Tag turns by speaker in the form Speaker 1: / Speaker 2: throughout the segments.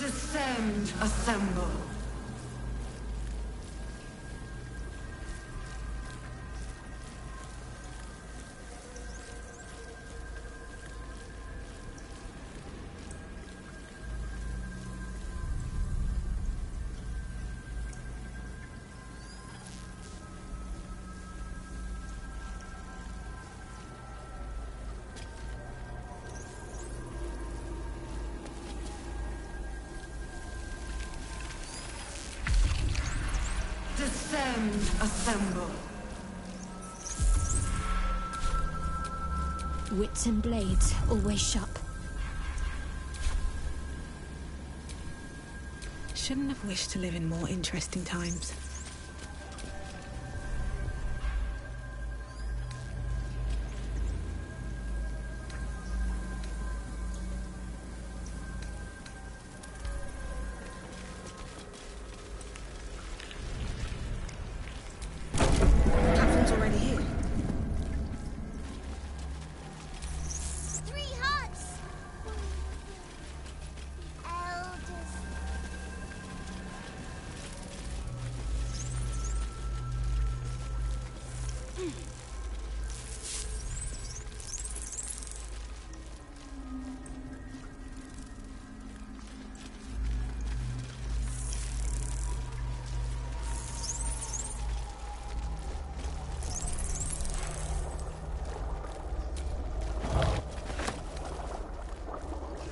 Speaker 1: Descend, assemble. Descend, assemble.
Speaker 2: Wits and blades, always sharp.
Speaker 3: Shouldn't have wished to live in more interesting times.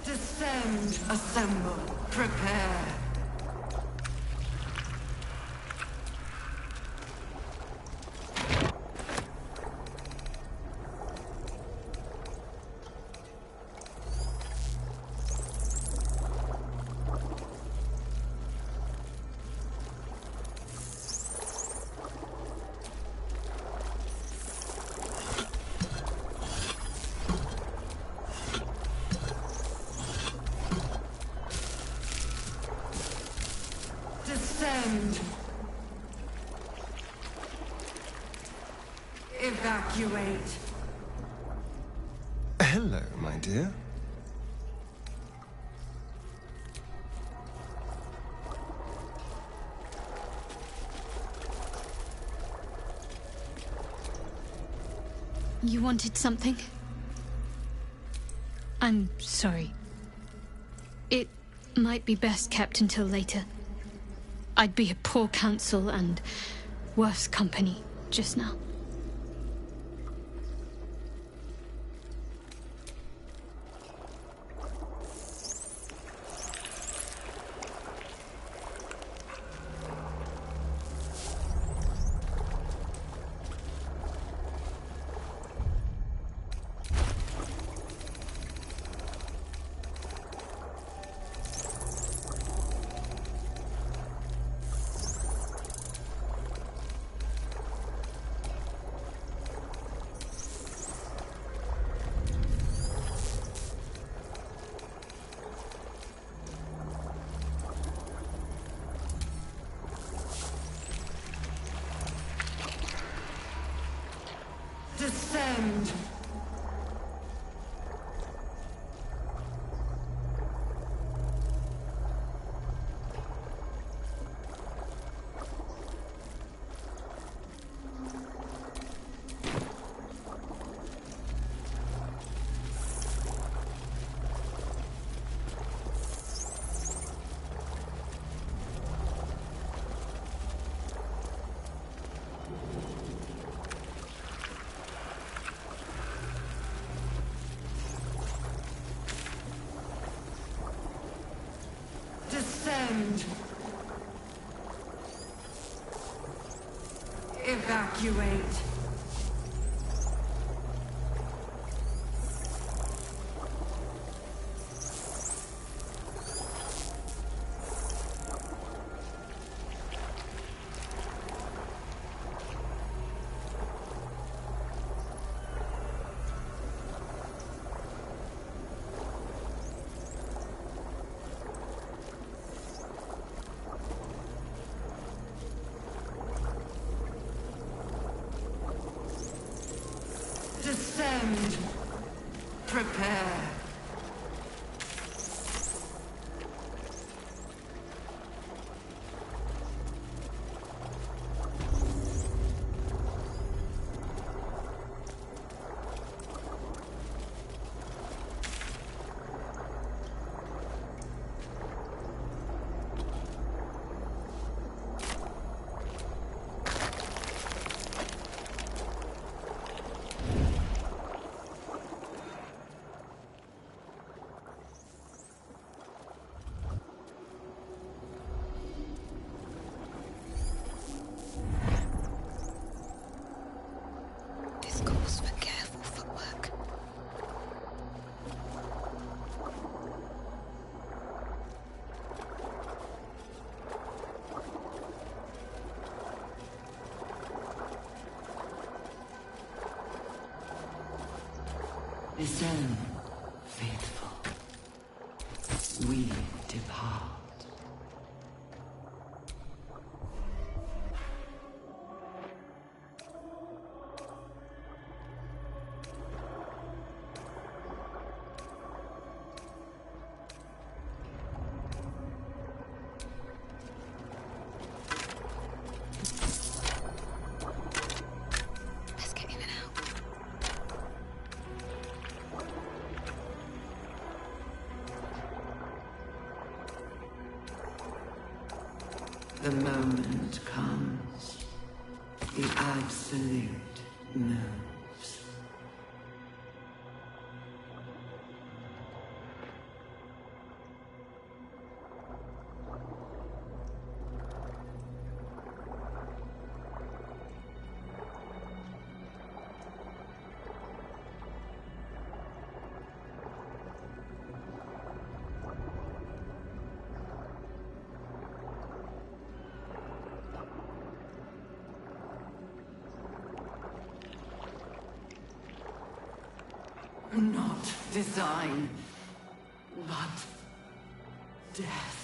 Speaker 1: Descend, assemble, prepare. Descend. Evacuate.
Speaker 4: Hello, my dear.
Speaker 2: You wanted something? I'm sorry. It might be best kept until later. I'd be a poor counsel and worse company just now.
Speaker 1: Descend. Descend. Evacuate. Descend. Prepare.
Speaker 3: Pause for careful footwork.
Speaker 4: Descend, faithful. We depart.
Speaker 3: Let's get in and out.
Speaker 4: The moment comes. The absolute moves. Not design, but death.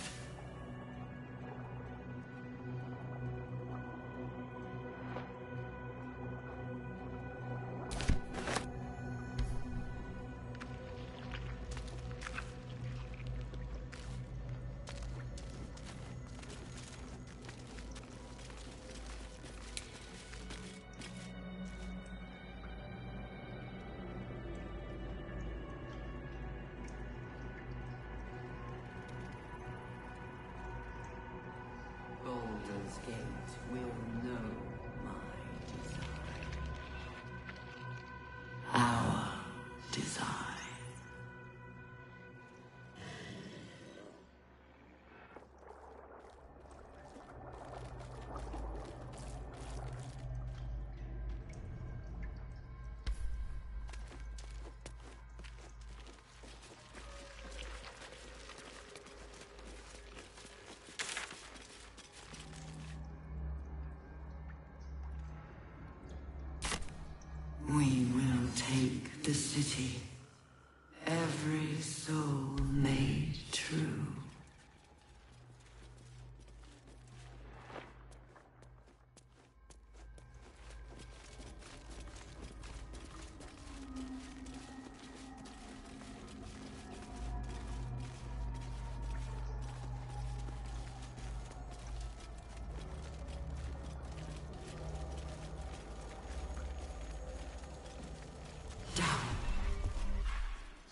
Speaker 4: Baldur's Gate will know my design. Our design. We will take the city. Every soul made true.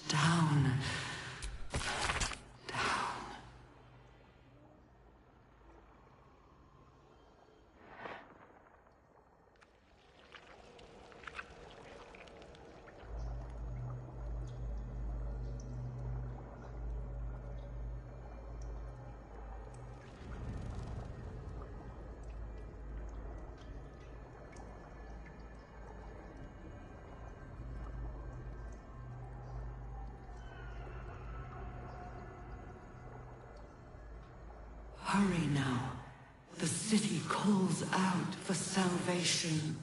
Speaker 4: Down. Hurry now. The city calls out for salvation.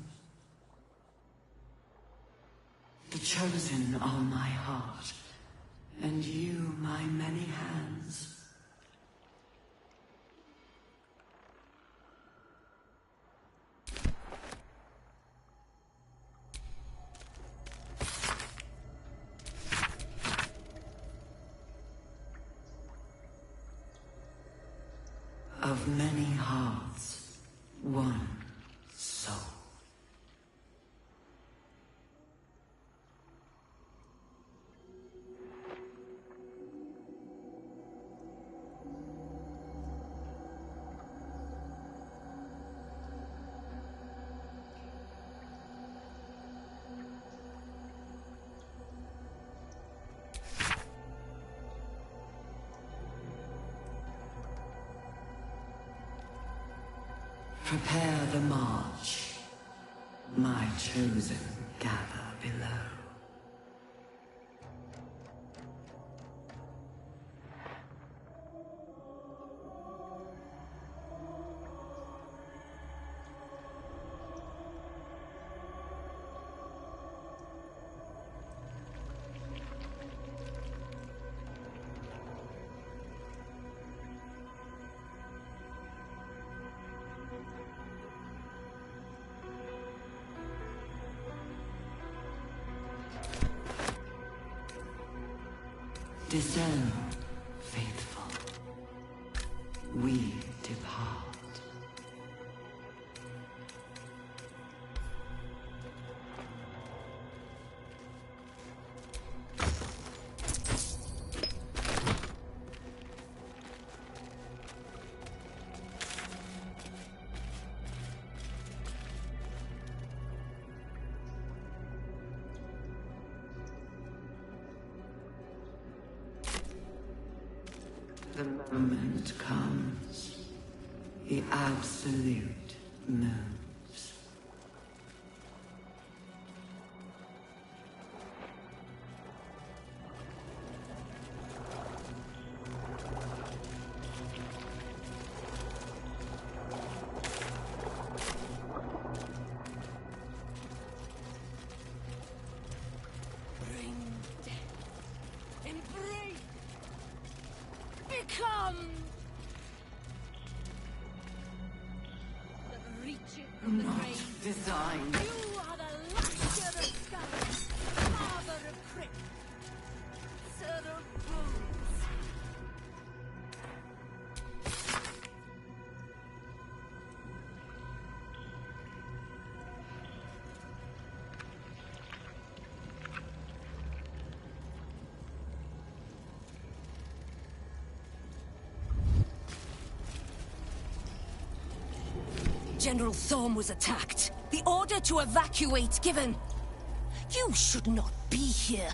Speaker 4: The chosen are my heart, and you my many hands. Of many hearts, one soul. Prepare the march, my chosen gather below. Discern, faithful. We depart. The moment comes. The absolute moves.
Speaker 5: Bring death. Embrace. Become the reaches of the
Speaker 4: Not
Speaker 5: grave.
Speaker 4: designed.
Speaker 5: You are the lasher of skulls, father of crypt, sir of bones. General Thorm was attacked. The order to evacuate given. You should not be here.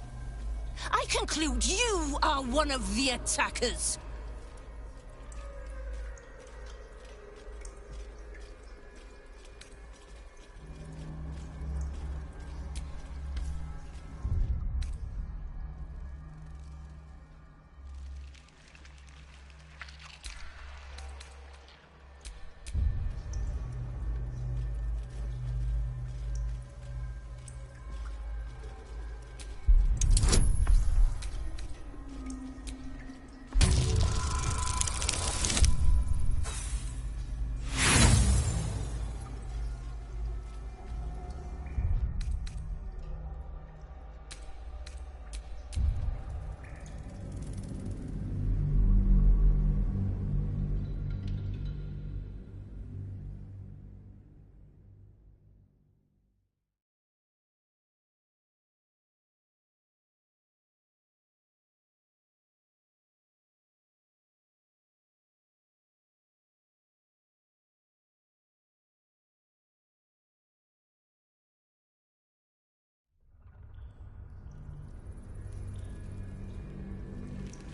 Speaker 5: I conclude you are one of the attackers.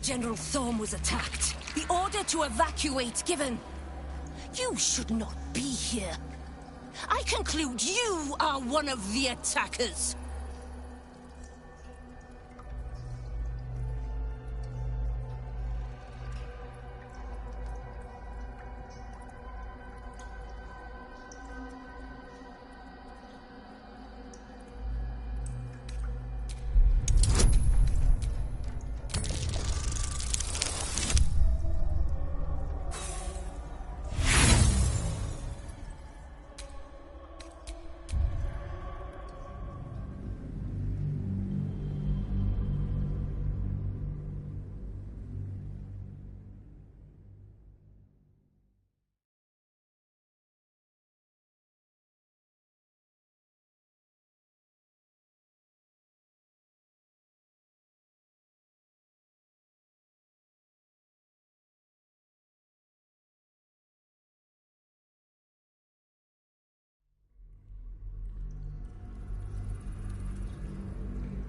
Speaker 5: General Thorm was attacked. The order to evacuate given. You should not be here. I conclude you are one of the attackers.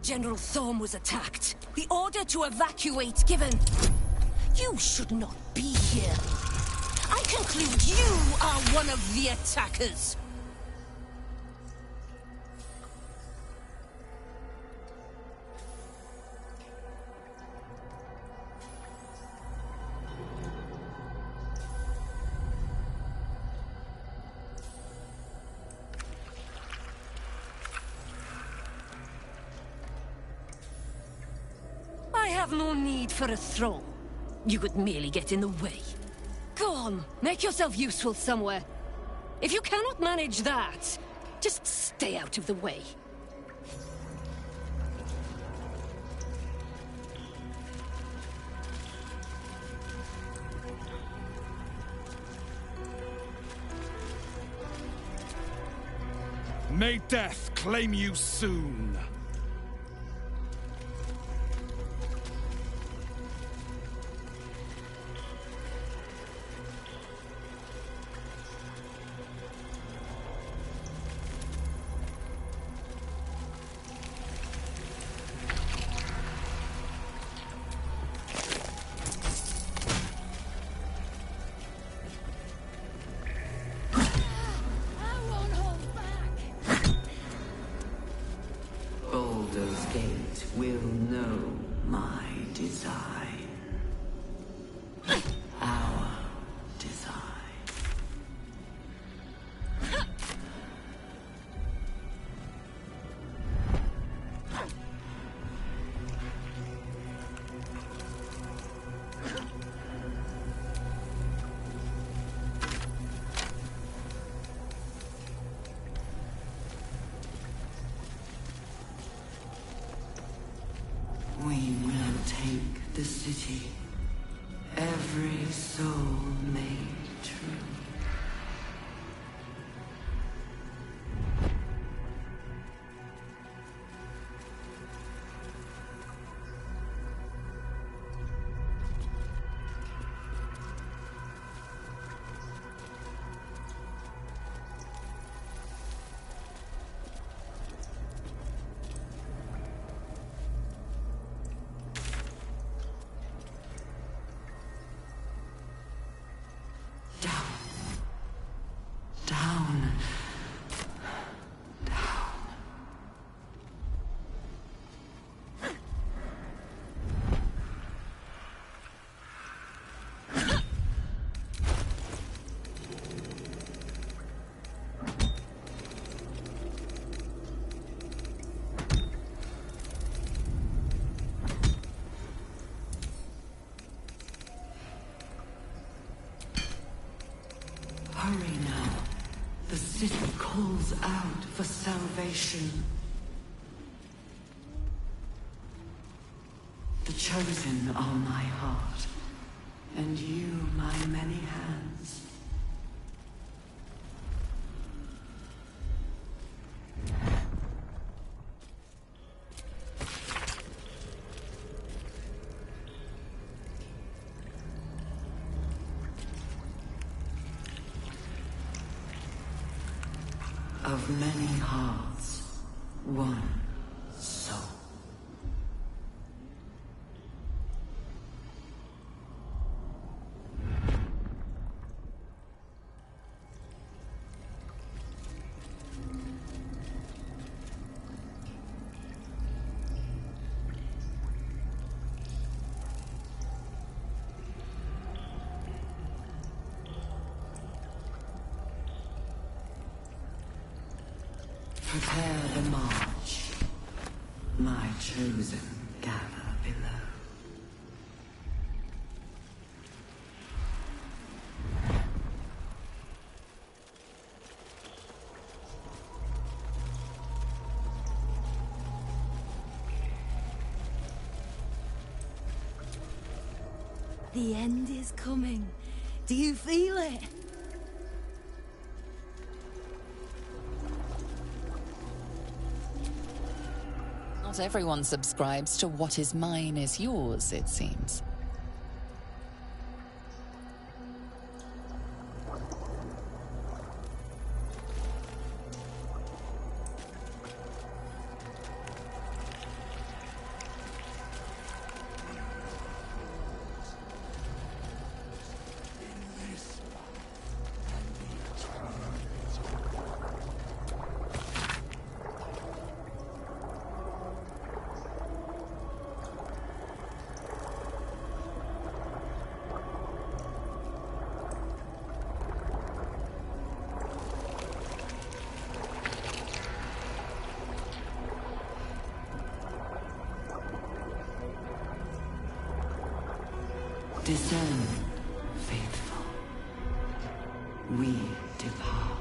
Speaker 5: General Thorm was attacked. The order to evacuate given. You should not be here. I conclude you are one of the attackers. I have no need for a throne. You could merely get in the way. Go on, make yourself useful somewhere. If you cannot manage that, just stay out of the way.
Speaker 6: May death claim you soon.
Speaker 4: Baldur's Gate will know my design. Our design. We will take the city, every soul made true. Down. Hurry now. The city calls out for salvation. The chosen are my heart, and you my many hands. Of many hearts, one soul. Prepare the march. My chosen gather below.
Speaker 5: The end is coming. Do you feel it?
Speaker 7: Not everyone subscribes to what is mine is yours, it seems.
Speaker 4: Discern, faithful. We depart.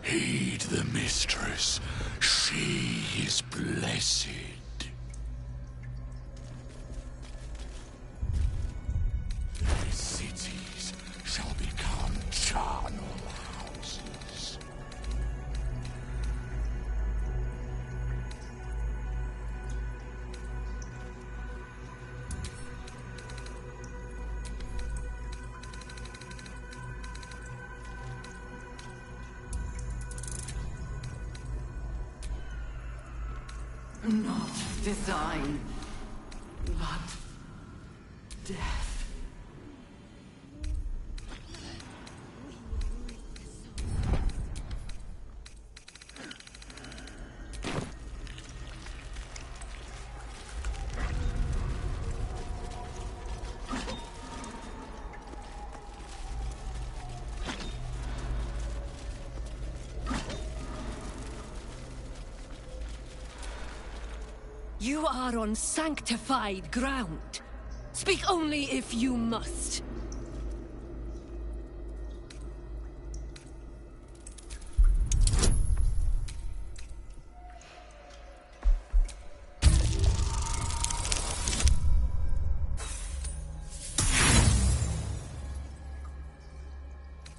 Speaker 6: Heed the mistress. She is blessed. These cities shall become charnel houses.
Speaker 4: Not design, but death.
Speaker 5: You are on sanctified ground. Speak only if you must.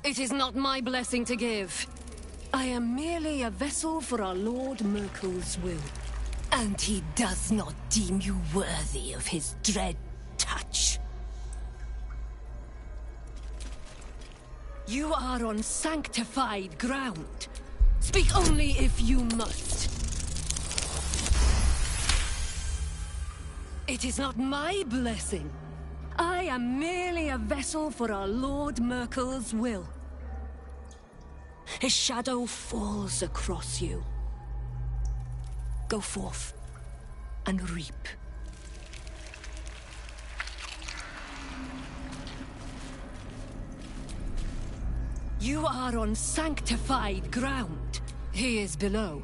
Speaker 5: It is not my blessing to give. I am merely a vessel for our Lord Merkel's will. And he does not deem you worthy of his dread touch. You are on sanctified ground. Speak only if you must. It is not my blessing. I am merely a vessel for our Lord Merkel's will. His shadow falls across you. Go forth and reap. You are on sanctified ground. He is below.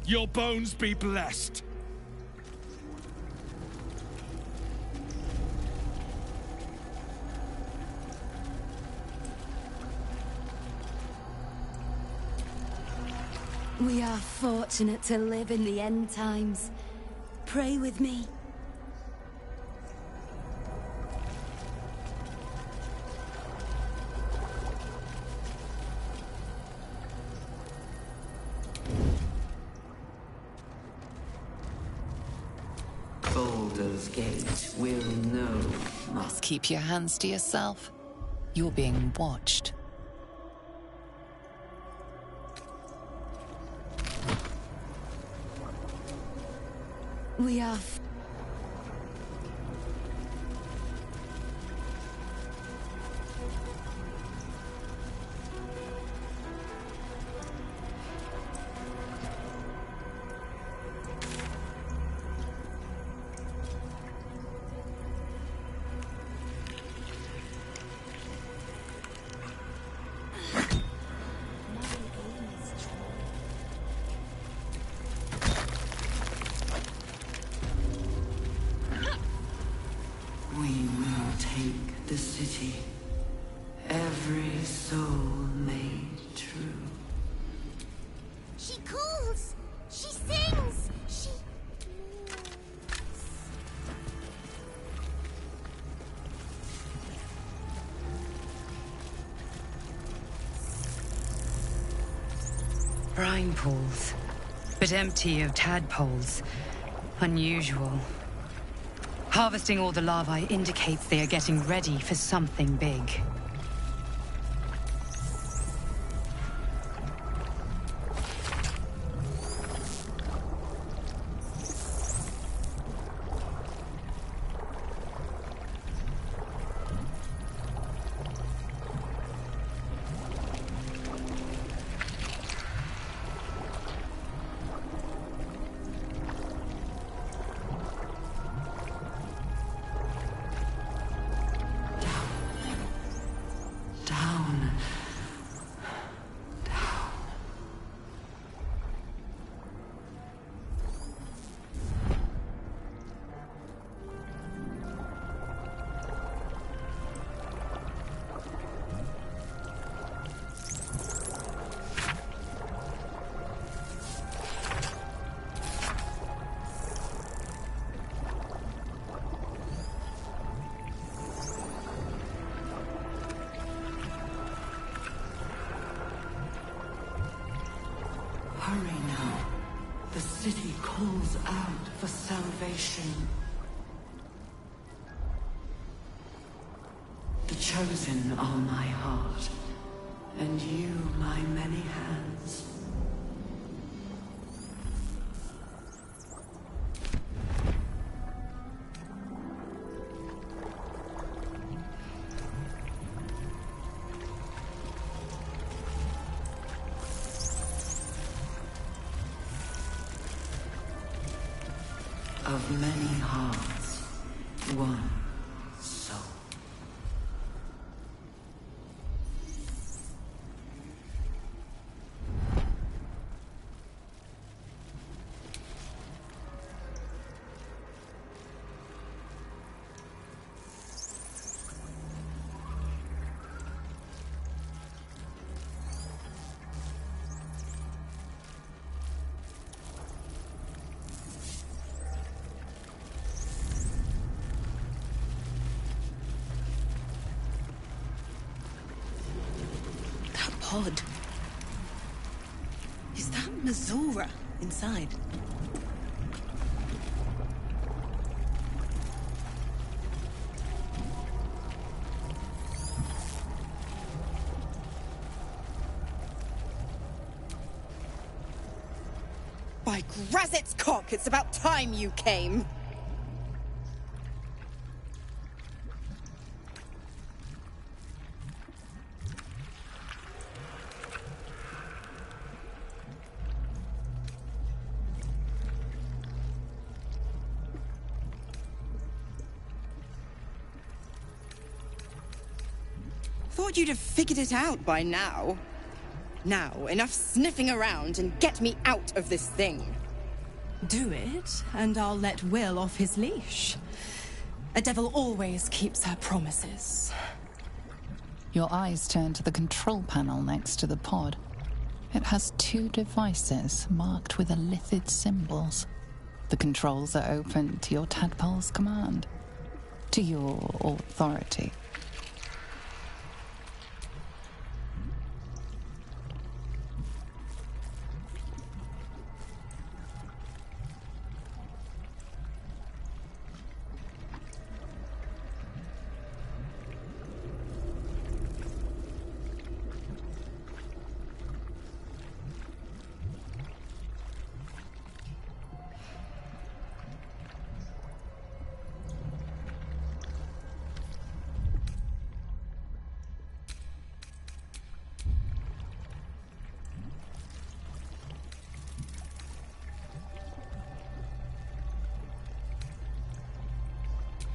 Speaker 6: Your bones be blessed.
Speaker 8: We are fortunate to live in the end times. Pray with me.
Speaker 4: Baldur's Gate will know.
Speaker 7: Must keep your hands to yourself. You're being watched.
Speaker 8: We are...
Speaker 9: brine pools, but empty of tadpoles. Unusual. Harvesting all the larvae indicates they are getting ready for something big.
Speaker 4: Hurry now. The city calls out for salvation. The chosen are my heart, and you my many hands. Of many hearts, one soul.
Speaker 3: Pod. Is that Mazura inside?
Speaker 10: By Grazit's cock, it's about time you came! Thought you'd have figured it out by now. Now, enough sniffing around and get me out of this thing.
Speaker 11: Do it, and I'll let Will off his leash. A devil always keeps her promises.
Speaker 7: Your eyes turn to the control panel next to the pod. It has 2 devices marked with elithid symbols. The controls are open to your tadpole's command, to your authority.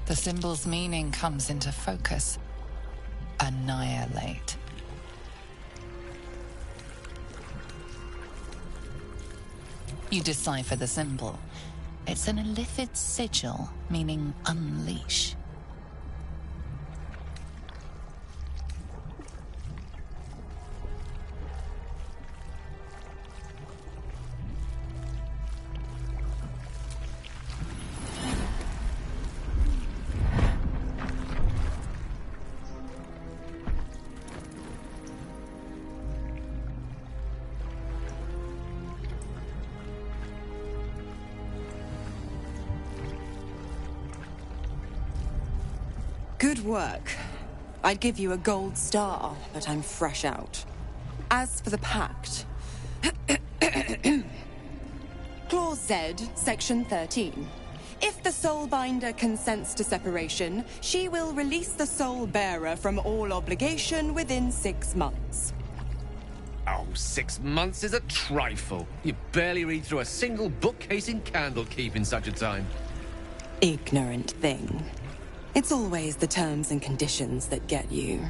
Speaker 7: The symbol's meaning comes into focus. Annihilate. You decipher the symbol. It's an elithid sigil, meaning unleash.
Speaker 10: Good work. I'd give you a gold star, but I'm fresh out. As for the pact... Clause Z, Section 13. If the Soulbinder consents to separation, she will release the Soul Bearer from all obligation within 6 months.
Speaker 12: Oh, 6 months is a trifle. You barely read through a single bookcase in Candlekeep in such a time.
Speaker 10: Ignorant thing. It's always the terms and conditions that get you.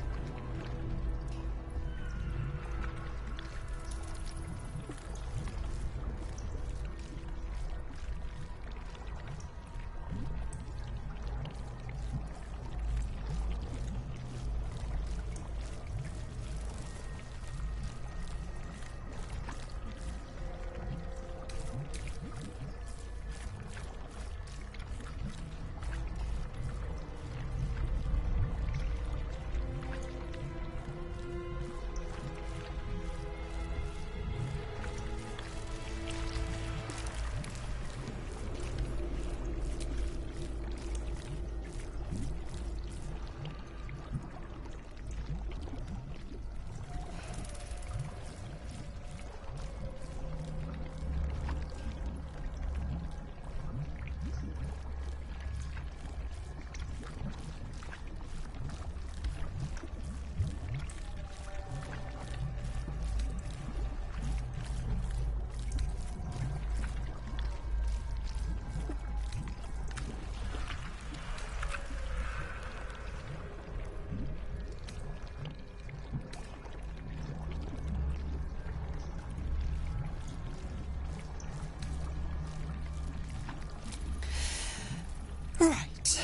Speaker 10: Right.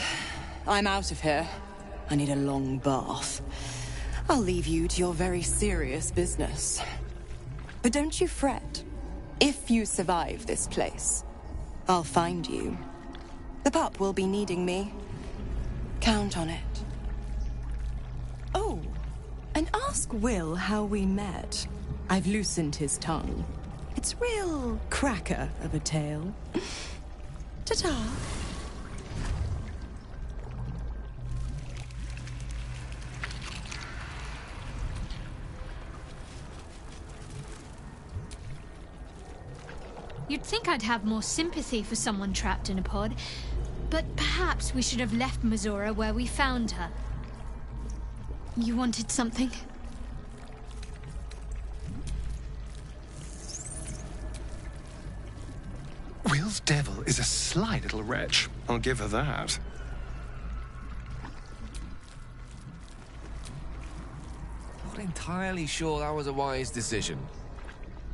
Speaker 10: I'm out of here. I need a long bath. I'll leave you to your very serious business. But don't you fret. If you survive this place, I'll find you. The pup will be needing me. Count on it. Oh, and ask Will how we met. I've loosened his tongue. It's real cracker of a tale. Ta-ta.
Speaker 2: You'd think I'd have more sympathy for someone trapped in a pod, but perhaps we should have left Missoura where we found her. You wanted something?
Speaker 13: Will's devil is a sly little wretch. I'll give her that.
Speaker 12: Not entirely sure that was a wise decision.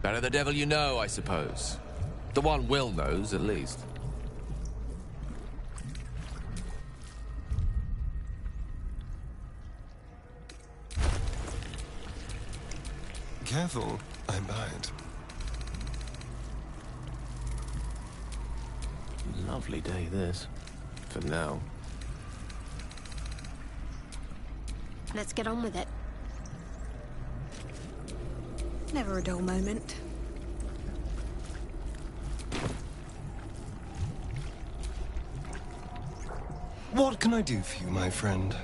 Speaker 12: Better the devil you know, I suppose. The one Will knows, at least.
Speaker 13: Careful, I bite.
Speaker 12: Lovely day, this. For now.
Speaker 8: Let's get on with it. Never a dull moment.
Speaker 13: What can I do for you, my friend?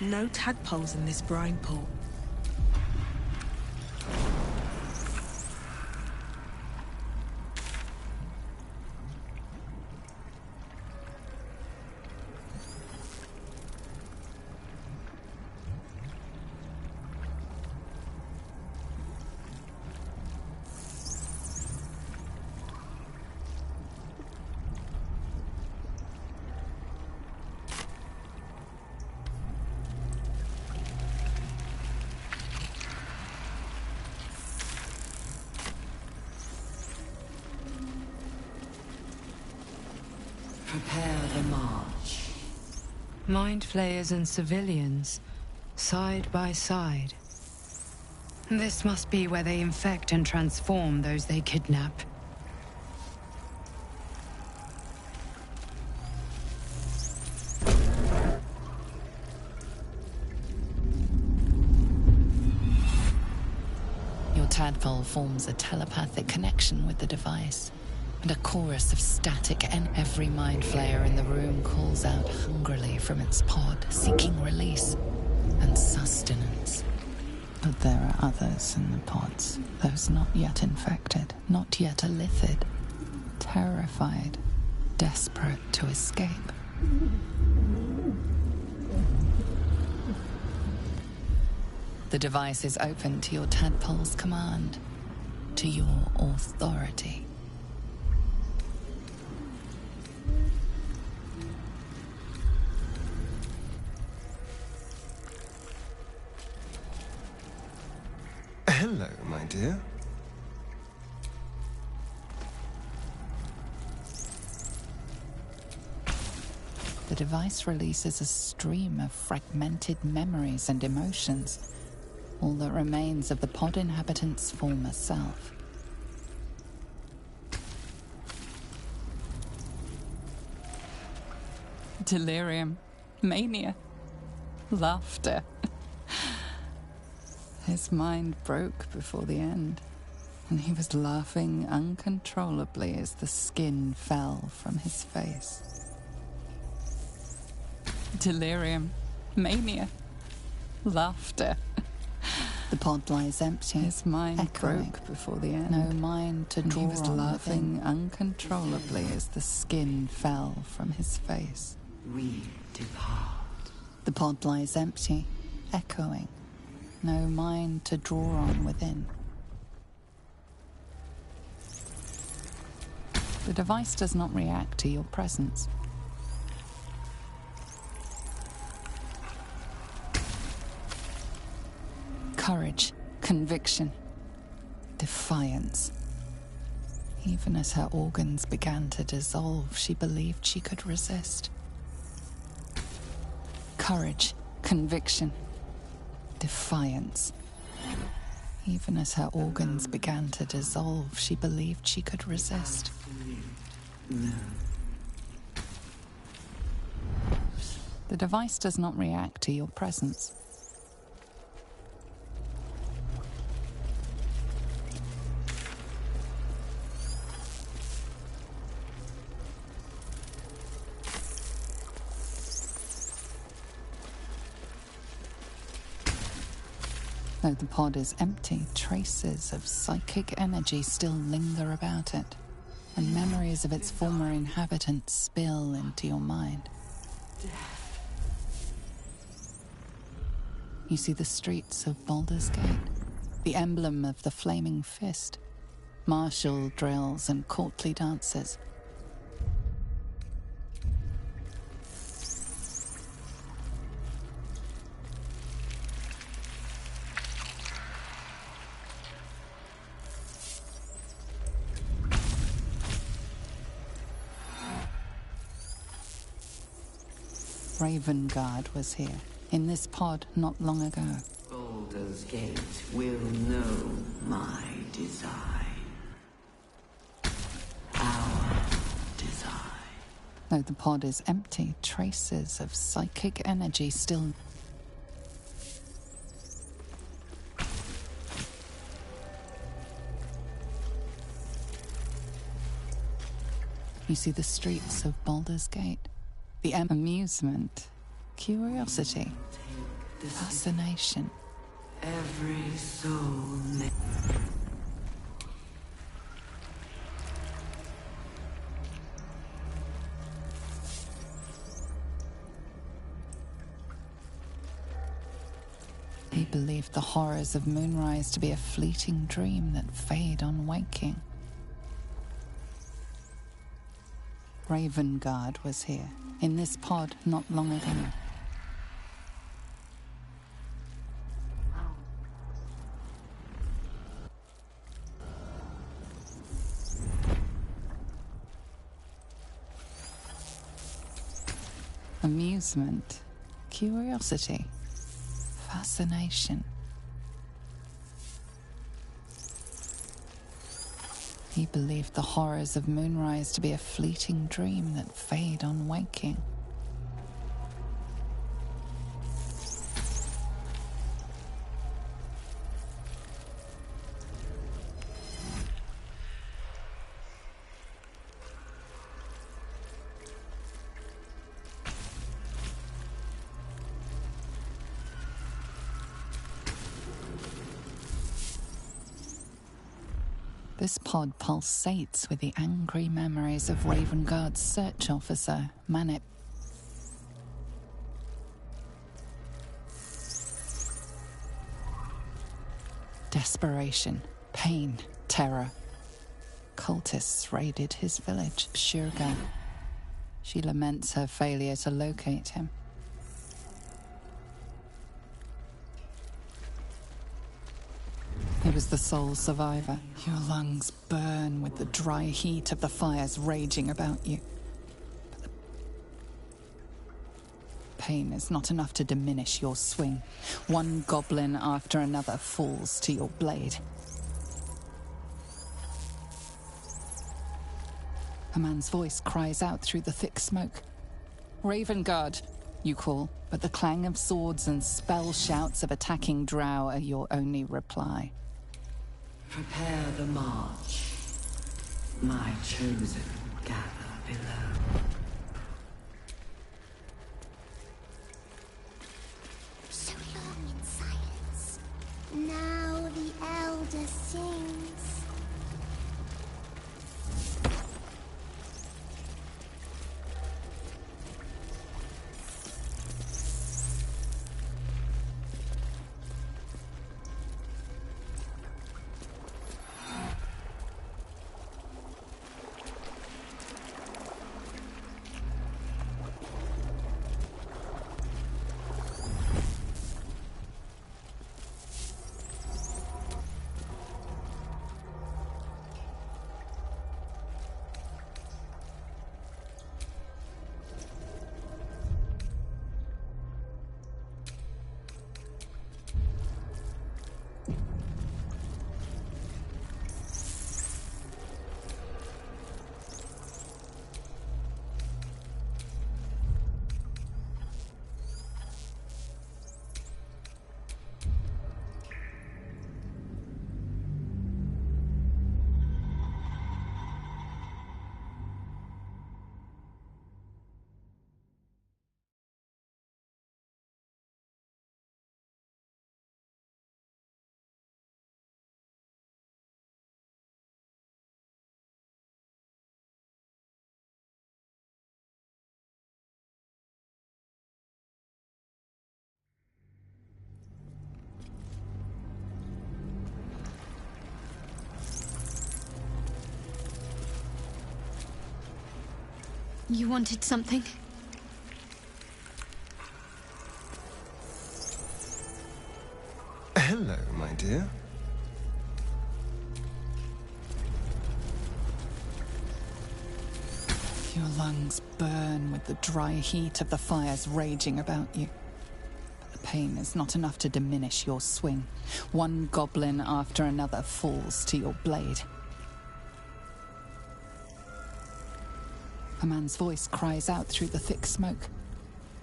Speaker 3: No tadpoles in this brine pool.
Speaker 4: Prepare the march.
Speaker 9: Mind flayers and civilians, side by side. This must be where they infect and transform those they kidnap.
Speaker 7: forms a telepathic connection with the device, and a chorus of static and every mind flayer in the room calls out hungrily from its pod, seeking release and sustenance. But there are others in the pods, those not yet infected, not yet elithid, terrified, desperate to escape. The device is open to your tadpole's command, to your authority.
Speaker 13: Hello, my dear.
Speaker 7: The device releases a stream of fragmented memories and emotions, all that remains of the pod inhabitant's former self. Delirium, mania, laughter. His mind broke before the end, and he was laughing uncontrollably as the skin fell from his face. Delirium, mania, laughter. The pod lies empty. His mind broke before the end. No mind to draw on. He was laughing uncontrollably as the skin fell from his face.
Speaker 4: We depart.
Speaker 7: The pod lies empty, echoing. No mind to draw on within. The device does not react to your presence. Courage, conviction, defiance. Even as her organs began to dissolve, she believed she could resist. Courage, conviction, defiance. Even as her organs began to dissolve, she believed she could resist. The device does not react to your presence. Though the pod is empty, traces of psychic energy still linger about it, and memories of its former inhabitants spill into your mind. You see the streets of Baldur's Gate, the emblem of the Flaming Fist, martial drills and courtly dances. Ravengard was here, in this pod not long ago.
Speaker 4: Baldur's Gate will know my design. Our design.
Speaker 7: Though the pod is empty, traces of psychic energy still... You see the streets of Baldur's Gate. The amusement, curiosity, fascination.
Speaker 4: Every soul.
Speaker 7: He believed the horrors of Moonrise to be a fleeting dream that fade on waking. Ravengard was here, in this pod not long ago. Amusement, curiosity, fascination. He believed the horrors of Moonrise to be a fleeting dream that fade on waking. This pod pulsates with the angry memories of Ravenguard's search officer, Manip. Desperation, pain, terror. Cultists raided his village, Shurga. She laments her failure to locate him. He was the sole survivor. Your lungs burn with the dry heat of the fires raging about you. But the pain is not enough to diminish your swing. One goblin after another falls to your blade. A man's voice cries out through the thick smoke. Ravenguard, you call, but the clang of swords and spell shouts of attacking drow are your only reply.
Speaker 4: Prepare the march. My chosen gather below.
Speaker 14: So long in silence. Now the elder sings.
Speaker 2: You wanted something?
Speaker 13: Hello, my dear.
Speaker 7: Your lungs burn with the dry heat of the fires raging about you. But the pain is not enough to diminish your swing. One goblin after another falls to your blade. A man's voice cries out through the thick smoke.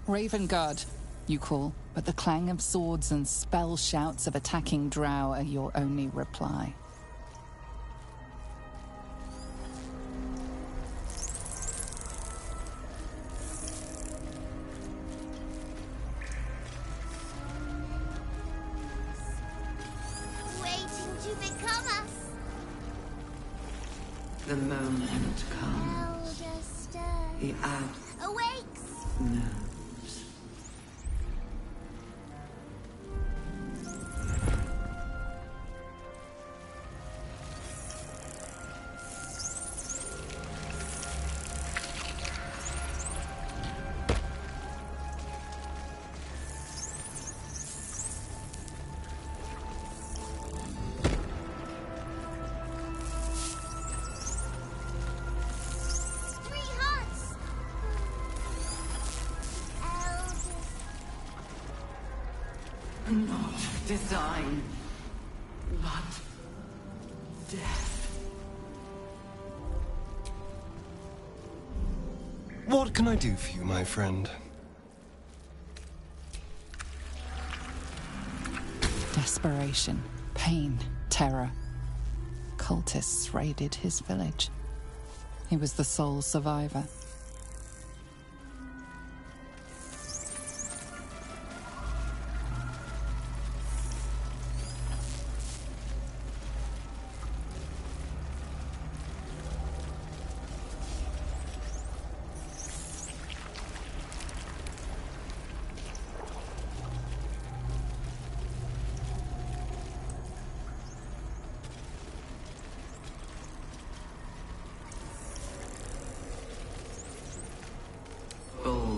Speaker 7: Ravenguard, you call, but the clang of swords and spell shouts of attacking drow are your only reply.
Speaker 14: Waiting to become us.
Speaker 4: The moment comes.
Speaker 14: Elder stirs.
Speaker 4: The ab
Speaker 14: Awakes.
Speaker 4: knows.
Speaker 14: Three hearts. Elder.
Speaker 4: Not design, but death.
Speaker 13: What can I do for you, my friend?
Speaker 7: Desperation, pain, terror. Cultists raided his village. He was the sole survivor.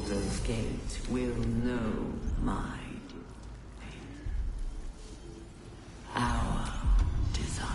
Speaker 4: Baldur's Gate will know my doing. Our design.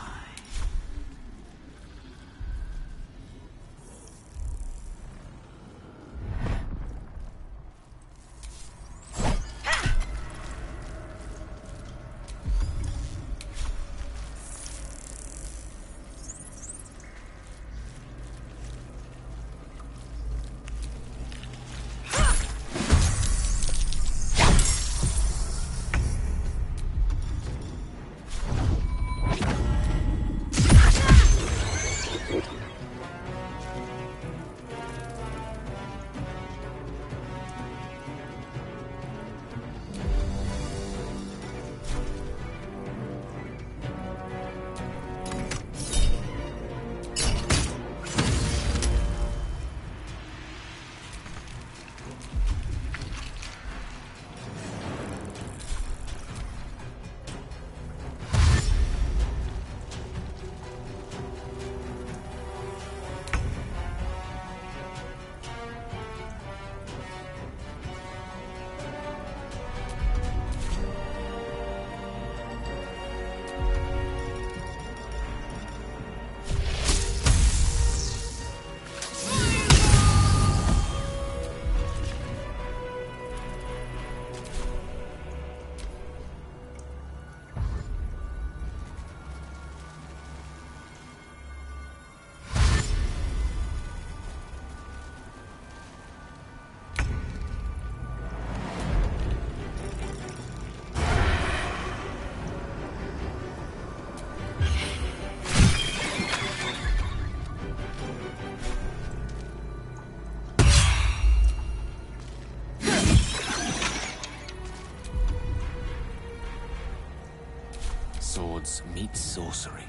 Speaker 12: Swords meet sorcery.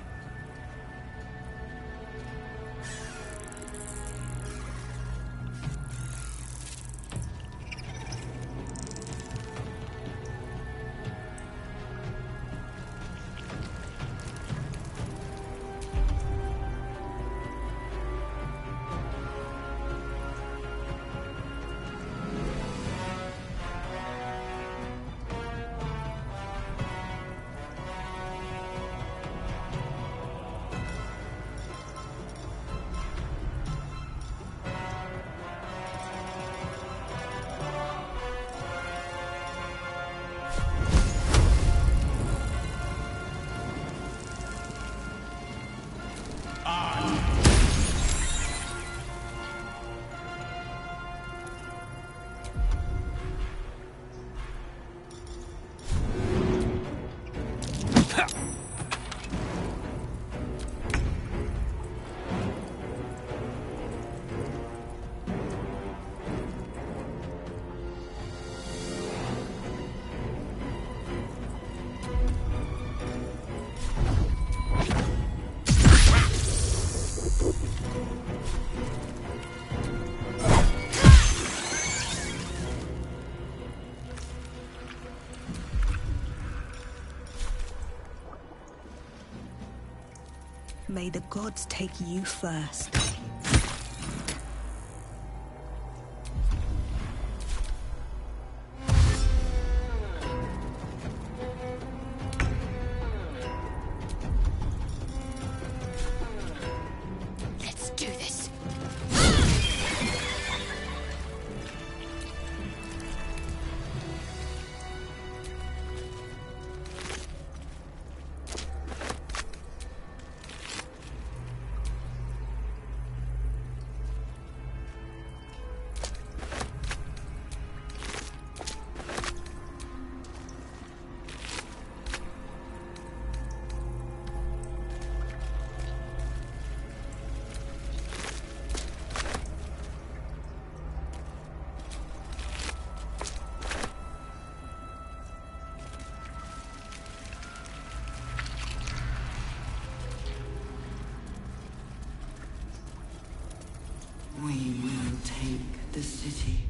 Speaker 3: May the gods take you first.
Speaker 2: Let's do this.
Speaker 4: We will take the city.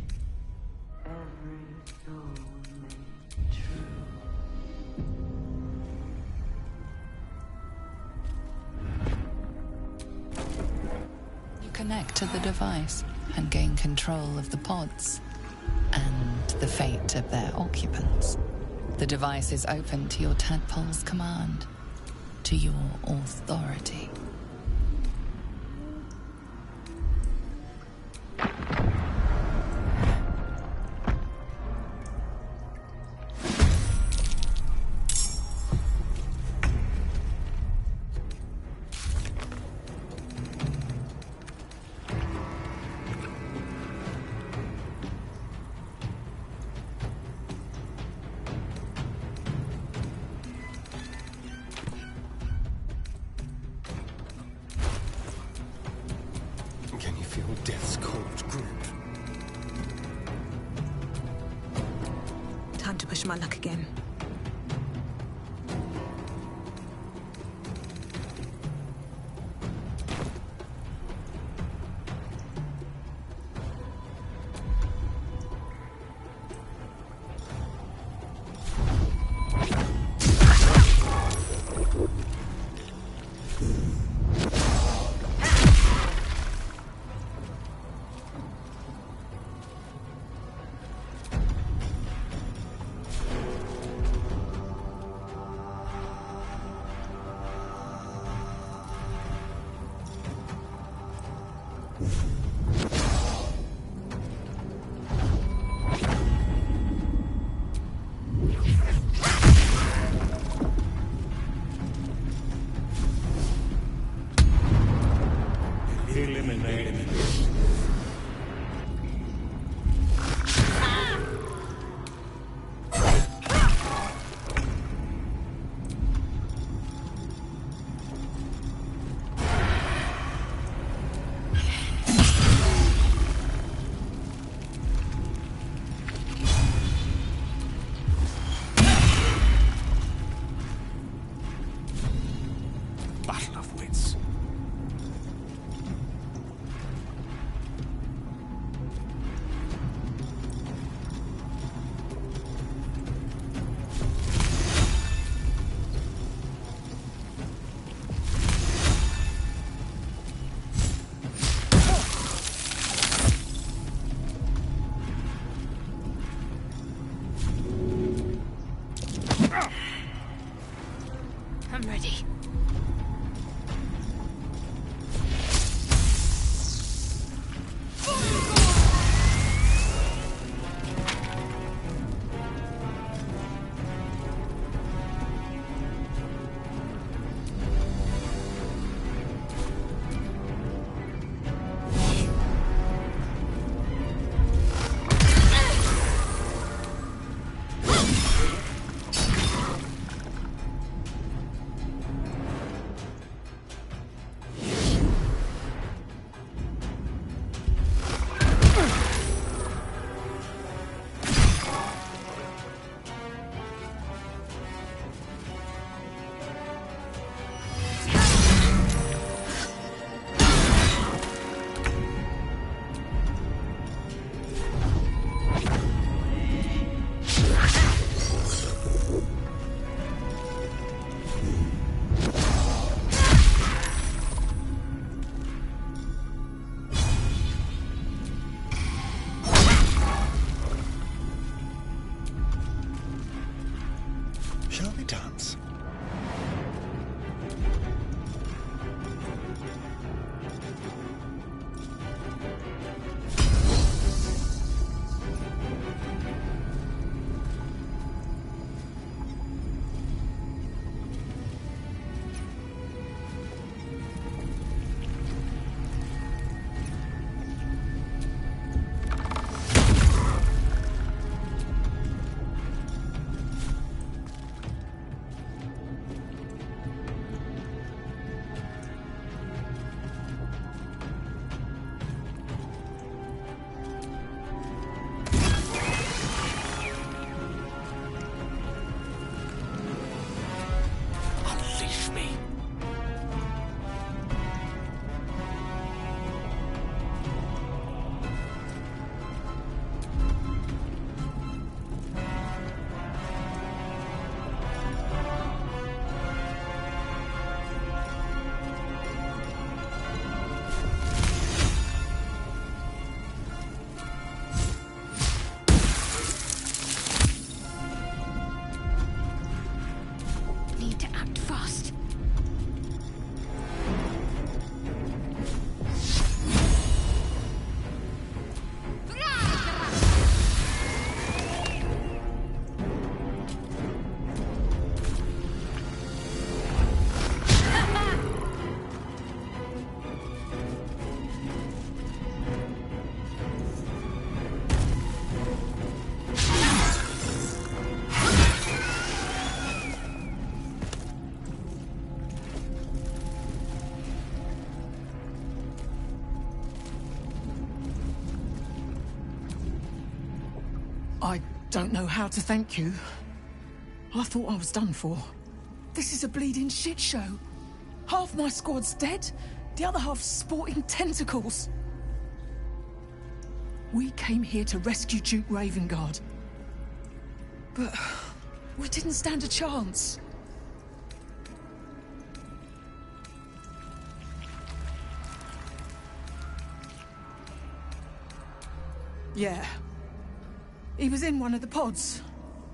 Speaker 4: Every soul made true.
Speaker 7: You connect to the device and gain control of the pods. and the fate of their occupants. The device is open to your tadpole's command, to your authority.
Speaker 13: Can you feel death's cold grip?
Speaker 3: Time to push my luck again.
Speaker 6: Eliminated. Battle of wits.
Speaker 15: I don't know how to thank you. I thought I was done for. This is a bleeding shit show. Half my squad's dead, the other half's sporting tentacles. We came here to rescue Duke Ravengard. But we didn't stand a chance. Yeah. He was in one of the pods.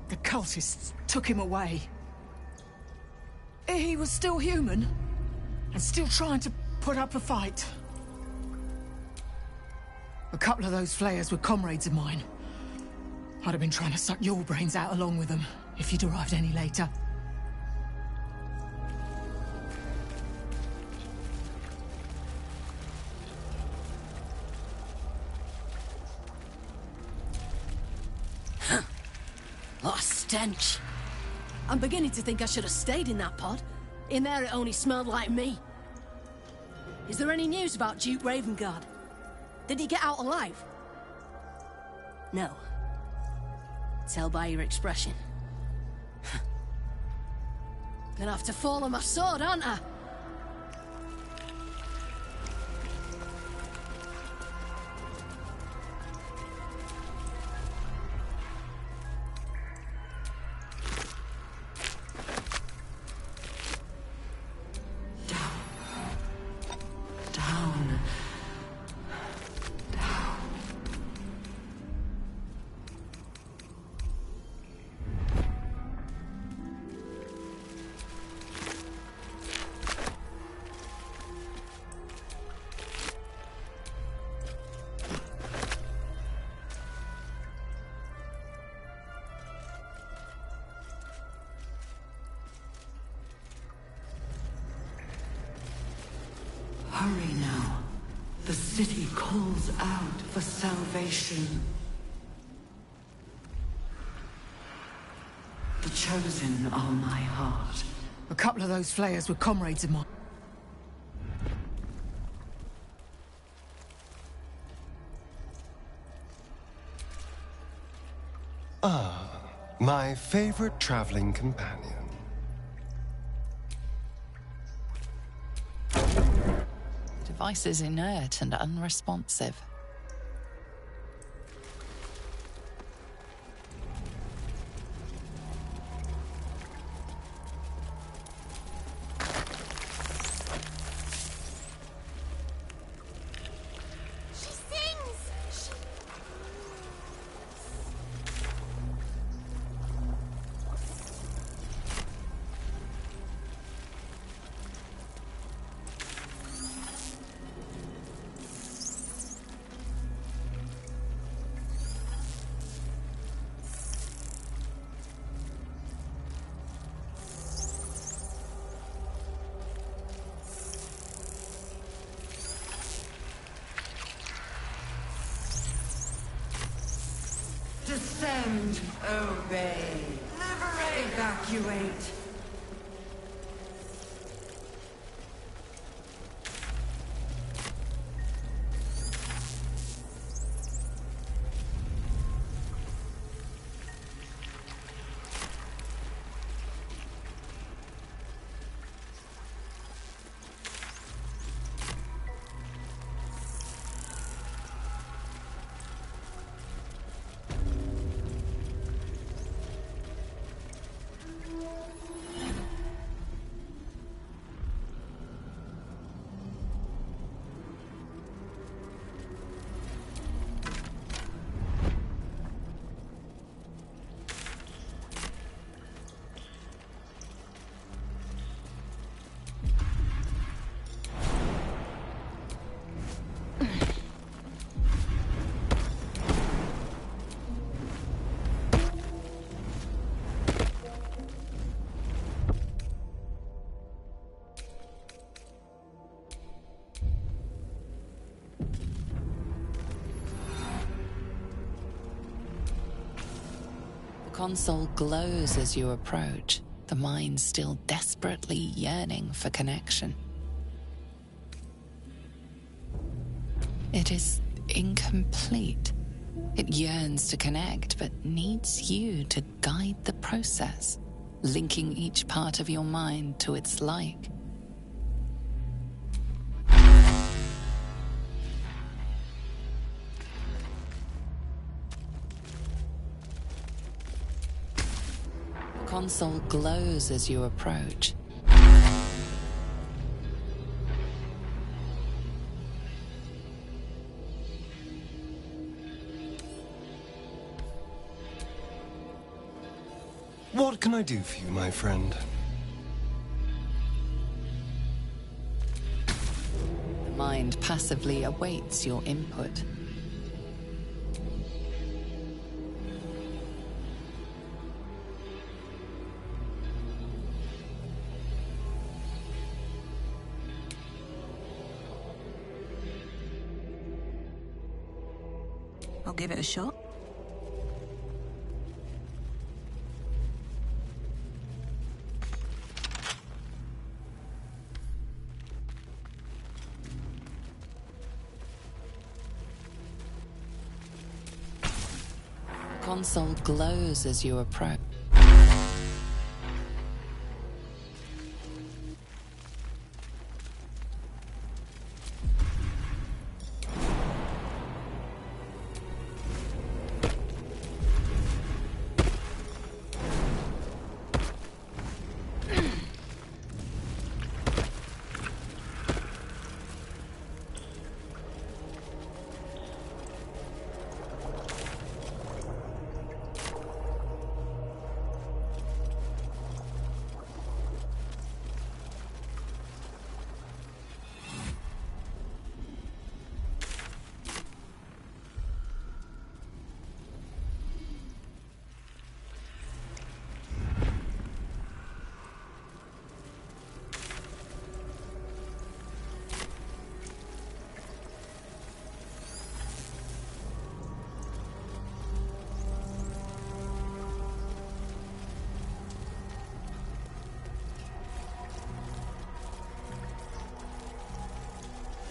Speaker 15: The cultists took him away. He was still human, and still trying to put up a fight. A couple of those flayers were comrades of mine. I'd have been trying to suck your brains out along with them, if you'd arrived any later.
Speaker 16: What a stench. I'm beginning to think I should have stayed in that pod. In there it only smelled like me. Is there any news about Duke Ravengard? Did he get out alive? No. Tell by your expression. Gonna have to fall on my sword, aren't I?
Speaker 4: Hurry now. The city calls out for salvation. The chosen are my heart.
Speaker 15: A couple of those flayers were comrades of mine.
Speaker 13: Ah, my favorite traveling companion.
Speaker 7: Device is inert and unresponsive.
Speaker 14: She sings!
Speaker 1: Descend. Obey. Liberate. Evacuate.
Speaker 7: The console glows as you approach, the mind still desperately yearning for connection. It is incomplete, It yearns to connect, but needs you to guide the process, linking each part of your mind to its like. The console glows as you approach.
Speaker 13: What can I do for you, my friend?
Speaker 7: The mind passively awaits your input.
Speaker 3: I'll give it a shot.
Speaker 7: The console glows as you approach.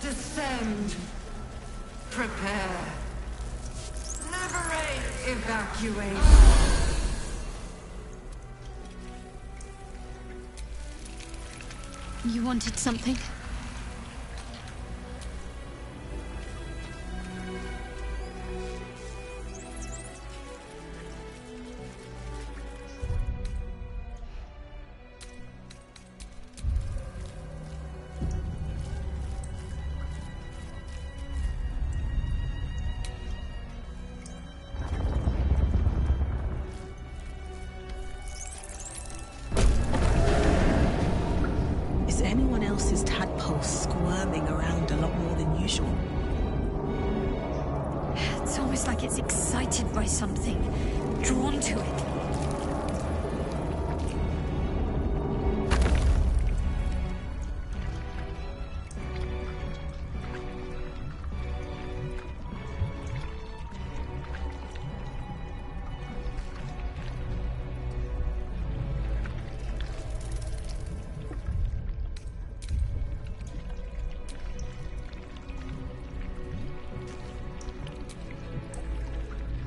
Speaker 1: Descend. Prepare. Liberate. Evacuate.
Speaker 2: You wanted something?
Speaker 3: Is anyone else's tadpole squirming around a lot more than usual?
Speaker 2: It's almost like it's excited by something, drawn to it.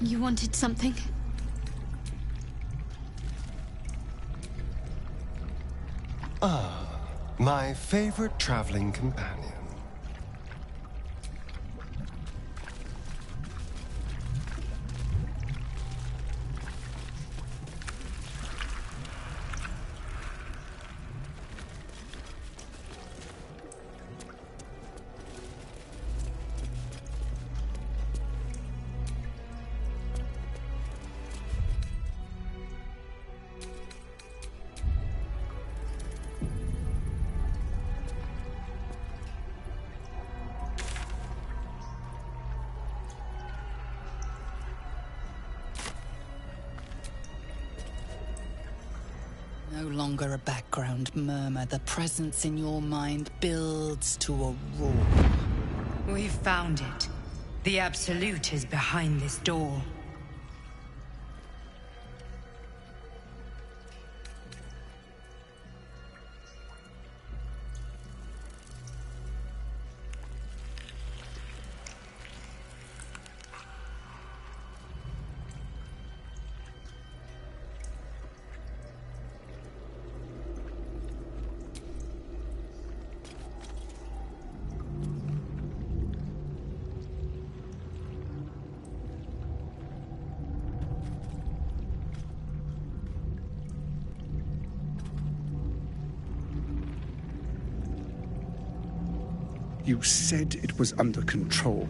Speaker 2: You wanted something?
Speaker 13: Ah, my favorite traveling companion.
Speaker 7: No longer a background murmur, the presence in your mind builds to a roar.
Speaker 9: We've found it. The Absolute is behind this door.
Speaker 13: You said it was under control.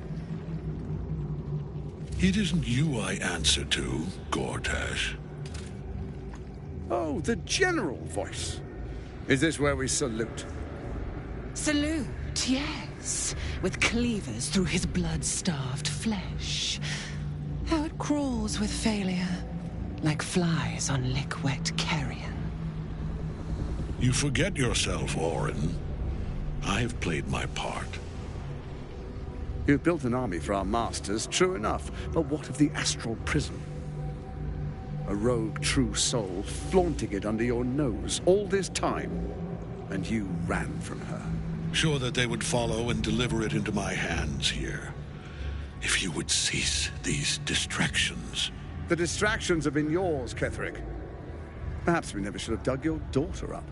Speaker 6: It isn't you I answer to, Gortash.
Speaker 17: Oh, the general voice. Is this where we salute?
Speaker 3: Salute, yes, with cleavers through his blood-starved flesh. How it crawls with failure, like flies on lick-wet carrion.
Speaker 6: You forget yourself, Orin. I've played my part.
Speaker 17: You've built an army for our masters, true enough. But what of the astral prison? A rogue true soul flaunting it under your nose all this time. And you ran from her.
Speaker 6: Sure that they would follow and deliver it into my hands here. If you would cease these distractions.
Speaker 17: The distractions have been yours, Ketherick. Perhaps we never should have dug your daughter up.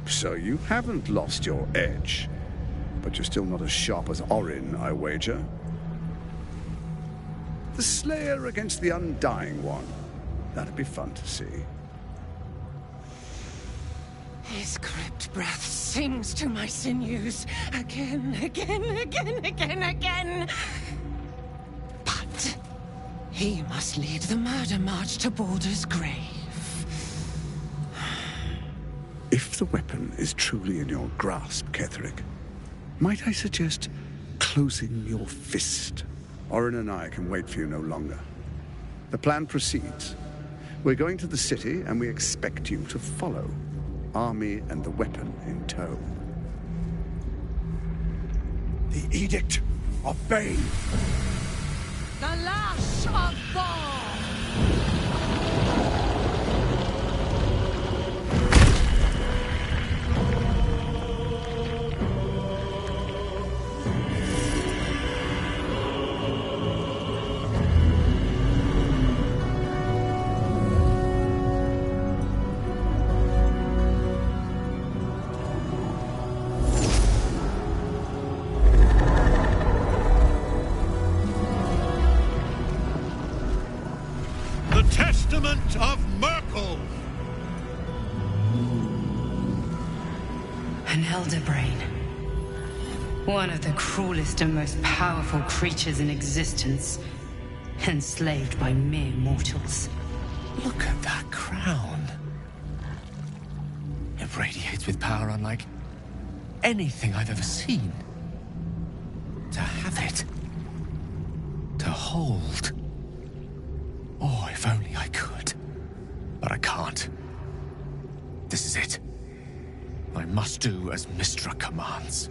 Speaker 17: So you haven't lost your edge. But you're still not as sharp as Orin, I wager. The Slayer against the Undying One. That'd be fun to see.
Speaker 3: His crypt breath sings to my sinews again, again. But he must lead the murder march to Baldur's grave.
Speaker 17: If the weapon is truly in your grasp, Ketherick, might I suggest closing your fist? Orin and I can wait for you no longer. The plan proceeds. We're going to the city, and we expect you to follow. Army and the weapon in tow.
Speaker 6: The Edict of Bane.
Speaker 16: The Lash of Thor!
Speaker 6: Testament of Myrkul!
Speaker 9: An elder brain. One of the cruelest and most powerful creatures in existence. Enslaved by mere mortals.
Speaker 12: Look at that crown. It radiates with power unlike anything I've ever seen. To have it. To hold. Oh, if only I could. But I can't. This is it. I must do as Mystra commands.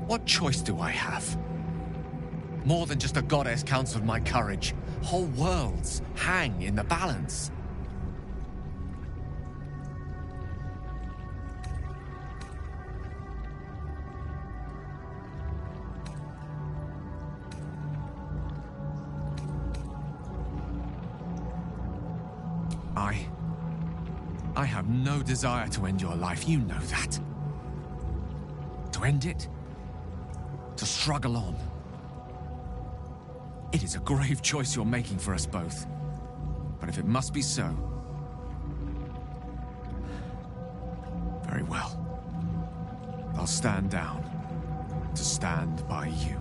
Speaker 12: What choice do I have? More than just a goddess counts with my courage. Whole worlds hang in the balance. I have no desire to end your life, you know that. To end it? To struggle on. It is a grave choice you're making for us both. But if it must be so... very well. I'll stand down to stand by you.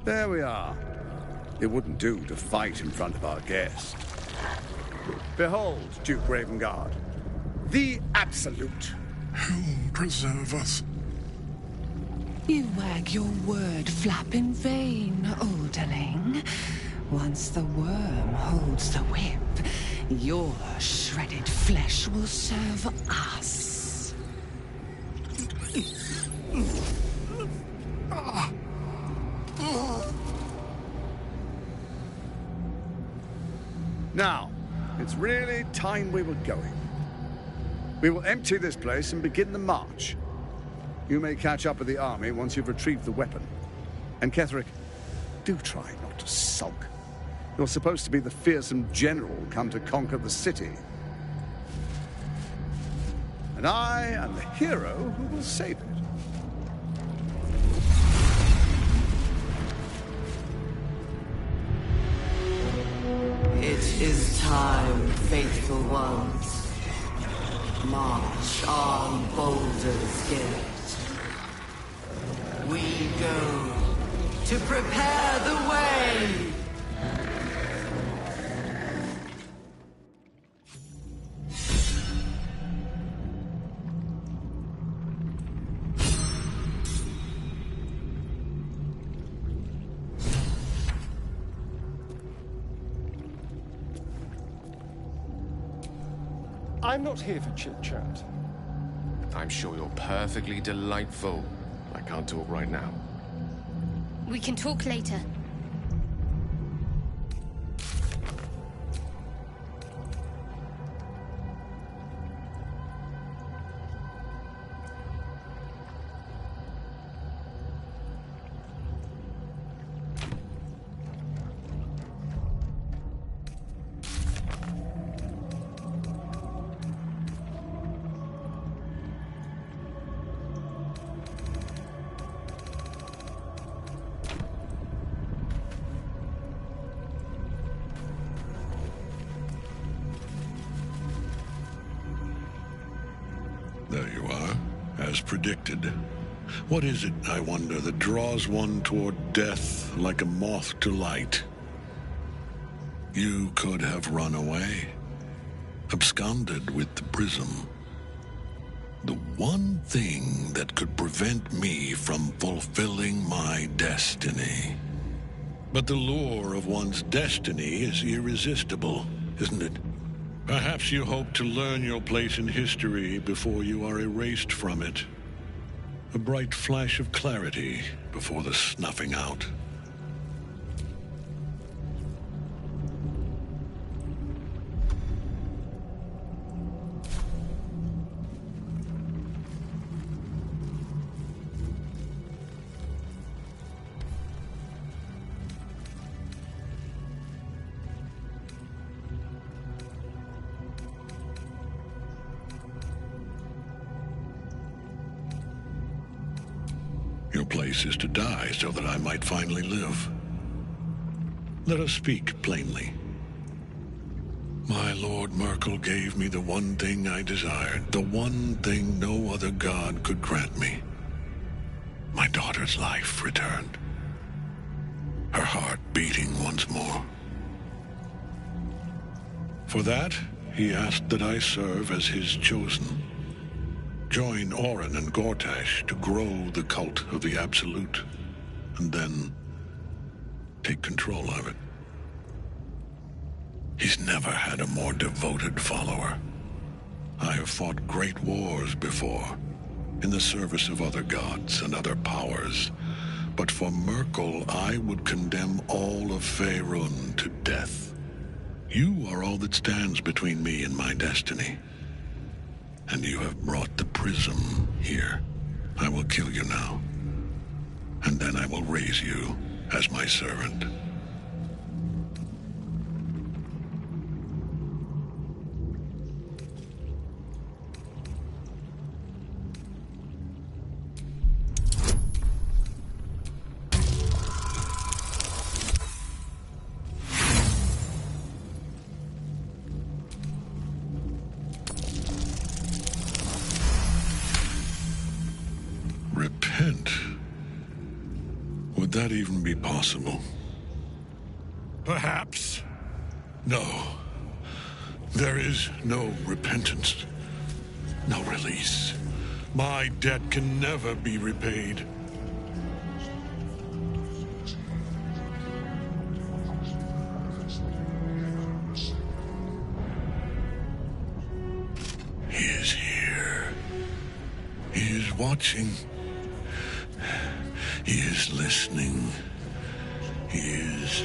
Speaker 17: There we are. It wouldn't do to fight in front of our guest. Behold, Duke Ravengard. The Absolute.
Speaker 6: Whom preserve us?
Speaker 3: You wag your word flap in vain, Alderling. Once the worm holds the whip, your shredded flesh will serve us.
Speaker 17: Now, it's really time we were going. We will empty this place and begin the march. You may catch up with the army once you've retrieved the weapon. And Ketherick, do try not to sulk. You're supposed to be the fearsome general come to conquer the city. And I am the hero who will save it.
Speaker 4: It is time, faithful ones. March on Baldur's Gate. We go to prepare the way.
Speaker 13: I'm not here for chit-chat. I'm sure you're perfectly delightful. I can't talk right now.
Speaker 2: We can talk later.
Speaker 6: There you are, as predicted. What is it, I wonder, that draws one toward death like a moth to light? You could have run away, absconded with the prism. The one thing that could prevent me from fulfilling my destiny. But the lure of one's destiny is irresistible, isn't it? Perhaps you hope to learn your place in history before you are erased from it. A bright flash of clarity before the snuffing out. Your place is to die so that I might finally live. Let us speak plainly. My Lord Merkel gave me the one thing I desired, the one thing no other god could grant me. My daughter's life returned. Her heart beating once more. For that, he asked that I serve as his chosen. Join Orin and Gortash to grow the cult of the Absolute, and then take control of it. He's never had a more devoted follower. I have fought great wars before, in the service of other gods and other powers, but for Merkel I would condemn all of Faerun to death. You are all that stands between me and my destiny. And you have brought the prism here. I will kill you now. And then I will raise you as my servant. Repent? Would that even be possible? Perhaps. No. There is no repentance. No release. My debt can never be repaid. He is here. He is watching. He is listening. He is...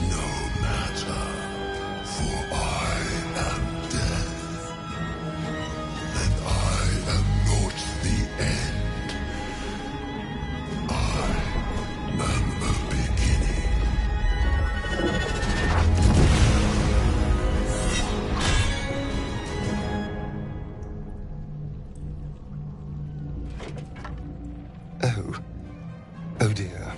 Speaker 6: is no matter, for I am death, and I am not the end. I am the beginning.
Speaker 12: Oh dear.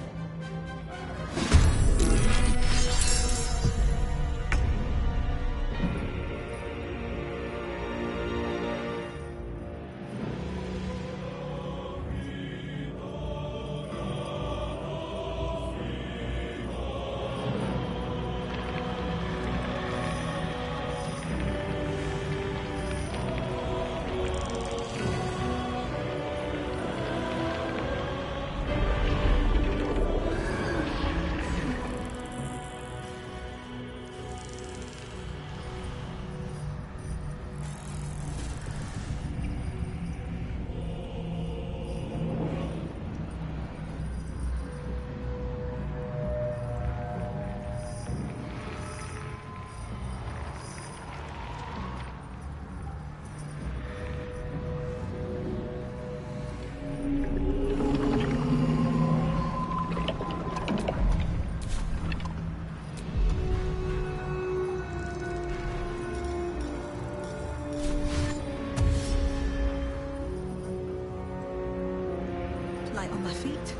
Speaker 15: Light on my feet.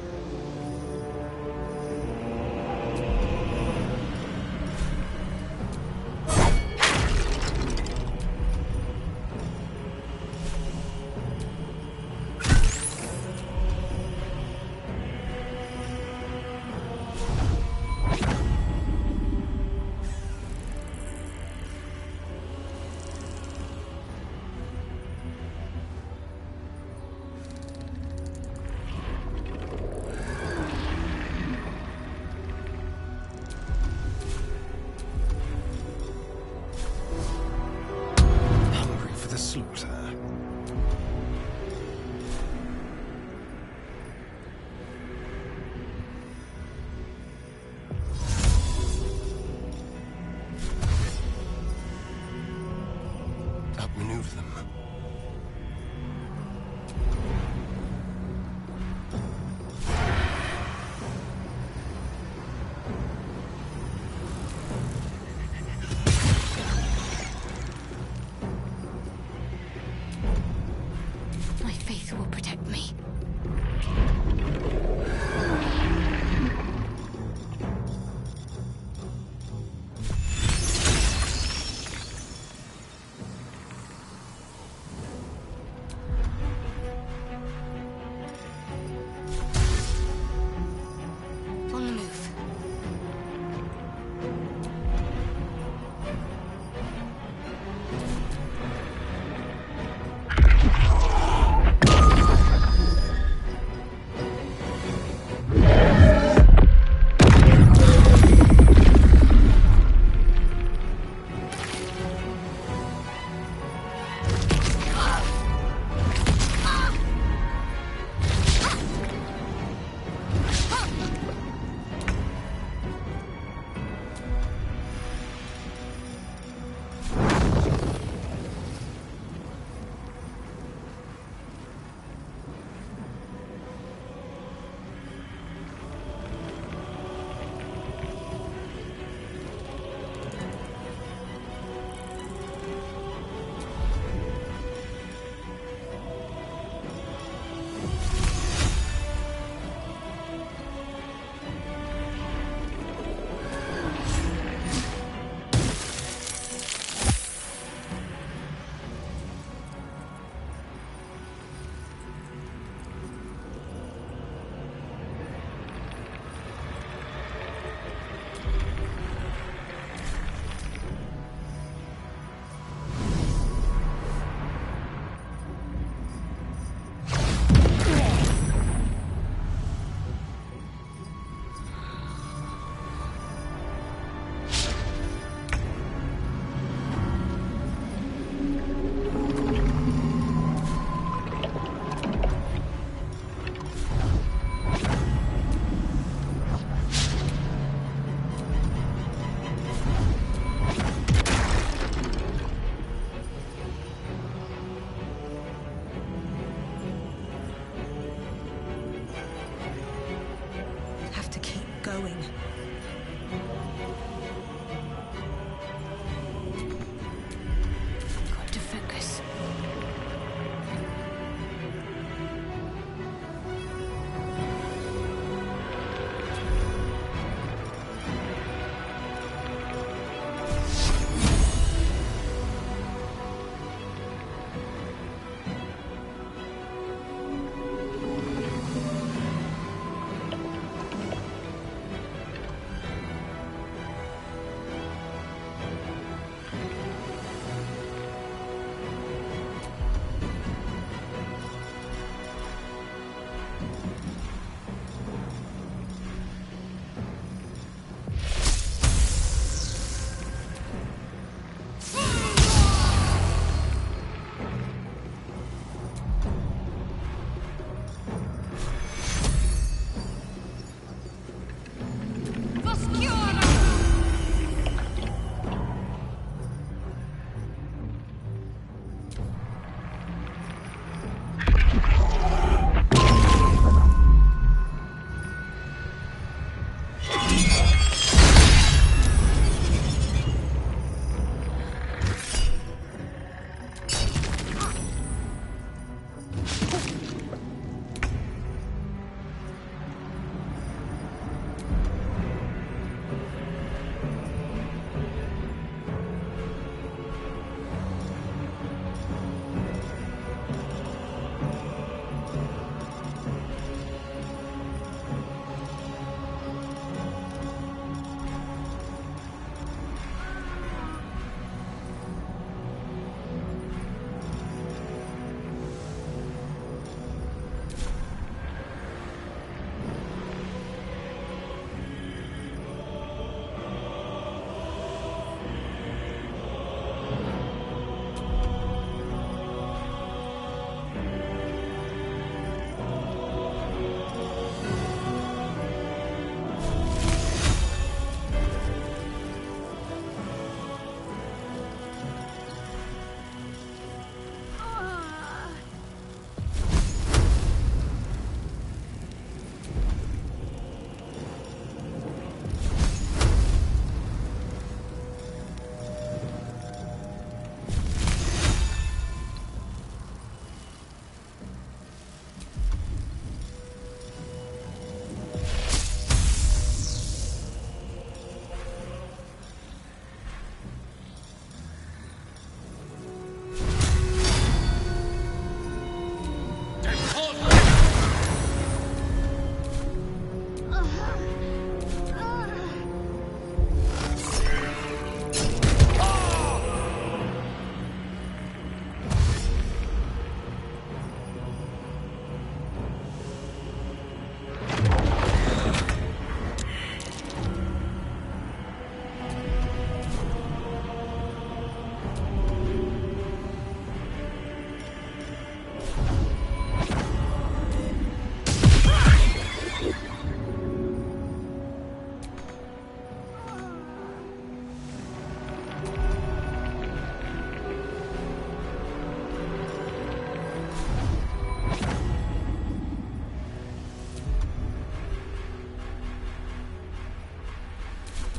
Speaker 16: going.
Speaker 2: Got to focus.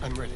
Speaker 12: I'm ready.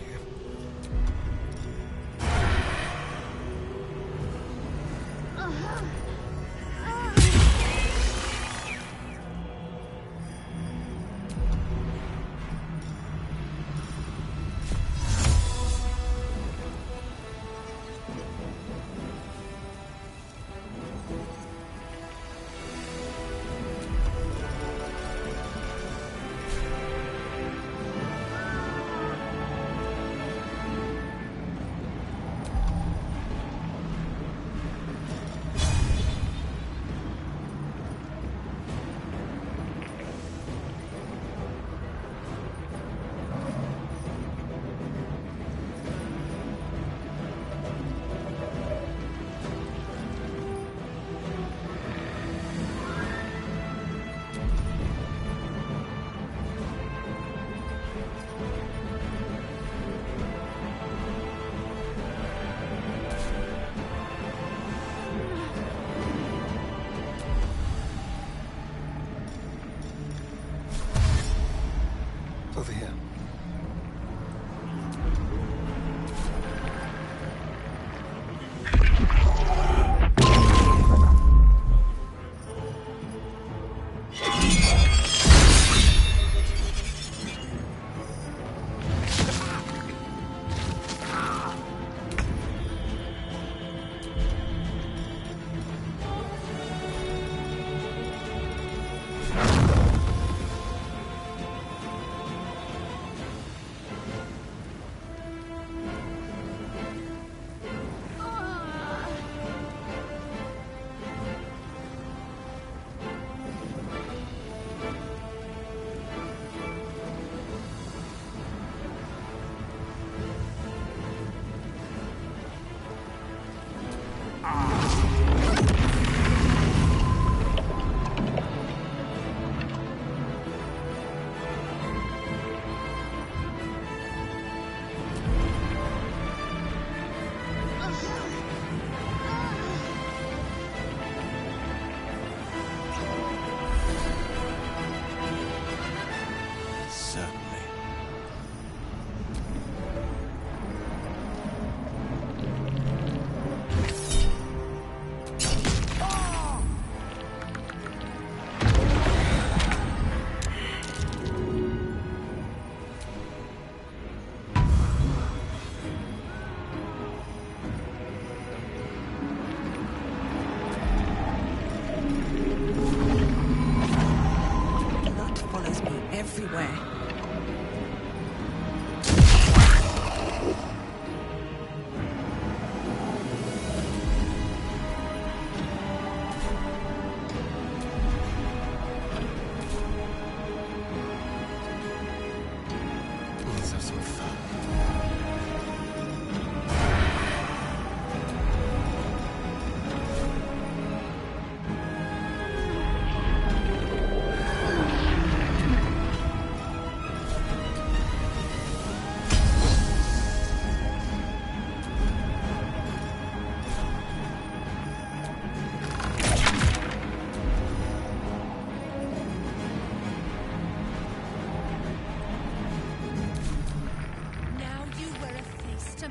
Speaker 12: Over here.
Speaker 11: everywhere.
Speaker 12: Let's have some fun.
Speaker 14: Now you wear a face to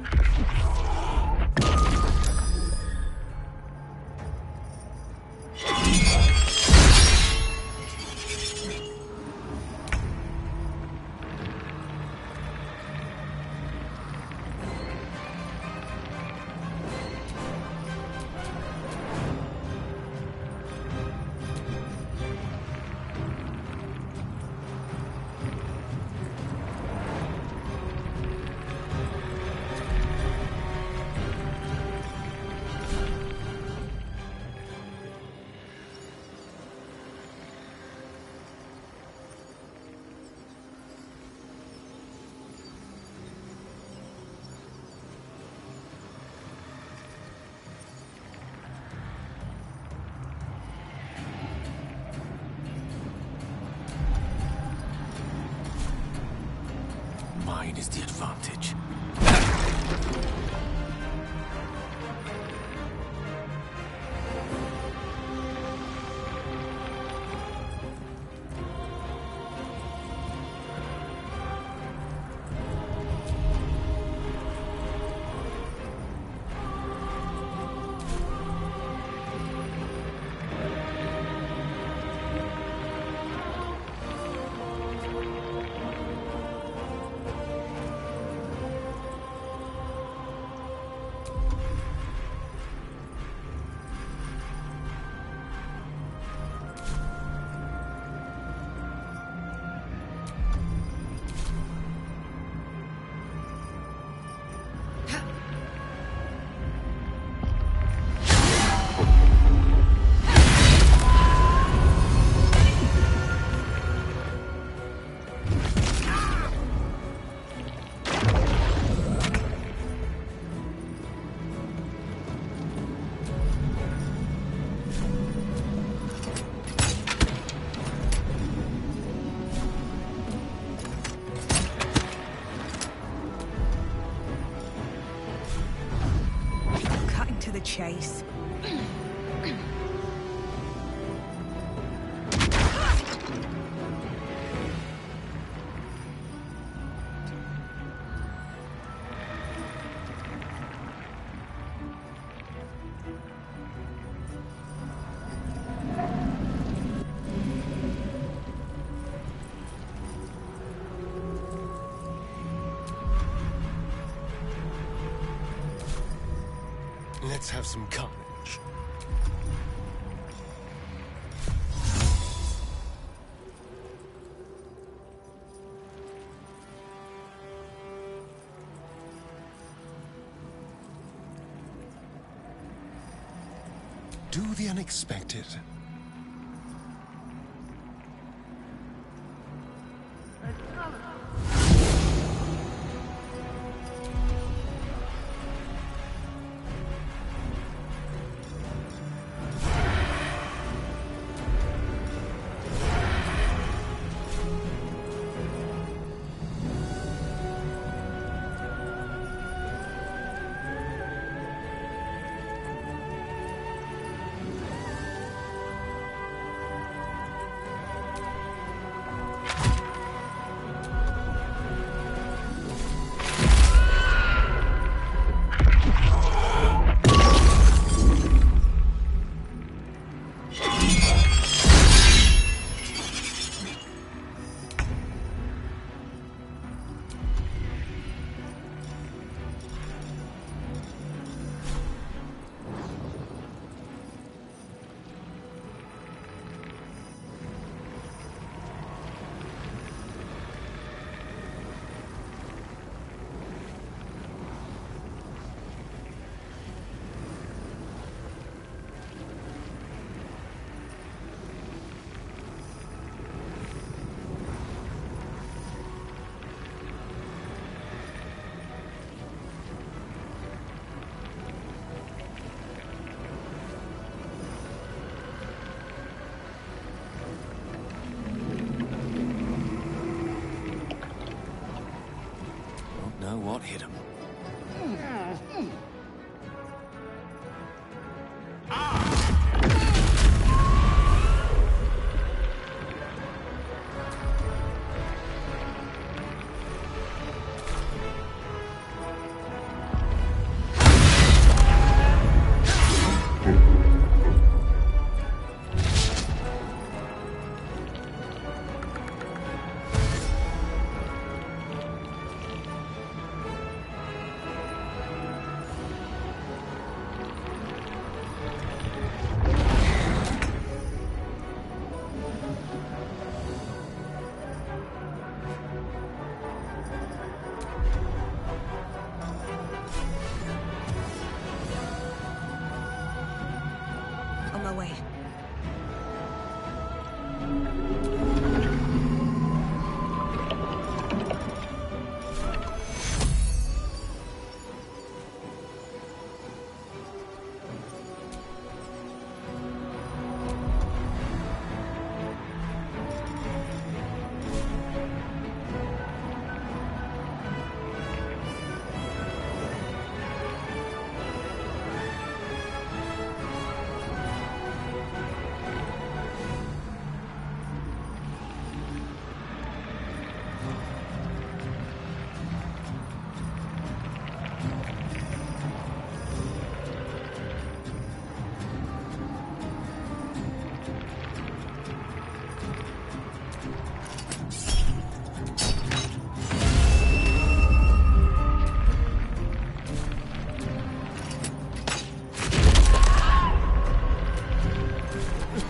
Speaker 12: Mine is the advantage.
Speaker 18: Cutting to the chase.
Speaker 12: Let's have some carnage. Do the unexpected. hit him.
Speaker 18: On my way.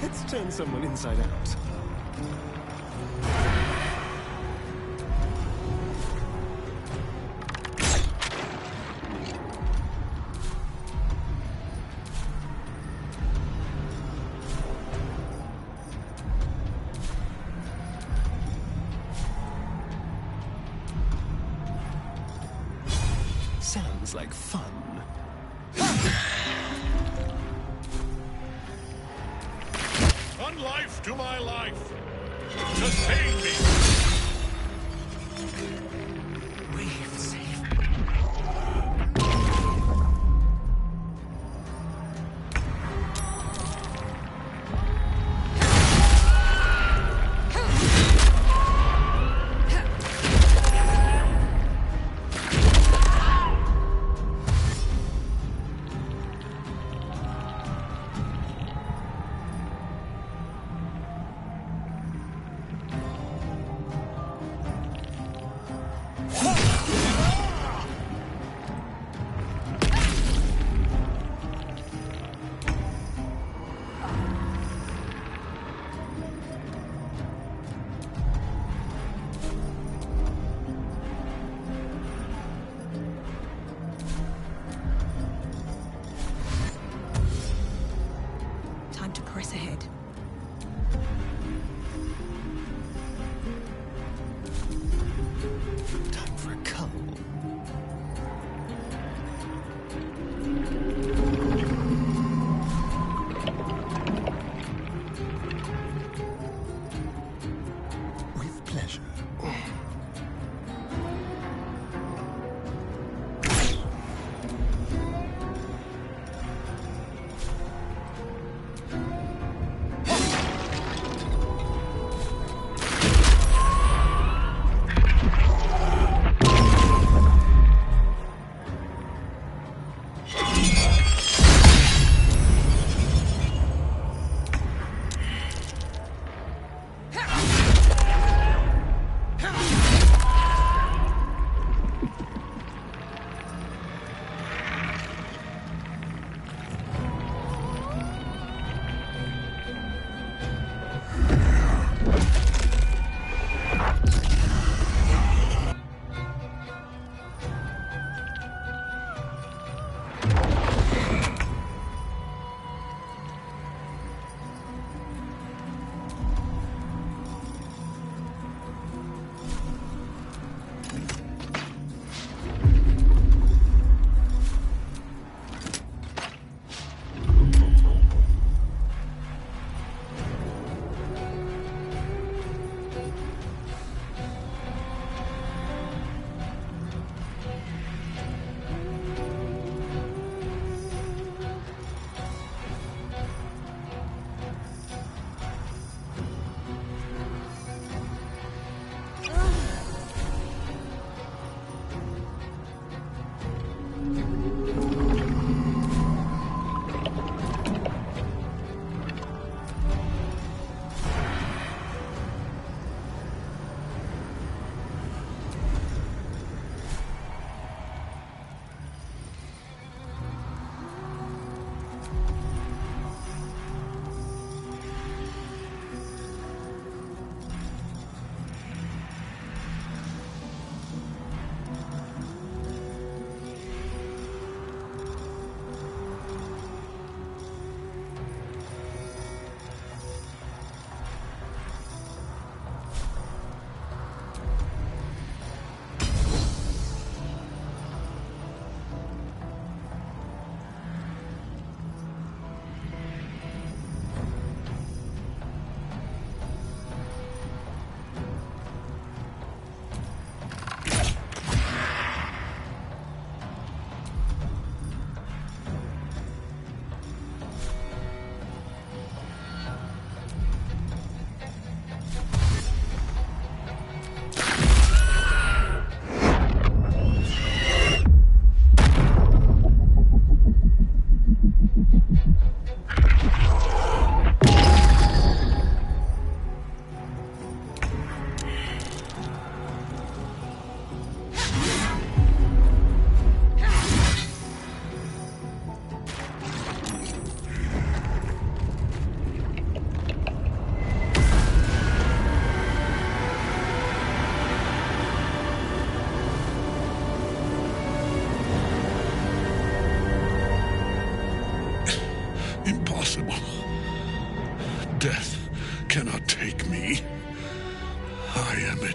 Speaker 12: Let's turn someone inside out. Sounds like fun.
Speaker 6: One life to my life. To save me.
Speaker 12: We've saved.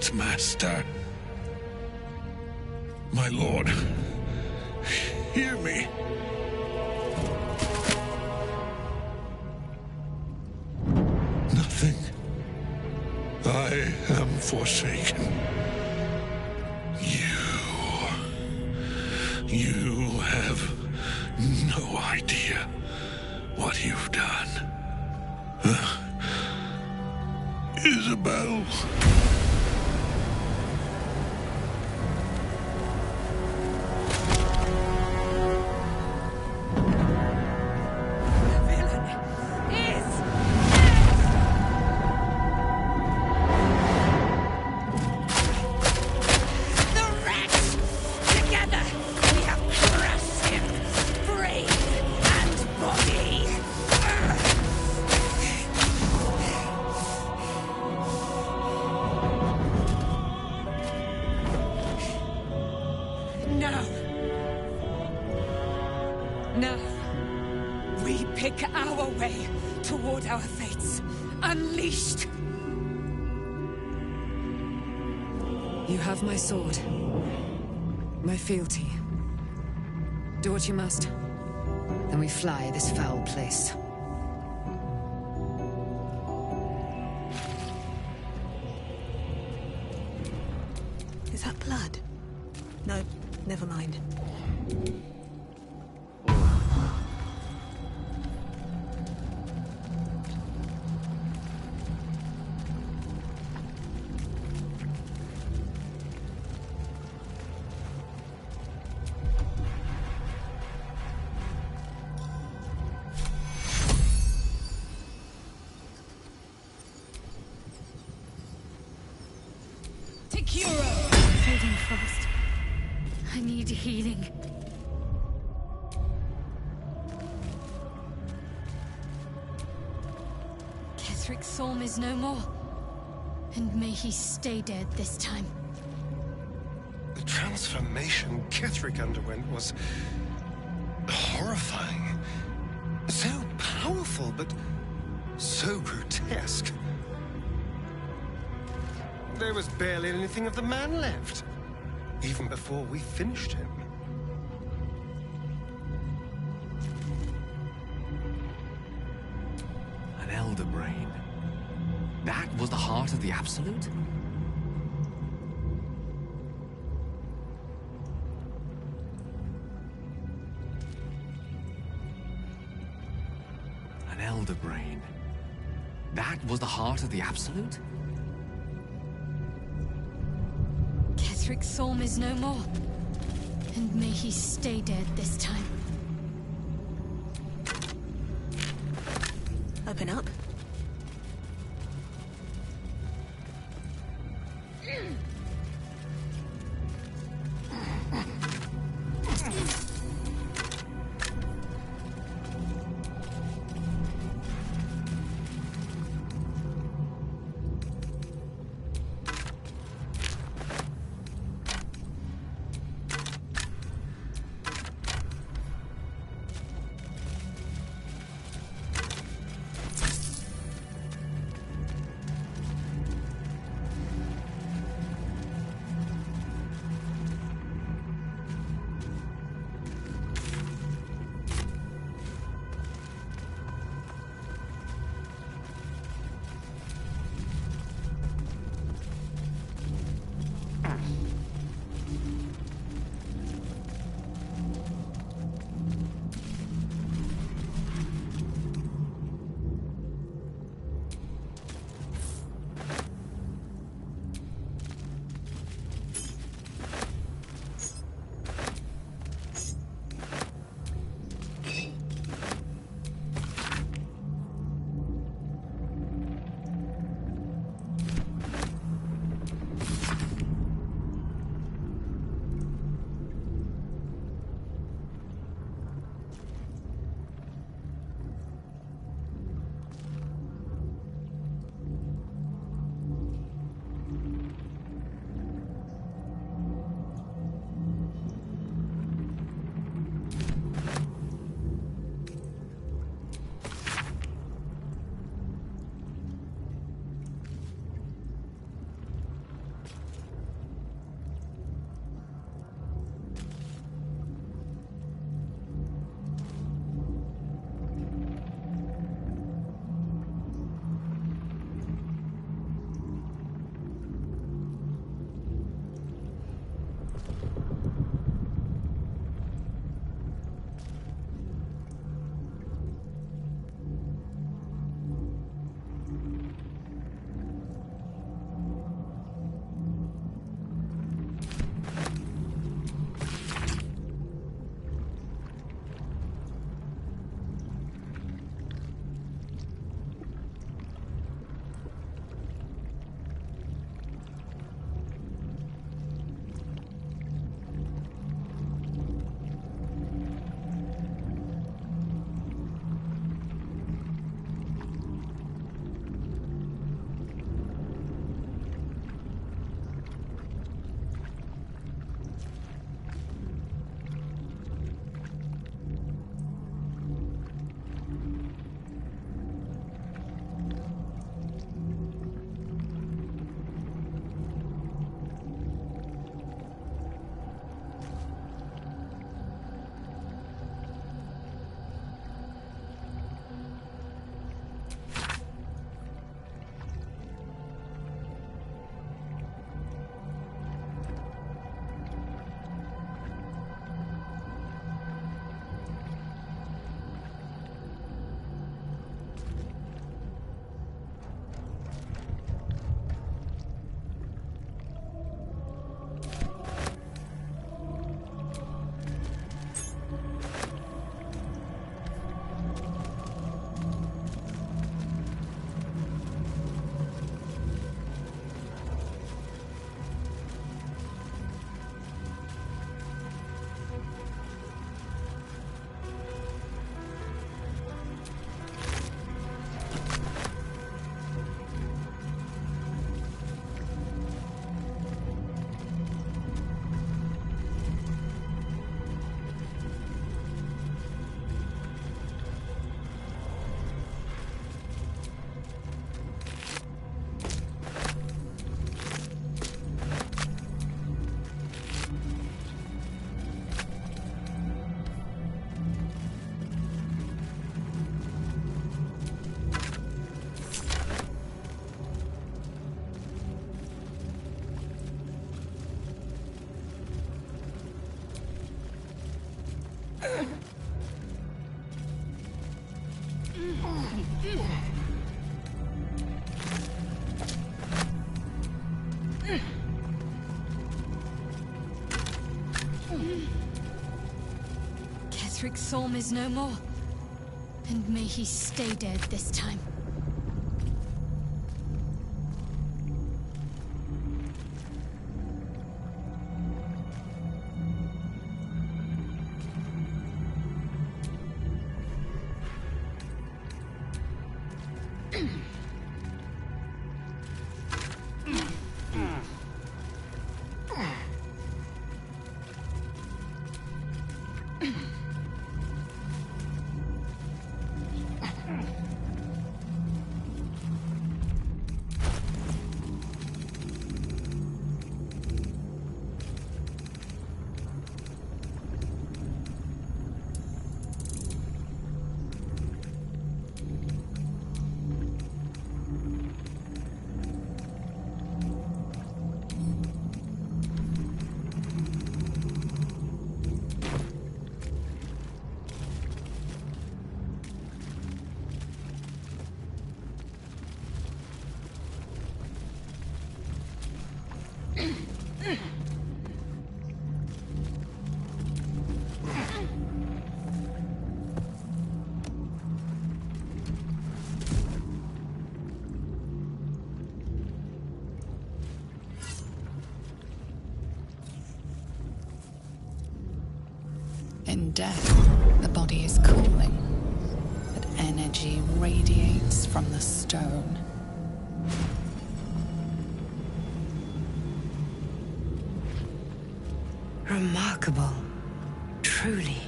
Speaker 6: its master. My lord, hear me. Nothing. I am forsaken. You have no idea what you've done. Isabel.
Speaker 3: Now, we pick our way toward our fates, unleashed.
Speaker 10: You have my sword. My fealty. Do what you must. Then we fly this foul place.
Speaker 18: Is that blood? No, never mind.
Speaker 2: Fading fast. I need healing. Ketheric Thorm is no more. And may he stay dead this time.
Speaker 19: The transformation Ketheric underwent was horrifying. So powerful, but so grotesque. There was barely anything of the man left, even before we finished him.
Speaker 12: An elder brain. That was the heart of the Absolute? An elder brain. That was the heart of the Absolute?
Speaker 2: Ketheric Thorm is no more. And may he stay dead this time.
Speaker 18: Open up.
Speaker 2: Kethric's Thorm is no more. And may he stay dead this time.
Speaker 7: In death, the body is cooling, but energy radiates from the stone.
Speaker 9: Remarkable. Truly.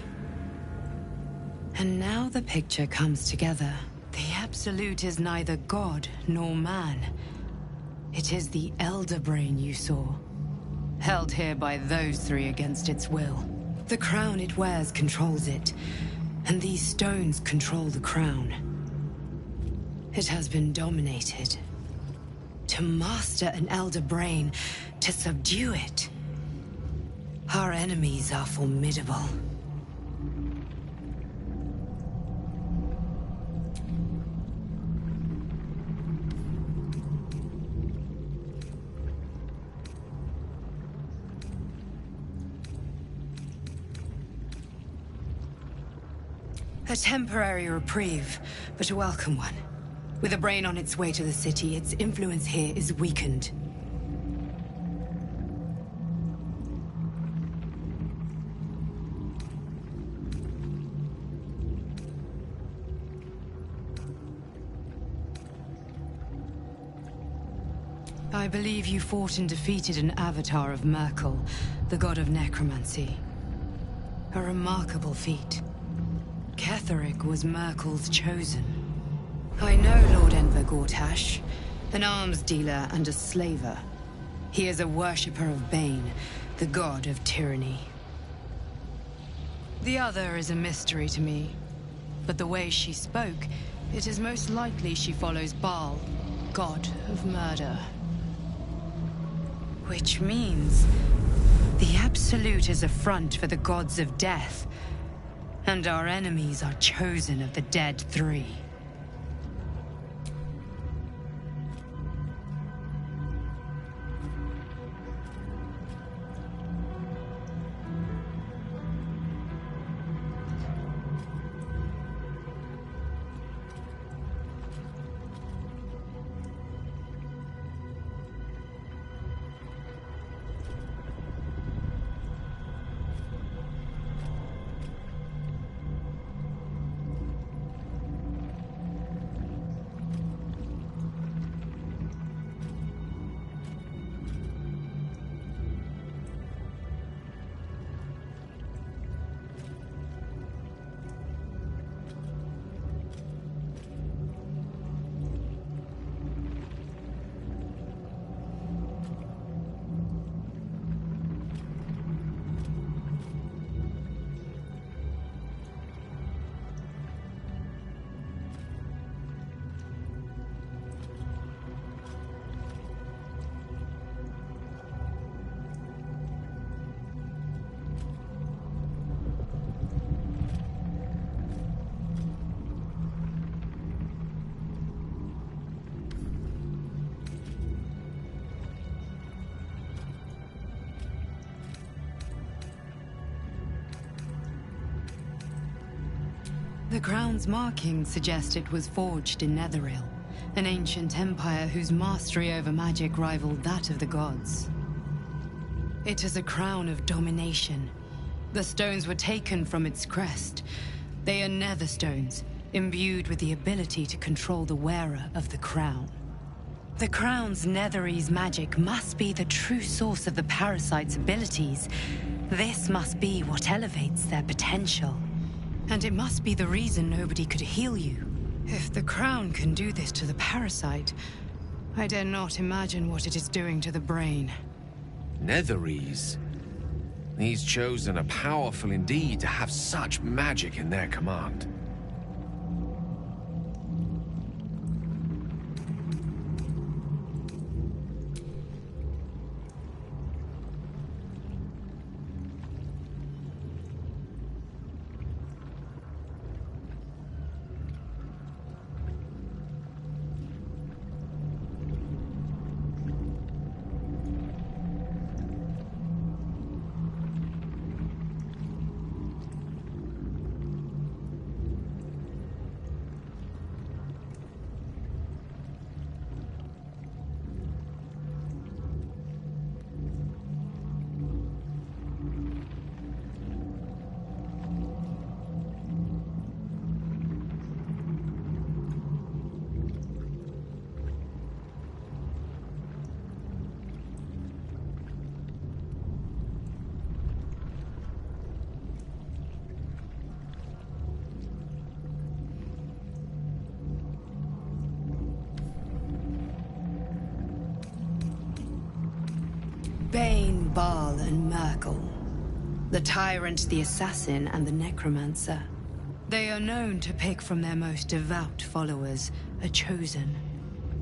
Speaker 9: And now the picture comes together. The Absolute is neither god nor man. It is the Elder Brain you saw, held here by those three against its will. The crown it wears controls it, and these stones control the crown. It has been dominated. To master an Elder Brain, to subdue it. Our enemies are formidable. A temporary reprieve, but a welcome one. With a brain on its way to the city, its influence here is weakened. I believe you fought and defeated an avatar of Merkel, the god of necromancy. A remarkable feat. Ketheric was Merkel's chosen. I know Lord Enver Gortash, an arms dealer and a slaver. He is a worshipper of Bane, the god of tyranny. The other is a mystery to me, but the way she spoke, it is most likely she follows Baal, god of murder. Which means the Absolute is a front for the gods of death, and our enemies are chosen of the dead three. The crown's markings suggest it was forged in Netheril, an ancient empire whose mastery over magic rivaled that of the gods. It is a crown of domination. The stones were taken from its crest. They are nether stones, imbued with the ability to control the wearer of the crown. The crown's Netherese magic must be the true source of the parasite's abilities. This must be what elevates their potential. And it must be the reason nobody could heal you. If the crown can do this to the parasite, I dare not imagine what it is doing to the brain.
Speaker 13: Netherese? These Chosen are powerful indeed to have such magic in their command.
Speaker 9: Bane, Baal, and Merkel. The Tyrant, the Assassin, and the Necromancer. They are known to pick from their most devout followers a Chosen,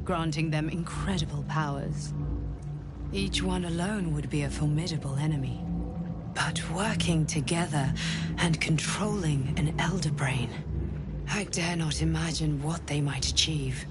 Speaker 9: granting them incredible powers. Each one alone would be a formidable enemy. But working together and controlling an Elder Brain, I dare not imagine what they might achieve.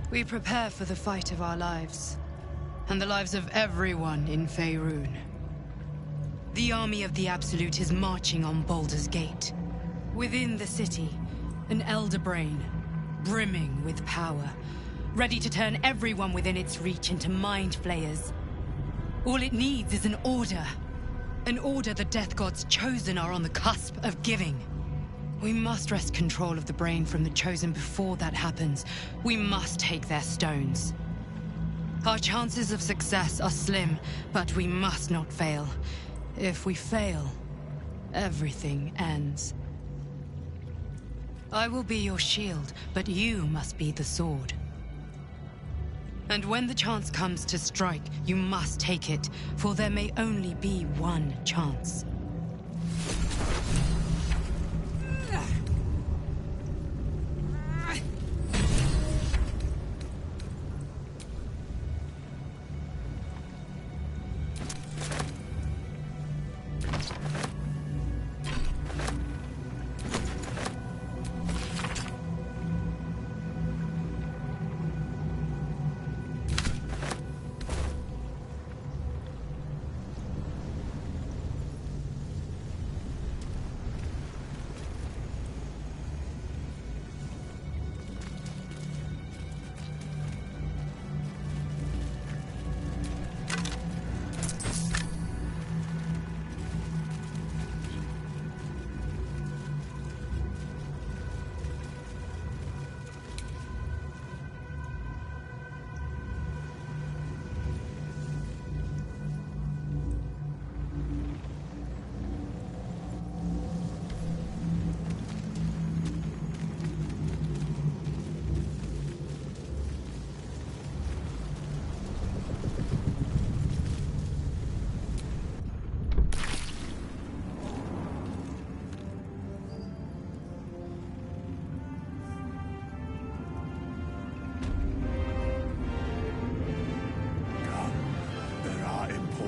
Speaker 9: We prepare for the fight of our lives, and the lives of everyone in Faerun. The army of the Absolute is marching on Baldur's Gate. Within the city, an Elder Brain, brimming with power, ready to turn everyone within its reach into mind flayers. All it needs is an order the Death God's Chosen are on the cusp of giving. We must wrest control of the brain from the Chosen before that happens. We must take their stones. Our chances of success are slim, but we must not fail. If we fail, everything ends. I will be your shield, but you must be the sword. And when the chance comes to strike, you must take it, for there may only be one chance.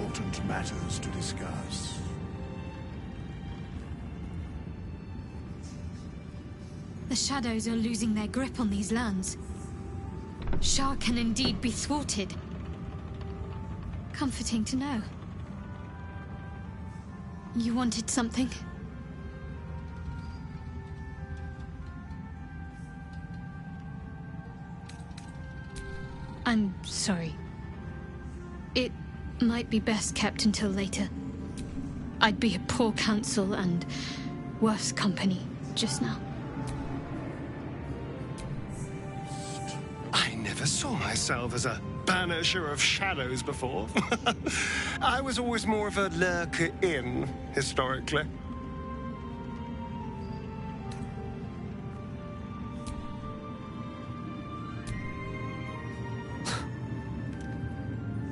Speaker 6: important matters to discuss.
Speaker 2: The shadows are losing their grip on these lands. Shah can indeed be thwarted. Comforting to know. You wanted something? I'm sorry. It might be best kept until later. I'd be a poor counsel and worse company just now.
Speaker 19: I never saw myself as a banisher of shadows before. I was always more of a lurker-in, historically.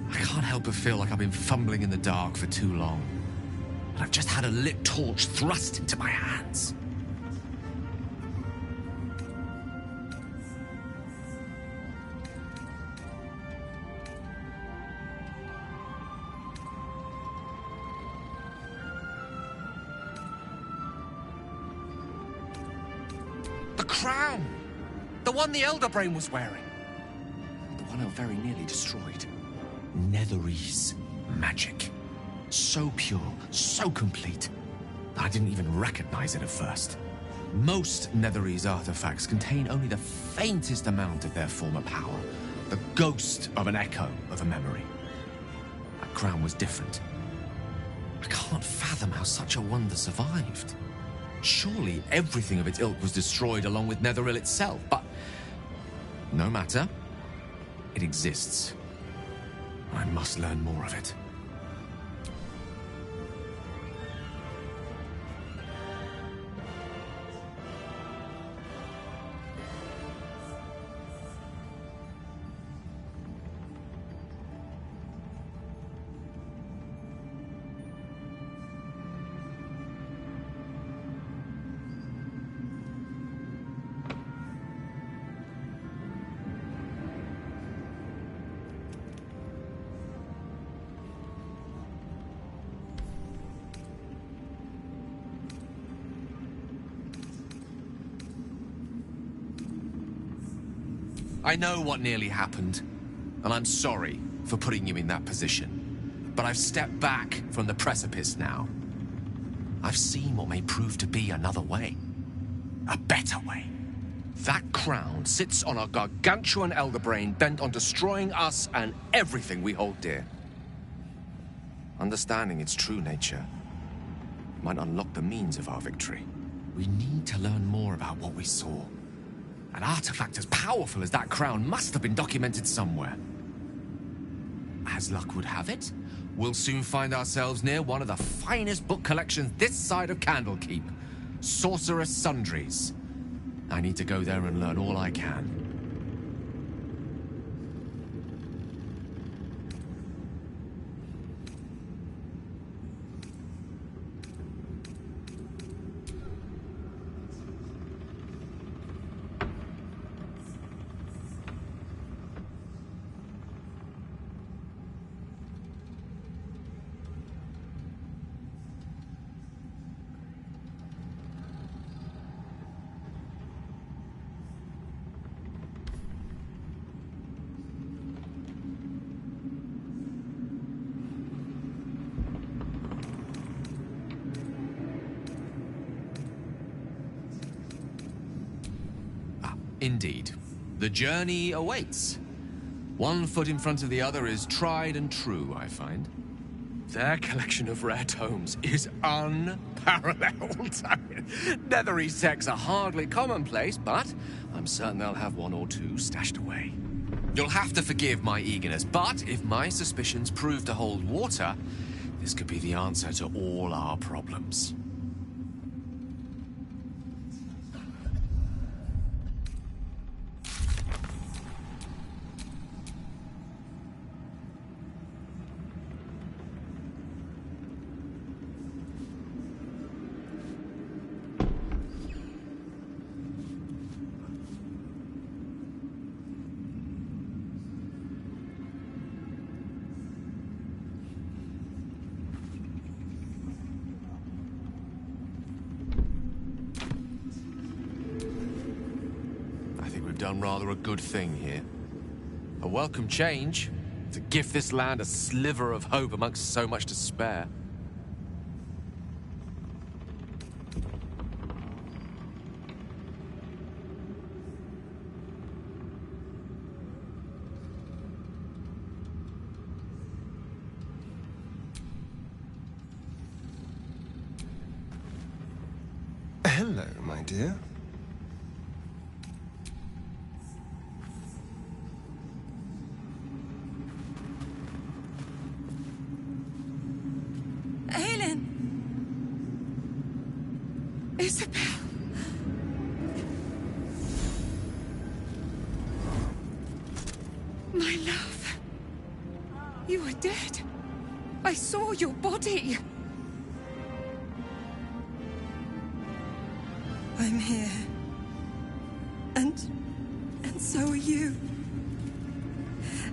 Speaker 13: I can't help but feel like I've been fumbling in the dark for too long. And I've just had a lit torch thrust into my hands. The crown! The one the Elder Brain was wearing. The one I very nearly destroyed. Netherese magic. So pure, so complete, that I didn't even recognize it at first. Most Netherese artifacts contain only the faintest amount of their former power, the ghost of an echo of a memory. That crown was different. I can't fathom how such a wonder survived. Surely everything of its ilk was destroyed along with Netheril itself, but no matter. It exists. I must learn more of it. I know what nearly happened, and I'm sorry for putting you in that position. But I've stepped back from the precipice now. I've seen what may prove to be another way. A better way. That crown sits on a gargantuan elder brain bent on destroying us and everything we hold dear. Understanding its true nature might unlock the means of our victory. We need to learn more about what we saw. An artifact as powerful as that crown must have been documented somewhere. As luck would have it, we'll soon find ourselves near one of the finest book collections this side of Candlekeep, Sorcerous Sundries. I need to go there and learn all I can. Indeed. The journey awaits. One foot in front of the other is tried and true, I find. Their collection of rare tomes is unparalleled. Netherese texts are hardly commonplace, but I'm certain they'll have one or two stashed away. You'll have to forgive my eagerness, but if my suspicions prove to hold water, this could be the answer to all our problems. done rather a good thing here. A welcome change to gift this land a sliver of hope amongst so much despair.
Speaker 19: Hello, my dear.
Speaker 11: Aelin! Isabel! My love! You are dead. I saw your body. I'm here. And so are you.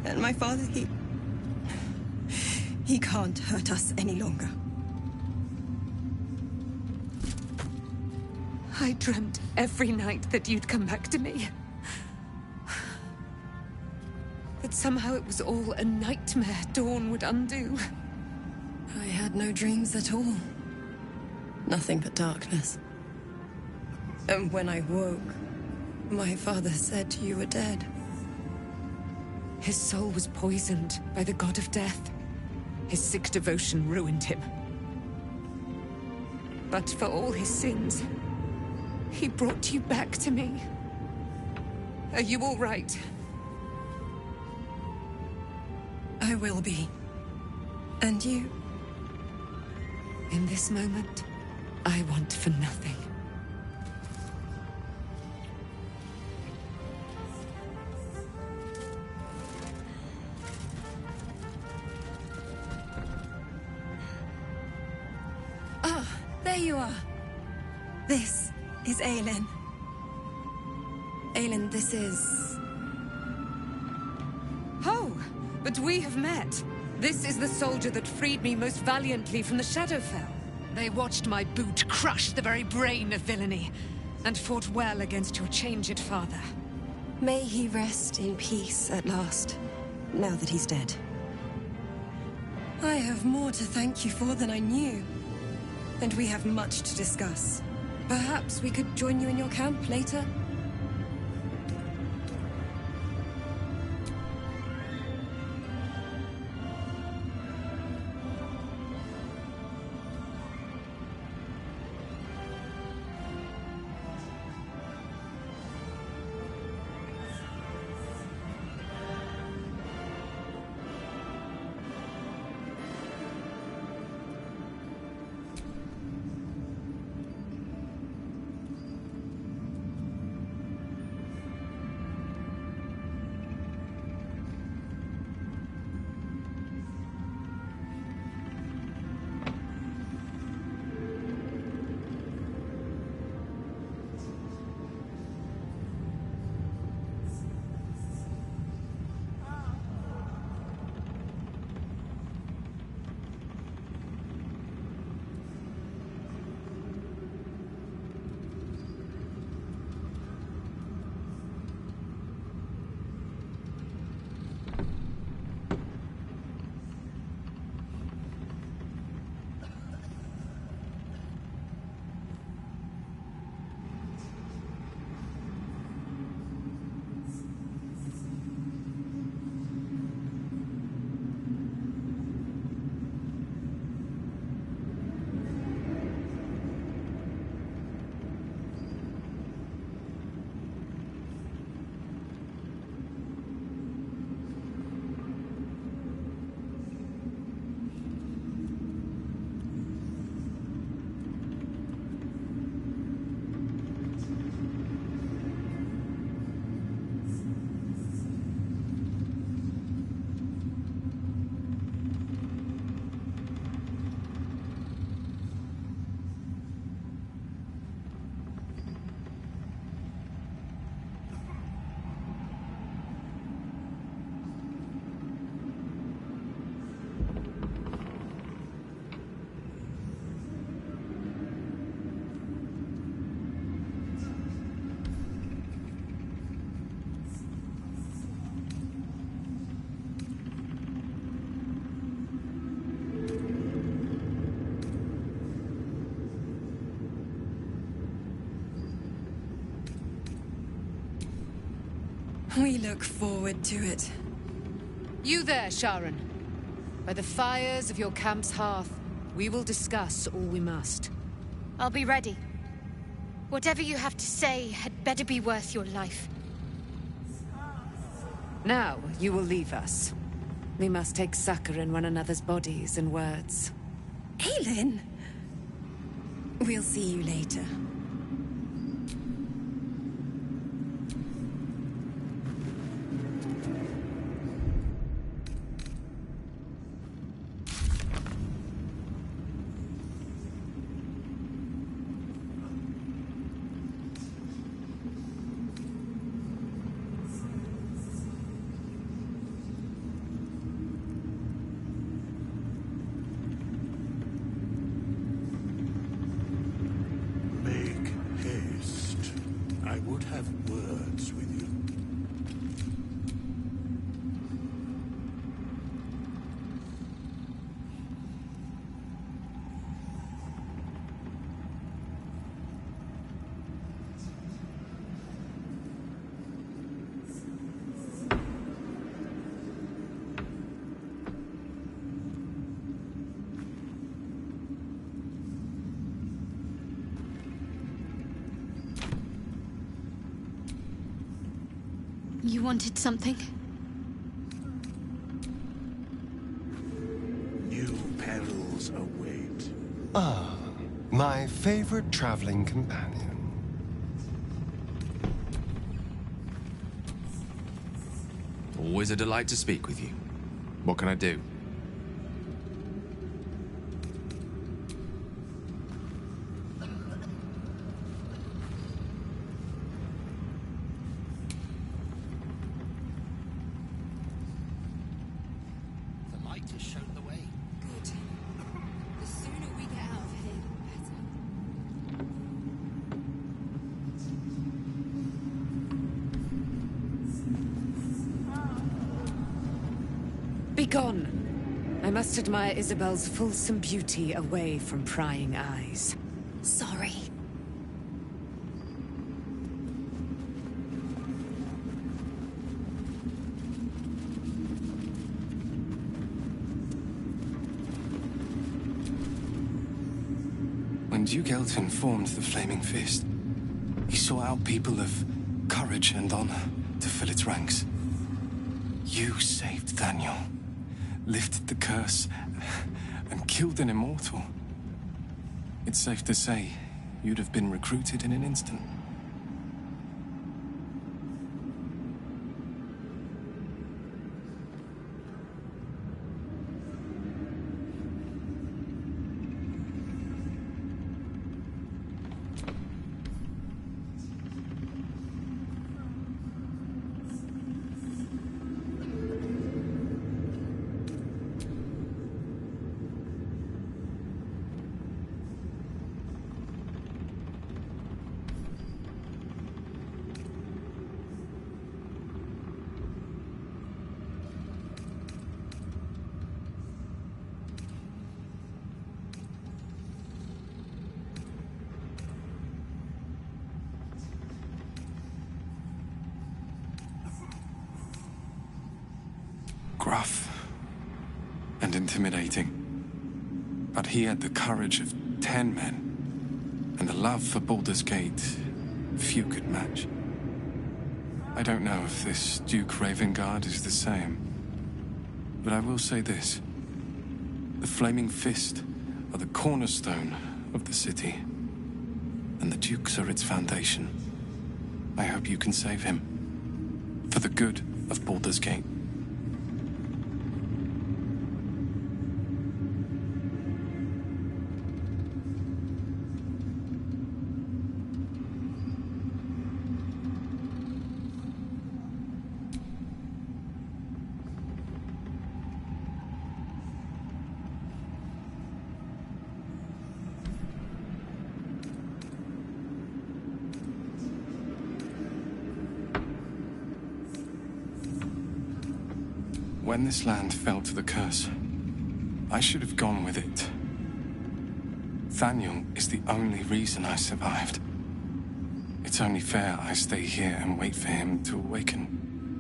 Speaker 11: And my father, he can't hurt us any longer. I dreamt every night that you'd come back to me. But somehow it was all a nightmare Dawn would undo. I had no dreams at all. Nothing but darkness. And when I woke, my father said you were dead. His soul was poisoned by the god of death. His sick devotion ruined him. But for all his sins, he brought you back to me. Are you all right? I will be. And you? In this moment, I want for nothing. There you are. This is Aelin. Aelin, this is... Oh, but we have met. This is the soldier that freed me most valiantly from the Shadowfell. They watched my boot crush the very brain of villainy, and fought well against your changed father. May he rest in peace at last, now that he's dead. I have more to thank you for than I knew. And we have much to discuss. Perhaps we could join you in your camp later?
Speaker 10: We look forward to it.
Speaker 11: You there, Sharon. By the fires of your camp's hearth, we will discuss all we must.
Speaker 2: I'll be ready. Whatever you have to say had better be worth your life.
Speaker 11: Now, you will leave us. We must take succor in one another's bodies and words.
Speaker 10: Aelin! We'll see you later.
Speaker 6: Make haste. I would have words with you.
Speaker 2: You wanted something?
Speaker 6: New perils await.
Speaker 19: Ah, my favorite traveling companion.
Speaker 13: Always a delight to speak with you. What can I do?
Speaker 12: The light has shown the way.
Speaker 10: Good. The sooner we get out of here, the better.
Speaker 11: Begone! I must admire Isabel's fulsome beauty away from prying eyes.
Speaker 2: Sorry.
Speaker 13: When Duke Elton formed the Flaming Fist, he sought out people of courage and honor to fill its ranks. You saved Daniel, lifted the curse, and killed an immortal. It's safe to say you'd have been recruited in an instant. Gruff and intimidating, but he had the courage of 10 men and the love for Baldur's Gate few could match. I don't know if this Duke Ravengard is the same, but I will say this. The Flaming Fist are the cornerstone of the city, and the Dukes are its foundation. I hope you can save him, for the good of Baldur's Gate. When this land fell to the curse, I should have gone with it. Daniel is the only reason I survived. It's only fair I stay here and wait for him to awaken.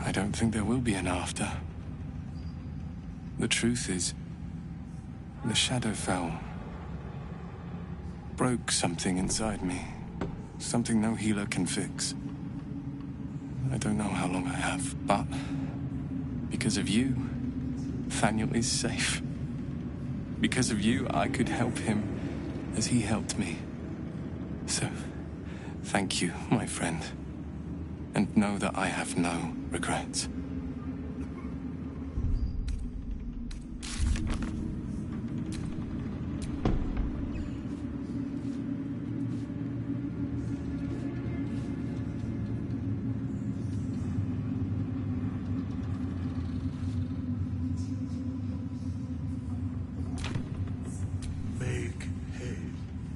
Speaker 12: I don't think there will be an after. The truth is, the Shadowfell broke something inside me. Something no healer can fix. I don't know how long I have, but because of you, Thaniel is safe. Because of you, I could help him as he helped me. So, thank you, my friend. And know that I have no regrets.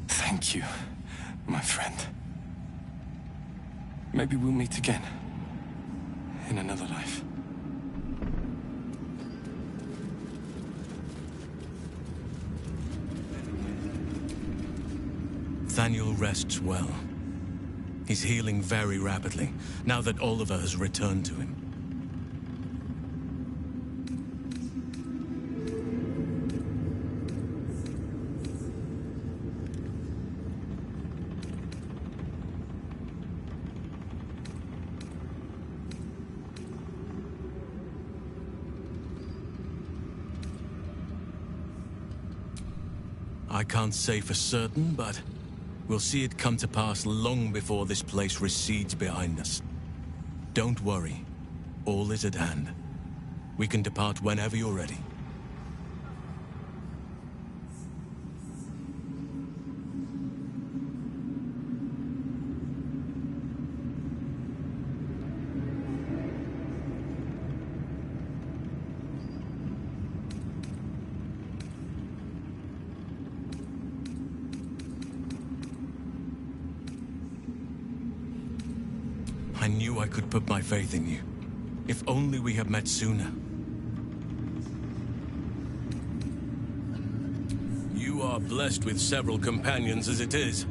Speaker 12: Thank you, my friend. Maybe we'll meet again. In another life.
Speaker 20: Thaniel rests well. He's healing very rapidly, now that Oliver has returned to him. I can't say for certain, but we'll see it come to pass long before this place recedes behind us. Don't worry. All is at hand. We can depart whenever you're ready. I knew I could put my faith in you. If only we had met sooner. You are blessed with several companions as it is.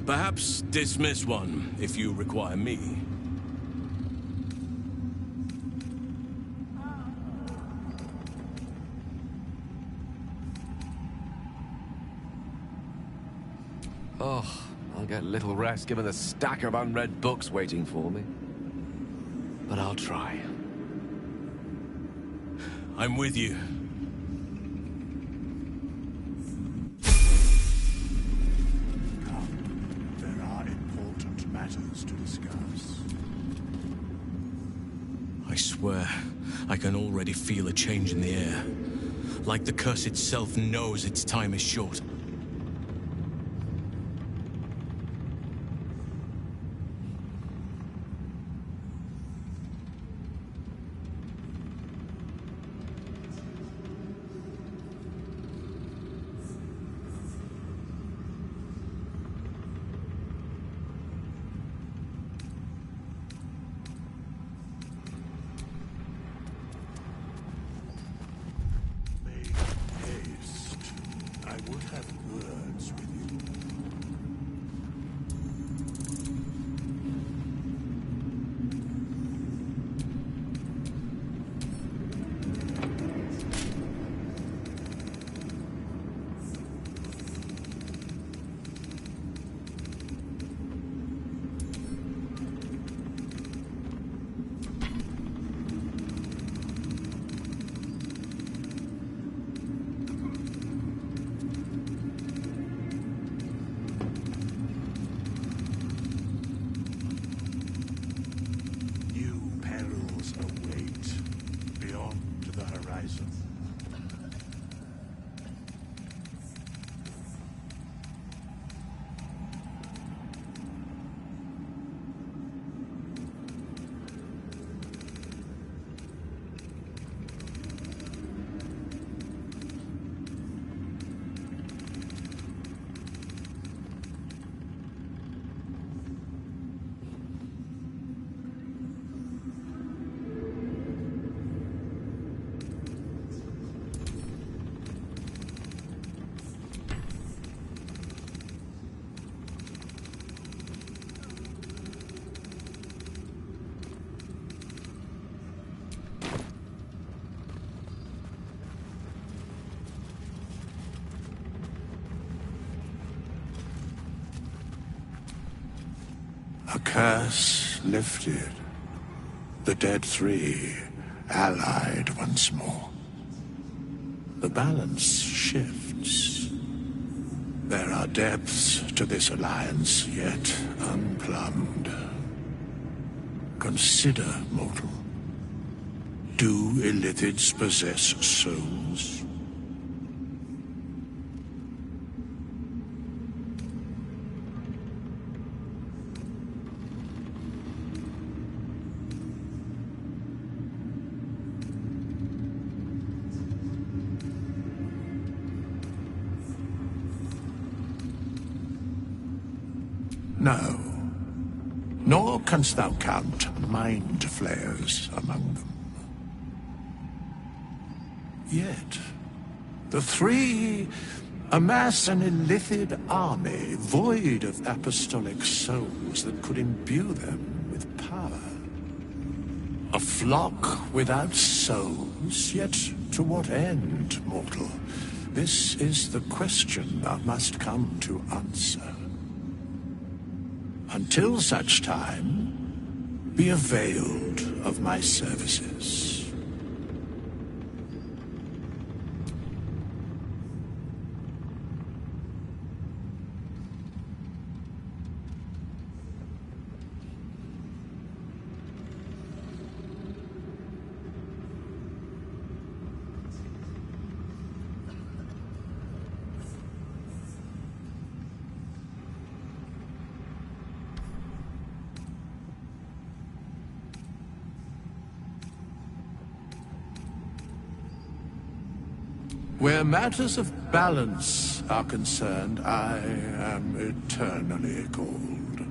Speaker 20: Perhaps dismiss one if you require me.
Speaker 13: Oh, I'll get little rest given the stack of unread books waiting for me. But I'll try.
Speaker 20: I'm with you.
Speaker 6: There are important matters to discuss.
Speaker 20: I swear, I can already feel a change in the air. Like the curse itself knows its time is short.
Speaker 6: I would have A curse lifted. The dead three allied once more. The balance shifts. There are depths to this alliance yet unplumbed. Consider, mortal. Do Illithids possess souls? No. Nor canst thou count mind flayers among them. Yet, the three amass an Illithid army void of apostolic souls that could imbue them with power. A flock without souls, yet to what end, mortal? This is the question thou must come to answer. Until such time, be availed of my services. Where matters of balance are concerned, I am eternally cold.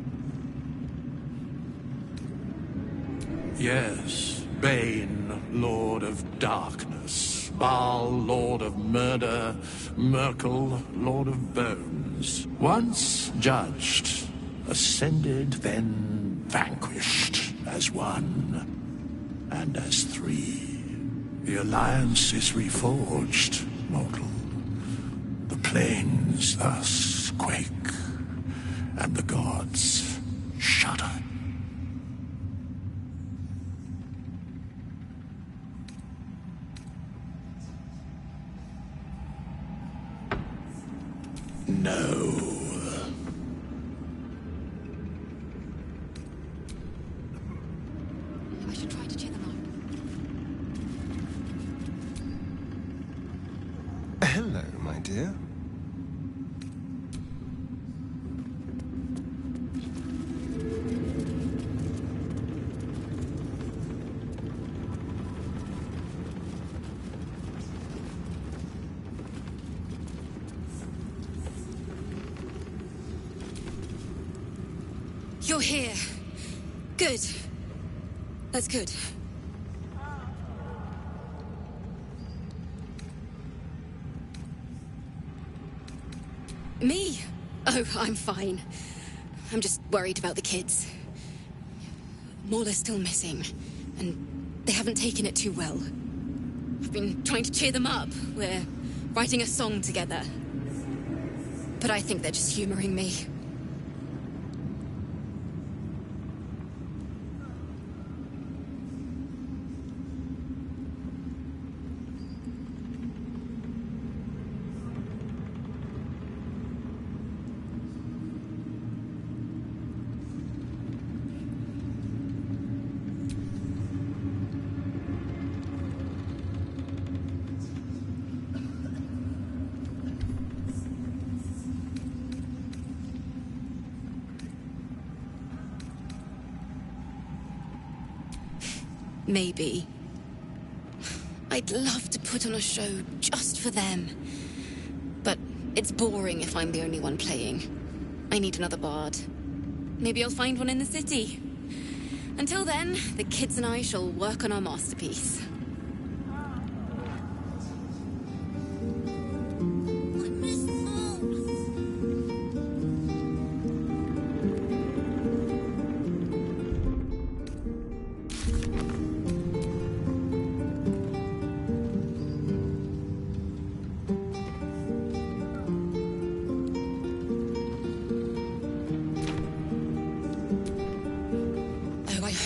Speaker 6: Yes, Bane, Lord of Darkness, Baal, Lord of Murder, Merkel, Lord of Bones. Once judged, ascended, then vanquished as one, and as three. The alliance is reforged, mortal. The plains thus quake, and the gods shudder. No.
Speaker 2: I should try to cheer them up.
Speaker 19: Hello, my dear.
Speaker 5: You're here. Good. That's good. Me? Oh, I'm fine. I'm just worried about the kids. Morla's still missing, and they haven't taken it too well. I've been trying to cheer them up. We're writing a song together. But I think they're just humoring me. Maybe. I'd love to put on a show just for them. But it's boring if I'm the only one playing. I need another bard. Maybe I'll find one in the city. Until then, the kids and I shall work on our masterpiece.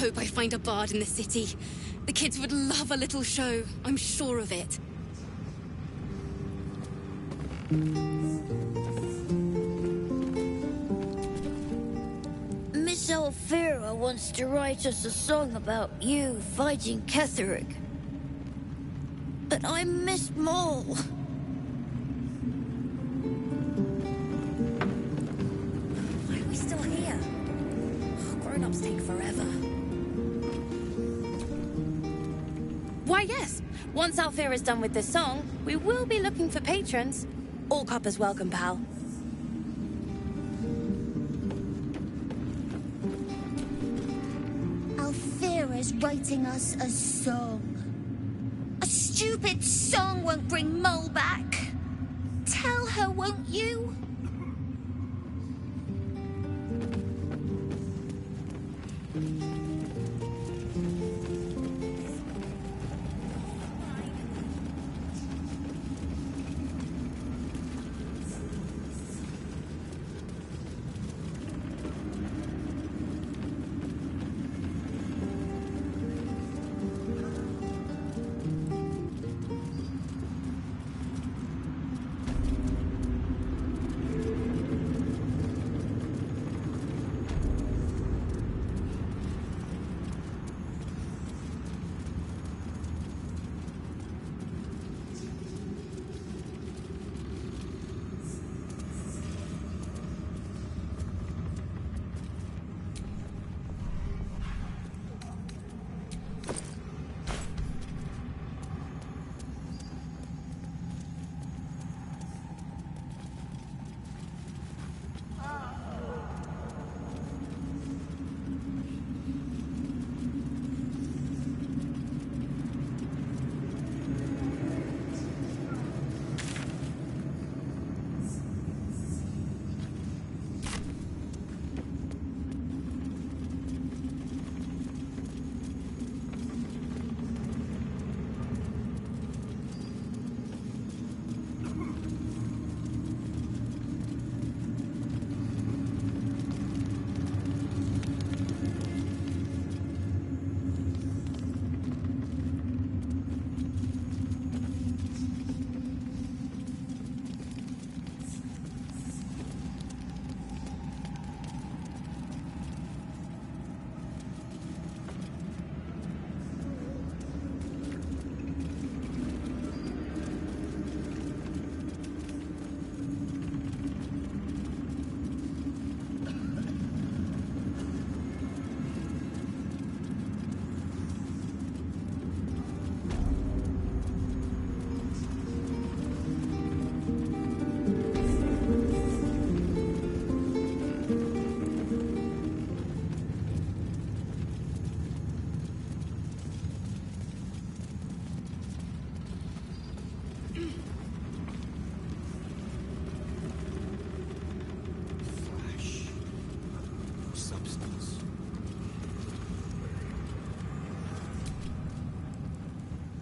Speaker 21: hope I find a bard in the city. The kids would love a little show, I'm sure of it.
Speaker 22: Miss Alfira wants to write us a song about you fighting Ketheric. But I miss Maul. Why are we still here? Grown-ups take forever. Why, yes. Once Alfira's done with this song, we will be looking for patrons. All coppers welcome, pal.
Speaker 23: Alfira's writing us a song. A stupid song won't bring Mole back. Tell her, won't you?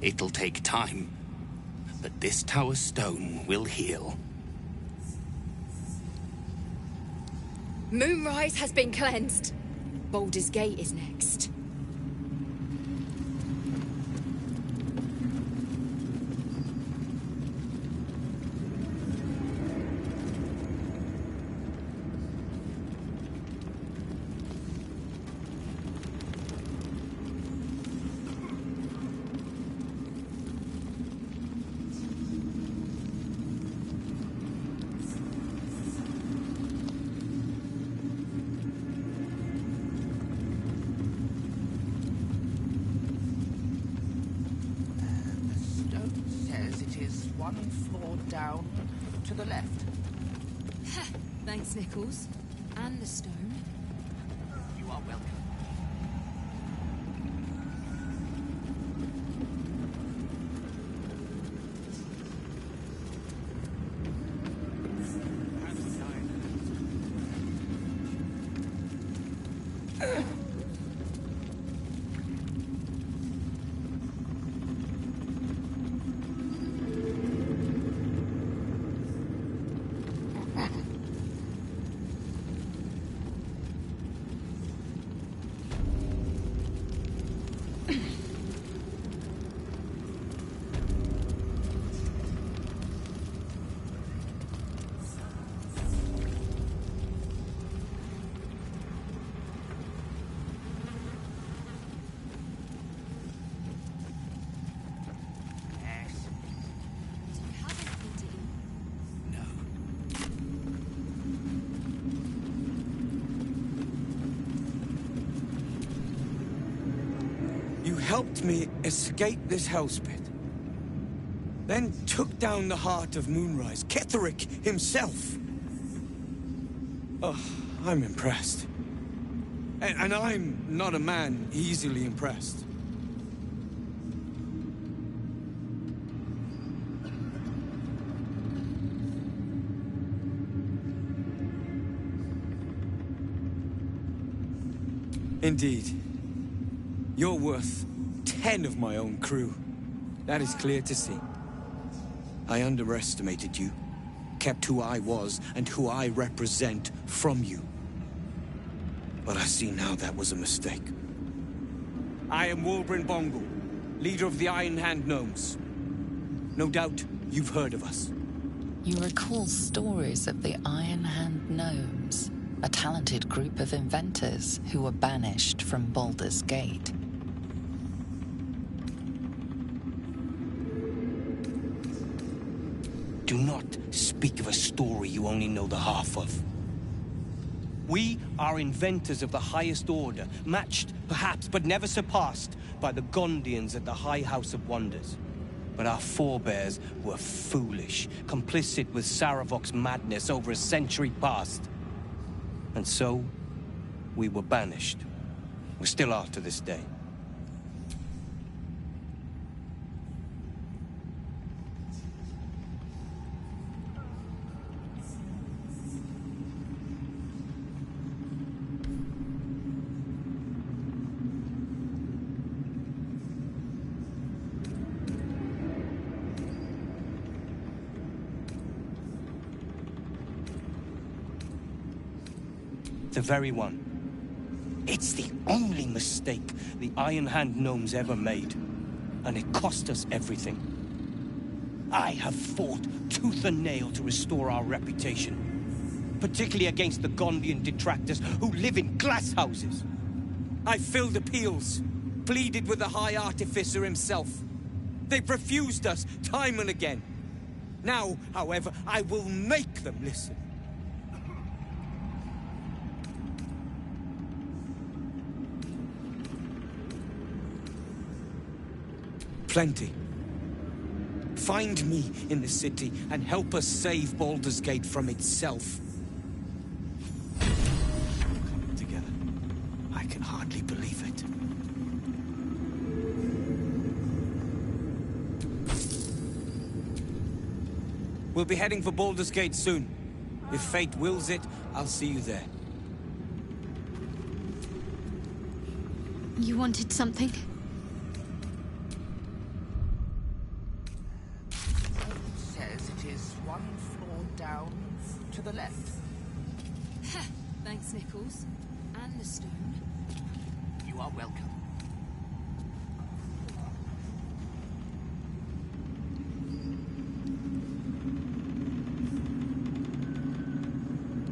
Speaker 13: It'll take time, but this tower stone will heal.
Speaker 21: Moonrise has been cleansed. Baldur's Gate is next.
Speaker 24: One floor down to the left.
Speaker 21: Thanks, Nichols. And the stone.
Speaker 24: You are welcome.
Speaker 1: helped me escape this hellspit. Then took down the heart of Moonrise, Ketheric himself. Oh, I'm impressed. And I'm not a man easily impressed. Indeed. You're worth 10 of my own crew. That is clear to see. I underestimated you, kept who I was and who I represent from you. But I see now that was a mistake. I am Wolbrin Bongal, leader of the Iron Hand Gnomes. No doubt you've heard of us.
Speaker 7: You recall stories of the Iron Hand Gnomes, a talented group of inventors who were banished from Baldur's Gate.
Speaker 4: Do not speak of a story you only know the half of. We are inventors of the highest order, matched, perhaps, but never surpassed by the Gondians at the High House of Wonders. But our forebears were foolish, complicit with Saravok's madness over a century past. And so, we were banished. We still are to this day. The very one. It's the only mistake the Iron Hand Gnomes ever made. And it cost us everything. I have fought tooth and nail to restore our reputation. Particularly against the Gondian detractors who live in glass houses.
Speaker 1: I filled appeals, pleaded with the High Artificer himself. They've refused us time and again. Now, however, I will make them listen. Plenty. Find me in the city and help us save Baldur's Gate from itself. Coming together. I can hardly believe it. We'll be heading for Baldur's Gate soon. If fate wills it, I'll see you there.
Speaker 2: You wanted something?
Speaker 24: One floor down to the left.
Speaker 21: Thanks, Nichols. And the stone.
Speaker 24: You are welcome.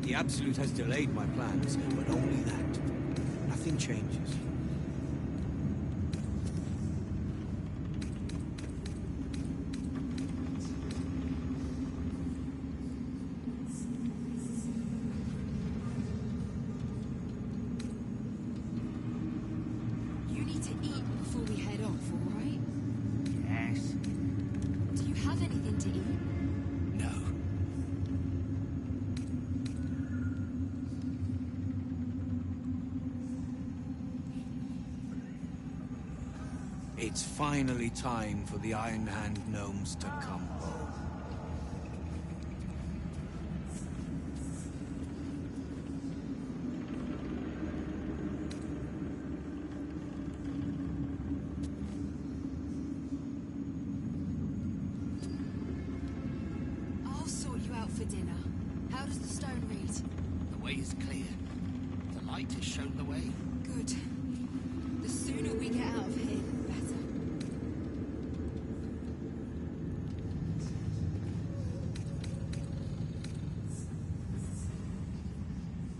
Speaker 1: The Absolute has delayed my plans, but only that. Nothing changes. It's finally time for the Iron Hand Gnomes to come home.
Speaker 21: I'll sort you out for dinner. How does the stone read?
Speaker 24: The way is clear. The light has shown the way.
Speaker 21: Good. The sooner we get out of here, the better.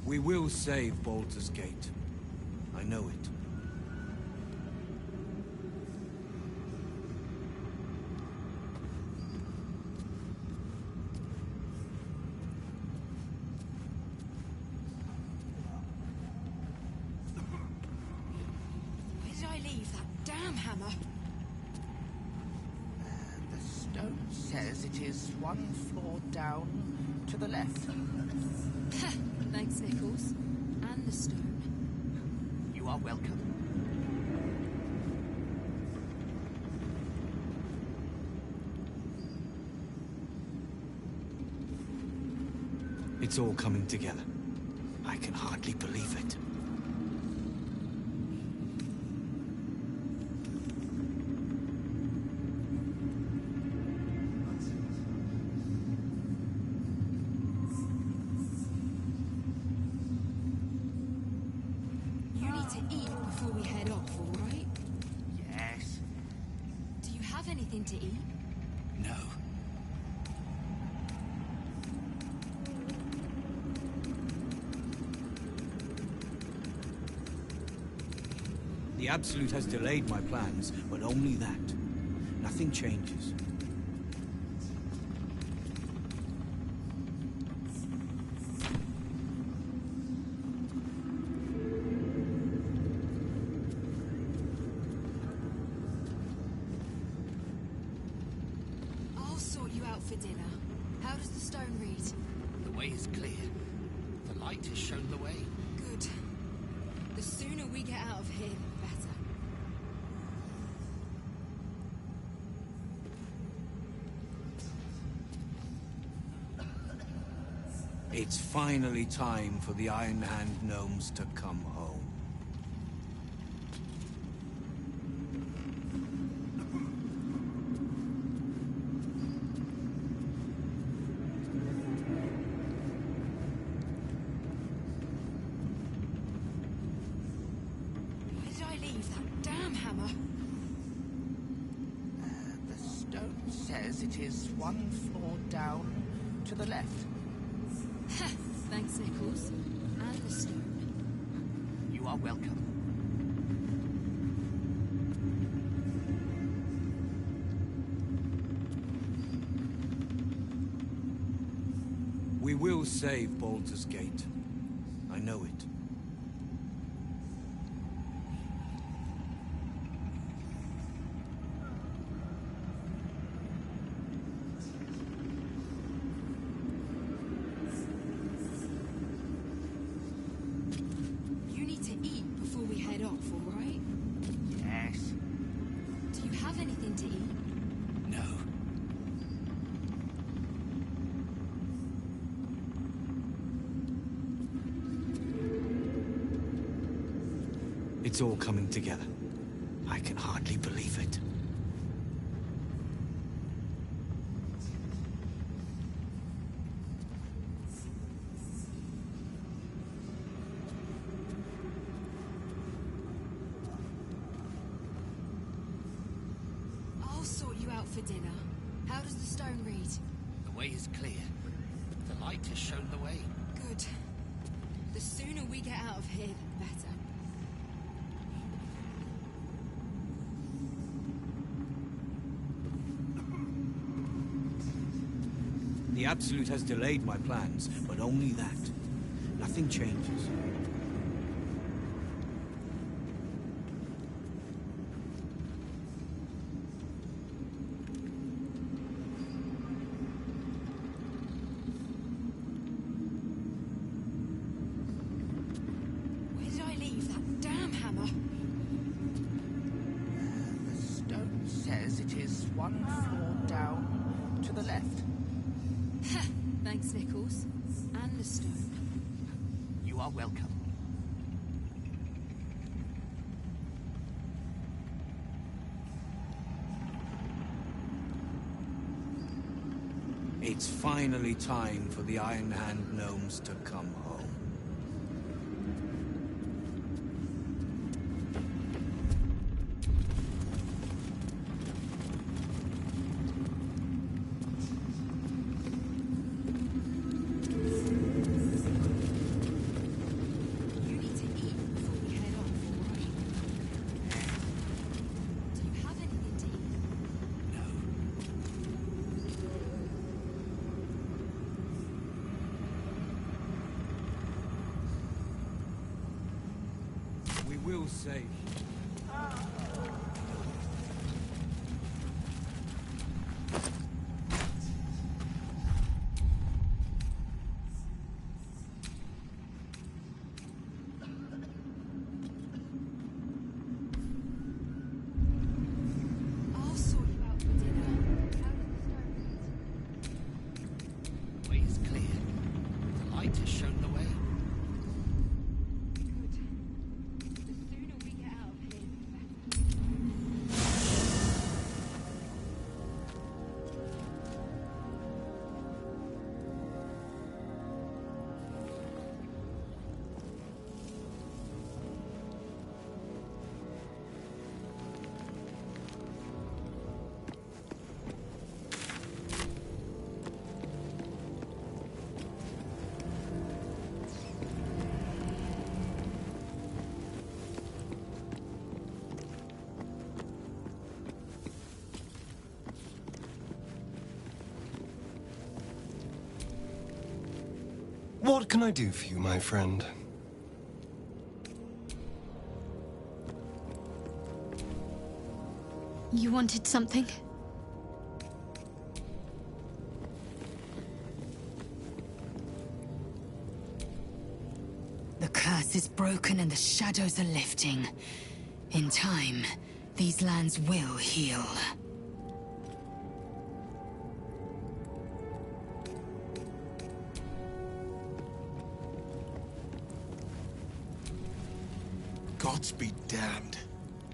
Speaker 1: We will save Baldur's Gate. I know it.
Speaker 21: Where did I leave leave that damn hammer?
Speaker 24: The stone says it is one floor down to the left.
Speaker 21: Thanks, Nichols. And the stone.
Speaker 24: You are welcome.
Speaker 1: It's all coming together. I can hardly believe it.
Speaker 21: You need to eat before we head off, all right?
Speaker 24: Yes.
Speaker 21: Do you have anything to eat?
Speaker 24: No.
Speaker 1: The Absolute has delayed my plans, but only that. Nothing changes.
Speaker 21: I'll sort you out for dinner. How does the stone read?
Speaker 24: The way is clear. The light has shown the way.
Speaker 21: Good. The sooner we get out of here, the better.
Speaker 1: It's finally time for the Iron Hand gnomes to come home.
Speaker 21: Where did I leave that damn hammer?
Speaker 24: The stone says it is one floor down to the left.
Speaker 21: Thanks, Nichols. And the stone.
Speaker 24: You are welcome.
Speaker 1: We will save Baldur's Gate. I know it.
Speaker 21: You need to eat before we head off, all right?
Speaker 24: Yes.
Speaker 21: Do you have anything to eat?
Speaker 24: No.
Speaker 1: It's all coming together. I can hardly believe it.
Speaker 21: I'll sort you out for dinner. How does the stone read?
Speaker 24: The way is clear. The light has shown the way.
Speaker 21: Good. The sooner we get out of here, the better.
Speaker 1: The Absolute has delayed my plans, but only that. Nothing changes.
Speaker 21: Where did I leave that damn hammer?
Speaker 24: The stone says it is one floor down to the left.
Speaker 21: Thanks, Nichols. And the stone.
Speaker 24: You are welcome.
Speaker 1: It's finally time for the Iron Hand gnomes to come home.
Speaker 21: You need to eat before we head off, all right? Do you have anything to eat?
Speaker 1: We will save.
Speaker 24: Way is clear. The light has shown the way.
Speaker 8: What can I do for you, my friend?
Speaker 2: You wanted something?
Speaker 9: The curse is broken and the shadows are lifting. In time, these lands will heal.
Speaker 13: Gods be damned.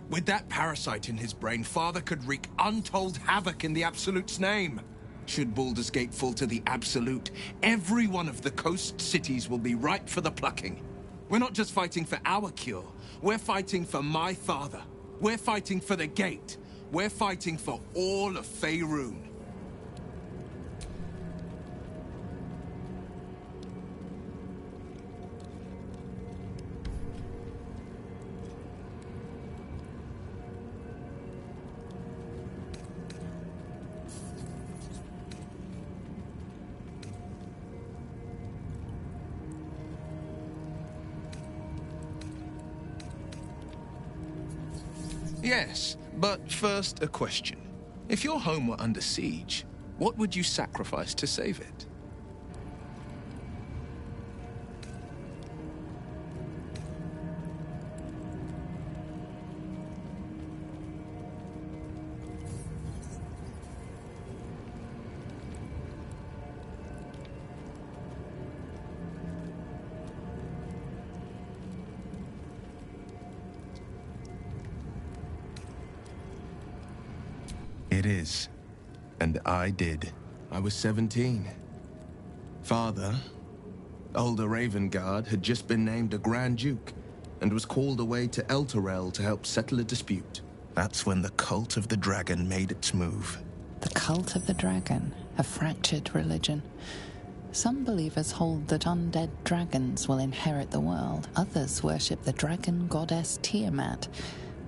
Speaker 13: With that parasite in his brain, Father could wreak untold havoc in the Absolute's name. Should Baldur's Gate fall to the Absolute, every one of the coast cities will be ripe for the plucking. We're not just fighting for our cure, we're fighting for my father. We're fighting for the Gate. We're fighting for all of Faerun. Yes, but first a question. If your home were under siege, what would you sacrifice to save it? It is. And I did. I was 17. Father, older Ravengard, had just been named a Grand Duke and was called away to Elturel to help settle a dispute. That's when the Cult of the Dragon made its move.
Speaker 7: The Cult of the Dragon, a fractured religion. Some believers hold that undead dragons will inherit the world. Others worship the dragon goddess Tiamat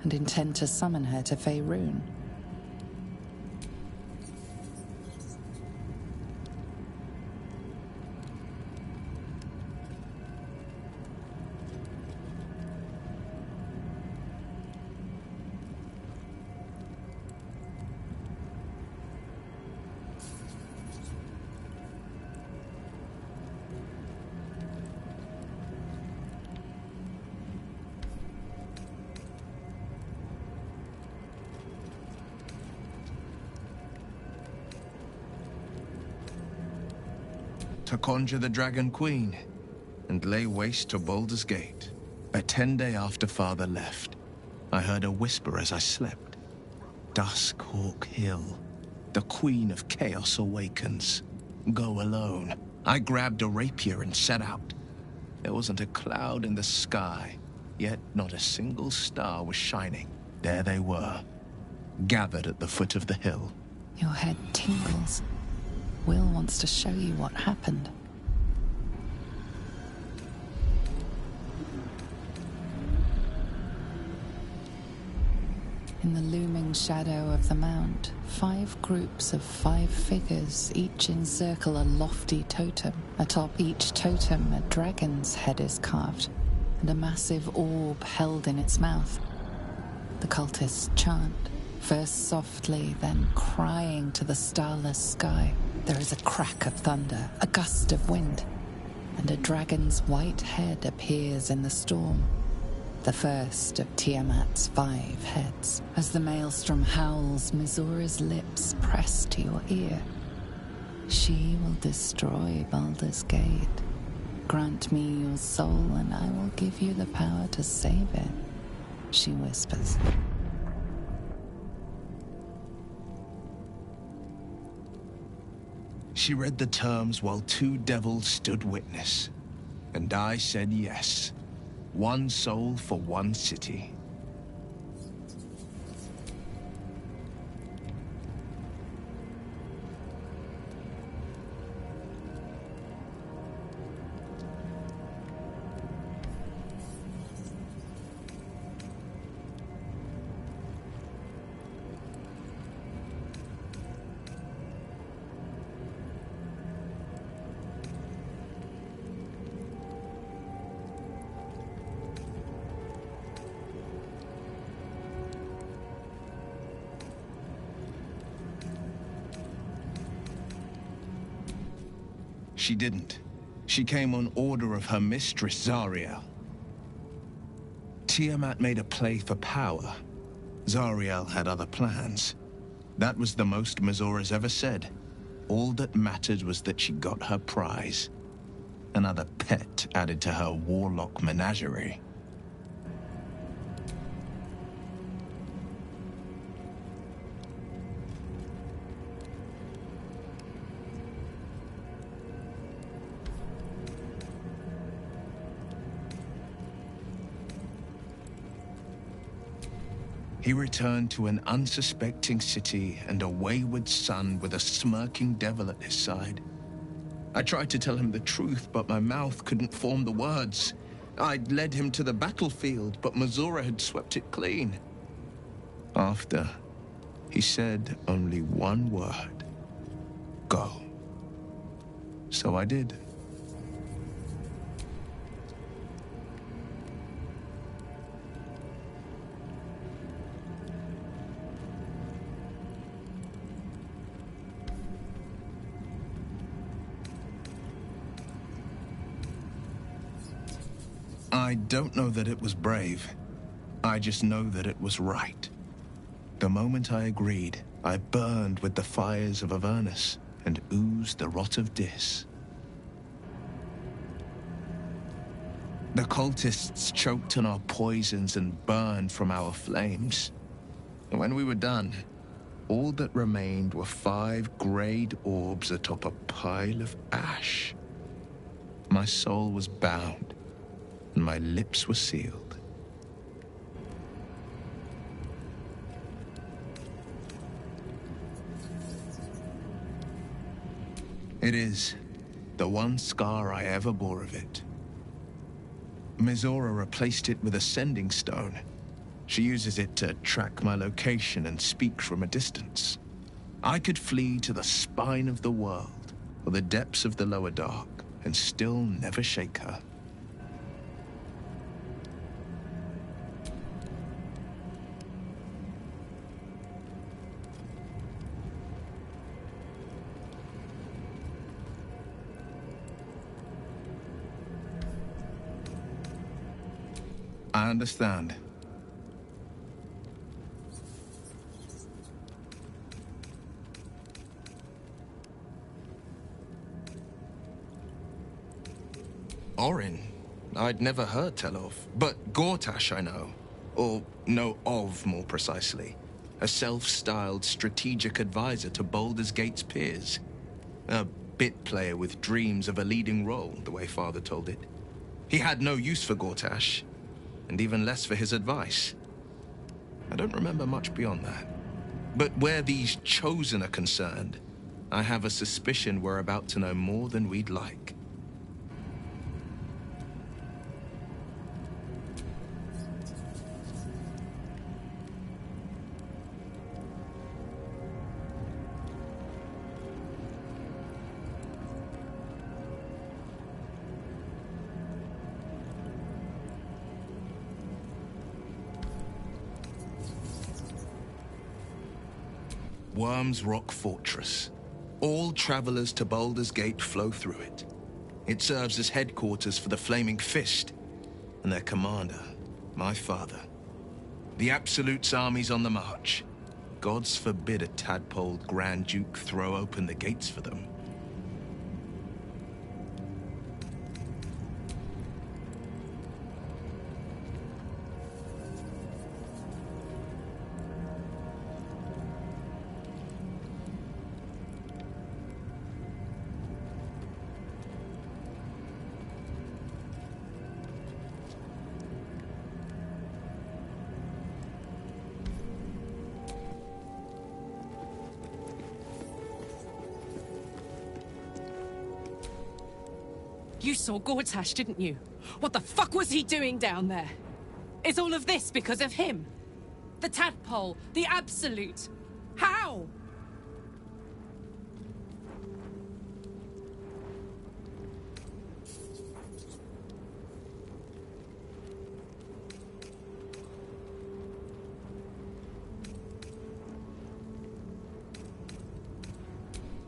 Speaker 7: and intend to summon her to Faerun.
Speaker 13: To conjure the Dragon Queen and lay waste to Baldur's Gate. A 10-day after Father left, I heard a whisper as I slept. Duskhawk Hill. The Queen of Chaos awakens. Go alone. I grabbed a rapier and set out. There wasn't a cloud in the sky, yet not a single star was shining. There they were, gathered at the foot of the hill.
Speaker 7: Your head tingles. Will wants to show you what happened. In the looming shadow of the mount, 5 groups of 5 figures each encircle a lofty totem. Atop each totem, a dragon's head is carved, and a massive orb held in its mouth. The cultists chant, first softly, then crying to the starless sky. There is a crack of thunder, a gust of wind, and a dragon's white head appears in the storm. The first of Tiamat's 5 heads. As the maelstrom howls, Mizora's lips press to your ear. She will destroy Baldur's Gate. Grant me your soul, and I will give you the power to save it, she whispers.
Speaker 12: She read the terms while 2 devils stood witness, and I said yes. 1 soul for 1 city. She didn't. She came on order of her mistress, Zariel. Tiamat made a play for power. Zariel had other plans. That was the most Mizora's ever said. All that mattered was that she got her prize. Another pet added to her warlock menagerie. He returned to an unsuspecting city and a wayward son with a smirking devil at his side. I tried to tell him the truth, but my mouth couldn't form the words. I'd led him to the battlefield, but Mizora had swept it clean. After, he said only one word. Go. So I did. I don't know that it was brave. I just know that it was right. The moment I agreed, I burned with the fires of Avernus and oozed the rot of Dis. The cultists choked on our poisons and burned from our flames. And when we were done, all that remained were 5 grayed orbs atop a pile of ash. My soul was bound, and my lips were sealed. It is the one scar I ever bore of it. Mizora replaced it with a sending stone. She uses it to track my location and speak from a distance. I could flee to the spine of the world or the depths of the lower dark and still never shake her. I understand. Orin? I'd never heard tell of. But Gortash I know. Or know of, more precisely. A self-styled strategic advisor to Baldur's Gate's peers. A bit player with dreams of a leading role, the way Father told it. He had no use for Gortash, and even less for his advice. I don't remember much beyond that. But where these Chosen are concerned, I have a suspicion we're about to know more than we'd like.
Speaker 14: Worm's Rock Fortress. All travelers to Baldur's Gate flow through it. It serves as headquarters for the Flaming Fist, and their commander, my father. The Absolute's army's on the march. Gods forbid a tadpole Grand Duke throw open the gates for them.
Speaker 11: You saw Gortash, didn't you? What the fuck was he doing down there? Is all of this because of him? The tadpole, the Absolute. How?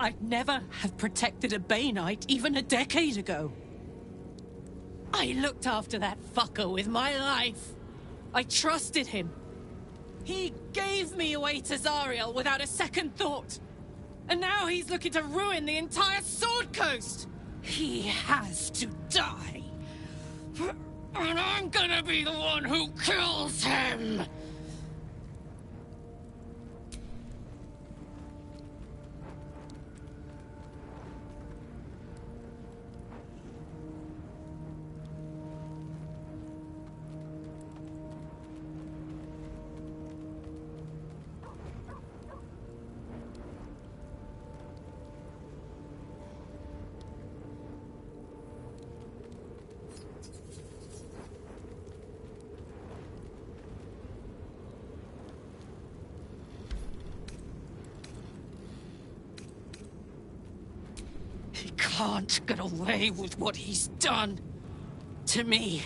Speaker 11: I'd never have protected a Bay Knight even a decade ago. I looked after that fucker with my life. I trusted him. He gave me away to Zariel without a second thought. And now he's looking to ruin the entire Sword Coast. He has to die. And I'm gonna be the one who kills him. Can't get away with what he's done. To me.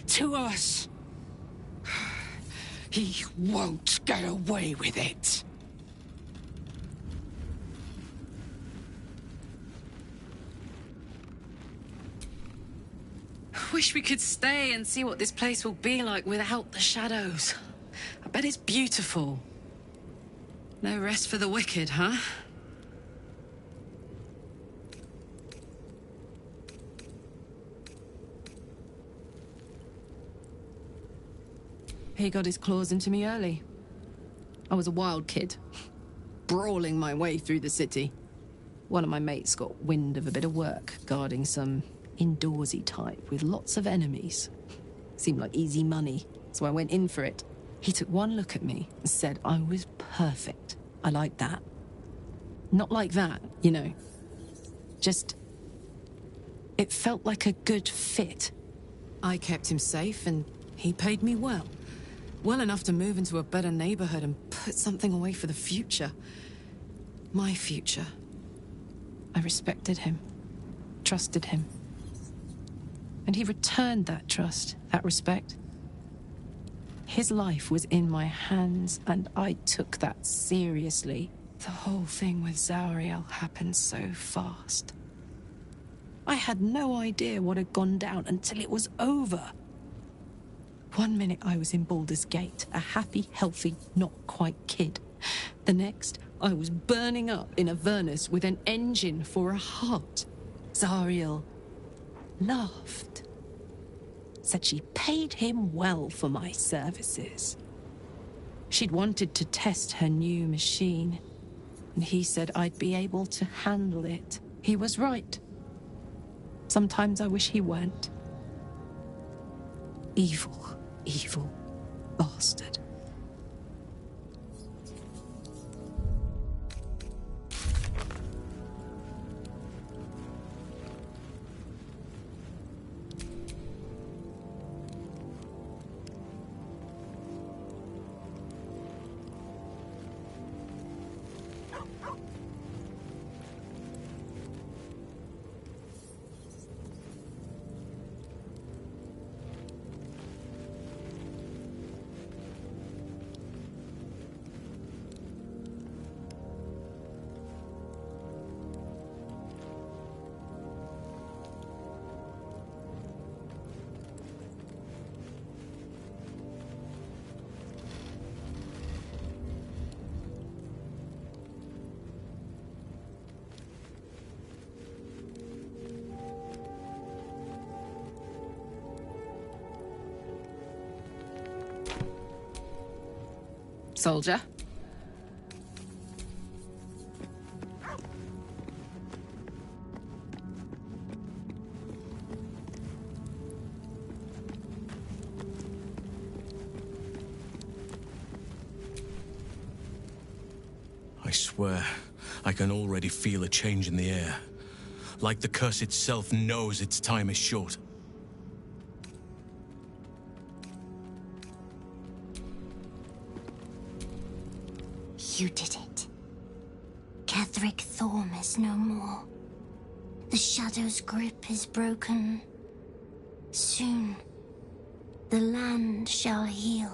Speaker 11: To us. He won't get away with it.
Speaker 9: Wish we could stay and see what this place will be like without the shadows. I bet it's beautiful. No rest for the wicked, huh? He got his claws into me early. I was a wild kid, brawling my way through the city. One of my mates got wind of a bit of work guarding some indoorsy type with lots of enemies. Seemed like easy money, so I went in for it. He took one look at me and said I was perfect. I liked that. Not like that, you know. Just... it felt like a good fit. I kept him safe and he paid me well. Well enough to move into a better neighborhood and put something away for the future. My future. I respected him, trusted him. And he returned that trust, that respect. His life was in my hands, and I took that seriously. The whole thing with Zariel happened so fast. I had no idea what had gone down until it was over. One minute I was in Baldur's Gate, a happy, healthy, not quite kid. The next, I was burning up in Avernus with an engine for a heart. Zariel laughed. Said she paid him well for my services. She'd wanted to test her new machine, and he said I'd be able to handle it. He was right. Sometimes I wish he weren't. Evil, evil bastard.
Speaker 3: Soldier.
Speaker 20: I swear, I can already feel a change in the air. Like the curse itself knows its time is short.
Speaker 23: You did it. Ketheric Thorm is no more. The Shadow's grip is broken. Soon, the land shall heal.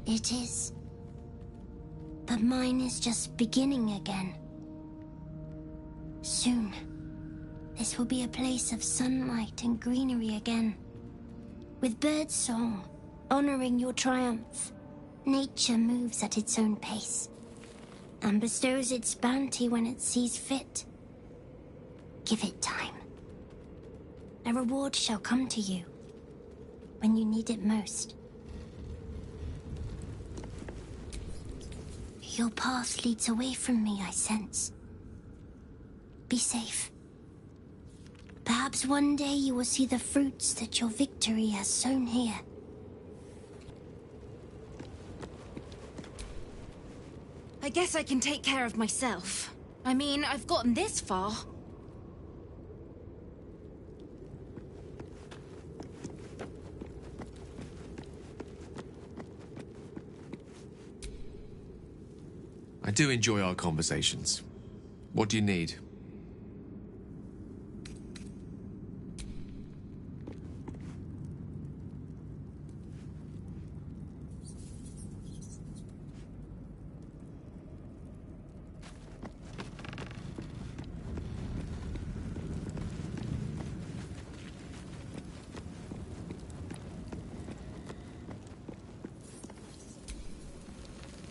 Speaker 23: It is. But mine is just beginning again. Soon, this will be a place of sunlight and greenery again. With birdsong, honoring your triumph, nature moves at its own pace and bestows its bounty when it sees fit. Give it time. A reward shall come to you when you need it most. Your path leads away from me, I sense. Be safe. Perhaps one day you will see the fruits that your victory has sown here.
Speaker 21: I guess I can take care of myself. I mean, I've gotten this far.
Speaker 12: I do enjoy our conversations. What do you need?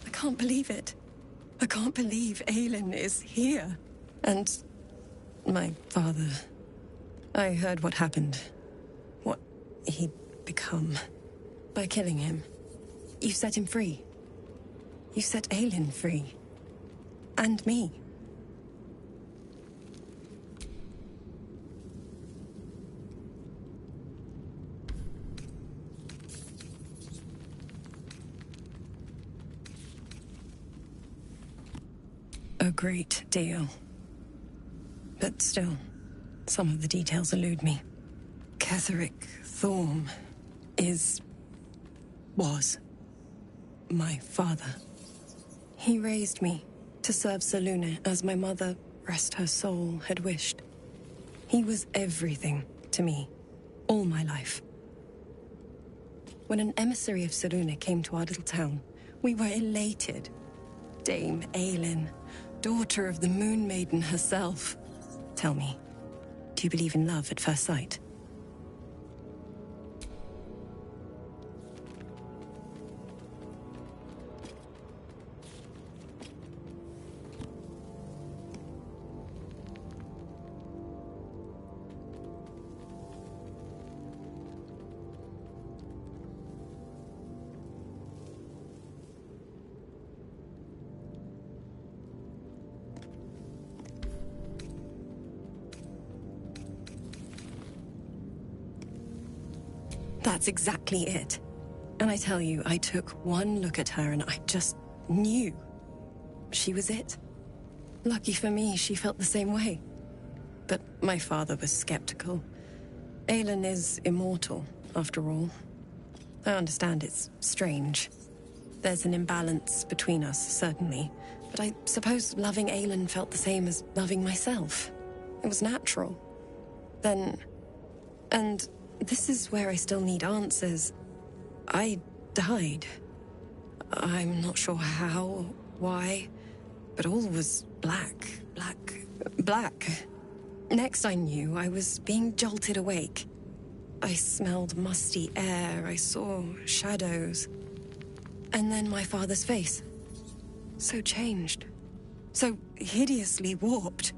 Speaker 10: I can't believe it. I can't believe Aelin is here. And my father. I heard what happened. What he'd become. By killing him. You set him free. You set Aelin free. And me. A great deal. But still, some of the details elude me. Ketheric Thorm was my father. He raised me to serve Selûne as my mother, rest her soul, had wished. He was everything to me, all my life. When an emissary of Selûne came to our little town, we were elated. Dame Aelin, daughter of the Moon Maiden herself. Tell me, do you believe in love at first sight? That's exactly it. And I tell you, I took one look at her and I just knew she was it. Lucky for me, she felt the same way. But my father was skeptical. Aelin is immortal, after all. I understand it's strange. There's an imbalance between us, certainly. But I suppose loving Aelin felt the same as loving myself. It was natural. Then... and... this is where I still need answers. I died. I'm not sure how, why, but all was black. Next I knew, I was being jolted awake. I smelled musty air, I saw shadows. And then my father's face. So changed. So hideously warped.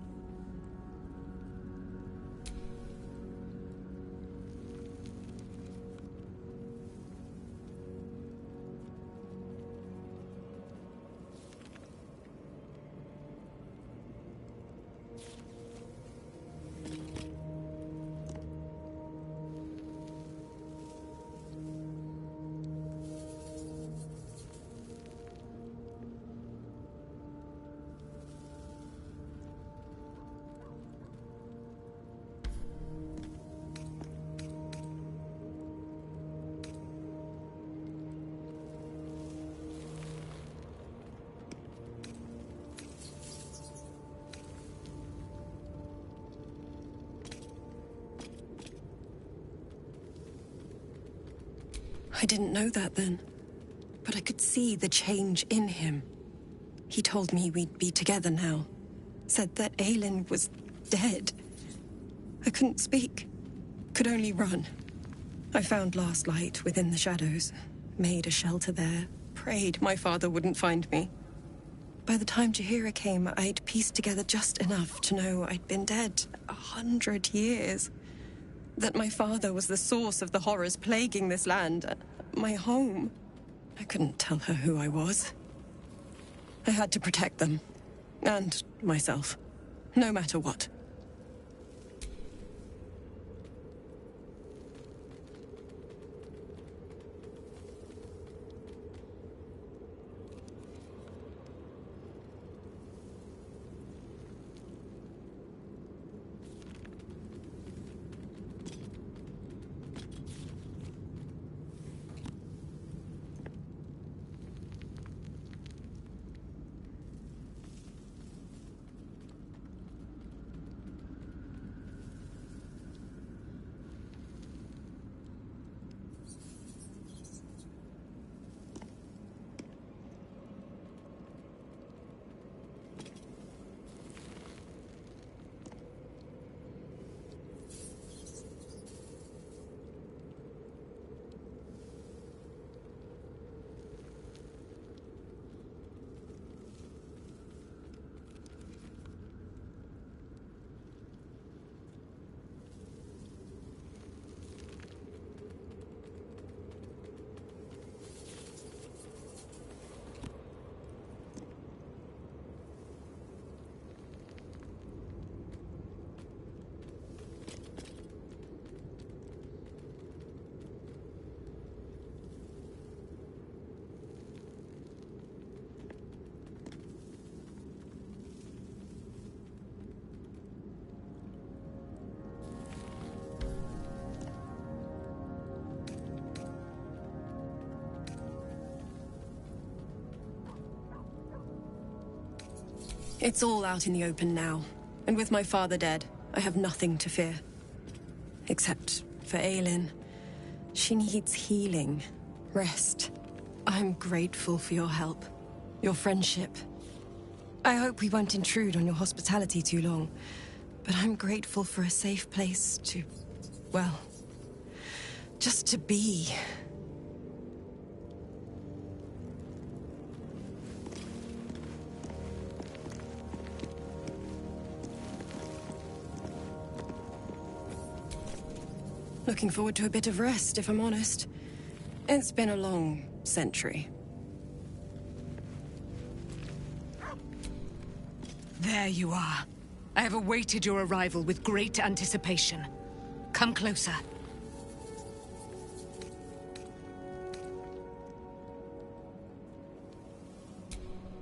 Speaker 10: I didn't know that then, but I could see the change in him. He told me we'd be together now. Said that Aelin was dead. I couldn't speak. Could only run. I found last light within the shadows. Made a shelter there. Prayed my father wouldn't find me. By the time Jaheira came, I'd pieced together just enough to know I'd been dead 100 years. That my father was the source of the horrors plaguing this land. My home. I couldn't tell her who I was. I had to protect them. And myself. No matter what. It's all out in the open now. And with my father dead, I have nothing to fear. Except for Aelin. She needs healing. Rest. I'm grateful for your help. Your friendship. I hope we won't intrude on your hospitality too long. But I'm grateful for a safe place to... well... just to be. Looking forward to a bit of rest, if I'm honest. It's been a long century.
Speaker 11: There you are. I have awaited your arrival with great anticipation. Come closer.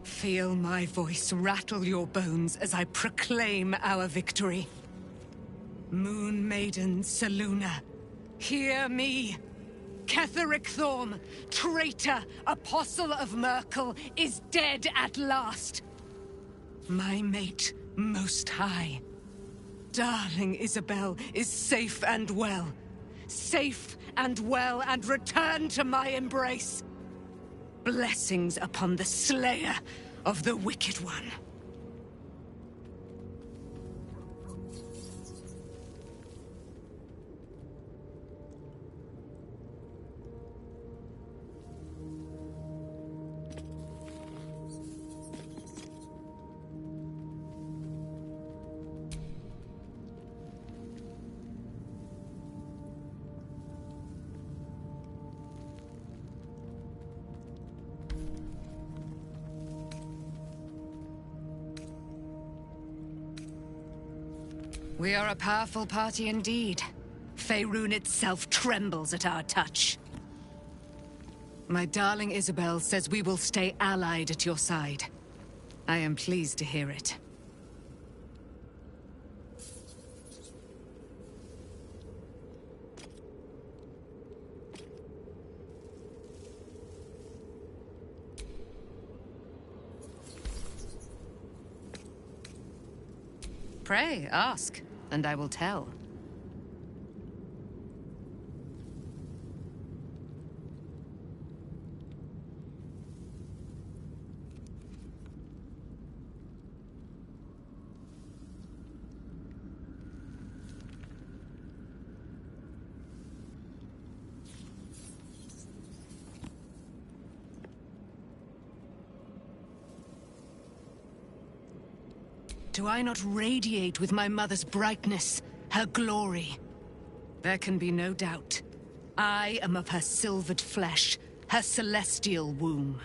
Speaker 11: Feel my voice rattle your bones as I proclaim our victory. Moon Maiden Selûne, hear me! Ketheric Thorm, traitor, apostle of Myrkul, is dead at last! My mate, Most High. Darling Isabel is safe and well. Safe and well, and returned to my embrace. Blessings upon the slayer of the Wicked One. We are a powerful party indeed. Faerun itself trembles at our touch. My darling Isabel says we will stay allied at your side. I am pleased to hear it. Pray, ask, and I will tell. Do I not radiate with my mother's brightness, her glory? There can be no doubt. I am of her silvered flesh, her celestial womb.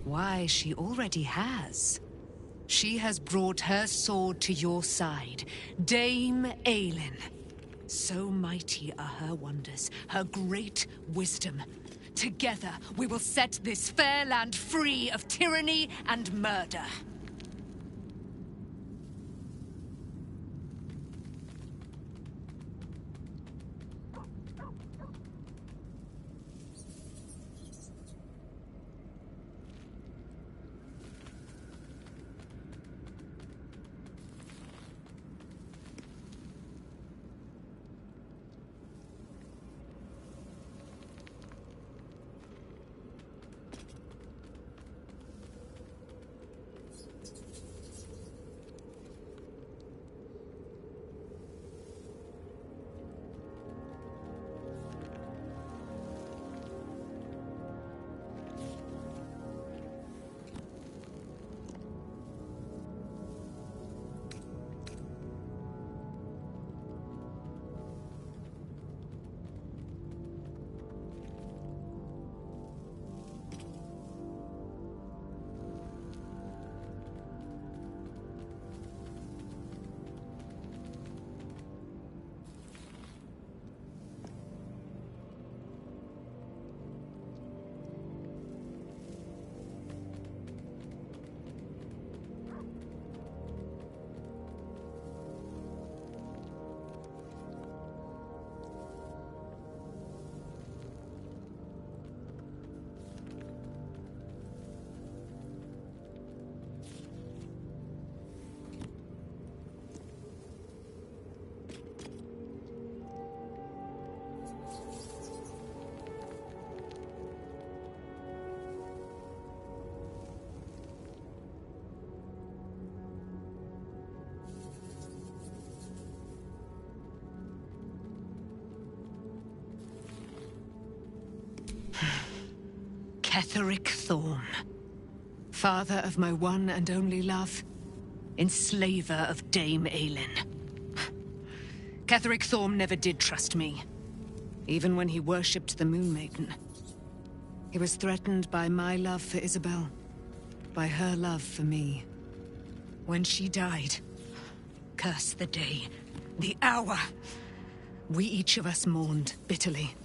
Speaker 11: Why, she already has. She has brought her sword to your side, Dame Aelin. So mighty are her wonders, her great wisdom. Together, we will set this fair land free of tyranny and murder. Ketheric Thorm, father of my one and only love, enslaver of Dame Aelin. Ketheric Thorm never did trust me, even when he worshipped the Moon Maiden. He was threatened by my love for Isabel, by her love for me. When she died, curse the day, the hour, we each of us mourned bitterly.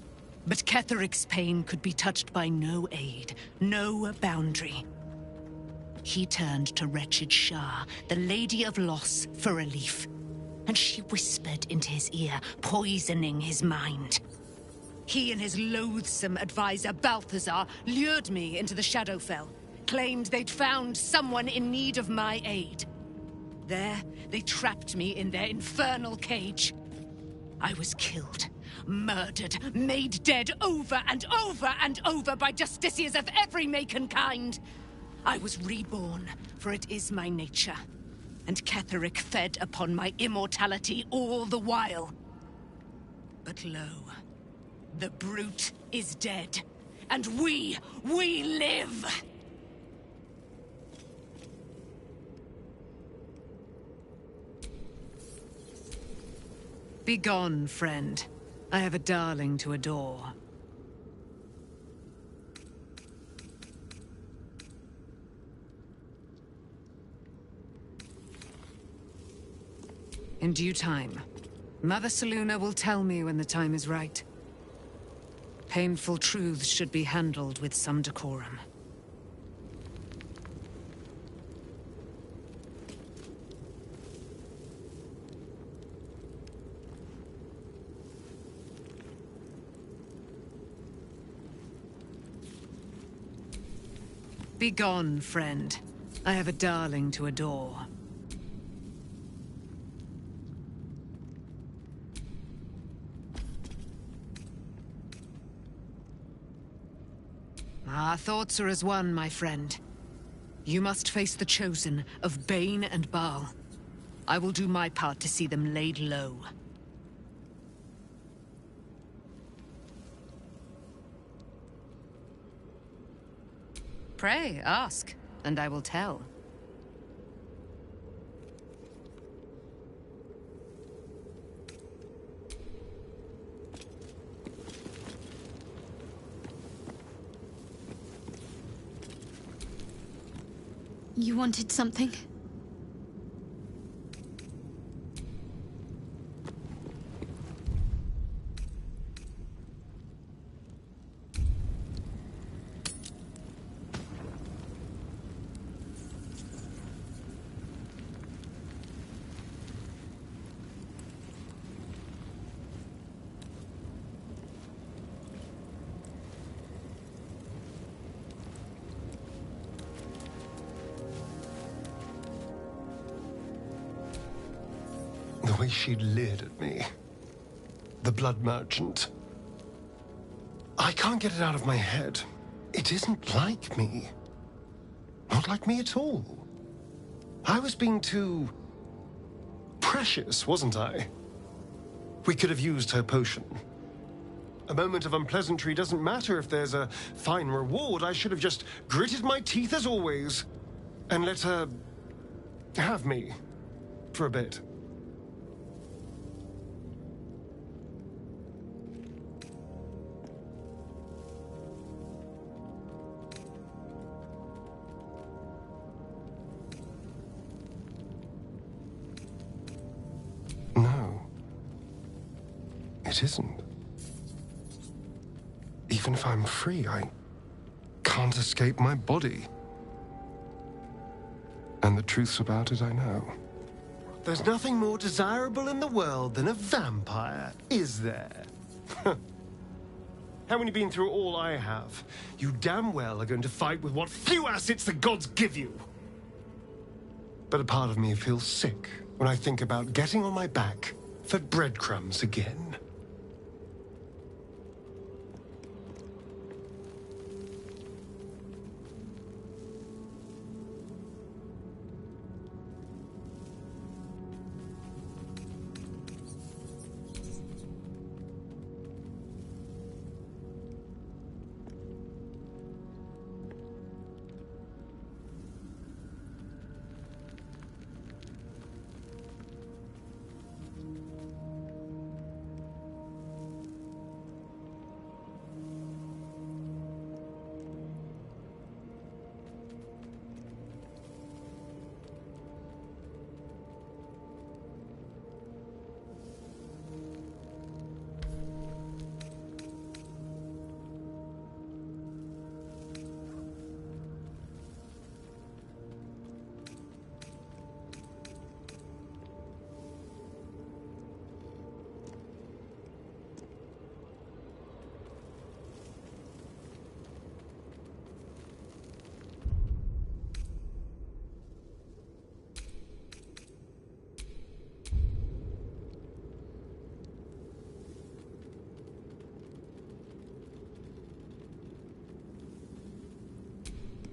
Speaker 11: But Ketheric's pain could be touched by no aid, no boundary. He turned to wretched Shah, the Lady of Loss, for relief. And she whispered into his ear, poisoning his mind. He and his loathsome advisor, Balthazar, lured me into the Shadowfell, claimed they'd found someone in need of my aid. There, they trapped me in their infernal cage. I was killed. Murdered, made dead over and over and over by justiciars of every make and kind. I was reborn, for it is my nature. And Ketheric fed upon my immortality all the while. But lo, the brute is dead, and we live! Begone, friend. I have a darling to adore. In due time, Mother Selûne will tell me when the time is right. Painful truths should be handled with some decorum. Begone, friend. I have a darling to adore. Our thoughts are as one, my friend. You must face the Chosen of Bane and Baal. I will do my part to see them laid low. Pray, ask, and I will tell.
Speaker 2: You wanted something?
Speaker 19: The way she leered at me. The blood merchant. I can't get it out of my head. It isn't like me. Not like me at all. I was being too precious, wasn't I? We could have used her potion. A moment of unpleasantry doesn't matter if there's a fine reward. I should have just gritted my teeth as always and let her have me for a bit. No. It isn't. Even if I'm free, I can't escape my body. And the truths about it I know. There's nothing more desirable in the world than a vampire, is there? Haven't you been through all I have? You damn well are going to fight with what few assets the gods give you. But a part of me feels sick when I think about getting on my back for breadcrumbs again.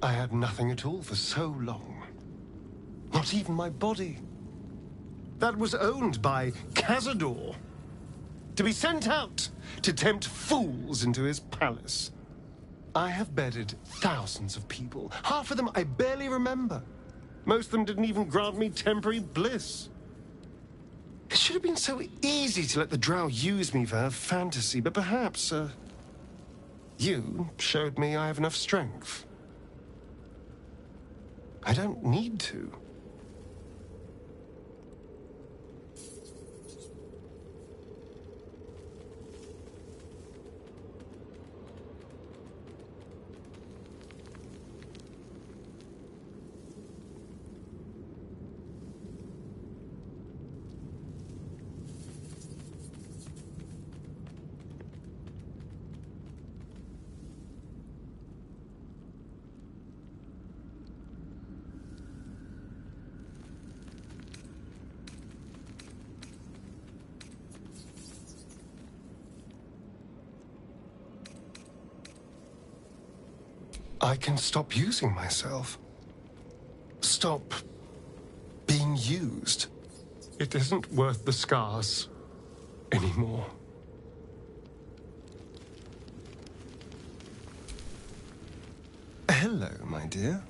Speaker 19: I had nothing at all for so long. Not even my body. That was owned by Cazador. To be sent out to tempt fools into his palace. I have bedded thousands of people. Half of them I barely remember. Most of them didn't even grant me temporary bliss. It should have been so easy to let the drow use me for her fantasy, but perhaps, you showed me I have enough strength. I don't need to. I can stop using myself. Stop being used. It isn't worth the scars anymore. Hello, my dear.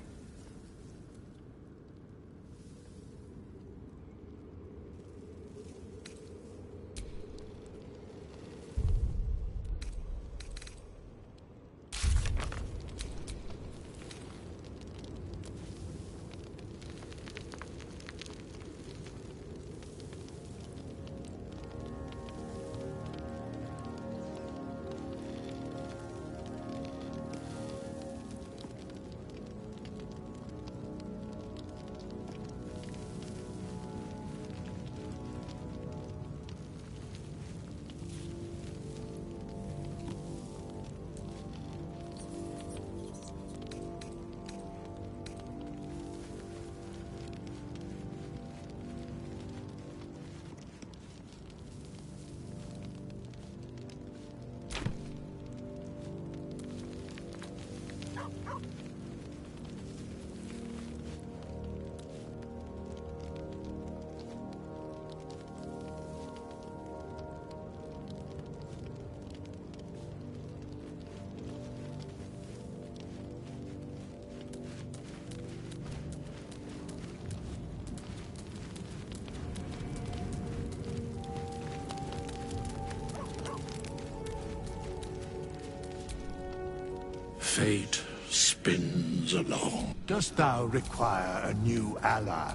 Speaker 6: Fate spins along.
Speaker 24: Dost thou require a new ally?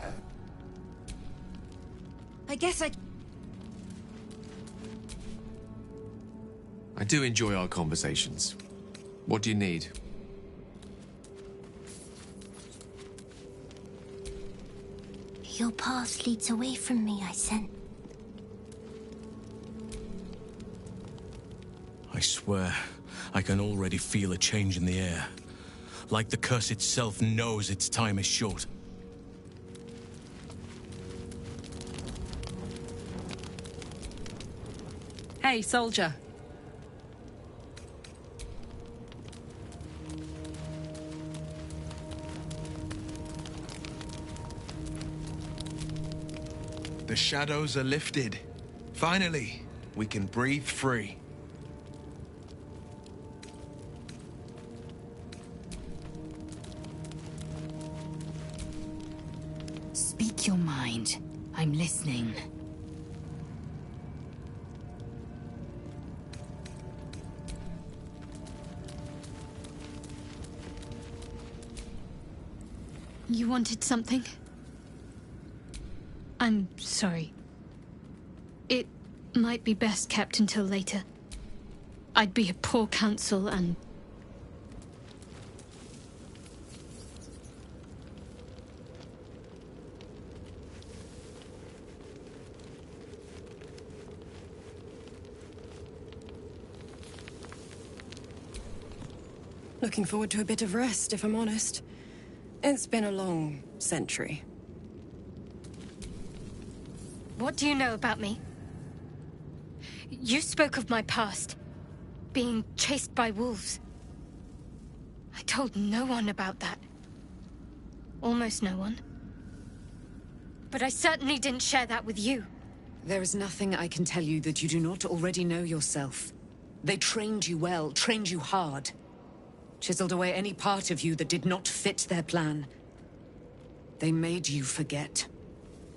Speaker 11: I guess I
Speaker 12: do enjoy our conversations. What do you need?
Speaker 23: Your path leads away from me, I sense.
Speaker 20: I swear, I can already feel a change in the air. Like the curse itself knows its time is short.
Speaker 11: Hey, soldier.
Speaker 14: The shadows are lifted. Finally, we can breathe free.
Speaker 9: Speak your mind. I'm listening.
Speaker 2: You wanted something? I'm sorry. It might be best kept until later. I'd be a poor counsel and...
Speaker 10: Looking forward to a bit of rest, if I'm honest. It's been a long century.
Speaker 2: What do you know about me? You spoke of my past. Being chased by wolves. I told no one about that. Almost no one. But I certainly didn't share that with you.
Speaker 11: There is nothing I can tell you that you do not already know yourself. They trained you well, trained you hard. Chiseled away any part of you that did not fit their plan. They made you forget.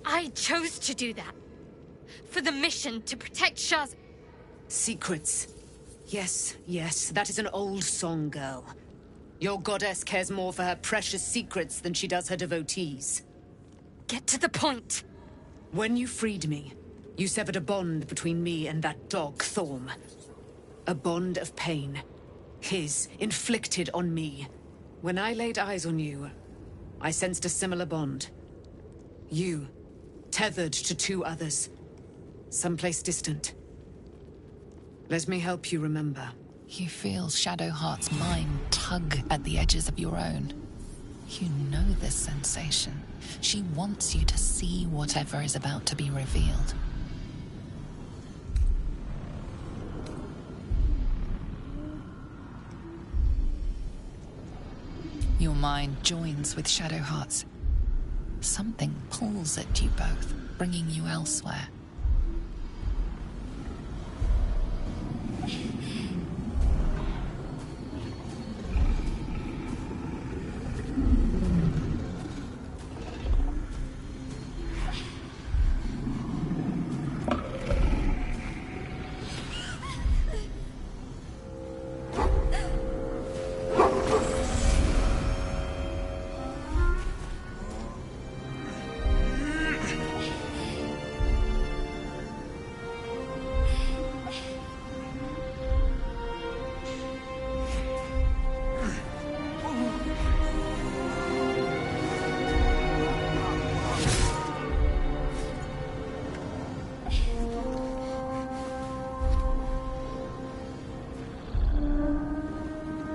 Speaker 2: I chose to do that. for the mission to protect Shah's...
Speaker 9: Secrets. Yes, yes, that is an old song, girl. Your goddess cares more for her precious secrets than she does her devotees.
Speaker 2: Get to the point.
Speaker 9: When you freed me, you severed a bond between me and that dog, Thorm. A bond of pain. His, inflicted on me. When I laid eyes on you, I sensed a similar bond. You, tethered to two others. Someplace distant. Let me help you remember.
Speaker 7: You feel Shadowheart's mind tug at the edges of your own. You know this sensation. She wants you to see whatever is about to be revealed. Your mind joins with Shadowheart's. Something pulls at you both, bringing you elsewhere.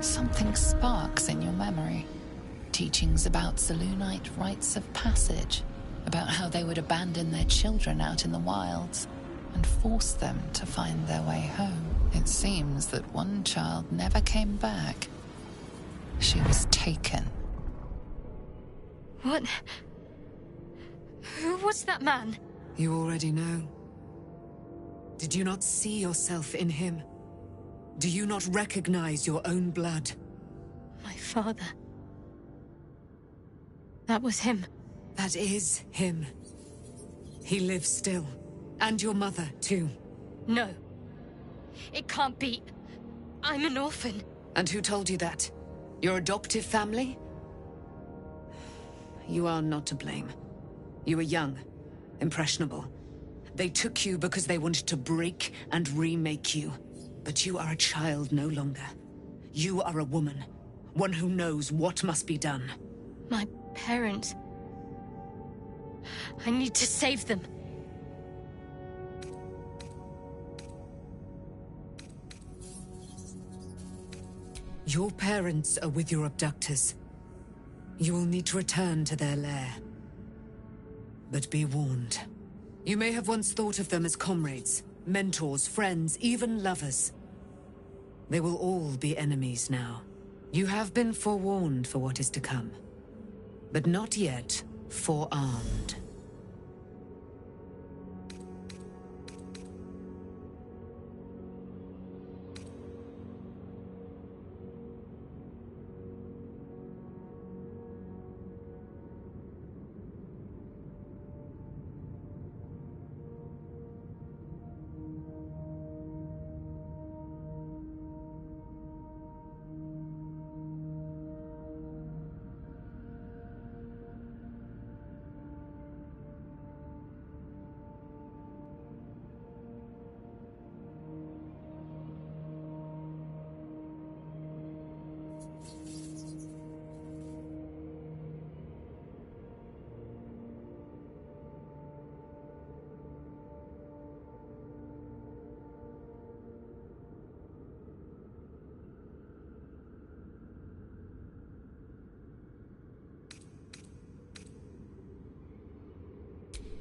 Speaker 7: Something sparks in your memory. Teachings about Selûnite rites of passage, about how they would abandon their children out in the wilds and force them to find their way home. It seems that one child never came back. She was taken.
Speaker 2: What? Who was that man?
Speaker 9: You already know. Did you not see yourself in him? Do you not recognize your own blood?
Speaker 2: My father. That was him.
Speaker 9: That is him. He lives still. And your mother, too.
Speaker 2: No. It can't be. I'm an orphan.
Speaker 9: And who told you that? Your adoptive family? You are not to blame. You were young, impressionable. They took you because they wanted to break and remake you. But you are a child no longer. You are a woman. One who knows what must be done.
Speaker 2: My parents. I need to save them.
Speaker 9: Your parents are with your abductors. You will need to return to their lair. But be warned. You may have once thought of them as comrades, mentors, friends, even lovers. They will all be enemies now. You have been forewarned for what is to come, but not yet forearmed.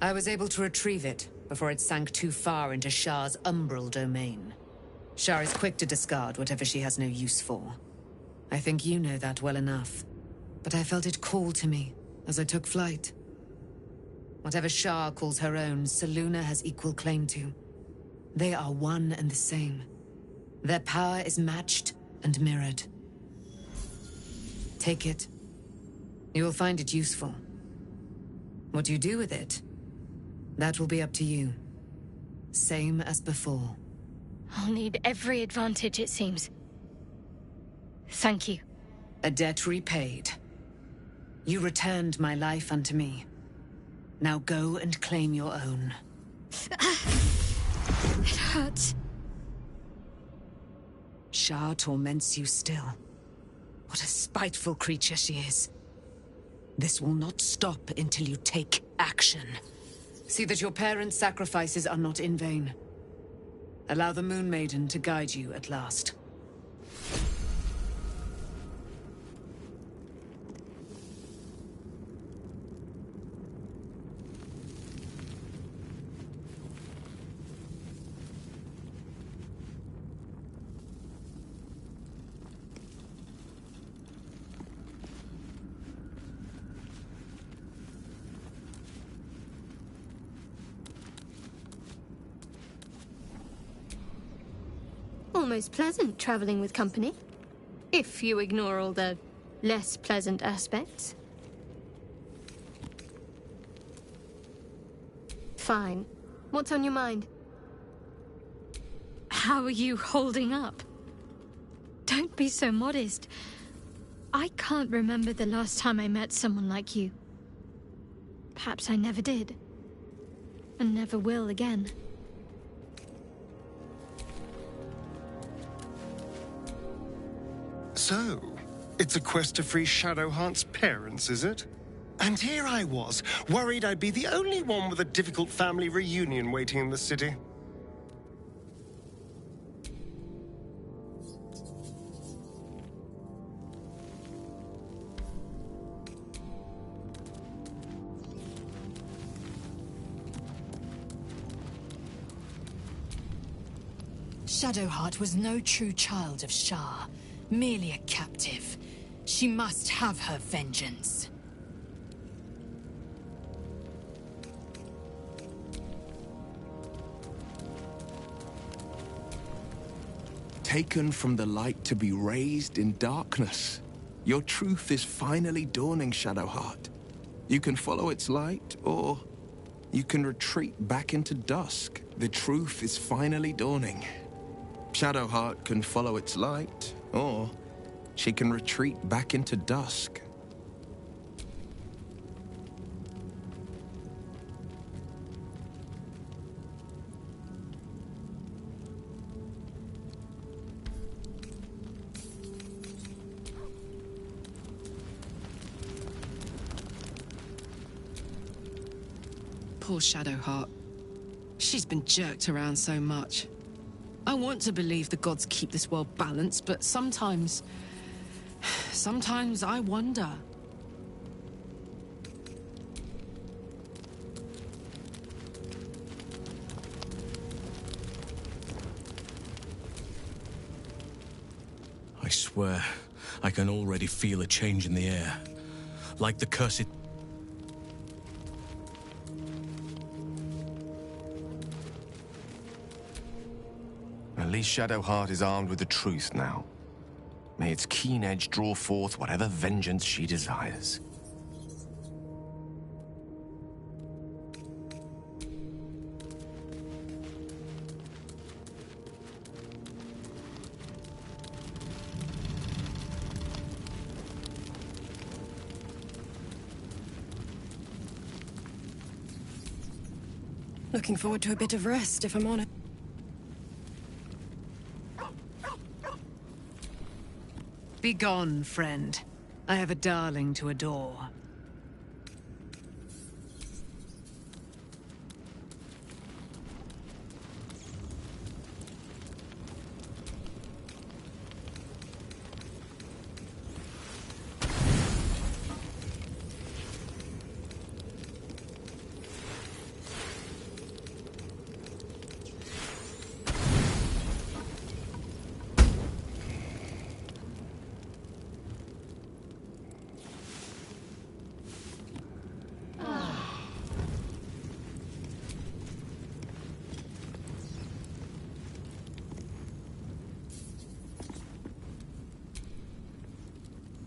Speaker 9: I was able to retrieve it before it sank too far into Shah's umbral domain. Shah is quick to discard whatever she has no use for. I think you know that well enough. But I felt it call to me as I took flight. Whatever Shah calls her own, Selûne has equal claim to. They are one and the same. Their power is matched and mirrored. Take it. You will find it useful. What you do with it, that will be up to you. Same as before.
Speaker 2: I'll need every advantage, it seems. Thank you.
Speaker 9: A debt repaid. You returned my life unto me. Now go and claim your own.
Speaker 2: It hurts.
Speaker 9: Shah torments you still. What a spiteful creature she is. This will not stop until you take action. See that your parents' sacrifices are not in vain. Allow the Moon Maiden to guide you at last.
Speaker 2: Almost pleasant traveling with company. If you ignore all the less pleasant aspects. Fine. What's on your mind? How are you holding up? Don't be so modest. I can't remember the last time I met someone like you. Perhaps I never did. And never will again.
Speaker 19: So, it's a quest to free Shadowheart's parents, is it? And here I was, worried I'd be the only one with a difficult family reunion waiting in the city.
Speaker 9: Shadowheart was no true child of Shah, merely a captive. She must have her vengeance.
Speaker 14: Taken from the light to be raised in darkness. Your truth is finally dawning, Shadowheart. You can follow its light, or you can retreat back into dusk. The truth is finally dawning. Shadowheart can follow its light, or she can retreat back into dusk.
Speaker 3: Poor Shadowheart. She's been jerked around so much. I want to believe the gods keep this world balanced, but sometimes I wonder.
Speaker 20: I swear, I can already feel a change in the air. Like the cursed...
Speaker 12: At least Shadowheart is armed with the truth now. May its keen edge draw forth whatever vengeance she desires.
Speaker 18: Looking forward to a bit of rest, if I'm honest.
Speaker 9: Begone, friend. I have a darling to adore.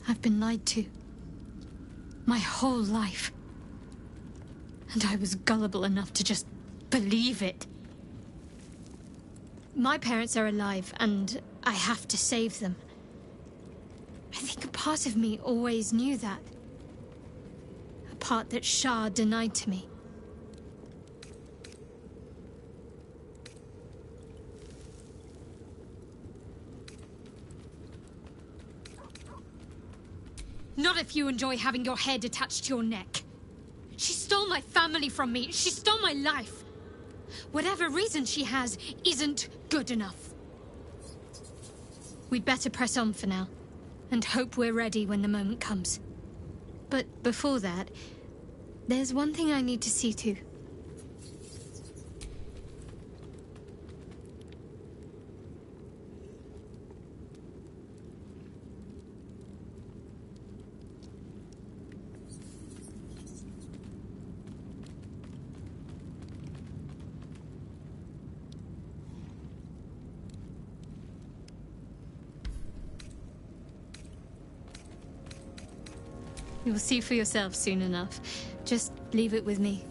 Speaker 2: I've been lied to. My whole life. And I was gullible enough to just believe it. My parents are alive, and I have to save them. I think a part of me always knew that. A part that Shah denied to me. Not if you enjoy having your head attached to your neck. She stole my family from me. She stole my life. Whatever reason she has isn't good enough. We'd better press on for now, and hope we're ready when the moment comes. But before that, there's one thing I need to see to. You'll see for yourself soon enough. Just leave it with me.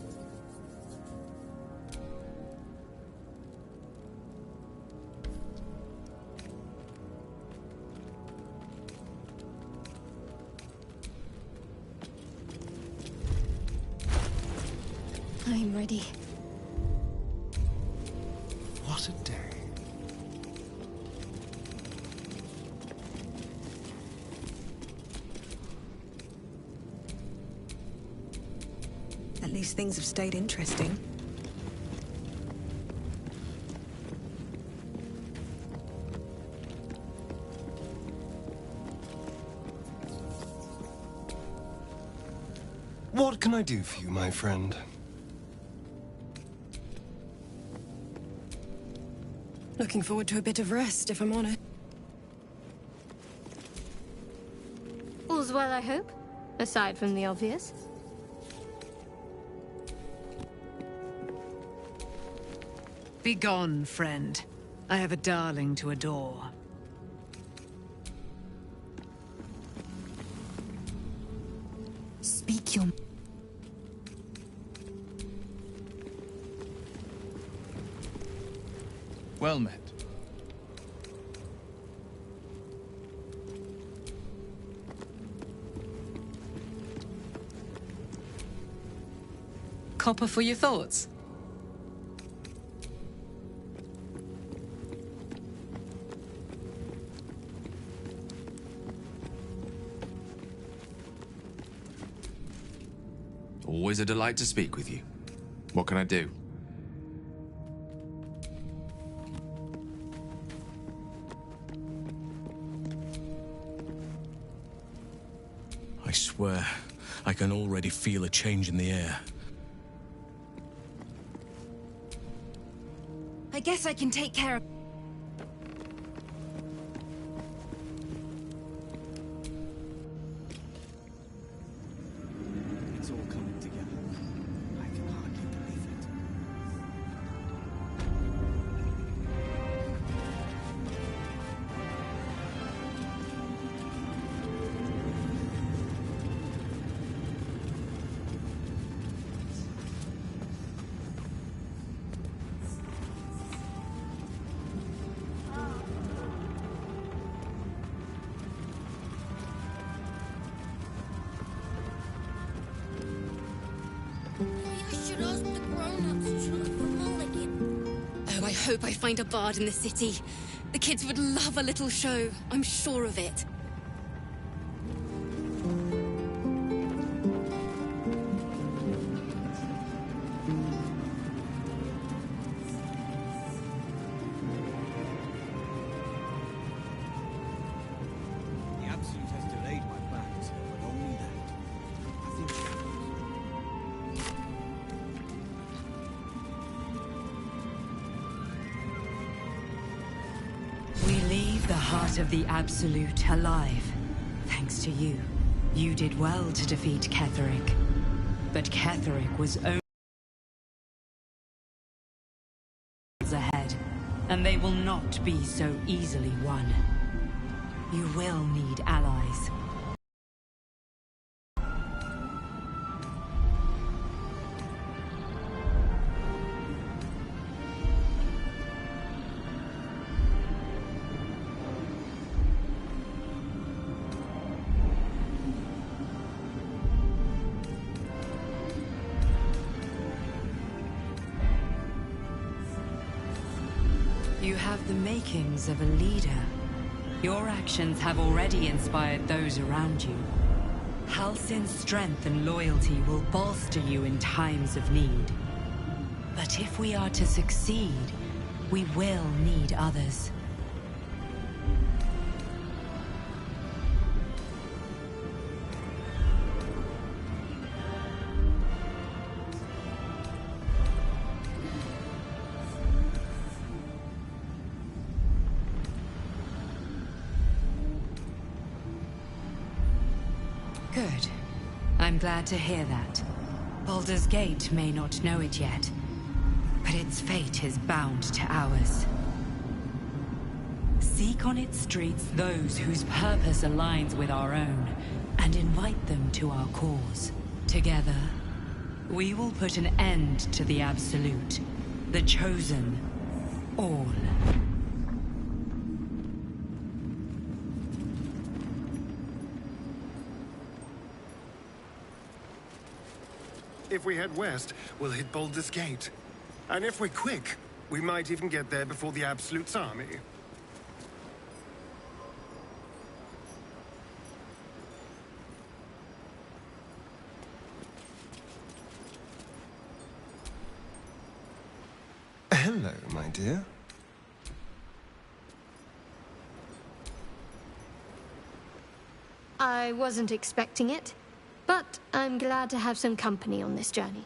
Speaker 2: I'm ready.
Speaker 19: What a day.
Speaker 18: At least things have stayed interesting.
Speaker 19: What can I do for you, my friend?
Speaker 18: Looking forward to a bit of rest, if I'm honest.
Speaker 2: All's well, I hope? Aside from the obvious.
Speaker 11: Begone, friend. I have a darling to adore.
Speaker 10: Speak your...
Speaker 14: Well met.
Speaker 3: Copper for your thoughts?
Speaker 13: Always a delight to speak with you. What can I do?
Speaker 20: I swear, I can already feel a change in the air.
Speaker 21: I guess I can take care of...
Speaker 1: It's all coming together. I can hardly believe it.
Speaker 21: Oh, I hope I find a bard in the city. The kids would love a little show. I'm sure of it.
Speaker 1: The Absolute has delayed my plans, but only that. I think...
Speaker 9: We leave the heart of the Absolute alive. Thanks to you. You did well to defeat Ketheric. But Ketheric was only ahead, and they will not be so easily won. You will need allies. the makings of a leader. Your actions have already inspired those around you. Halsin's strength and loyalty will bolster you in times of need. But if we are to succeed, we will need others. Good. I'm glad to hear that. Baldur's Gate may not know it yet, but its fate is bound to ours. Seek on its streets those whose purpose aligns with our own, and invite them to our cause. Together, we will put an end to the Absolute, the Chosen, all.
Speaker 19: If we head west, we'll hit Baldur's Gate. And if we're quick, we might even get there before the Absolute's army. Hello, my dear.
Speaker 2: I wasn't expecting it, but I'm glad to have some company on this journey.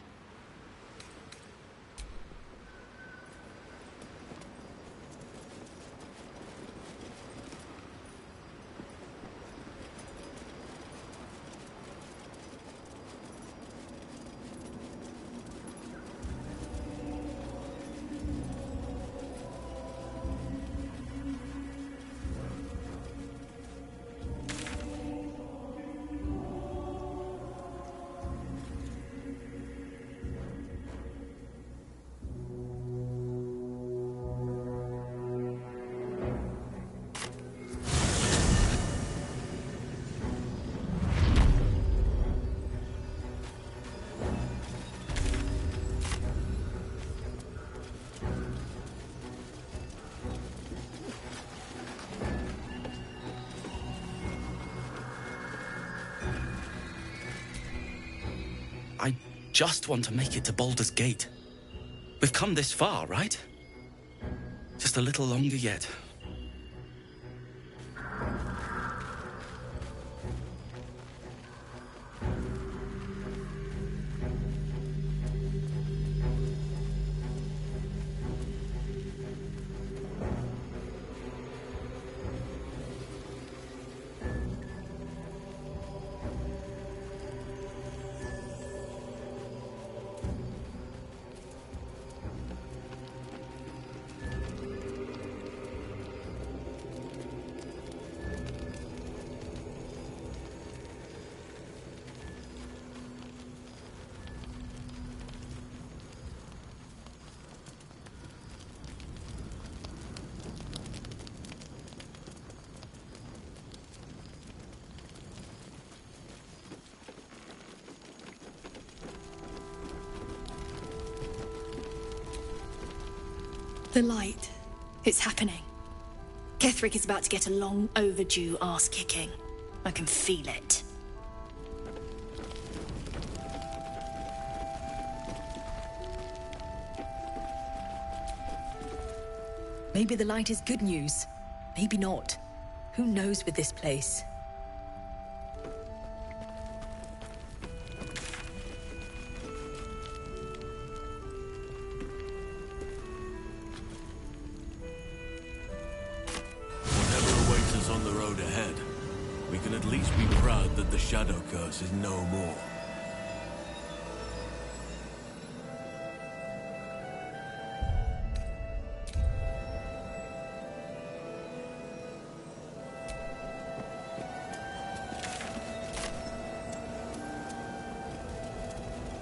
Speaker 5: I just want to make it to Baldur's Gate. We've come this far, right? Just a little longer yet.
Speaker 15: The light. It's happening. Ketherick is about to get a long overdue ass-kicking. I can feel it. Maybe the light is good news. Maybe not. Who knows with this place?
Speaker 20: The Shadow Curse is no more.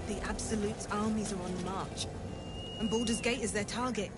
Speaker 18: The Absolute's armies are on the march, and Baldur's Gate is their target.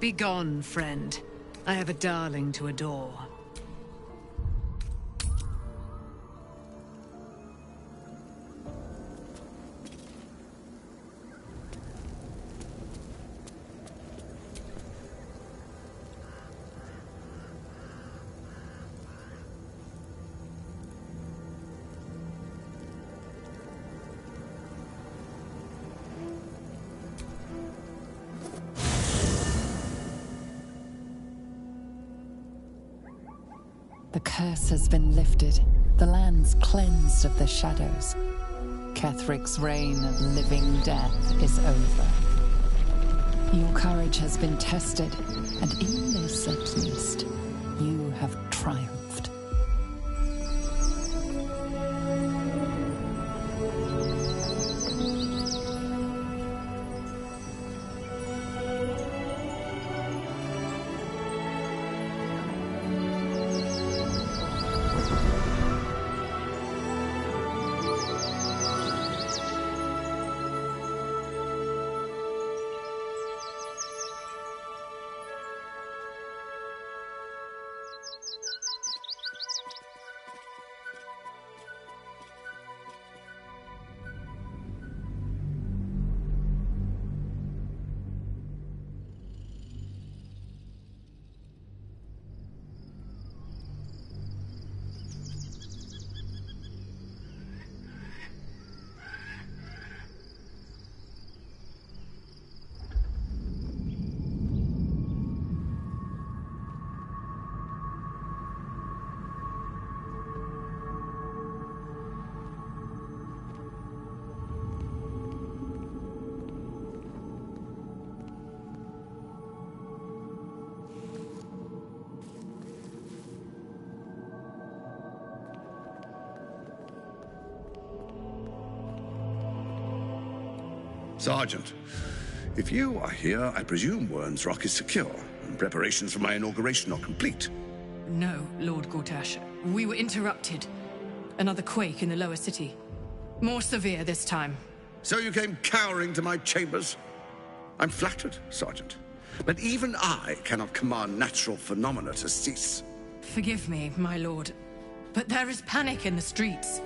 Speaker 11: Begone, friend. I have a darling to adore.
Speaker 7: The curse has been lifted. The land's cleansed of the shadows. Kethric's reign of living death is over. Your courage has been tested, and in this at least, you have triumphed.
Speaker 4: Sergeant, if you are here, I presume Wern's Rock is secure, and preparations for my inauguration are complete.
Speaker 11: No, Lord Gortash. We were interrupted. Another quake in the lower city. More severe this time.
Speaker 4: So you came cowering to my chambers? I'm flattered, Sergeant. But even I cannot command natural phenomena to cease.
Speaker 11: Forgive me, my lord, but there is panic in the streets.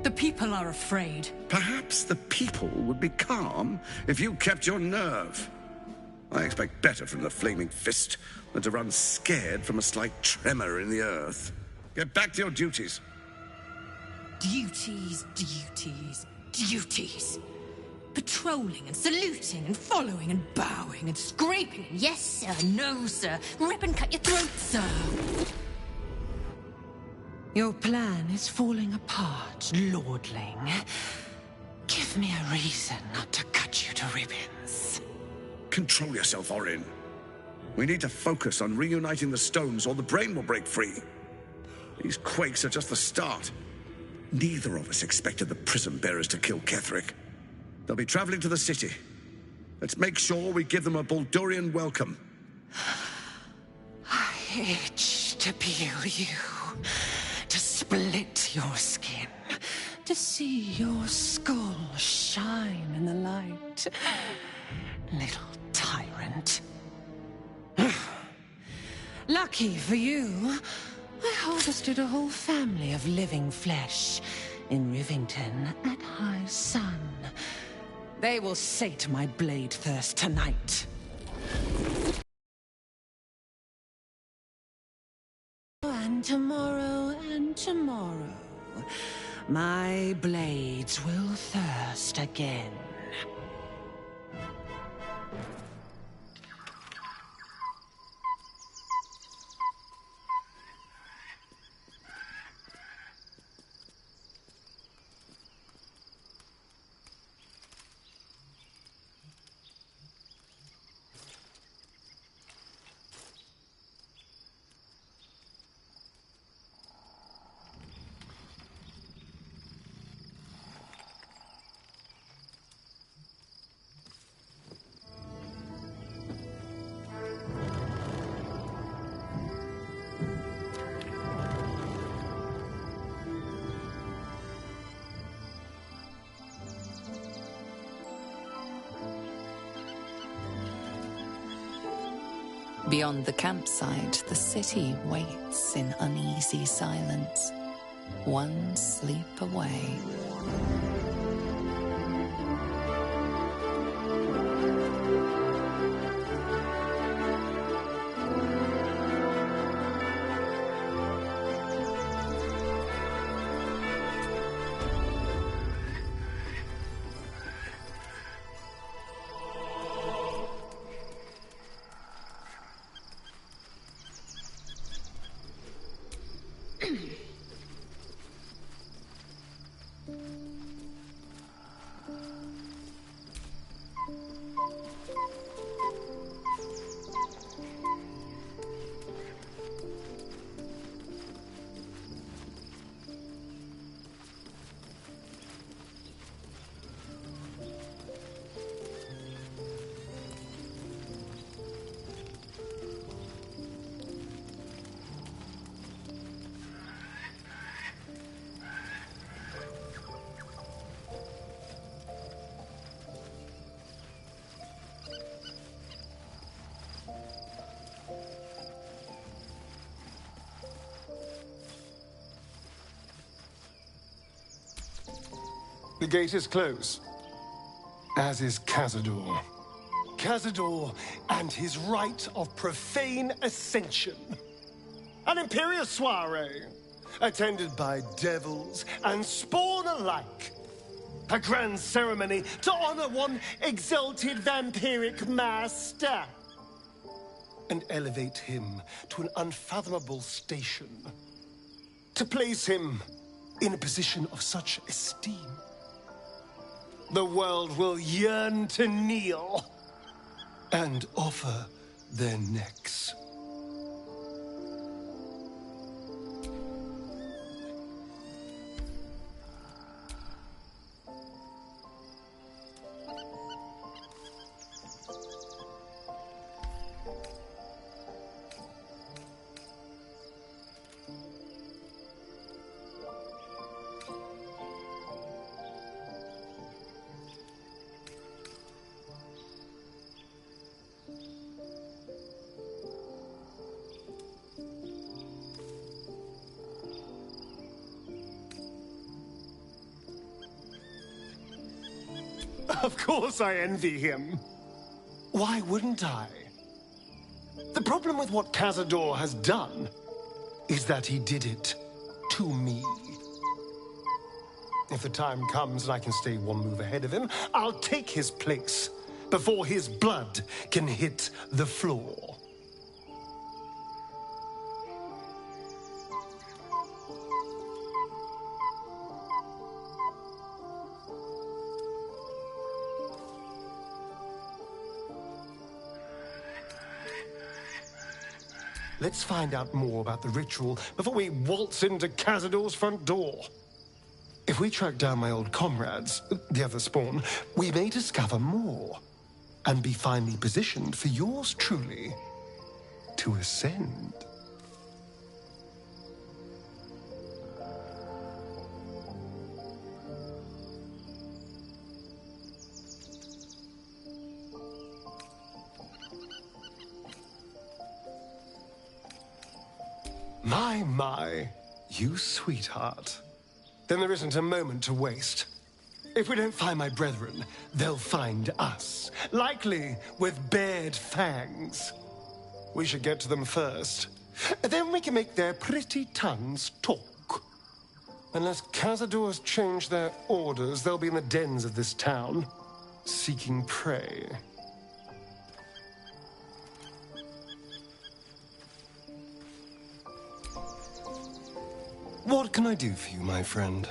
Speaker 11: The people are afraid.
Speaker 4: Perhaps the people would be calm if you kept your nerve. I expect better from the Flaming Fist than to run scared from a slight tremor in the earth. Get back to your duties.
Speaker 11: Duties, duties, duties. Patrolling and saluting and following and bowing and scraping. Yes, sir. No, sir. Rip and cut your throat, sir. Your plan is falling apart, lordling. Give me a reason not to cut you to ribbons.
Speaker 4: Control yourself, Orin. We need to focus on reuniting the stones or the brain will break free. These quakes are just the start. Neither of us expected the Prism Bearers to kill Ketheric. They'll be traveling to the city. Let's make sure we give them a Baldurian welcome.
Speaker 3: I itch to peel you, to split your skin, to see your skull shine in the light. Little tyrant. Lucky for you, I harvested a whole family of living flesh in Rivington at high sun. They will sate my blade thirst tonight. And tomorrow, my blades will thirst again.
Speaker 7: Beyond the campsite, the city waits in uneasy silence, one sleep away.
Speaker 19: The gate is closed, as is Cazador. Cazador and his rite of profane ascension. An imperial soiree, attended by devils and spawn alike. A grand ceremony to honor one exalted vampiric master. And elevate him to an unfathomable station. To place him in a position of such esteem. The world will yearn to kneel and offer their necks. Of course I envy him. Why wouldn't I? The problem with what Cazador has done is that he did it to me. If the time comes and I can stay one move ahead of him, I'll take his place before his blood can hit the floor. Let's find out more about the ritual before we waltz into Cazador's front door. If we track down my old comrades, the other spawn, we may discover more and be finally positioned for yours truly to ascend. My, you sweetheart. Then there isn't a moment to waste. If we don't find my brethren, they'll find us, likely with bared fangs. We should get to them first. Then we can make their pretty tongues talk. Unless Cazador's changed their orders, they'll be in the dens of this town, seeking prey. What can I do for you, my friend?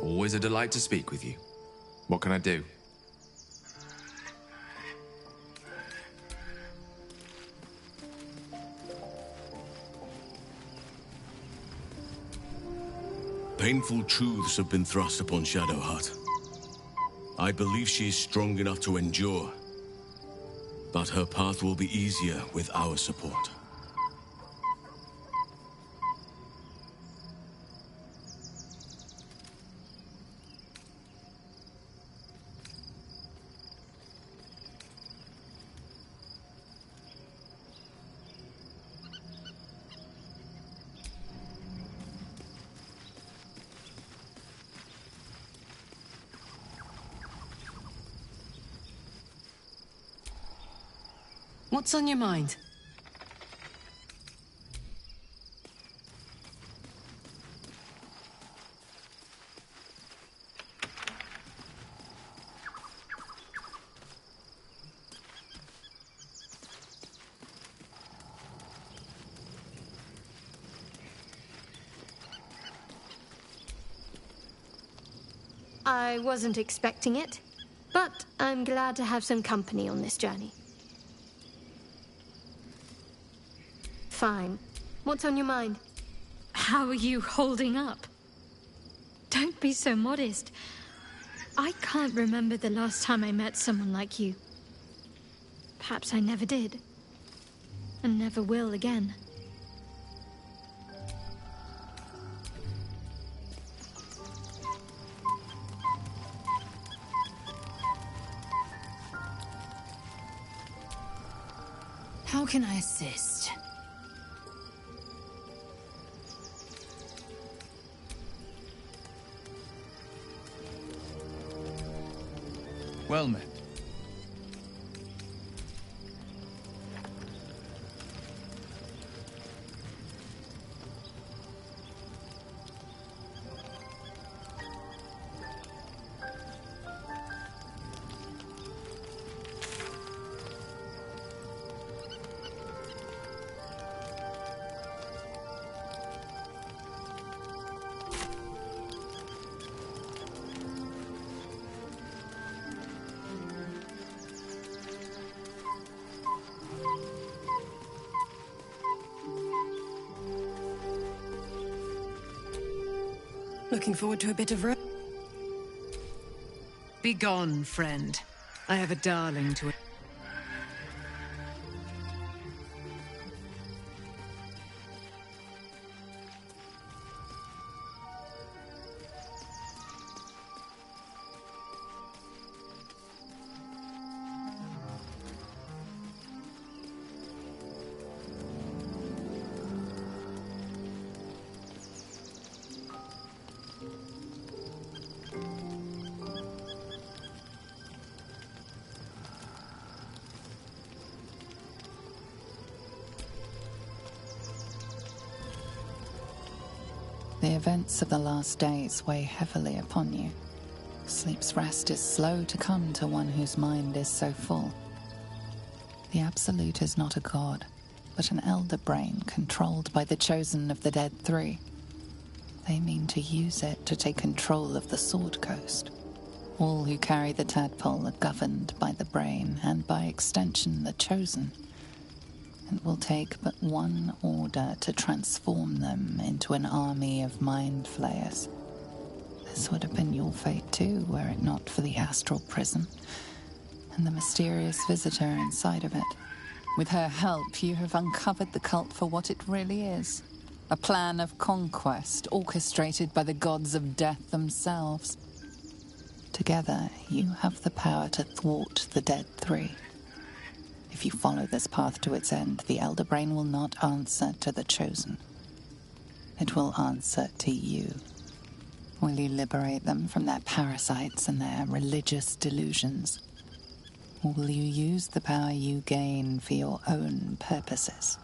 Speaker 8: Always a delight to speak with you. What can I do?
Speaker 20: Painful truths have been thrust upon Shadowheart. I believe she is strong enough to endure, But her path will be easier with our support.
Speaker 9: What's on your mind?
Speaker 2: I wasn't expecting it, but I'm glad to have some company on this journey. Fine. What's on your mind? How are you holding up? Don't be so modest. I can't remember the last time I met someone like you. Perhaps I never did. And never will again.
Speaker 9: How can I assist?
Speaker 13: Well met.
Speaker 15: Looking forward to a bit of rest.
Speaker 11: Begone, friend. I have a darling to...
Speaker 7: The events of the last days weigh heavily upon you. Sleep's rest is slow to come to one whose mind is so full. The Absolute is not a god, but an elder brain controlled by the chosen of the Dead Three. They mean to use it to take control of the Sword Coast. All who carry the tadpole are governed by the brain, and by extension the chosen. It will take but one order to transform them into an army of mind flayers. This would have been your fate too, were it not for the astral prison and the mysterious visitor inside of it. With her help, you have uncovered the cult for what it really is. A plan of conquest orchestrated by the gods of death themselves. Together, you have the power to thwart the Dead Three. If you follow this path to its end, the Elder Brain will not answer to the Chosen. It will answer to you. Will you liberate them from their parasites and their religious delusions? Or will you use the power you gain for your own purposes?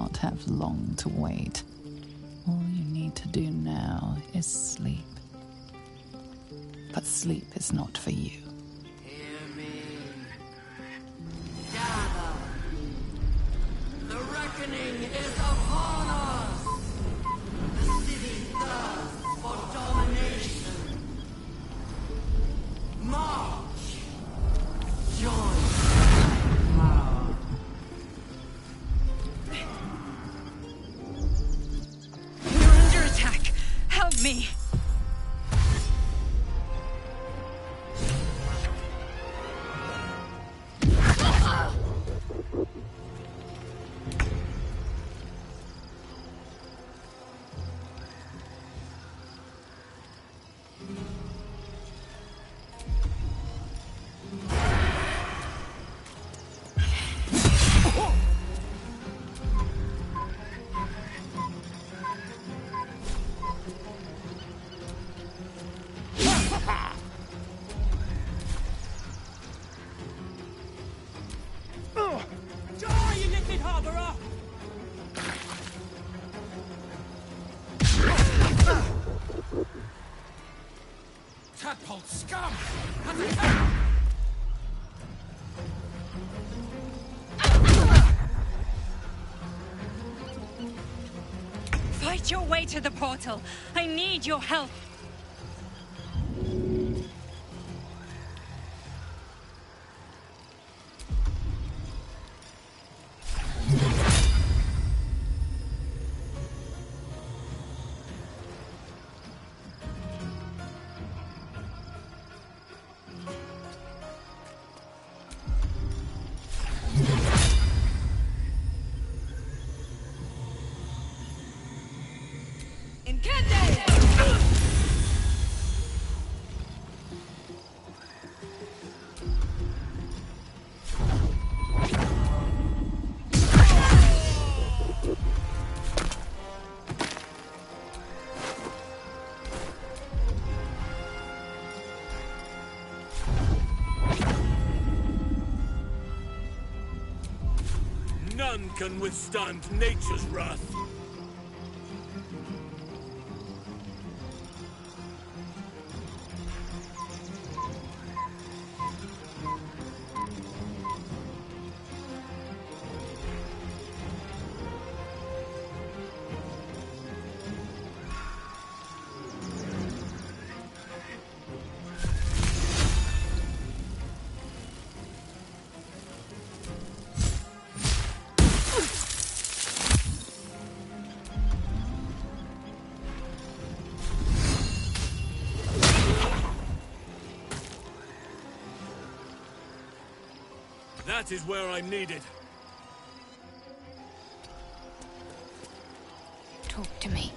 Speaker 7: not have long to wait. All you need to do now is sleep. But sleep is not for you.
Speaker 3: Hear me. Gather. The reckoning is upon us. The city thirsts for domination. March. Join power.
Speaker 11: We're under attack. Help me.
Speaker 13: Tadpole scum!
Speaker 11: Fight your way to the portal. I need your help.
Speaker 20: None can withstand nature's wrath. That is where I'm needed.
Speaker 2: Talk to me.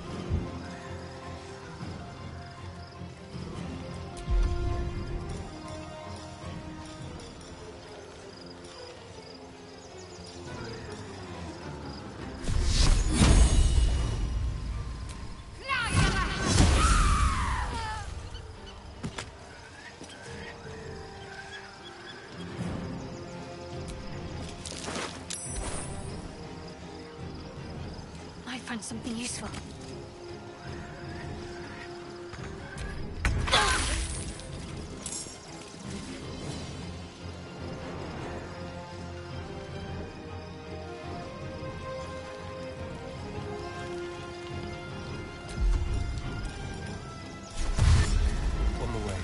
Speaker 2: I found something useful.
Speaker 19: On the way.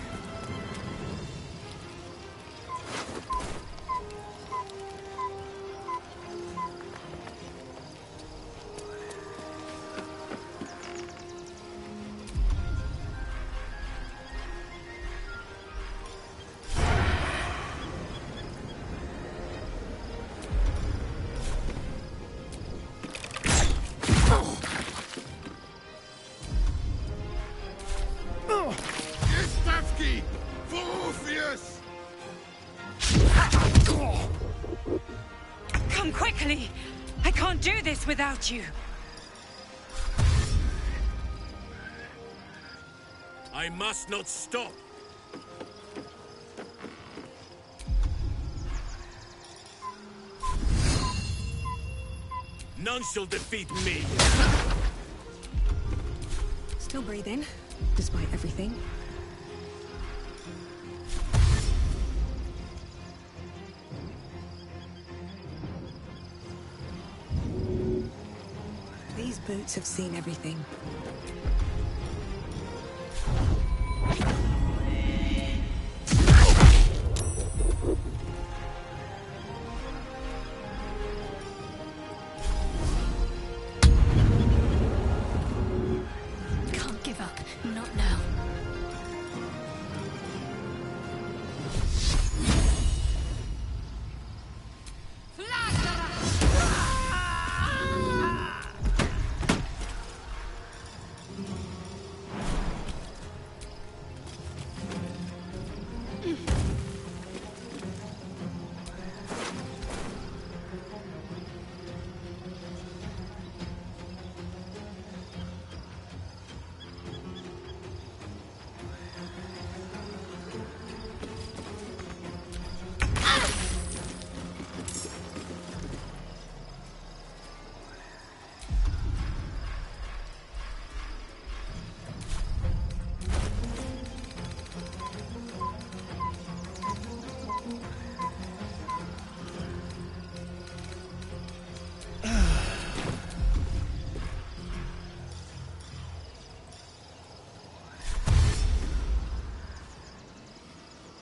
Speaker 4: Stavki! For Orpheus!
Speaker 11: Come quickly! I can't do this without you.
Speaker 20: I must not stop. None shall defeat me!
Speaker 18: Still breathing, despite everything. These boots have seen everything.
Speaker 2: Can't give up. Not now.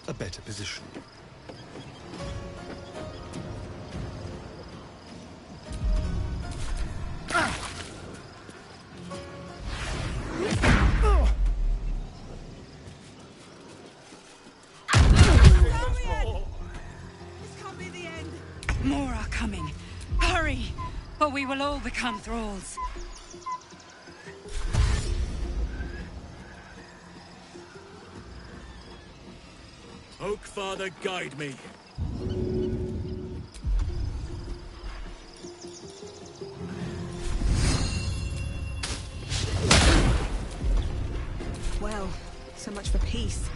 Speaker 19: A better position.
Speaker 9: More are coming. Hurry, or we will all become thralls.
Speaker 20: Oak Father, guide me.
Speaker 18: Well, so much for peace.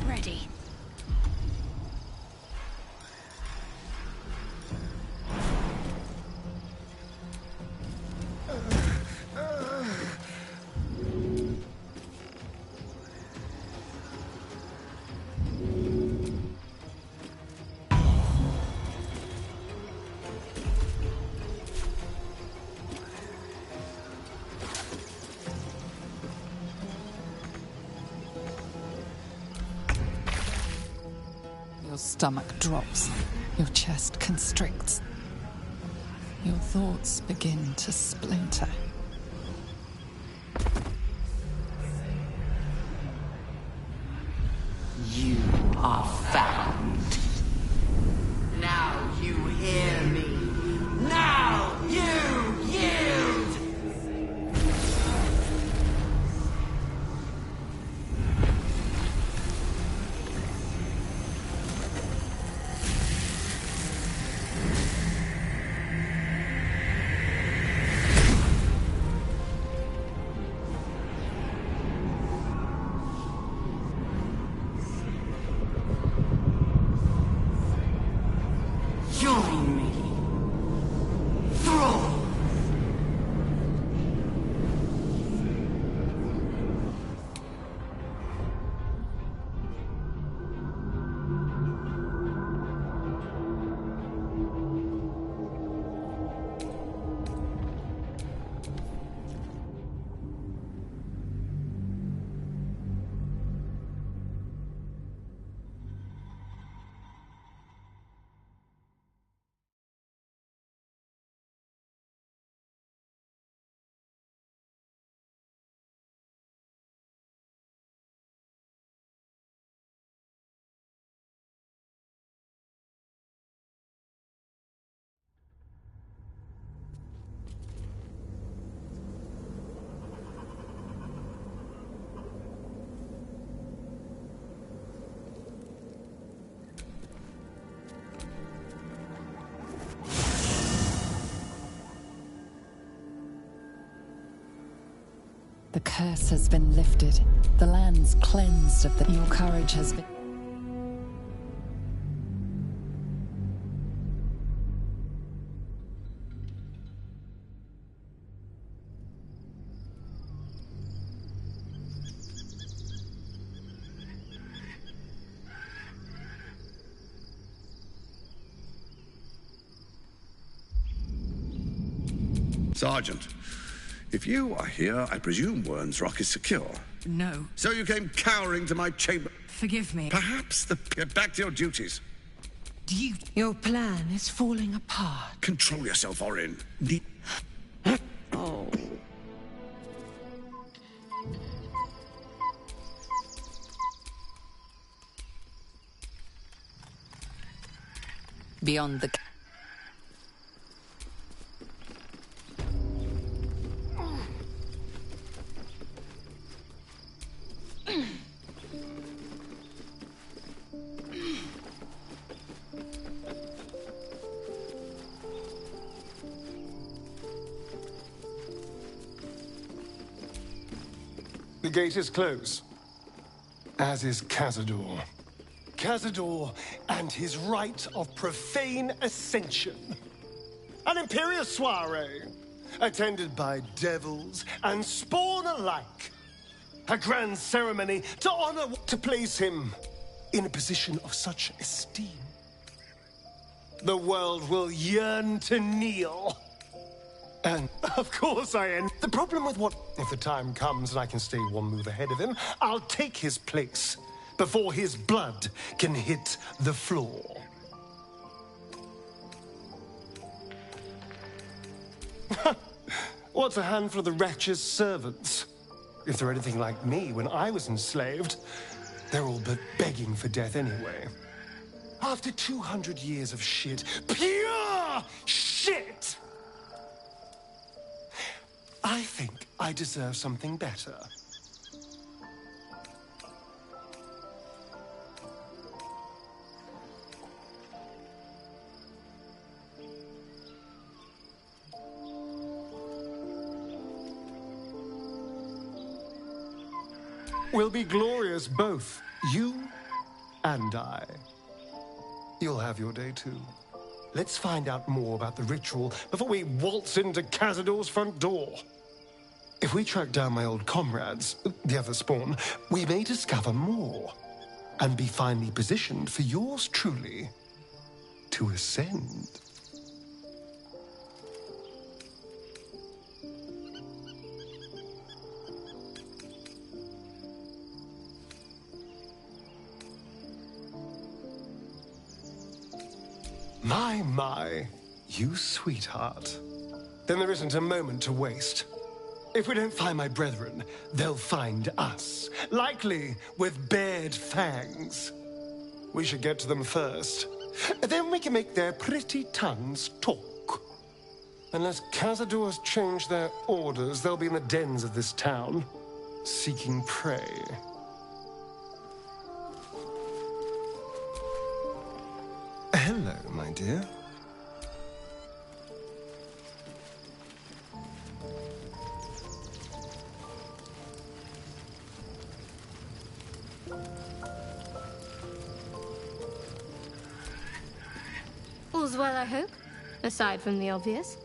Speaker 2: Ready.
Speaker 7: Your stomach drops. Your chest constricts. Your thoughts begin to splinter.
Speaker 3: You are found. Now you hear me. Now you yield! Join me. Thrall!
Speaker 7: The curse has been lifted. The land's cleansed of the... Your courage has been...
Speaker 4: Sergeant, if you are here, I presume Wern's Rock is secure.
Speaker 11: No.
Speaker 4: So you came cowering to my chamber.
Speaker 11: Forgive me.
Speaker 4: Perhaps get back to your duties.
Speaker 11: Your plan is falling apart.
Speaker 4: Control yourself, Orin.
Speaker 11: Oh.
Speaker 7: Beyond the...
Speaker 19: The gate is closed, as is Cazador. Cazador and his rite of profane ascension. An imperious soiree, attended by devils and spawn alike. A grand ceremony to honor, to place him in a position of such esteem. The world will yearn to kneel. And, of course, I end. The problem with what... If the time comes and I can stay one move ahead of him, I'll take his place before his blood can hit the floor. What's a handful of the wretch's servants? If they're anything like me when I was enslaved, they're all but begging for death anyway. After 200 years of shit, pure shit! I think I deserve something better. We'll be glorious, both you and I. You'll have your day too. Let's find out more about the ritual before we waltz into Cazador's front door. If we track down my old comrades, the other spawn, we may discover more and be finally positioned for yours truly to ascend. My, you sweetheart. Then there isn't a moment to waste. If we don't find my brethren, they'll find us, likely with bared fangs. We should get to them first. Then we can make their pretty tongues talk. Unless Cazadors change their orders, they'll be in the dens of this town, seeking prey. Hello, my dear.
Speaker 2: All's well, I hope, aside from the obvious.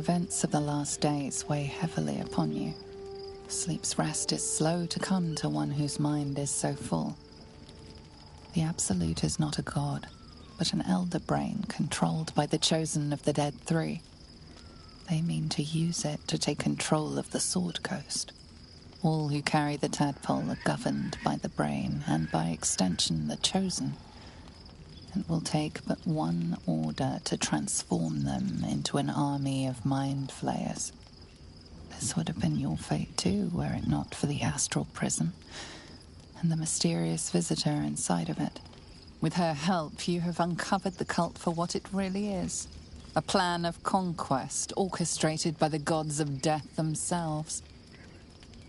Speaker 7: events of the last days weigh heavily upon you. Sleep's rest is slow to come to one whose mind is so full. The Absolute is not a god, but an elder brain controlled by the chosen of the Dead Three. They mean to use it to take control of the Sword Coast. All who carry the tadpole are governed by the brain, and by extension the chosen. It will take but one order to transform them into an army of mind flayers. This would have been your fate too, were it not for the astral prison and the mysterious visitor inside of it. With her help, you have uncovered the cult for what it really is. A plan of conquest orchestrated by the gods of death themselves.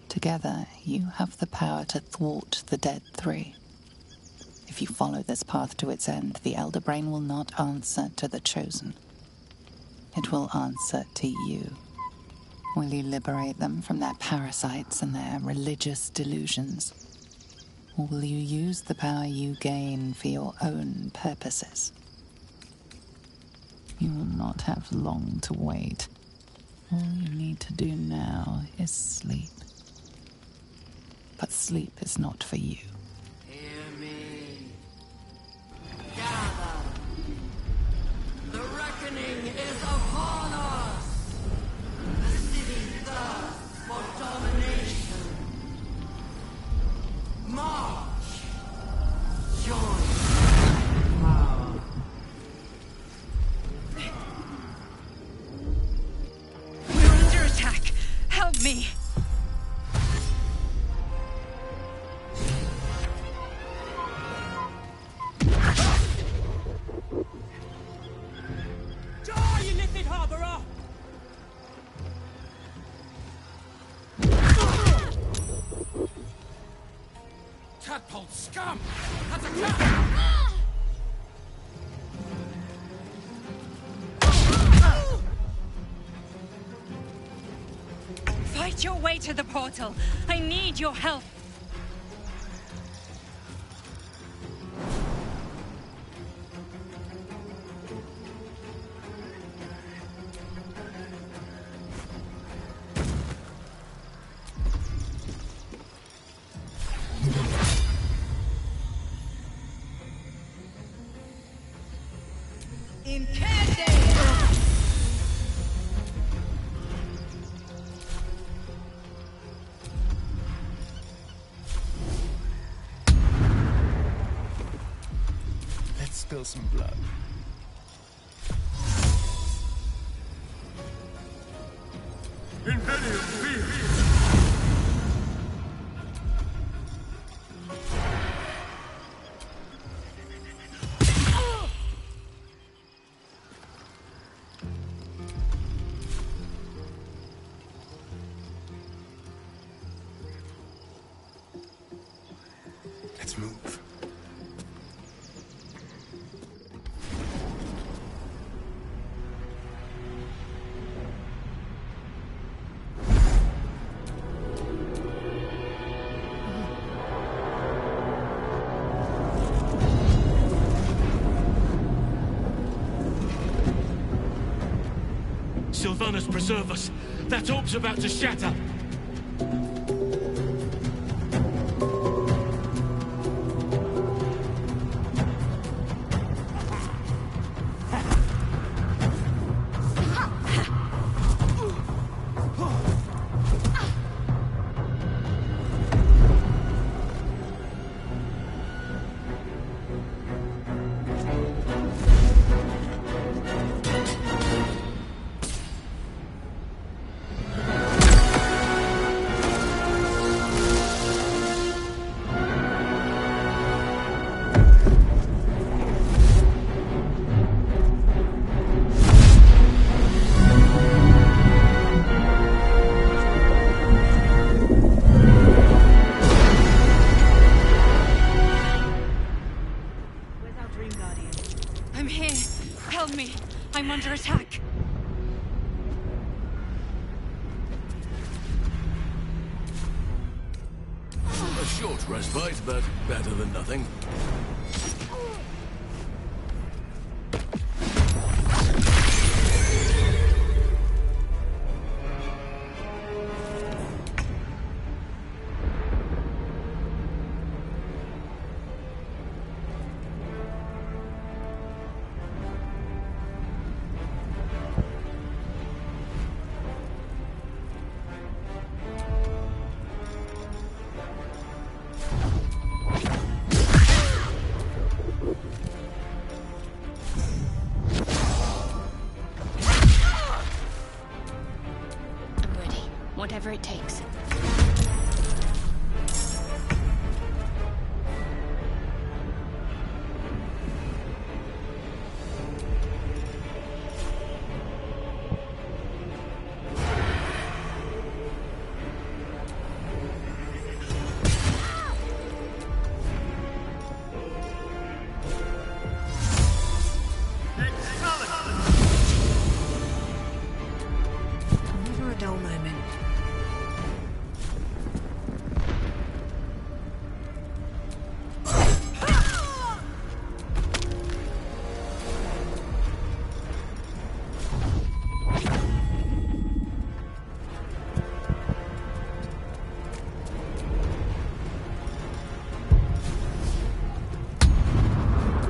Speaker 7: Together, you have the power to thwart the Dead Three. If you follow this path to its end, the Elder Brain will not answer to the Chosen. It will answer to you. Will you liberate them from their parasites and their religious delusions? Or will you use the power you gain for your own purposes? You will not have long to wait. All you need to do now is sleep. But sleep is not for you.
Speaker 6: Hear me. Gather. The reckoning is upon us. The city thirsts for domination. March. Join power.
Speaker 11: We're under attack. Help me.
Speaker 6: Tadpole scum! That's a trap!
Speaker 11: Fight your way to the portal. I need your help.
Speaker 19: Let's spill some blood. Let's move.
Speaker 20: Sylvanus, preserve us. That orb's about to shatter.
Speaker 11: I'm here. Help me. I'm under attack.
Speaker 20: A short respite, but better than nothing.
Speaker 2: whatever it takes.
Speaker 18: Never a dull moment.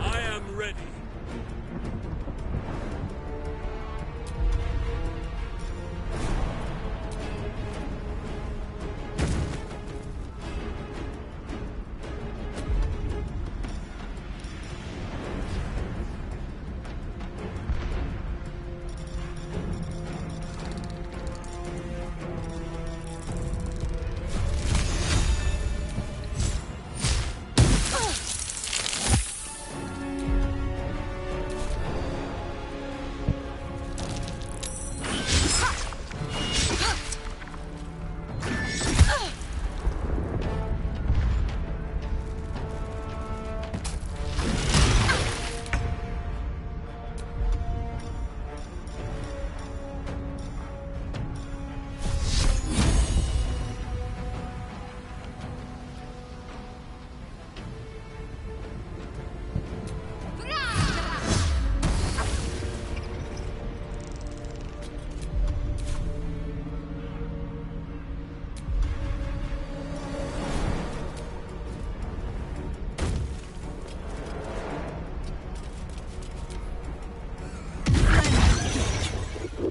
Speaker 6: I am ready.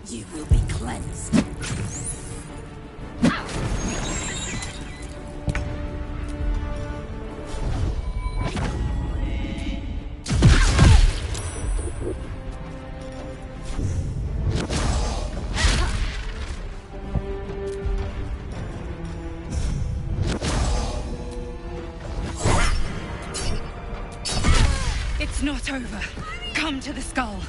Speaker 23: You will be cleansed.
Speaker 11: It's not over. Come to the skull.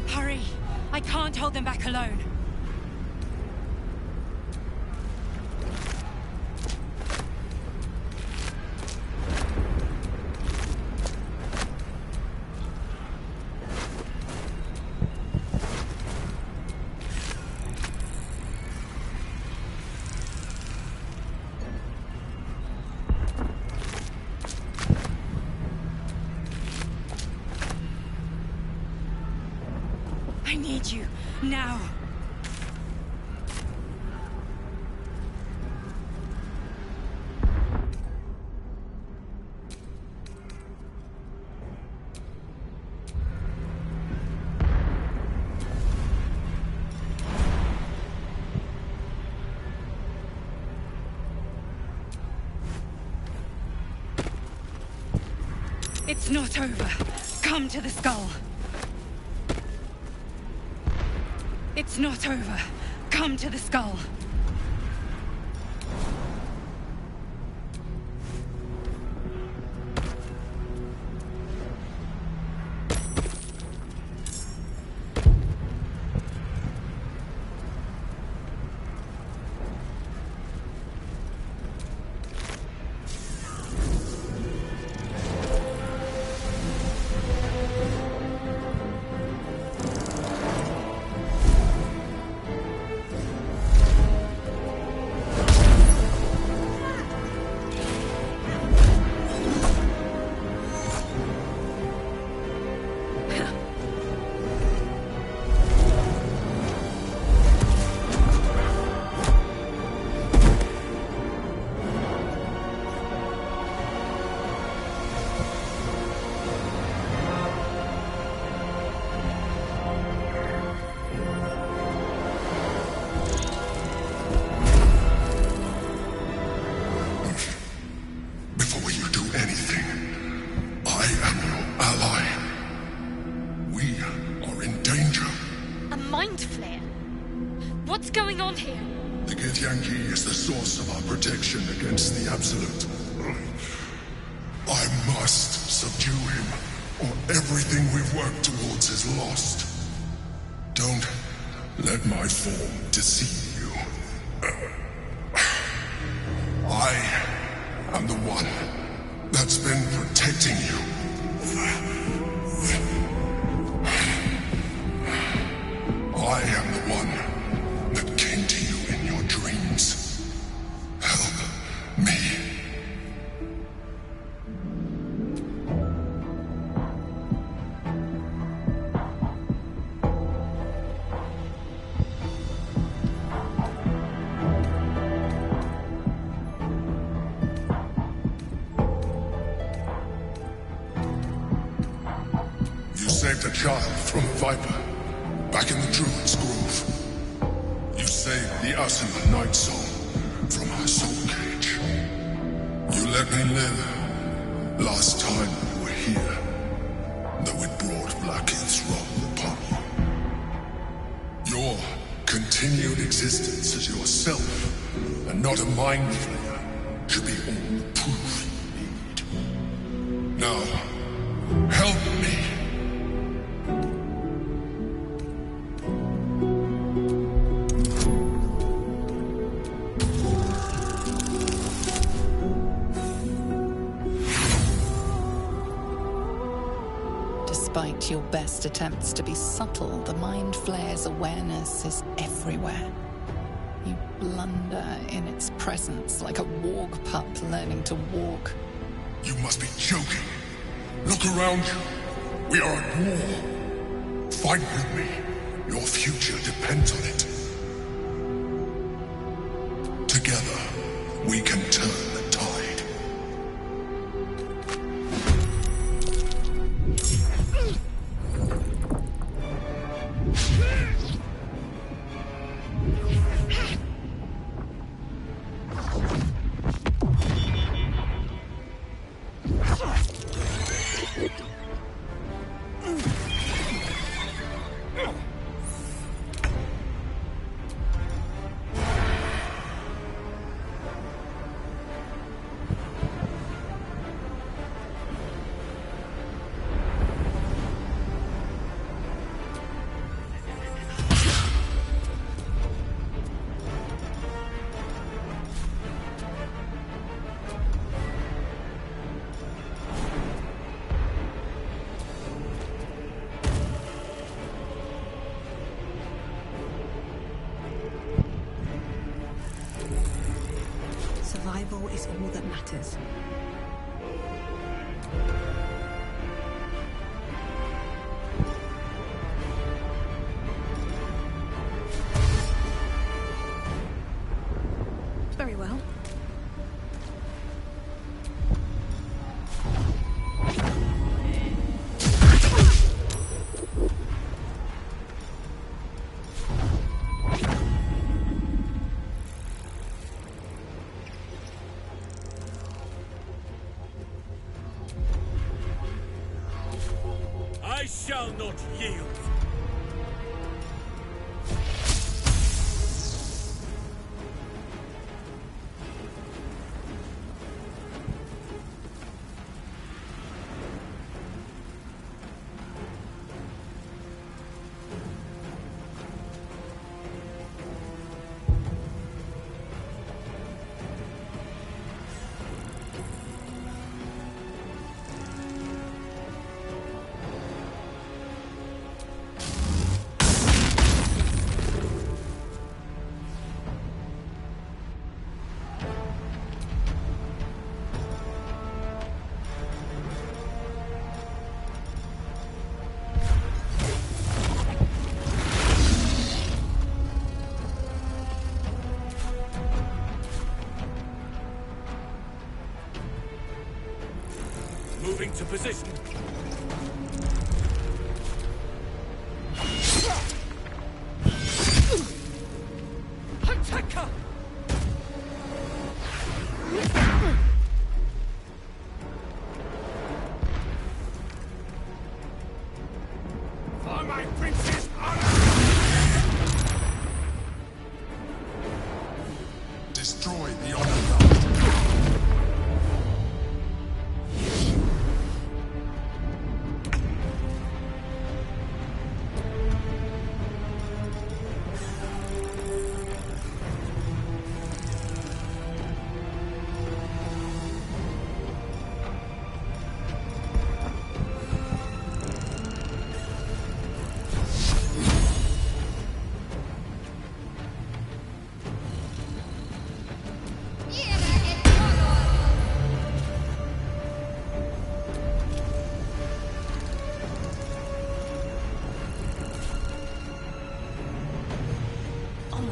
Speaker 11: Hurry! I can't hold them back alone. I need you, now. It's not over. Come to the skull. It's not over. Come to the skull.
Speaker 2: Mind flare? What's going on here?
Speaker 16: The Githyanki is the source of our protection against the Absolute. I must subdue him, or everything we've worked towards is lost. Don't let my form deceive you. I am the one that's been protecting you. I am the one that came to you in your dreams. Help me. You saved a child from a viper. Back in the Druid's Grove, you saved the Asuna Night Soul from her soul cage. You let me live last time we were here, though it brought Blackheath's wrath upon you. Your continued existence as yourself, and not a mind flayer, should be all the proof you need. Now, help me.
Speaker 7: Despite your best attempts to be subtle, the Mind Flayer's awareness is everywhere. You blunder in its presence like a warg pup learning to walk.
Speaker 16: You must be joking. Look around you. We are at war. Fight with me. Your future depends on it. Together, we can turn the tide.
Speaker 18: Survival is all that matters. Very well.
Speaker 6: I shall not yield. Moving to position. Attacker! For my prince's honor!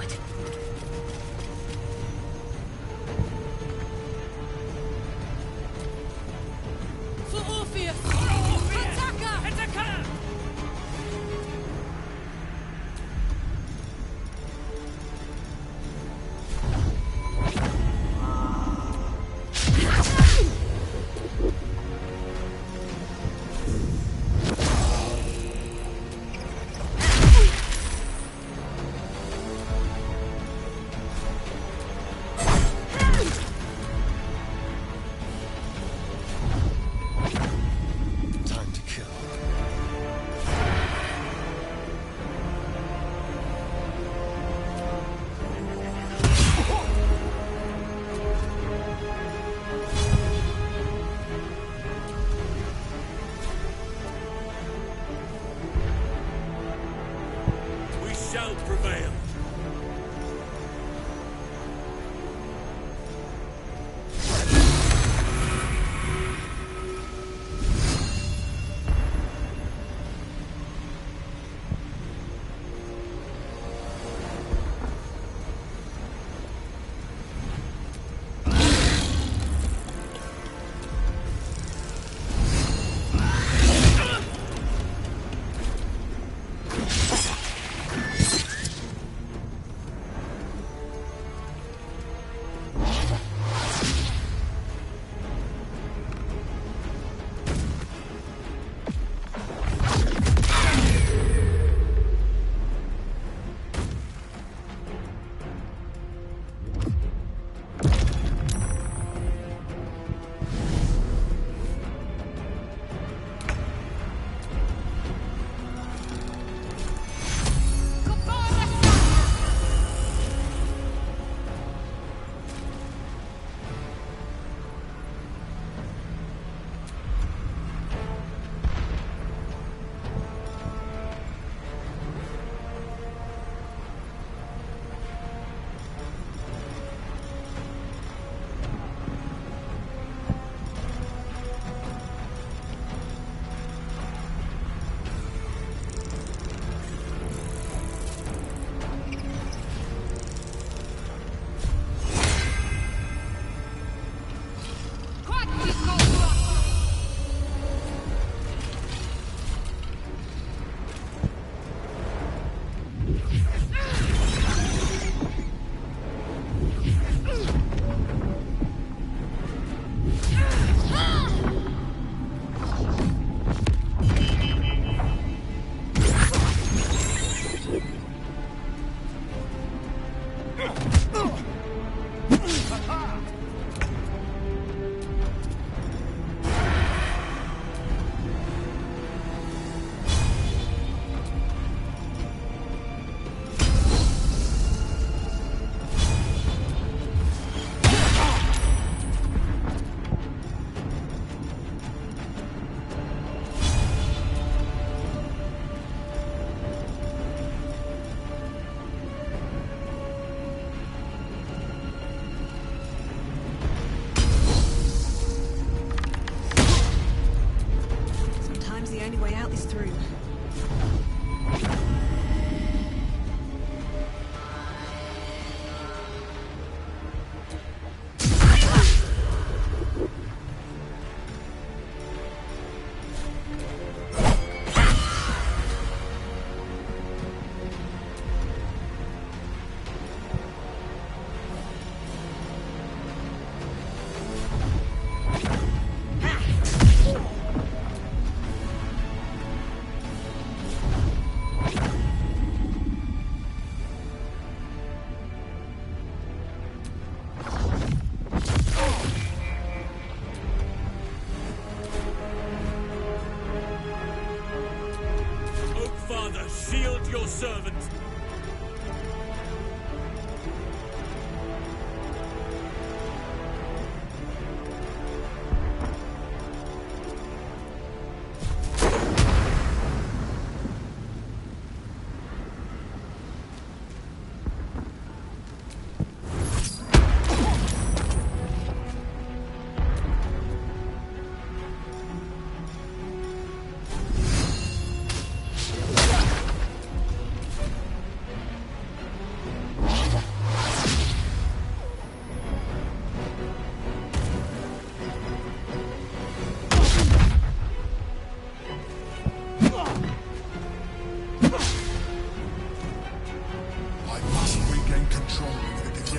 Speaker 2: that.
Speaker 21: For Orpheus! Attacker!
Speaker 6: Attacker!
Speaker 19: Time to kill.
Speaker 6: We shall prevail.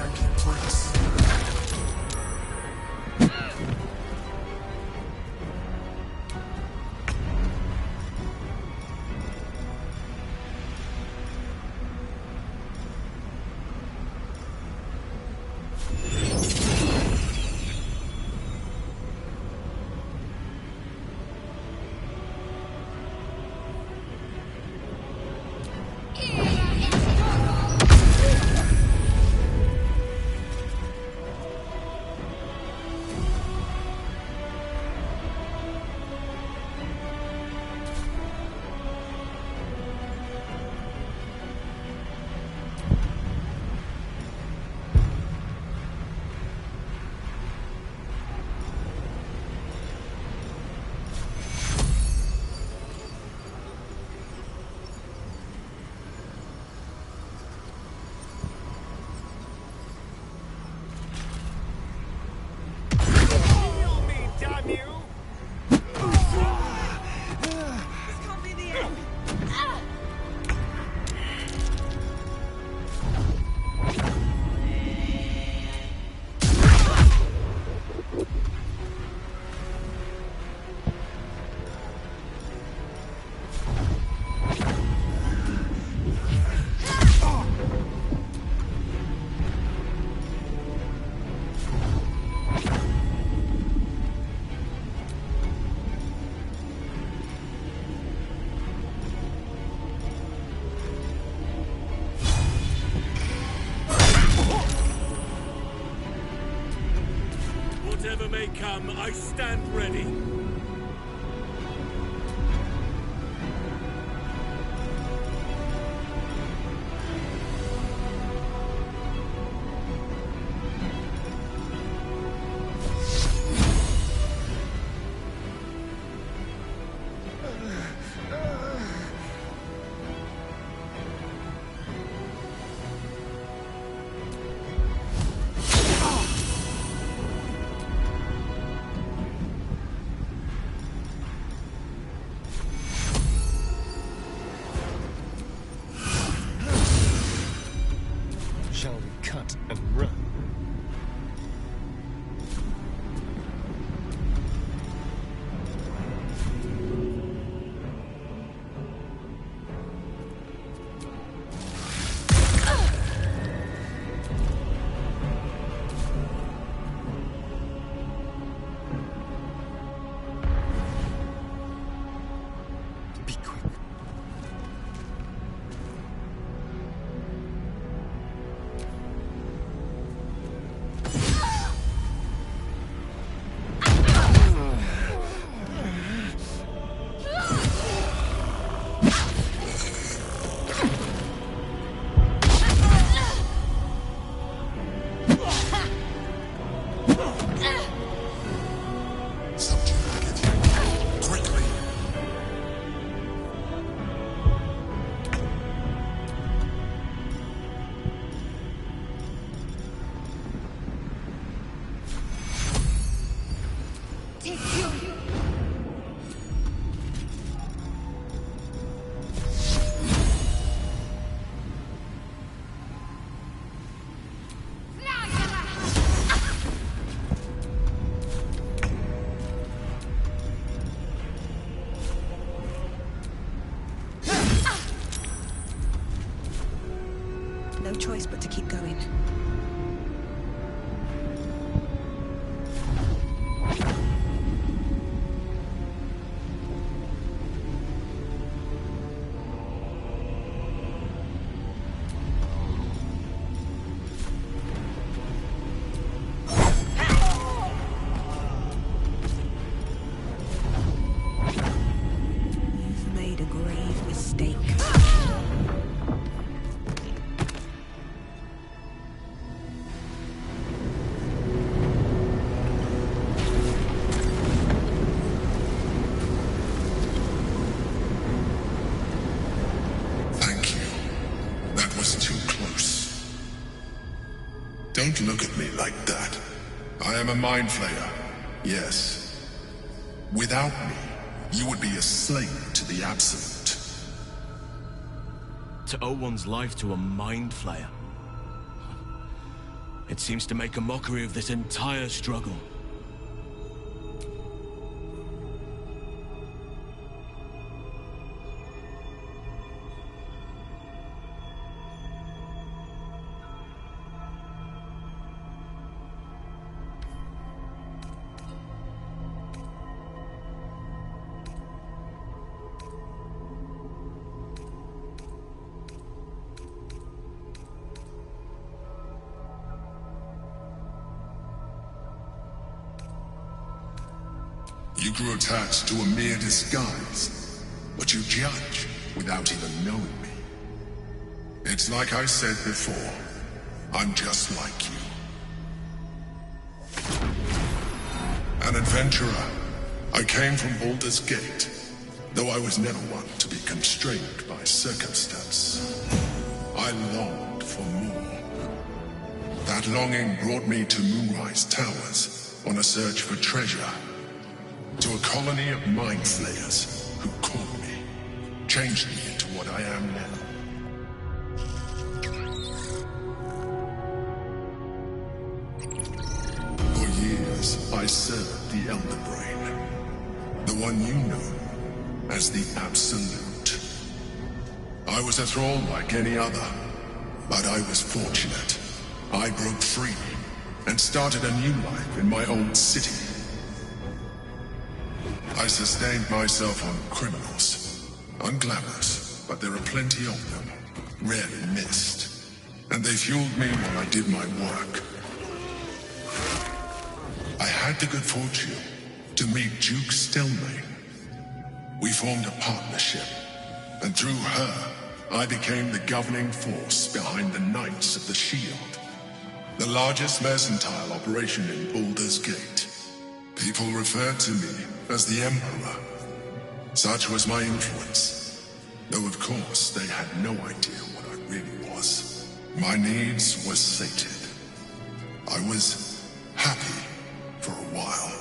Speaker 12: patriarchy works.
Speaker 20: Whatever may come, I stand ready.
Speaker 19: Shall we cut and run? Be quick.
Speaker 18: No choice but to keep going. You've made a grave mistake.
Speaker 16: Thank you. That was too close. Don't look at me like that. I am a mind flayer. Yes. Without me, you would be a slave to the Absolute.
Speaker 20: To owe one's life to a mind flayer. It seems to make a mockery of this entire struggle.
Speaker 16: You grew attached to a mere disguise, but you judge without even knowing me. It's like I said before, I'm just like you. An adventurer, I came from Baldur's Gate, though I was never one to be constrained by circumstance. I longed for more. That longing brought me to Moonrise Towers on a search for treasure. To a colony of mind flayers who caught me, changed me into what I am now. For years, I served the Elder Brain, the one you know as the Absolute. I was a thrall like any other, but I was fortunate. I broke free and started a new life in my own city. I sustained myself on criminals. Unglamorous, but there are plenty of them. Rarely missed. And they fueled me while I did my work. I had the good fortune to meet Duke Stelmane. We formed a partnership, and through her, I became the governing force behind the Knights of the Shield, the largest mercantile operation in Baldur's Gate. People referred to me as the Emperor. Such was my influence, though of course they had no idea what I really was. My needs were sated. I was happy for a while,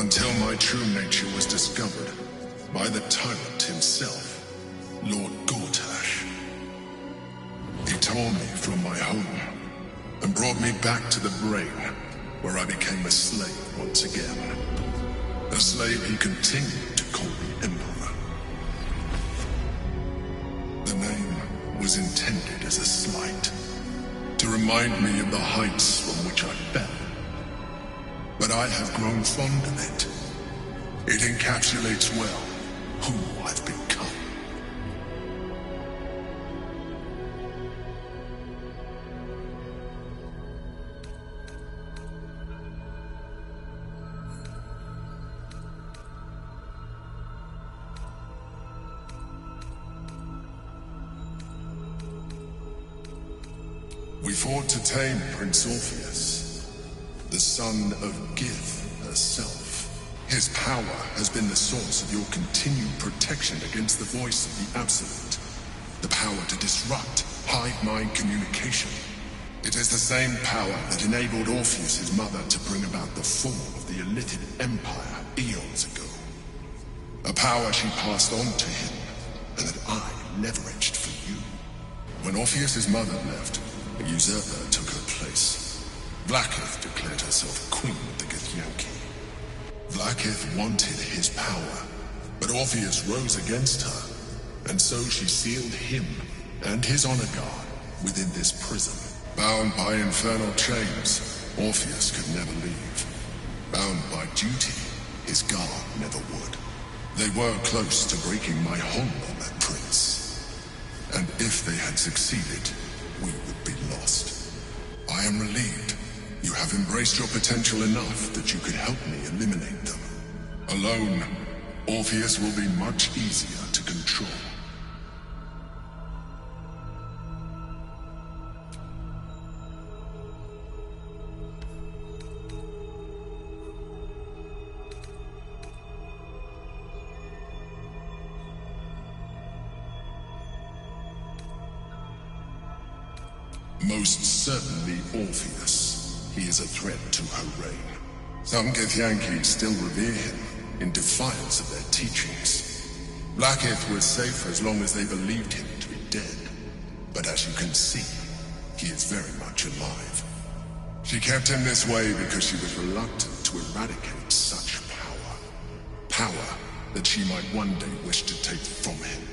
Speaker 16: until my true nature was discovered by the tyrant himself, Lord Gortash. He tore me from my home and brought me back to the Brain, where I became a slave once again. A slave he continued to call me Emperor. The name was intended as a slight, to remind me of the heights from which I fell. But I have grown fond of it. It encapsulates well who I've become. We fought to tame Prince Orpheus, the son of Gith herself. His power has been the source of your continued protection against the voice of the Absolute. The power to disrupt hive-mind communication. It is the same power that enabled Orpheus's mother to bring about the fall of the Illithid Empire eons ago. A power she passed on to him, and that I leveraged for you. When Orpheus's mother left, a usurper took her place. Vlaakith declared herself queen of the Githyanki. Vlaakith wanted his power, but Orpheus rose against her, and so she sealed him and his honor guard within this prison. Bound by infernal chains, Orpheus could never leave. Bound by duty, his guard never would. They were close to breaking my hold on that prince. And if they had succeeded, we would be lost. I am relieved. You have embraced your potential enough that you could help me eliminate them. Alone, Orpheus will be much easier to control. Most certainly Orpheus. He is a threat to her reign. Some Githyanki still revere him, in defiance of their teachings. Vlaakith was safe as long as they believed him to be dead. But as you can see, He is very much alive. She kept him this way because she was reluctant to eradicate such power. Power that she might one day wish to take from him.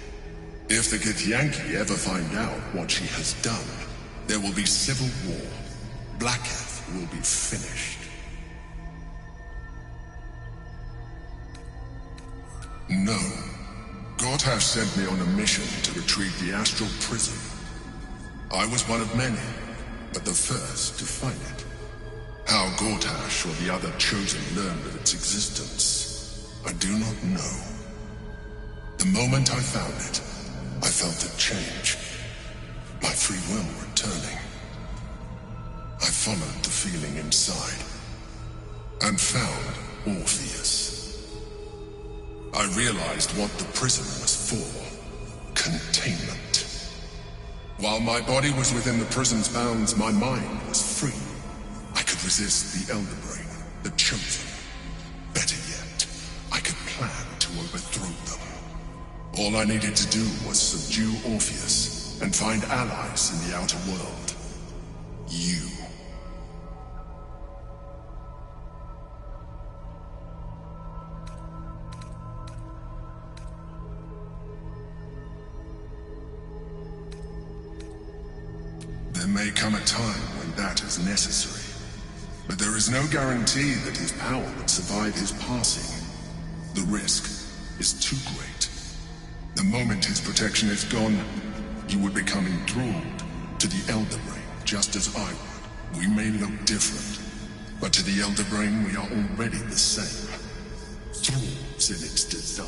Speaker 16: If the Githyanki ever find out what she has done, there will be civil war. Blacketh will be finished. No. Gortash sent me on a mission to retrieve the astral prism. I was one of many, but the first to find it. How Gortash or the other chosen learned of its existence, I do not know. The moment I found it, I felt a change. My free will returning. I followed the feeling inside, and found Orpheus. I realized what the prism was for. Containment. While my body was within the prison's bounds, my mind was free. I could resist the Elder Brain, the Chosen. Better yet, I could plan to overthrow them. All I needed to do was subdue Orpheus and find allies in the outer world. You. There may come a time when that is necessary, but there is no guarantee that his power would survive his passing. The risk is too great. The moment his protection is gone, you would become enthralled to the Elder Brain, just as I would. We may look different, but to the Elder Brain we are already the same. Thralls in its design.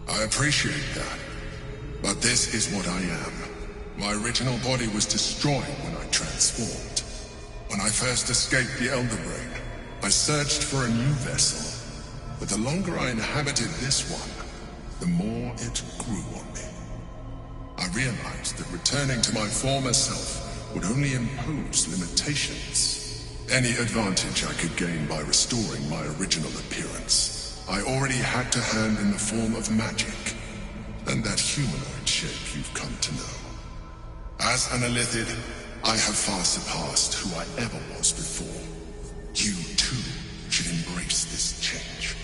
Speaker 16: I appreciate that, but this is what I am. My original body was destroyed when I transformed. When I first escaped the Elder Brain, I searched for a new vessel. But the longer I inhabited this one, the more it grew on me. I realized that returning to my former self would only impose limitations. Any advantage I could gain by restoring my original appearance, I already had to hand in the form of magic, and that humanoid shape you've come to know. As an Illithid, I have far surpassed who I ever was before. You, too, should embrace this change.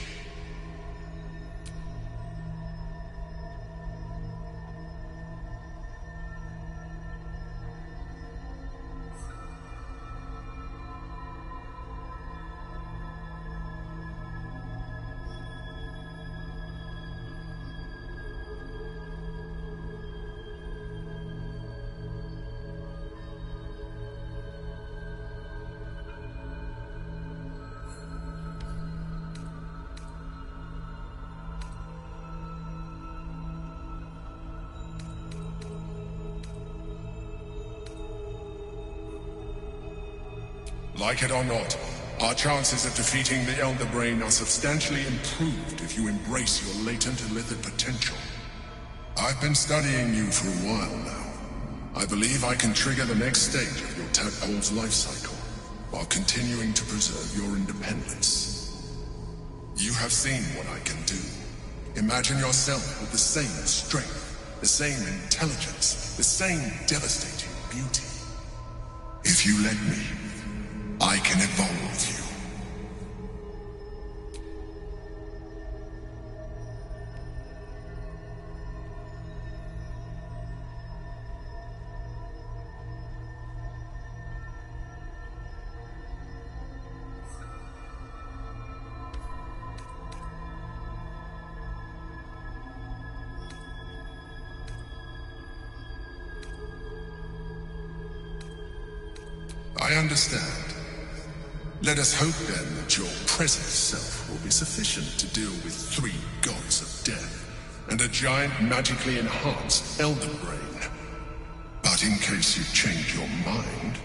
Speaker 16: Like it or not, our chances of defeating the Elder Brain are substantially improved if you embrace your latent Illithid potential. I've been studying you for a while now. I believe I can trigger the next stage of your tadpole's life cycle, while continuing to preserve your independence. You have seen what I can do. Imagine yourself with the same strength, the same intelligence, the same devastating beauty. If you let me, I can evolve you. I understand. Let us hope then that your present self will be sufficient to deal with 3 gods of death and a giant magically enhanced Elder Brain. But in case you change your mind...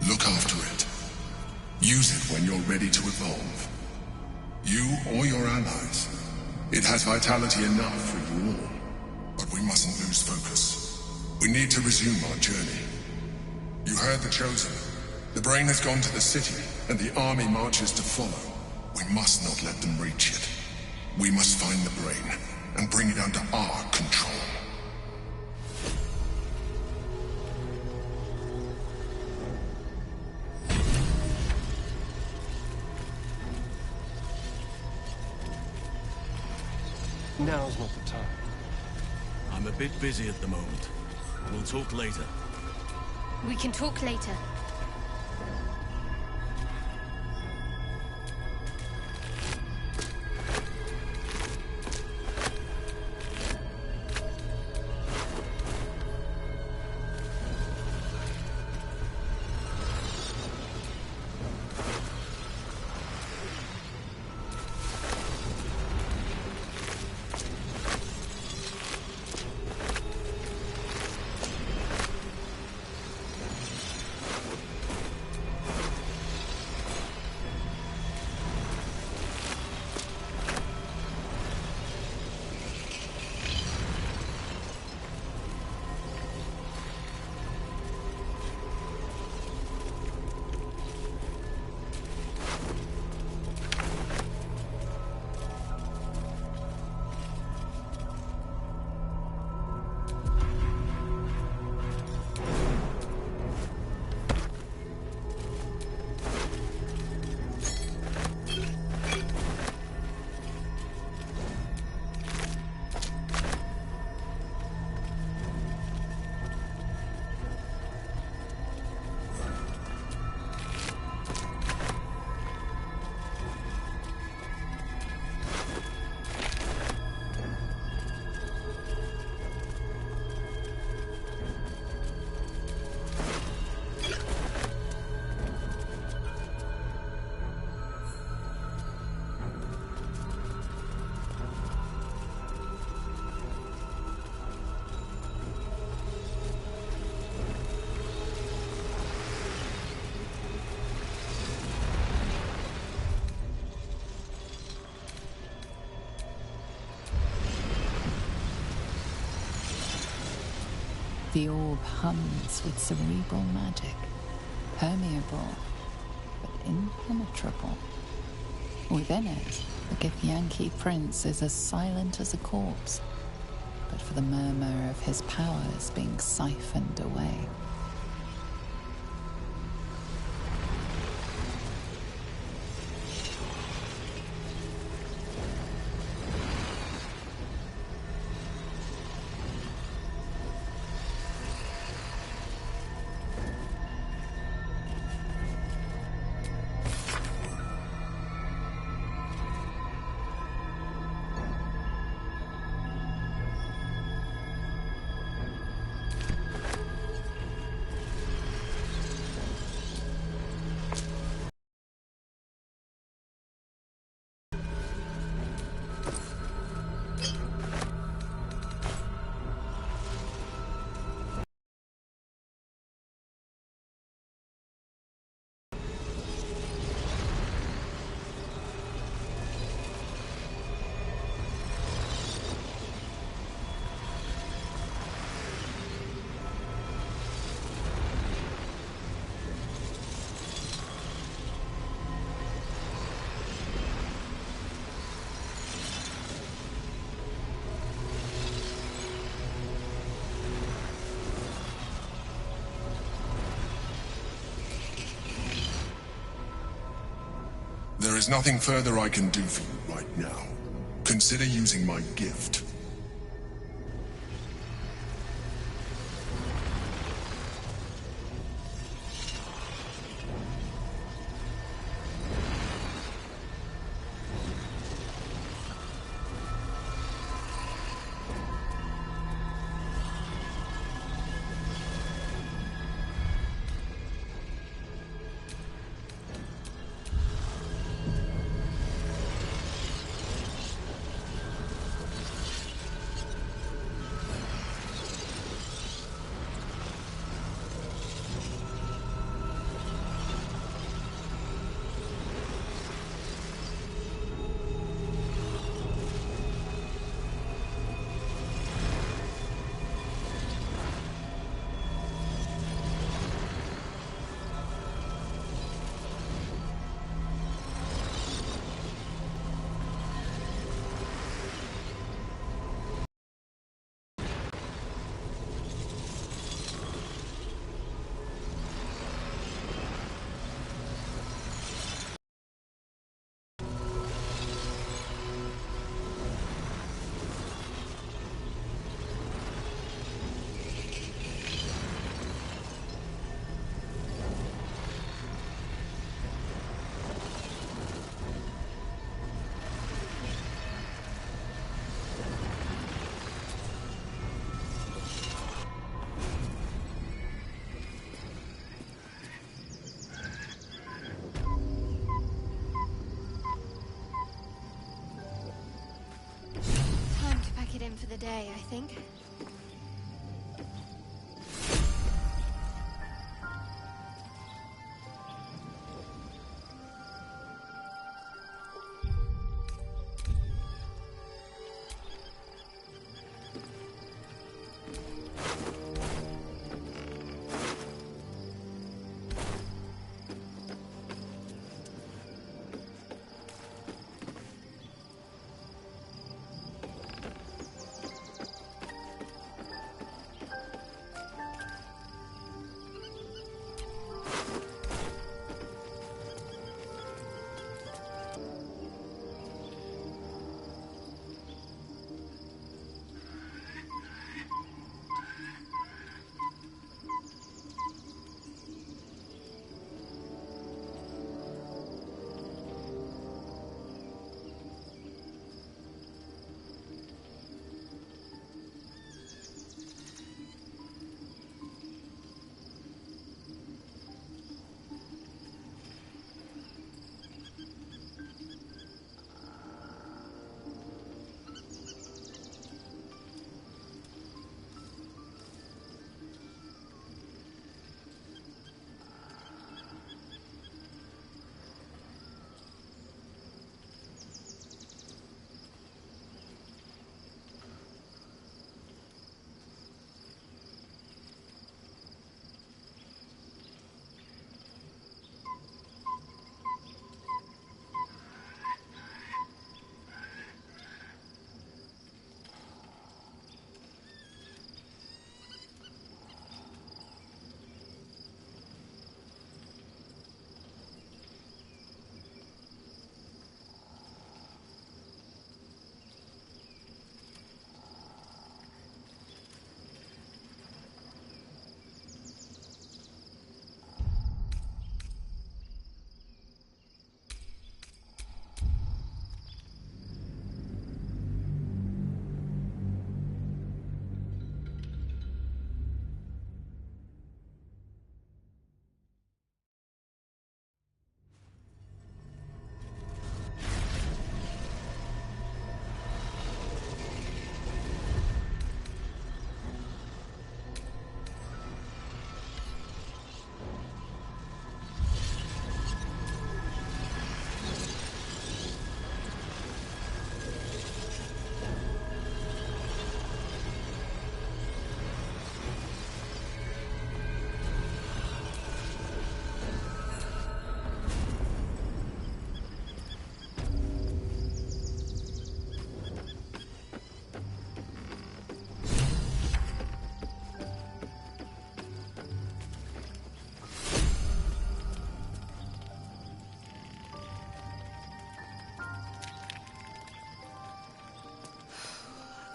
Speaker 16: look after it. Use it when you're ready to evolve. You or your allies. It has vitality enough for you all. But we mustn't lose focus. We need to resume our journey. You heard the Chosen. The brain has gone to the city, and the army marches to follow. We must not let them reach it. We must find the brain, and bring it under our control.
Speaker 19: Now's not the time.
Speaker 20: I'm a bit busy at the moment. We'll talk later.
Speaker 2: We can talk later.
Speaker 7: The orb hums with cerebral magic, permeable, but impenetrable. Within it, the Githyanki prince is as silent as a corpse, but for the murmur of his powers being siphoned away.
Speaker 16: There is nothing further I can do for you right now. Consider using my gift.
Speaker 2: the day, I think.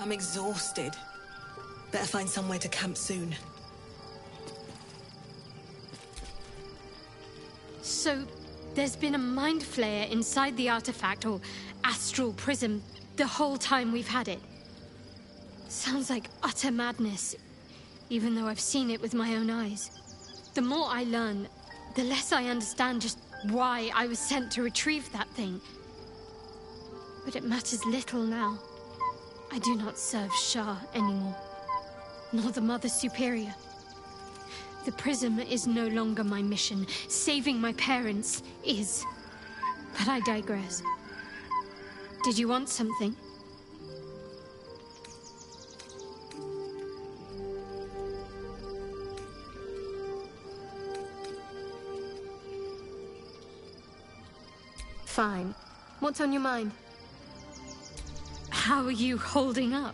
Speaker 18: I'm exhausted. Better find somewhere to camp soon.
Speaker 2: So, there's been a mind flayer inside the artifact, or astral prism, the whole time we've had it. Sounds like utter madness, even though I've seen it with my own eyes. The more I learn, the less I understand just why I was sent to retrieve that thing. But it matters little now. I do not serve Shah anymore, nor the Mother Superior. The prism is no longer my mission. Saving my parents is. But I digress. Did you want something? Fine. What's on your mind? How are you holding up?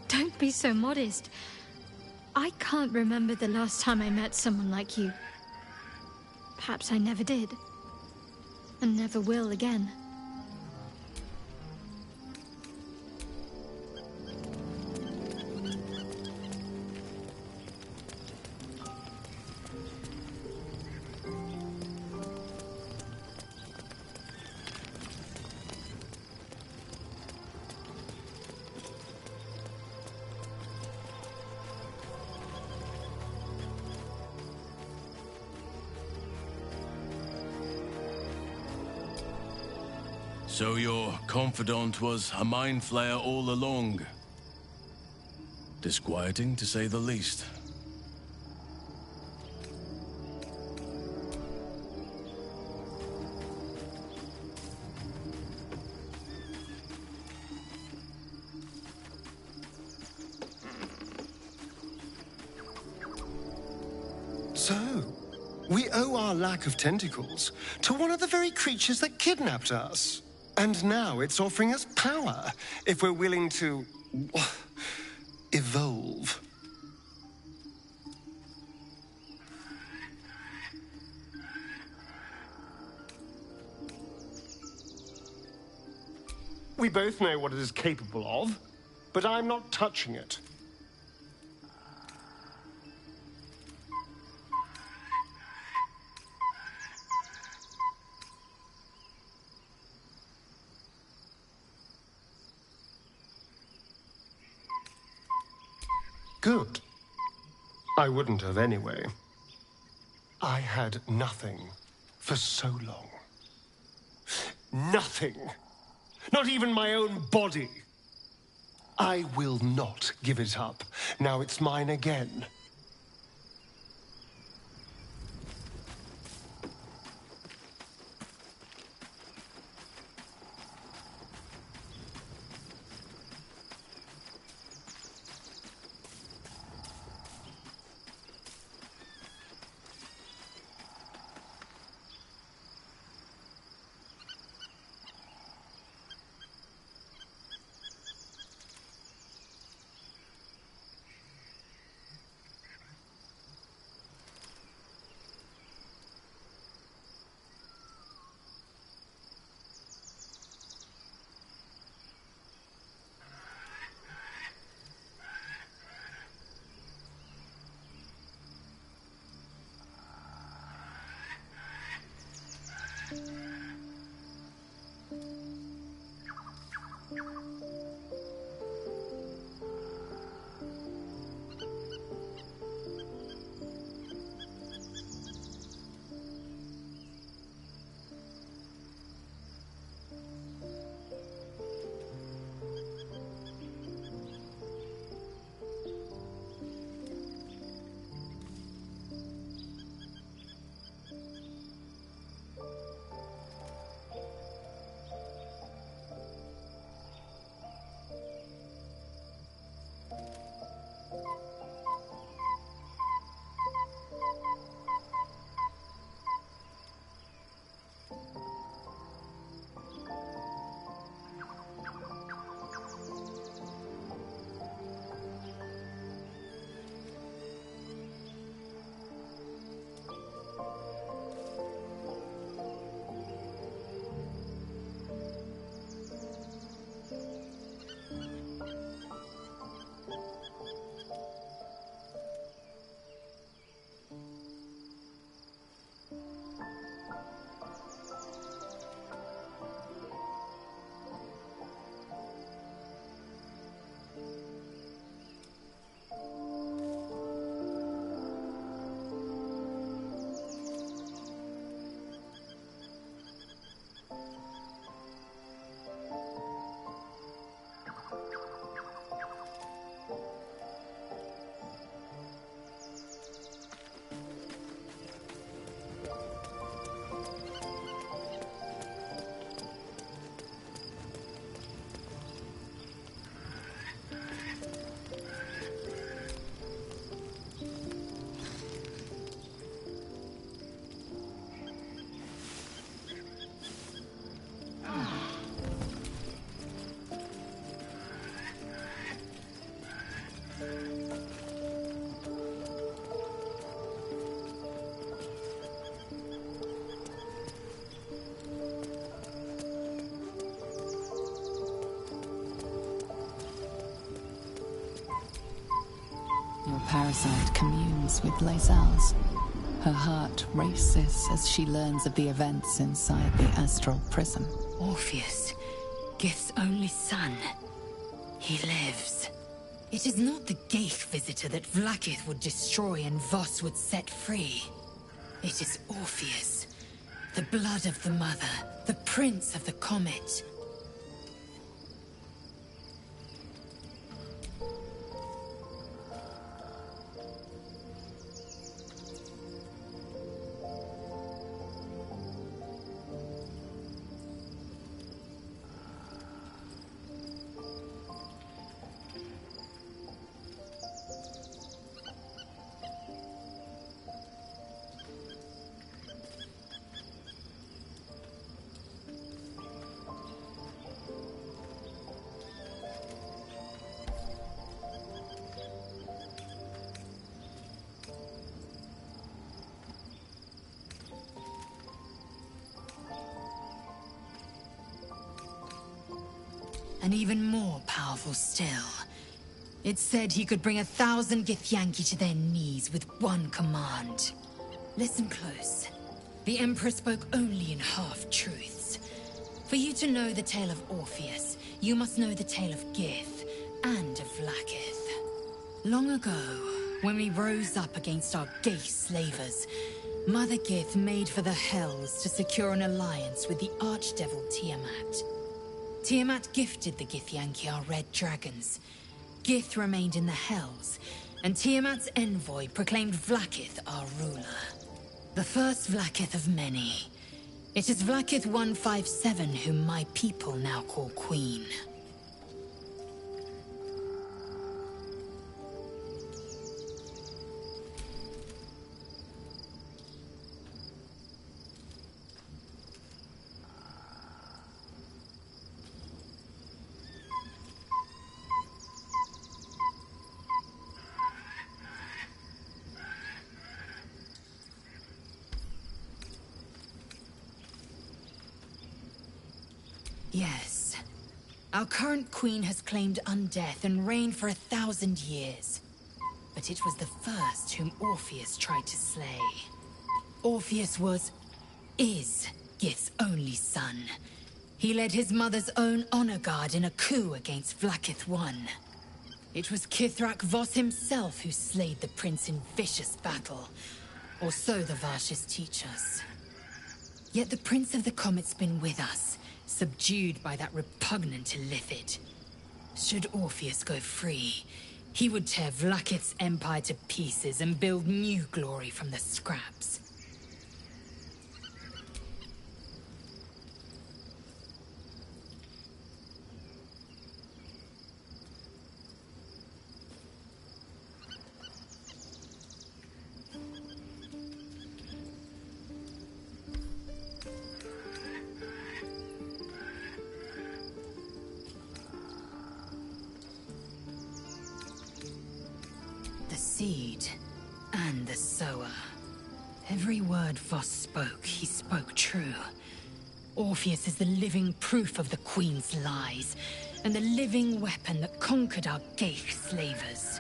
Speaker 2: Don't be so modest. I can't remember the last time I met someone like you. Perhaps I never did. And never will again.
Speaker 20: So your confidant was a mind flayer all along? Disquieting, to say the least.
Speaker 19: So, we owe our lack of tentacles to one of the very creatures that kidnapped us. And now it's offering us power if we're willing to evolve. We both know what it is capable of, but I'm not touching it. Good. I wouldn't have anyway. I had nothing for so long. Nothing. Not even my own body. I will not give it up. Now it's mine again.
Speaker 7: Your parasite communes with Lae'zel's. Her heart races as she learns of the events inside the astral prison.
Speaker 9: Orpheus, Gith's only son. He lives. It is not the Gaith visitor that Vlaakith would destroy and Voss would set free. It is Orpheus, the blood of the mother, the prince of the comet. and even more powerful still. It said he could bring 1,000 Githyanki to their knees with one command. Listen close. The Emperor spoke only in half-truths. For you to know the tale of Orpheus, you must know the tale of Gith and of Vlaakith. Long ago, when we rose up against our gay slavers, Mother Gith made for the Hells to secure an alliance with the Archdevil Tiamat. Tiamat gifted the Githyanki our red dragons. Gith remained in the Hells, and Tiamat's envoy proclaimed Vlaakith our ruler. The first Vlaakith of many. It is Vlaakith 157 whom my people now call Queen. Yes. Our current queen has claimed undeath and reigned for 1,000 years. But it was the first whom Orpheus tried to slay. Orpheus is Gith's only son. He led his mother's own honor guard in a coup against Vlaakith I. It was Kithrak Voss himself who slayed the prince in vicious battle. Or so the Varshas teach us. Yet the Prince of the Comet's been with us, subdued by that repugnant illithid. Should Orpheus go free, he would tear Vlaakith's empire to pieces and build new glory from the scraps. Seed and the sower. Every word Voss spoke, he spoke true. Orpheus is the living proof of the Queen's lies, and the living weapon that conquered our Geich slavers.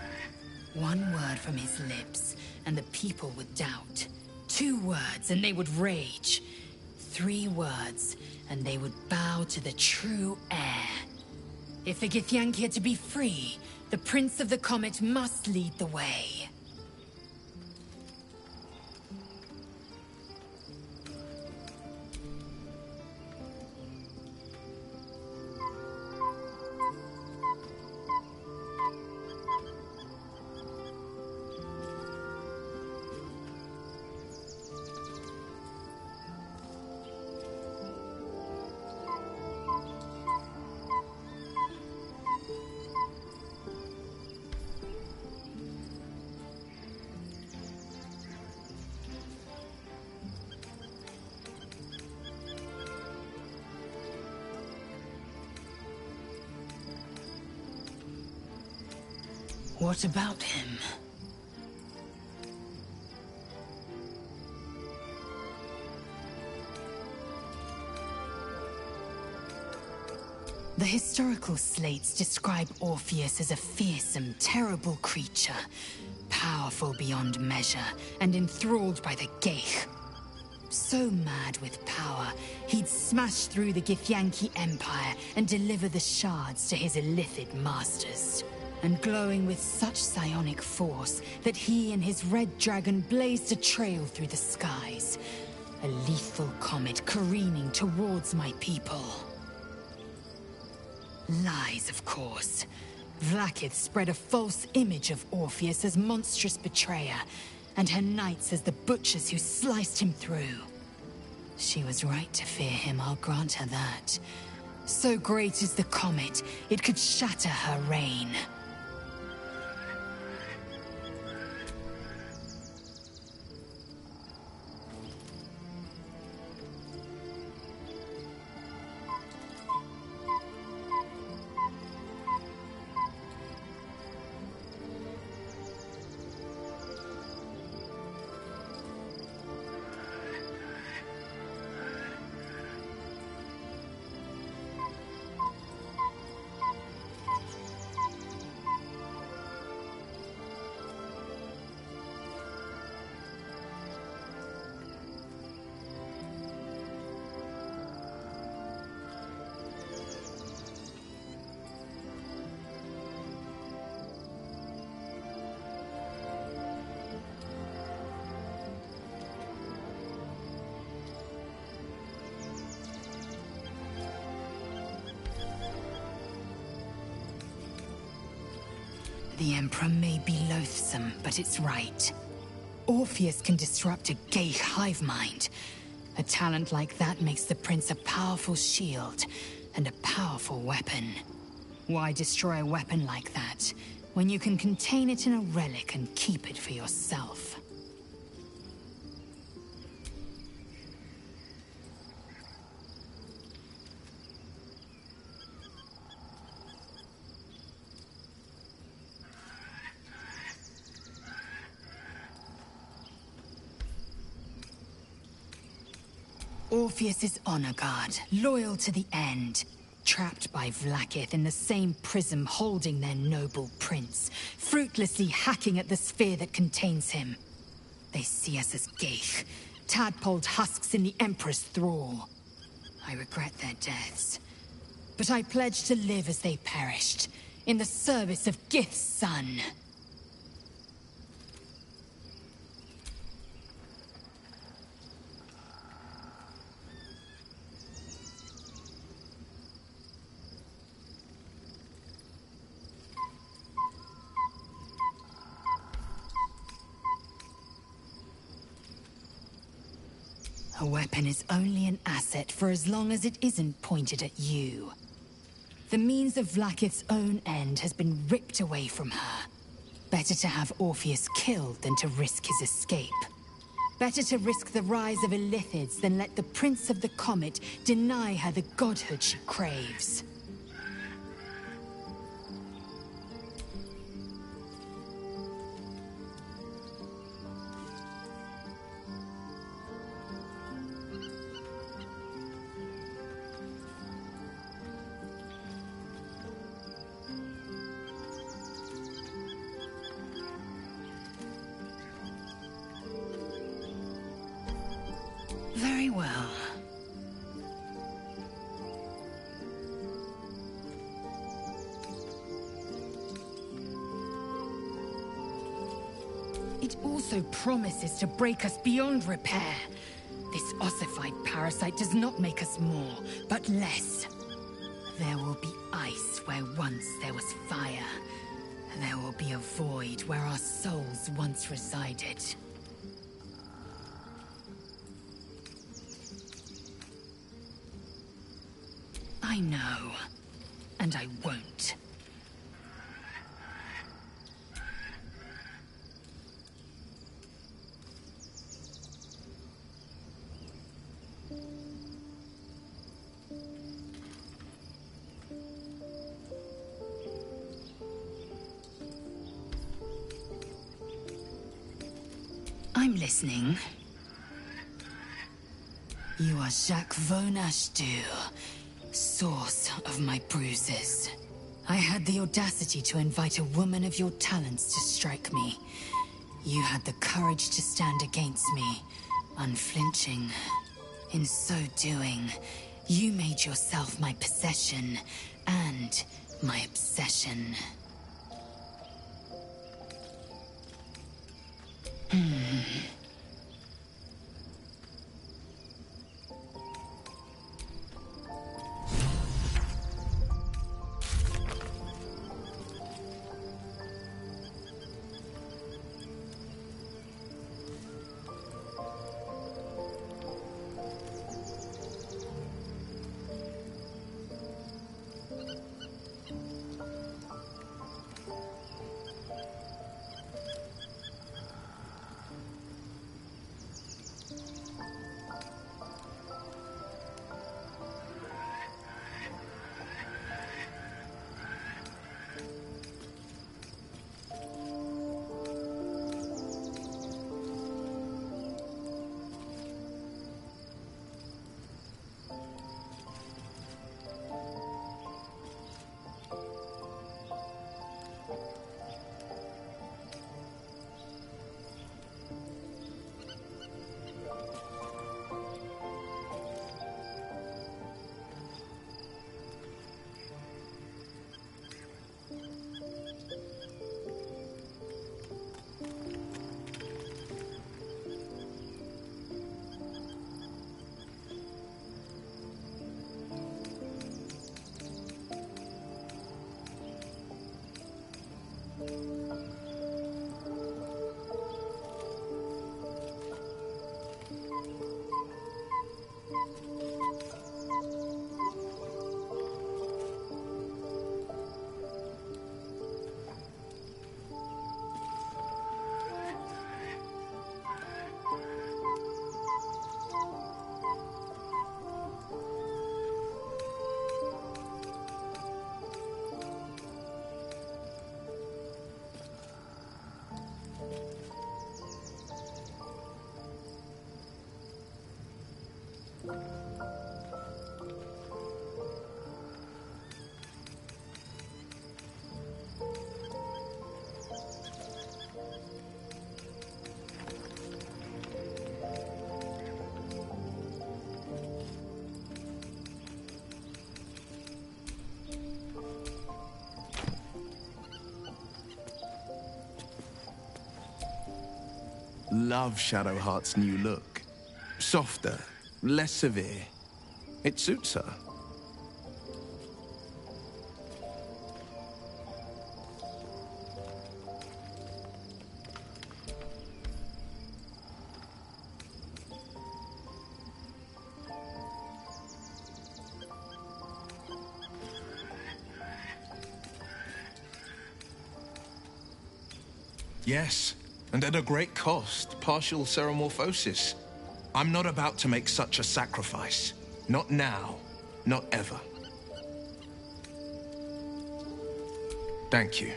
Speaker 9: One word from his lips, and the people would doubt. 2 words, and they would rage. 3 words, and they would bow to the true heir. If the Githyanki are to be free, the Prince of the Comet must lead the way. What about him? The historical slates describe Orpheus as a fearsome, terrible creature, powerful beyond measure, and enthralled by the Geich. So mad with power, he'd smash through the Githyanki Empire and deliver the shards to his illithid masters. And glowing with such psionic force that he and his red dragon blazed a trail through the skies. A lethal comet careening towards my people. Lies, of course. Vlaakith spread a false image of Orpheus as monstrous betrayer, and her knights as the butchers who sliced him through. She was right to fear him, I'll grant her that. So great is the comet, it could shatter her reign. The Emperor may be loathsome, but it's right. Orpheus can disrupt a Geich hive mind. A talent like that makes the Prince a powerful shield and a powerful weapon. Why destroy a weapon like that, when you can contain it in a relic and keep it for yourself? Orpheus is honor guard, loyal to the end. Trapped by Vlaakith in the same prism holding their noble prince, fruitlessly hacking at the sphere that contains him. They see us as Geich, tadpoled husks in the Emperor's thrall. I regret their deaths, but I pledge to live as they perished, in the service of Gith's son. A weapon is only an asset for as long as it isn't pointed at you. The means of Vlaakith's own end has been ripped away from her. Better to have Orpheus killed than to risk his escape. Better to risk the rise of Illithids than let the Prince of the Comet deny her the godhood she craves. Very well. It also promises to break us beyond repair. This ossified parasite does not make us more, but less. There will be ice where once there was fire. There will be a void where our souls once resided. I know, and I won't. I'm listening. You are Jacques Von Ashtur, source of my bruises. I had the audacity to invite a woman of your talents to strike me. You had the courage to stand against me, unflinching. In so doing, you made yourself my possession and my obsession.
Speaker 14: Love Shadowheart's new look. Softer, less severe. It suits her. Yes, and at a great cost, partial ceremorphosis. I'm not about to make such a sacrifice. Not now, not ever. Thank you.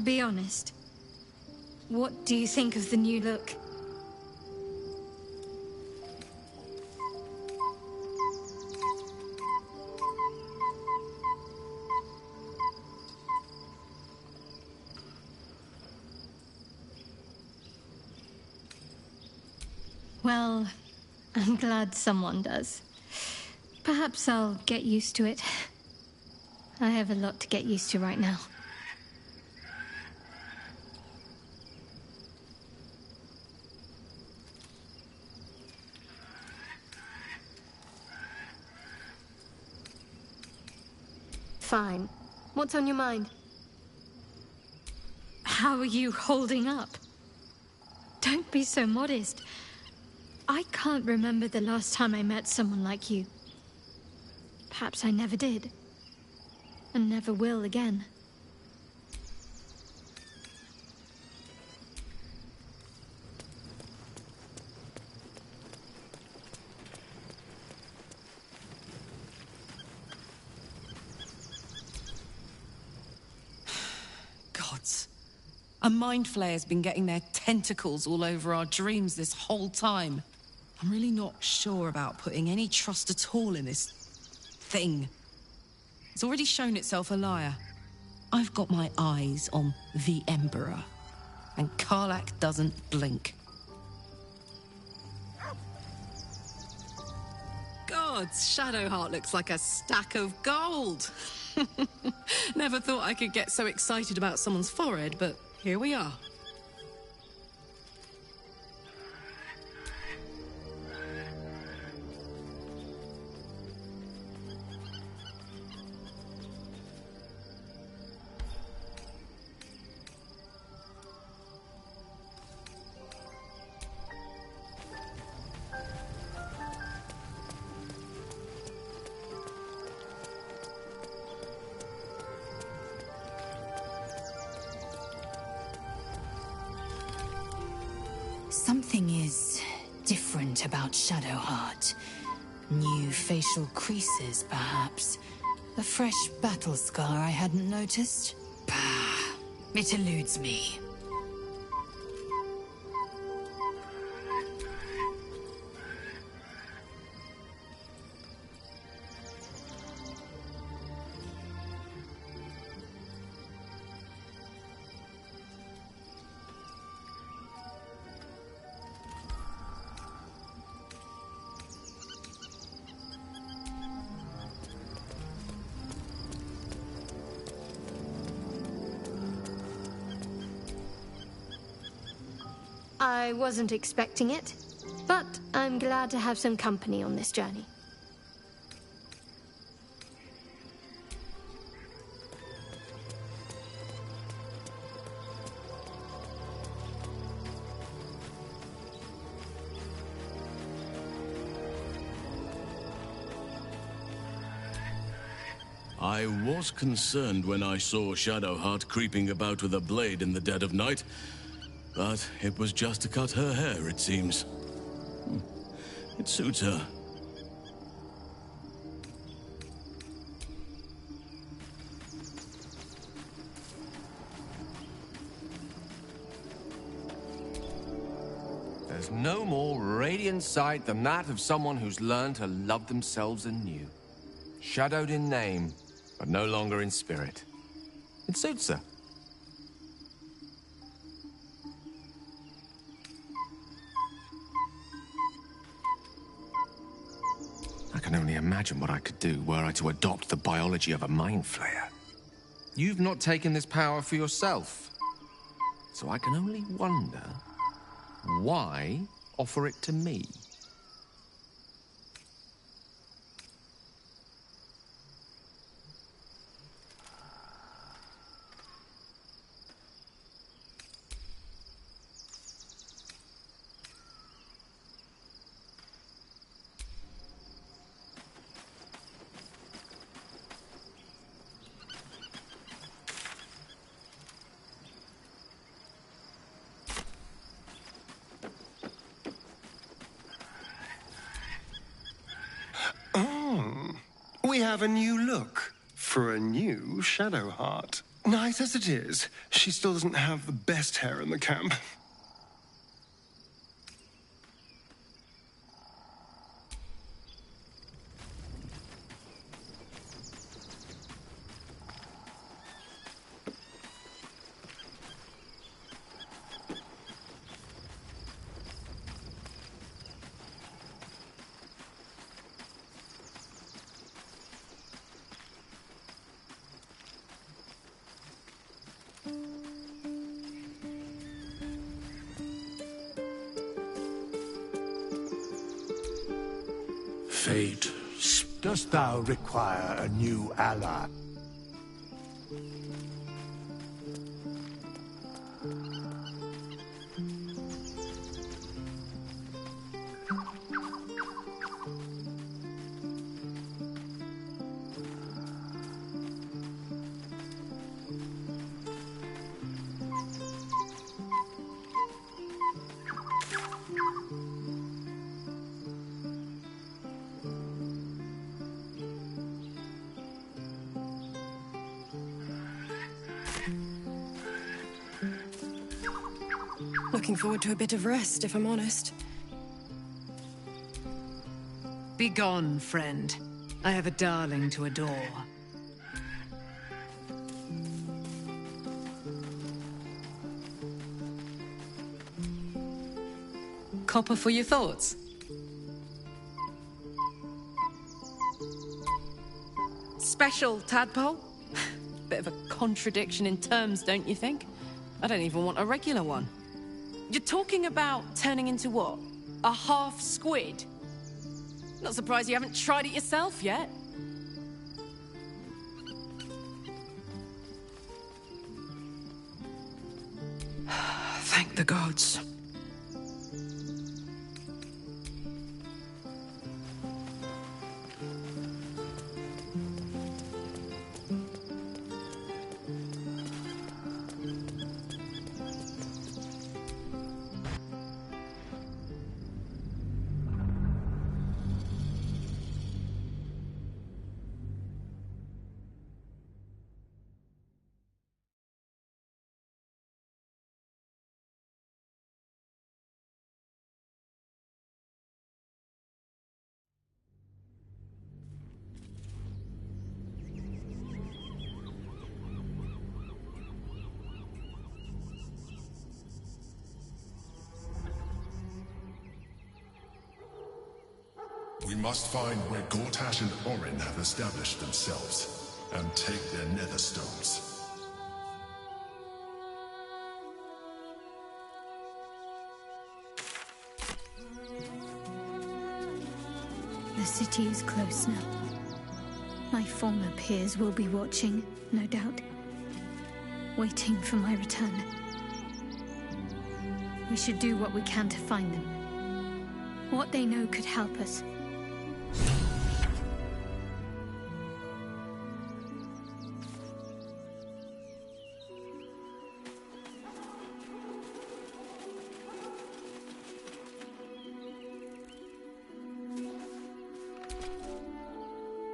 Speaker 2: Be honest. What do you think of the new look? Well, I'm glad someone does. Perhaps I'll get used to it. I have a lot to get used to right now. Fine. What's on your mind? How are you holding up? Don't be so modest. I can't remember the last time I met someone like you. Perhaps I never did. And never will again.
Speaker 3: Gods. A mind flayer's been getting their tentacles all over our dreams this whole time. I'm really not sure about putting any trust at all in this thing. It's already shown itself a liar. I've got my eyes on the Emperor, and Karlach doesn't blink. Gods, Shadowheart looks like a stack of gold. Never thought I could get so excited about someone's forehead, but here we are.
Speaker 9: Something is different about Shadowheart. New facial creases, perhaps. A fresh battle scar I hadn't noticed. Bah, it eludes me.
Speaker 2: I wasn't expecting it, but I'm glad to have some company on this journey.
Speaker 20: I was concerned when I saw Shadowheart creeping about with a blade in the dead of night, but it was just to cut her hair, it seems. It suits her.
Speaker 13: There's no more radiant sight than that of someone who's learned to love themselves anew. Shadowed in name, but no longer in spirit. It suits her. I can only imagine what I could do were I to adopt the biology of a mind flayer. You've not taken this power for yourself, so I can only wonder why offer it to me?
Speaker 19: We have a new look for a new Shadowheart. Nice as it is, she still doesn't have the best hair in the camp.
Speaker 16: Fate, dost thou require a new ally?
Speaker 10: Looking forward to a bit of rest, if I'm honest.
Speaker 11: Begone, friend. I have a darling to adore. Copper for your thoughts.
Speaker 9: Special, tadpole? Bit of a contradiction in terms, don't you think? I don't even want a regular one. You're talking about turning into what? A half squid? Not surprised you haven't tried it yourself yet.
Speaker 10: Thank the gods.
Speaker 16: We must find where Gortash and Orin have established themselves, and take their nether stones.
Speaker 2: The city is close now. My former peers will be watching, no doubt. Waiting for my return. We should do what we can to find them. What they know could help us.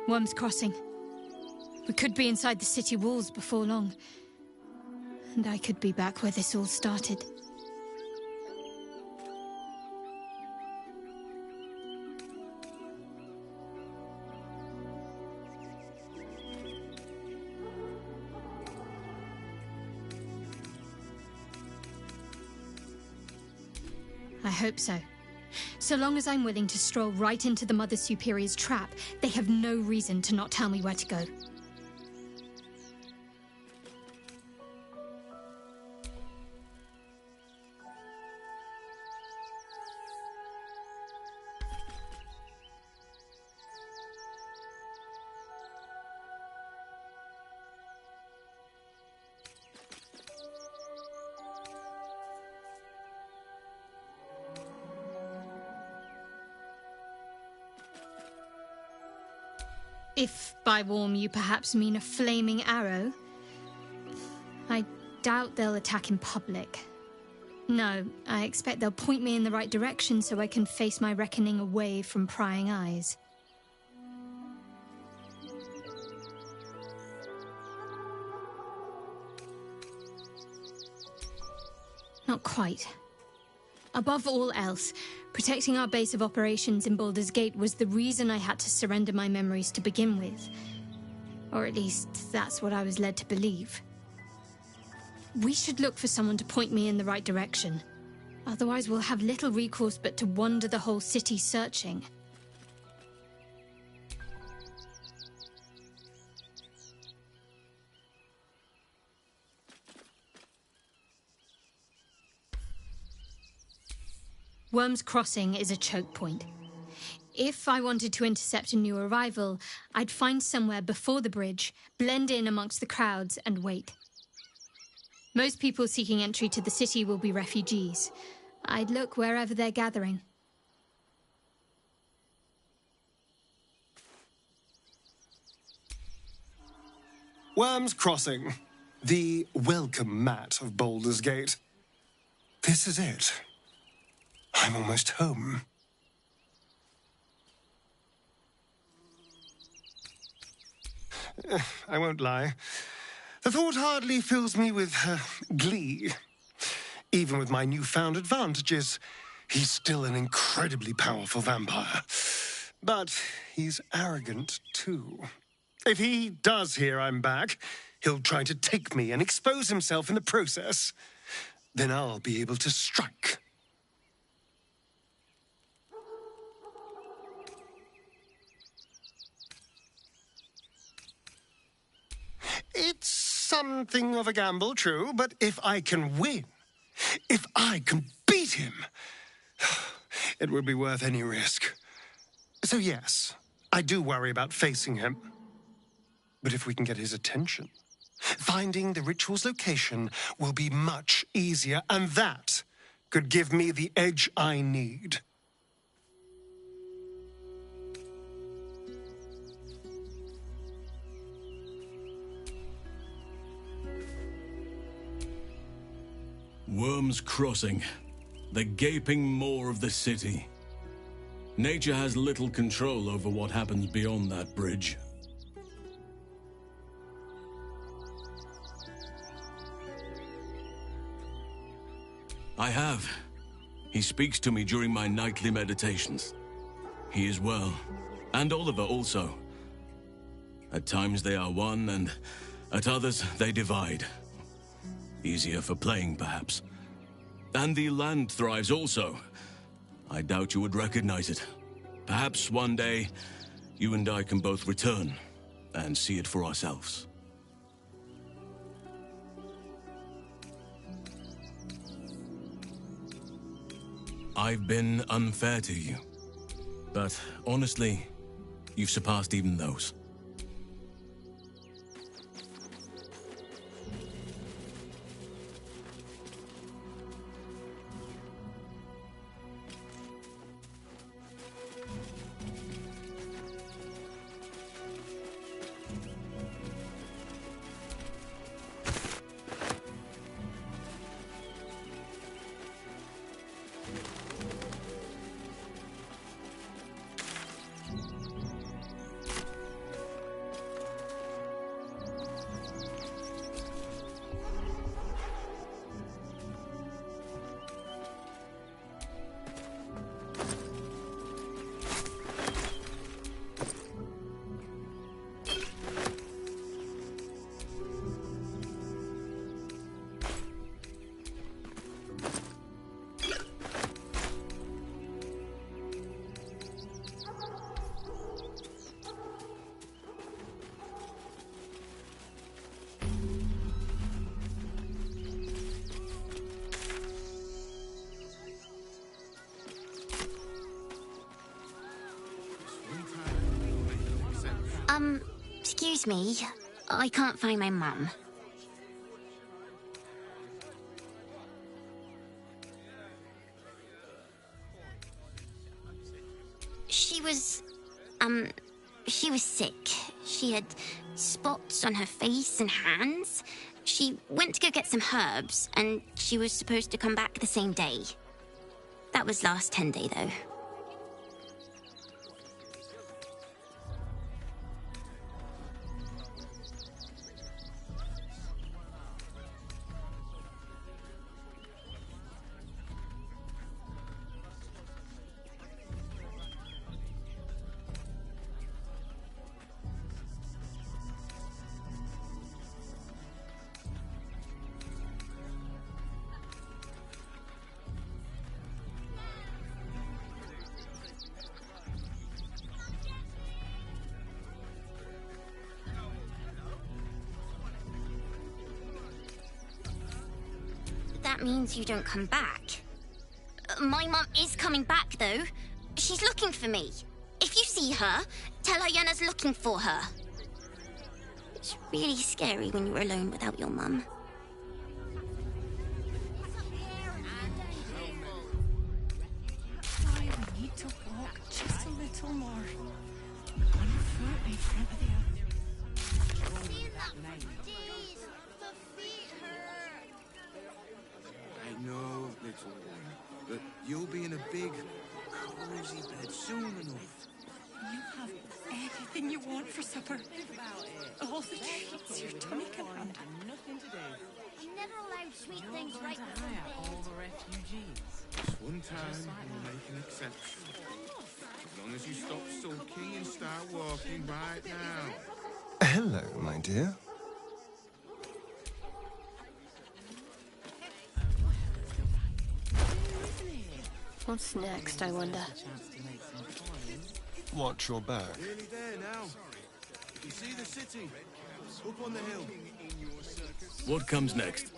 Speaker 2: Worm's Crossing. We could be inside the city walls before long. And I could be back where this all started. I hope so. So long as I'm willing to stroll right into the Mother Superior's trap, they have no reason to not tell me where to go. If by warm you perhaps mean a flaming arrow, I doubt they'll attack in public. No, I expect they'll point me in the right direction so I can face my reckoning away from prying eyes. Not quite. Above all else, protecting our base of operations in Baldur's Gate was the reason I had to surrender my memories to begin with. Or at least, that's what I was led to believe. We should look for someone to point me in the right direction. Otherwise, we'll have little recourse but to wander the whole city searching. Worm's Crossing is a choke point. If I wanted to intercept a new arrival, I'd find somewhere before the bridge, blend in amongst the crowds, and wait. Most people seeking entry to the city will be refugees. I'd look wherever they're gathering.
Speaker 19: Worm's Crossing, the welcome mat of Baldur's Gate. This is it. I'm almost home. I won't lie. The thought hardly fills me with glee. Even with my newfound advantages, he's still an incredibly powerful vampire. But he's arrogant, too. If he does hear I'm back, he'll try to take me and expose himself in the process. Then I'll be able to strike. It's something of a gamble, true, but if I can win, if I can beat him, it would be worth any risk. So yes, I do worry about facing him. But if we can get his attention, finding the ritual's location will be much easier, and that could give me the edge I need.
Speaker 20: Worm's Crossing, the gaping maw of the city. Nature has little control over what happens beyond that bridge. I have. He speaks to me during my nightly meditations. He is well, and Oliver also. At times they are one, and at others they divide. Easier for playing, perhaps. And the land thrives also. I doubt you would recognize it. Perhaps one day, you and I can both return and see it for ourselves. I've been unfair to you. But honestly, You've surpassed even those.
Speaker 23: Excuse me. I can't find my mum. She was sick. She had spots on her face and hands. She went to go get some herbs, and she was supposed to come back the same day. That was last 10 day, though. That means you don't come back. My mum is coming back, though. She's looking for me. If you see her, tell her Yenna's looking for her. It's really scary when you're alone without your mum.
Speaker 3: We need to walk just a little more. One foot in front of the other.
Speaker 1: I know, little one, but you'll be in a big, cozy bed soon enough.
Speaker 3: You have anything you want for supper. All the treats your tummy can handle.
Speaker 12: Nothing to do.
Speaker 23: I'm never allowed sweet things right before bed.
Speaker 12: All the refugees.
Speaker 1: This one time, we'll make an exception. As long as you stop sulking and start walking right now.
Speaker 19: Hello, my dear.
Speaker 2: What's next, I wonder?
Speaker 19: Watch your back.
Speaker 1: Nearly there now. You see the city? Up on the hill.
Speaker 20: What comes next?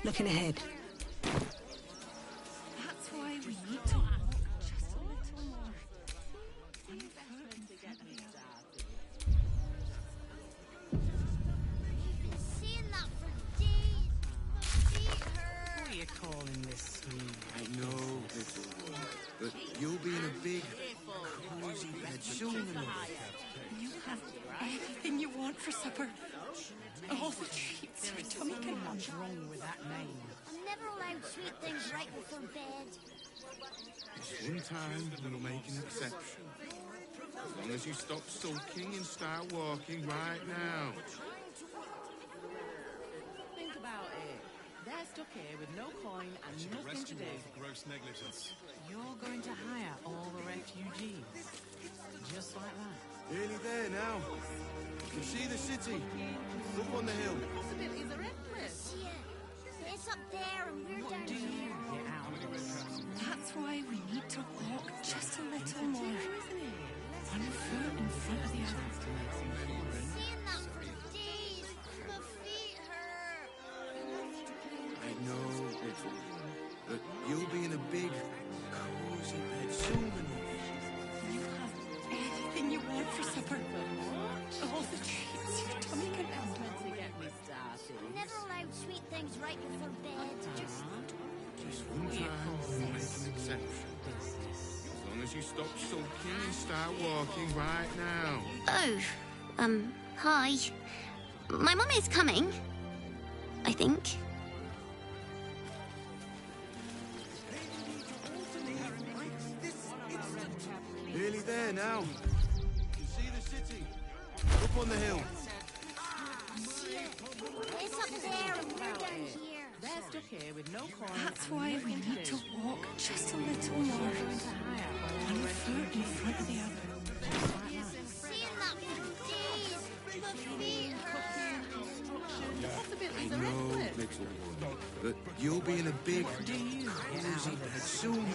Speaker 15: Looking ahead.
Speaker 3: That's why we need to walk just a little more. One foot in front of the other.
Speaker 23: Seeing that for days. My feet hurt.
Speaker 12: What are you calling this smooth?
Speaker 1: I know, little one, but you'll be in a big, cozy bed soon enough.
Speaker 3: You have anything you want for supper. All the treats your tummy can handle.
Speaker 12: What's wrong with that name?
Speaker 23: I'm never allowed sweet things right before bed.
Speaker 1: This one time, we'll make an exception. As long as you stop sulking and start walking right now.
Speaker 12: Think about it. They're stuck here with no coin and nothing to do.
Speaker 8: Gross negligence.
Speaker 12: You're going to hire all the refugees. Just like that.
Speaker 1: Nearly there now. You see the city? Up on the hill.
Speaker 12: Possibilities are endless.
Speaker 23: Yeah, it's up there and we're down
Speaker 12: Do
Speaker 23: here.
Speaker 12: you get out of this?
Speaker 3: That's why we need to walk just a little more. One foot in front of the other.
Speaker 23: Seeing that for days. My feet hurt.
Speaker 1: I know, little one, but you'll be in a big, cozy bed soon enough.
Speaker 3: You have anything for supper? All the treats your tummy can handle.
Speaker 23: Never allowed sweet things right before bed.
Speaker 5: Just one time we'll make an exception. As long as you stop sulking and start walking right now.
Speaker 23: Oh, hi. My mum is coming. I think.
Speaker 5: Nearly there now. You can see the city. Up on the hill.
Speaker 23: It's up there and we're down here.
Speaker 12: They're stuck here with no coin.
Speaker 3: That's why we need to walk just a little more. One foot in front of the other.
Speaker 23: Seeing that for days. My feet hurt.
Speaker 5: I know, little one, but you'll be in a big, cozy bed soon.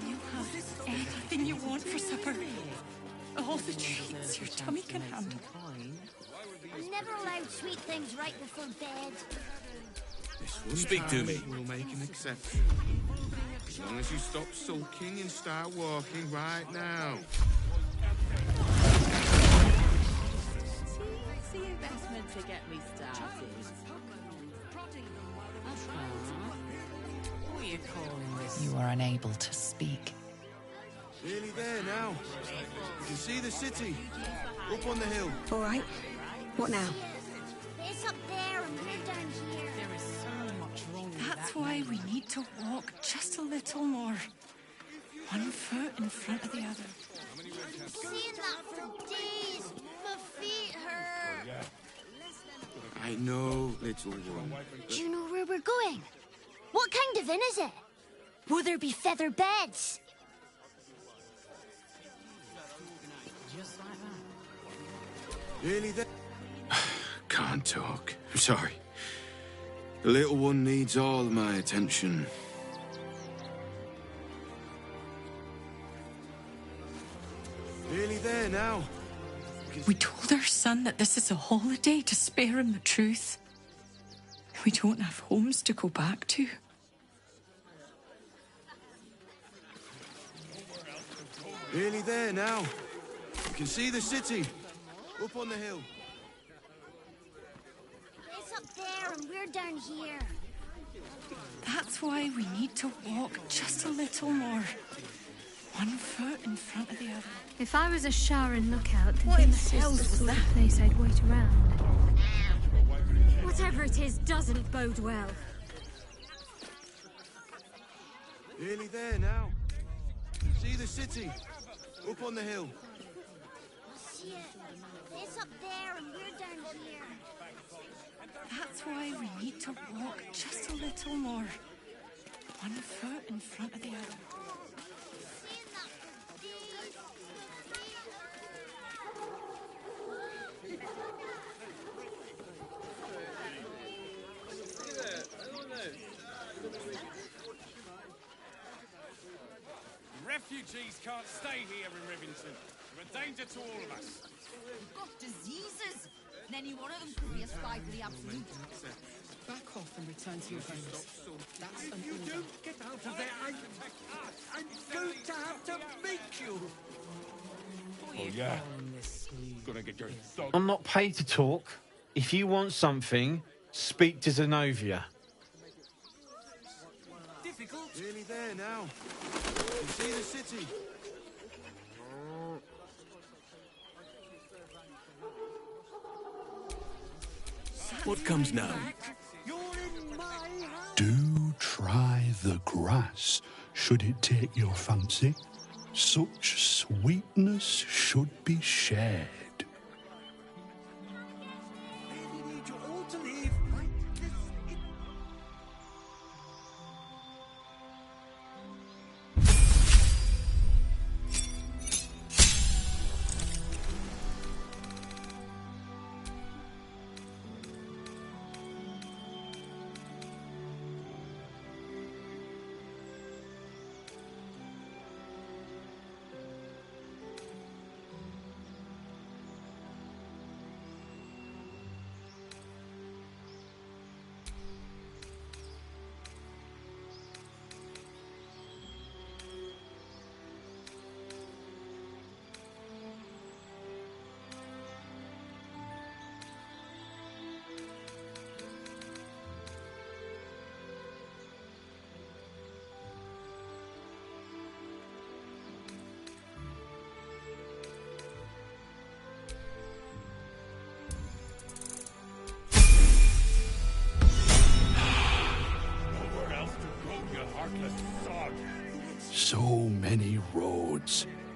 Speaker 3: You have anything you want for supper. All the treats your tummy can handle.
Speaker 23: Never allowed sweet things right before bed.
Speaker 5: This one
Speaker 20: Speak to
Speaker 5: time
Speaker 20: me.
Speaker 5: We'll make an exception. As long as you stop sulking and start walking right now.
Speaker 12: See investment to get me started. What are you calling this?
Speaker 7: You are unable to speak.
Speaker 5: Nearly there now. You can see the city. Up on the hill.
Speaker 18: All right. What now?
Speaker 23: It's up there and we're down here.
Speaker 12: There is so much wrong with
Speaker 3: That's
Speaker 12: that.
Speaker 3: why we need to walk just a little more. One foot in front of the other.
Speaker 23: Seeing that for days. My feet hurt.
Speaker 5: I know, little one.
Speaker 23: Do you know where we're going? What kind of inn is it? Will there be feather beds?
Speaker 12: Just like that.
Speaker 5: Nearly there. Can't talk. I'm sorry. The little one needs all my attention. Nearly there now.
Speaker 3: We told our son that this is a holiday to spare him the truth. We don't have homes to go back to.
Speaker 5: Nearly there now. You can see the city. Up on the hill.
Speaker 23: It's up there and we're down here.
Speaker 3: That's why we need to walk just a little more. One foot in front of the other.
Speaker 2: If I was a Sharon lookout, then
Speaker 18: What in
Speaker 2: this
Speaker 18: the
Speaker 2: is
Speaker 18: hell's
Speaker 2: the
Speaker 18: was
Speaker 2: sort
Speaker 18: that?
Speaker 2: of place I'd wait around. Whatever it is doesn't bode well.
Speaker 5: Nearly there now. You can see the city. Up on the hill.
Speaker 23: See it. It's up there and we're down here.
Speaker 3: That's why we need to walk just a little more. One foot in front of the other.
Speaker 23: Seeing that for days.
Speaker 6: Refugees can't stay here in Rivington. They're a danger to all of us.
Speaker 17: We've got diseases. And any one of them could be a spy for the Absolute.
Speaker 11: Back off and return to your homes. That's an
Speaker 6: You
Speaker 11: order.
Speaker 6: do get out of there. I'm going to have to make you.
Speaker 22: Oh, yeah. Gonna get your dog. I'm not paid to talk. If you want something, speak to Zenobia.
Speaker 6: Difficult.
Speaker 5: Nearly there now. You can see the city.
Speaker 20: What comes now?
Speaker 24: Do try the grass, should it take your fancy. Such sweetness should be shared.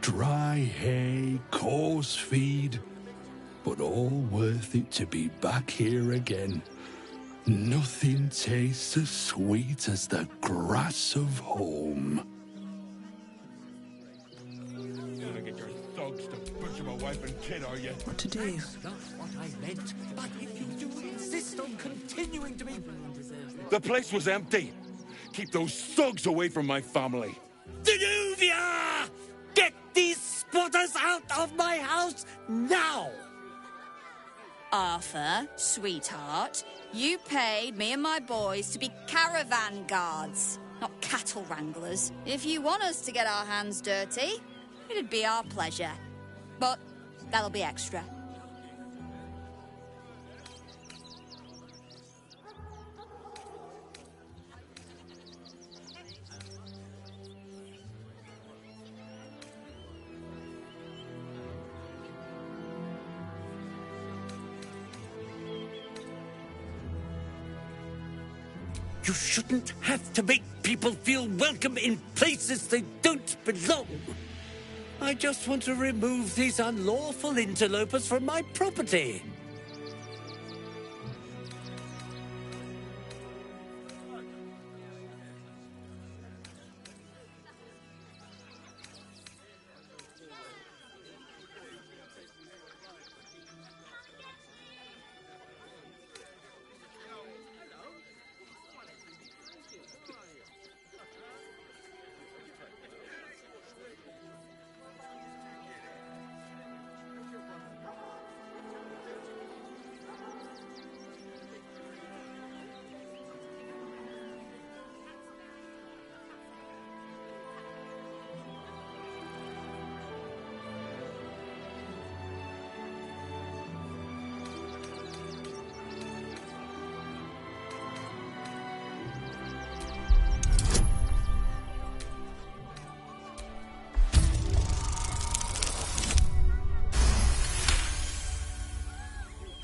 Speaker 24: Dry hay, coarse feed, but all worth it to be back here again. Nothing tastes as sweet as the grass of home.
Speaker 5: Gonna get your thugs to butcher my wife and kid, are you?
Speaker 12: What to do?
Speaker 4: That's not what I meant. But if you do insist on continuing to be...
Speaker 5: The place was empty. Keep those thugs away from my family.
Speaker 4: Danuvia! Get these squatters out of my house now!
Speaker 17: Arthur, sweetheart, you paid me and my boys to be caravan guards, not cattle wranglers. If you want us to get our hands dirty, it'd be our pleasure. But that'll be extra.
Speaker 4: You shouldn't have to make people feel welcome in places they don't belong. I just want to remove these unlawful interlopers from my property.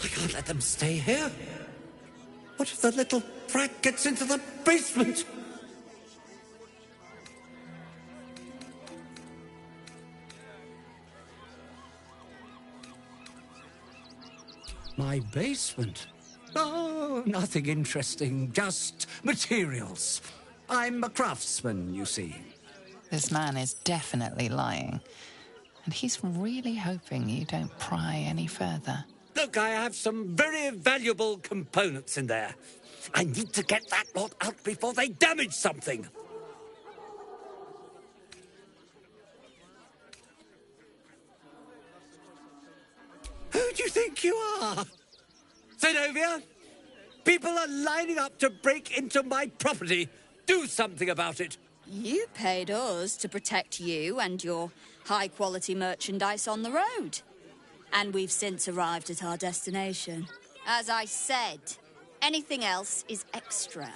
Speaker 4: I can't let them stay here. What if the little brat gets into the basement? My basement? Oh, nothing interesting, just materials. I'm a craftsman, you see.
Speaker 7: This man is definitely lying. And he's really hoping you don't pry any further.
Speaker 4: Look, I have some very valuable components in there. I need to get that lot out before they damage something. Who do you think you are? Zenobia? People are lining up to break into my property. Do something about it.
Speaker 17: You paid us to protect you and your high-quality merchandise on the road. And we've since arrived at our destination. As I said, anything else is extra.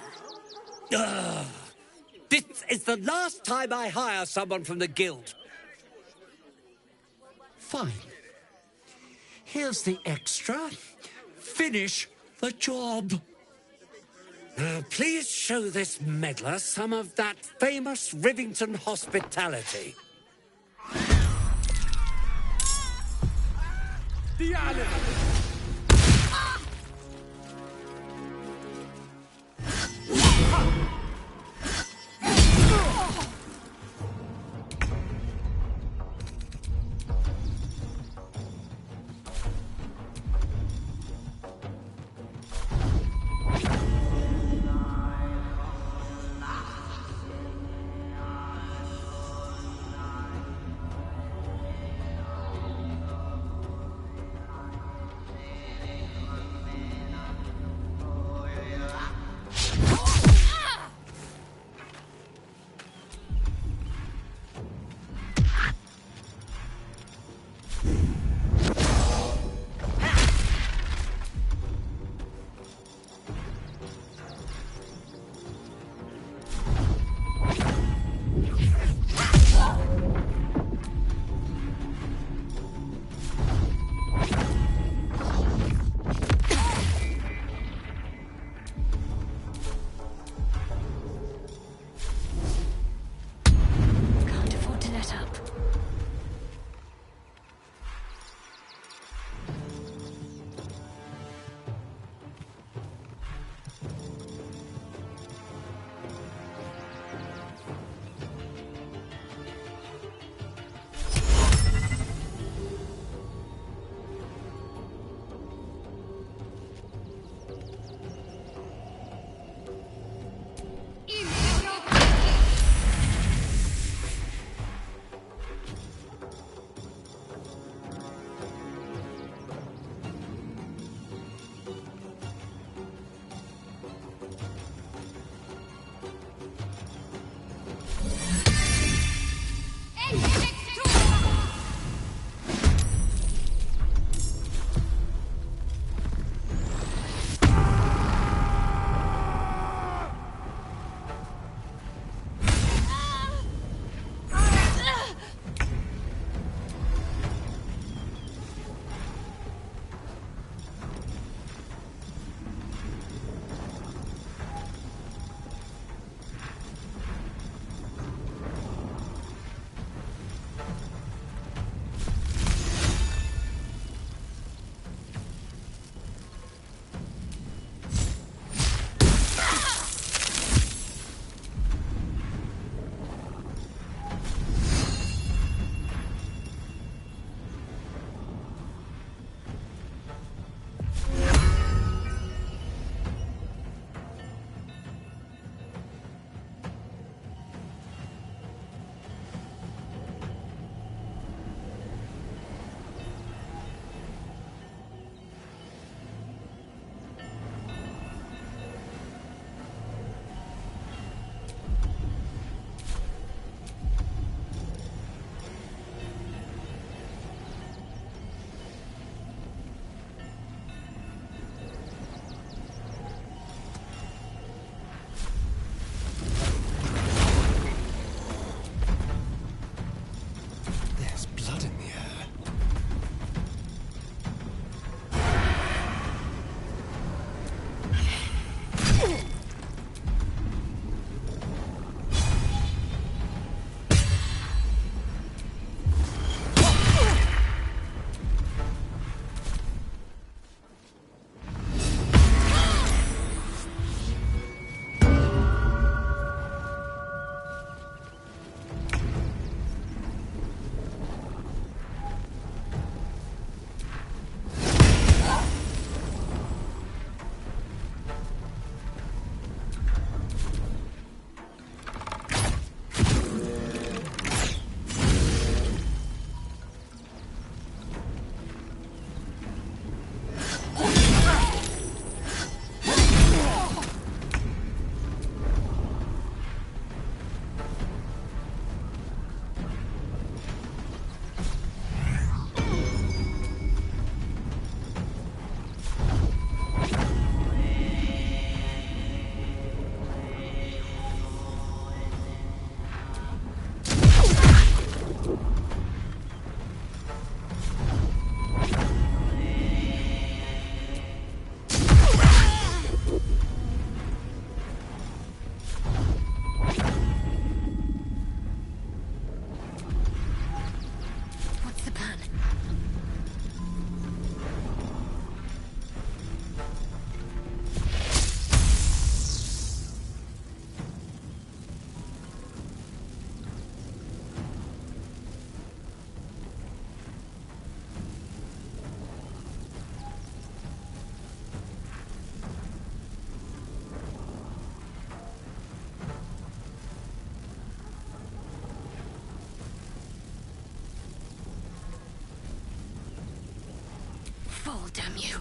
Speaker 4: This is the last time I hire someone from the guild. Fine. Here's the extra. Finish the job. Now, please show this meddler some of that famous Rivington hospitality.
Speaker 6: The island!
Speaker 2: damn you.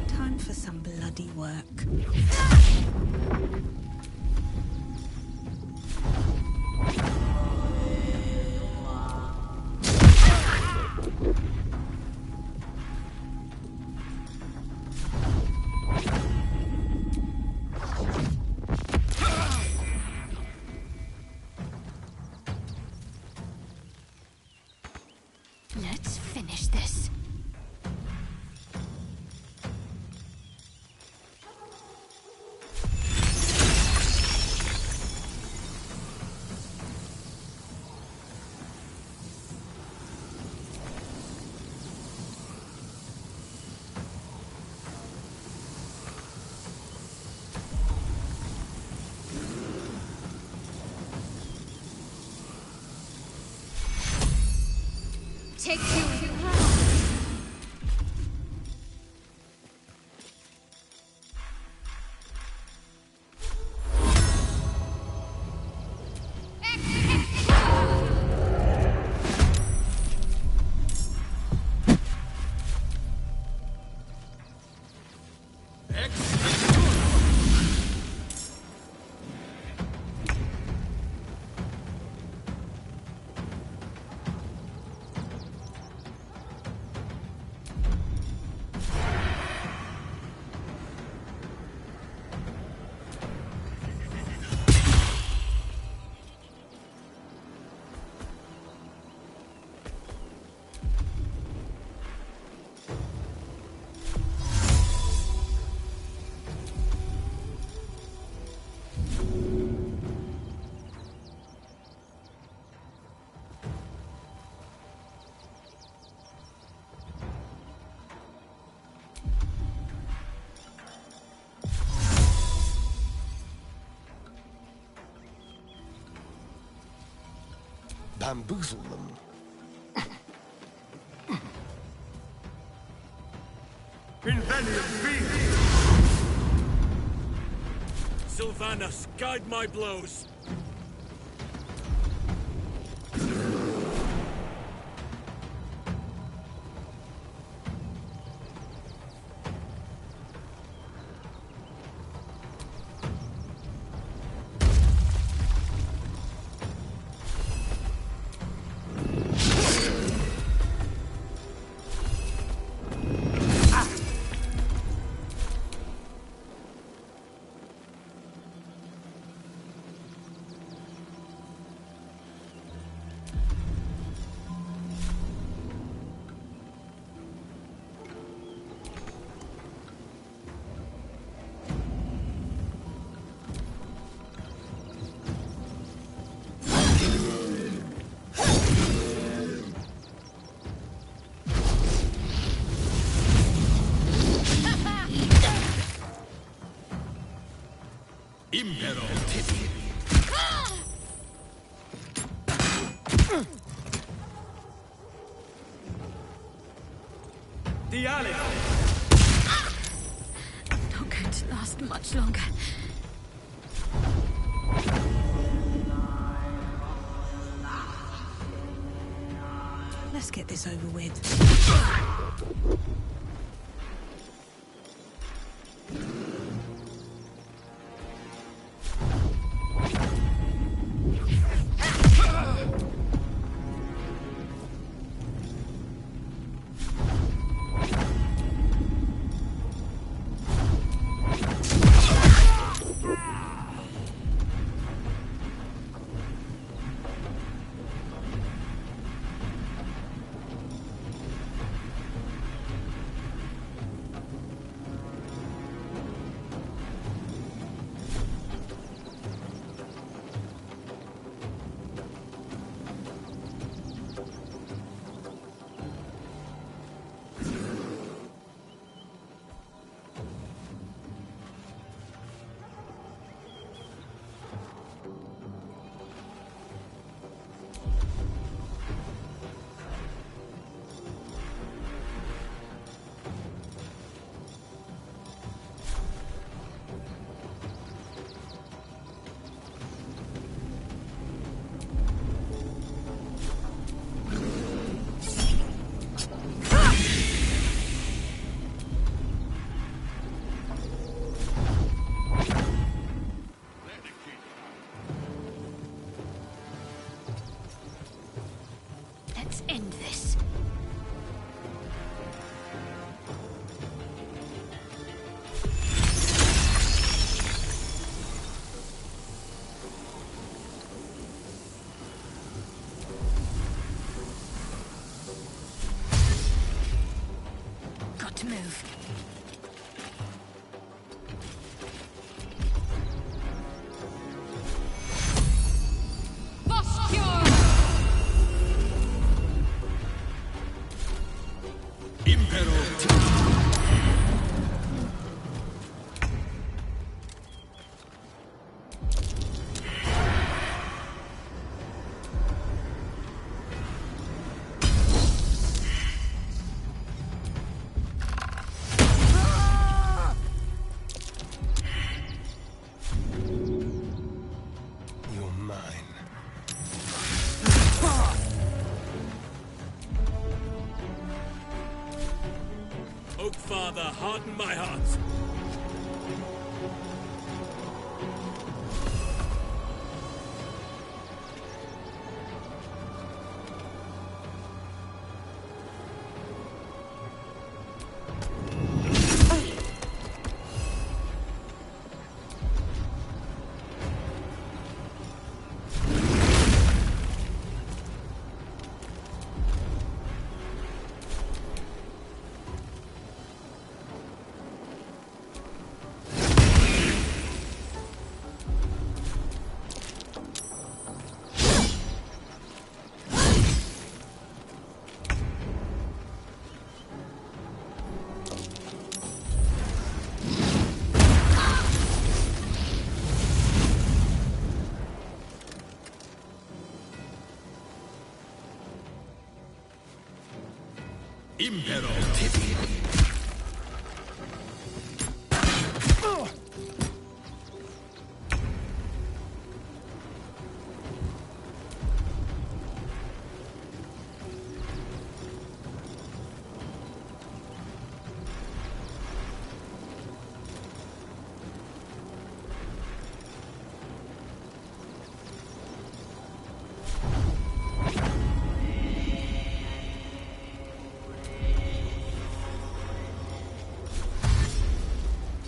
Speaker 18: Time for some bloody work.
Speaker 2: Let's finish this. Take you.
Speaker 19: bamboozle them.
Speaker 20: Sylvanas, guide my blows.
Speaker 2: Not going to last much longer.
Speaker 18: Let's get this over with.
Speaker 2: Let's end this. Got to move.
Speaker 19: You're mine.
Speaker 20: Oak Father, harden my heart.
Speaker 16: Impero.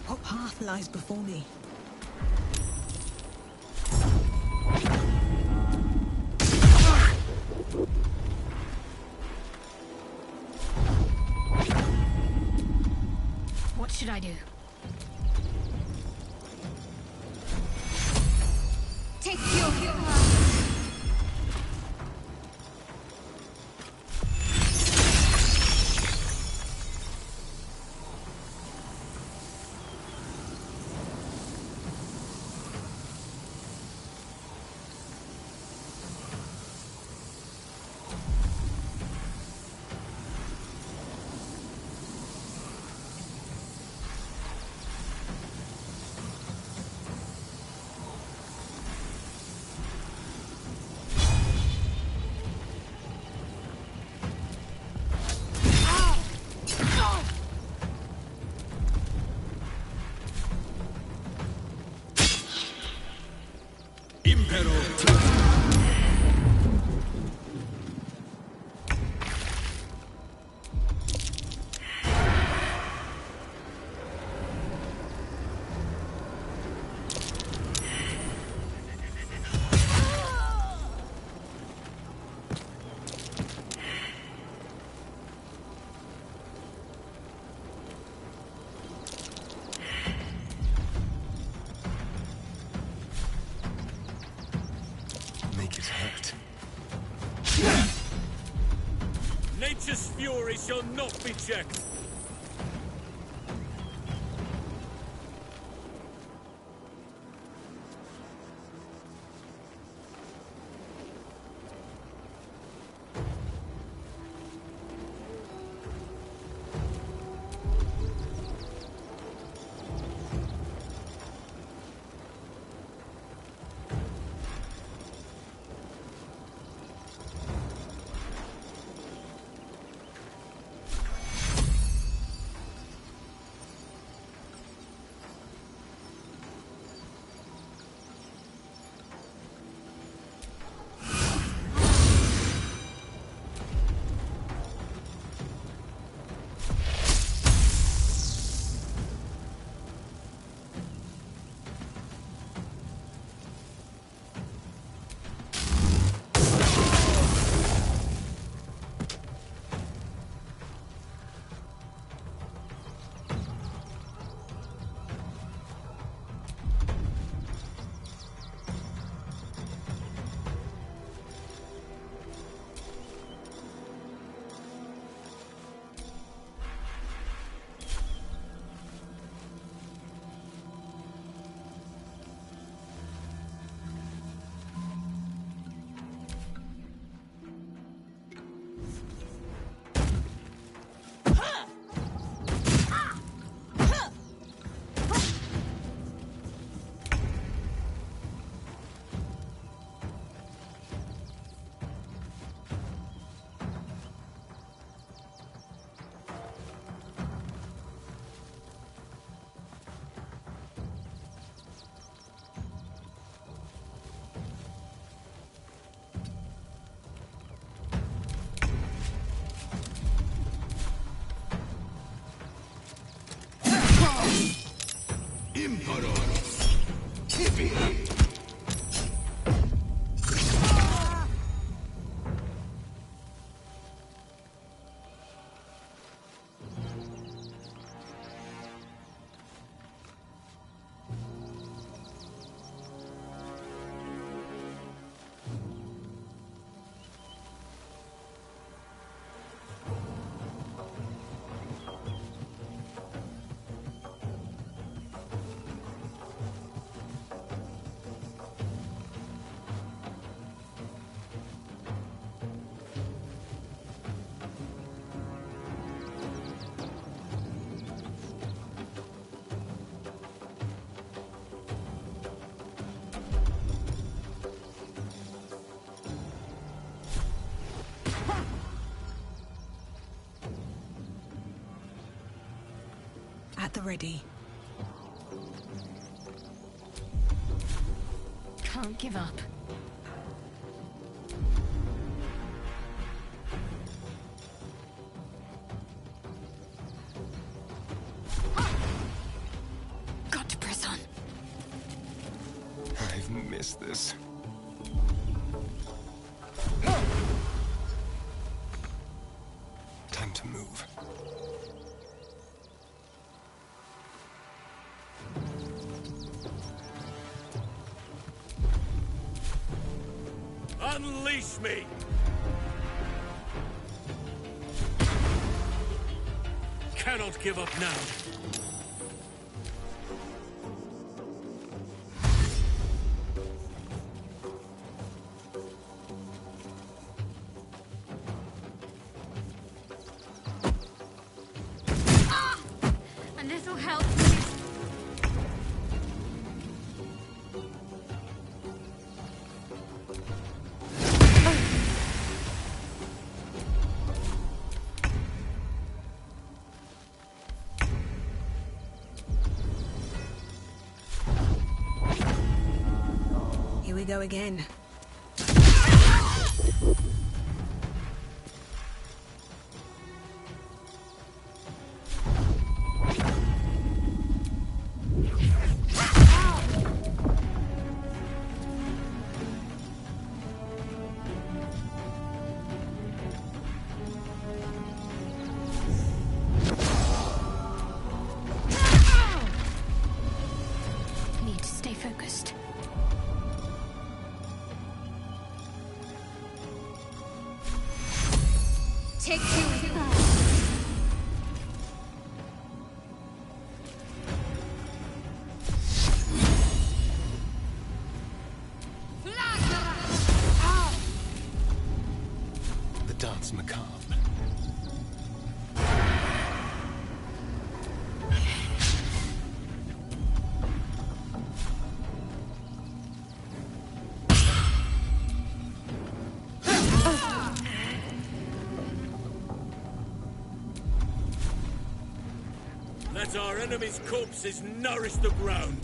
Speaker 18: What path lies before me?
Speaker 2: What should I do? Take your path.
Speaker 19: Make it hurt.
Speaker 6: Nature's fury shall not be checked.
Speaker 18: At the ready.
Speaker 2: Can't give up. Got to press on.
Speaker 19: I've missed this. Time to move.
Speaker 6: Unleash me! Cannot give up now.
Speaker 2: A little help, please.
Speaker 18: Here we go again.
Speaker 2: Need to stay focused. Take two.
Speaker 19: The dance macabre.
Speaker 6: Let our enemies' corpses nourish the ground.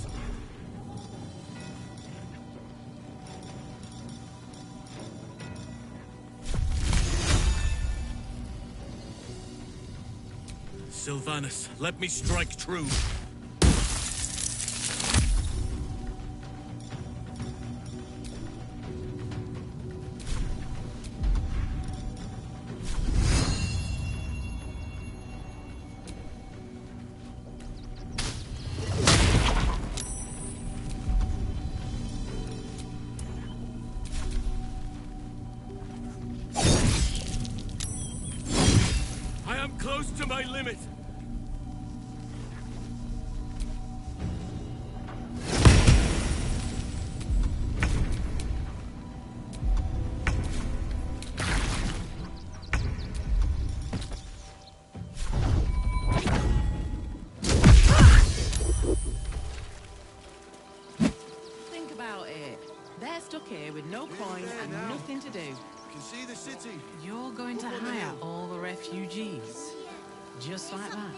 Speaker 6: Sylvanus, let me strike true. I am close to my limit.
Speaker 12: Think about it. They're stuck here with no coin and nothing to do.
Speaker 5: Can see the city.
Speaker 12: You're going to hire all the refugees. Just like that.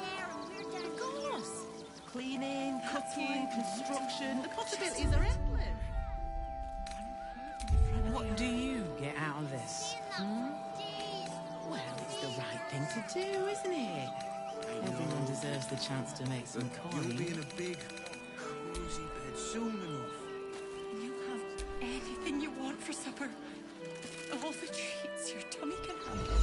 Speaker 12: Of course. Cleaning, cooking, construction. The possibilities are endless. What do you get out of this? Well, it's the right thing to do, isn't it? Everyone deserves the chance to make some coin.
Speaker 5: You'll be in a big, cozy bed soon enough.
Speaker 10: You have anything you want for supper. All the treats your tummy can handle.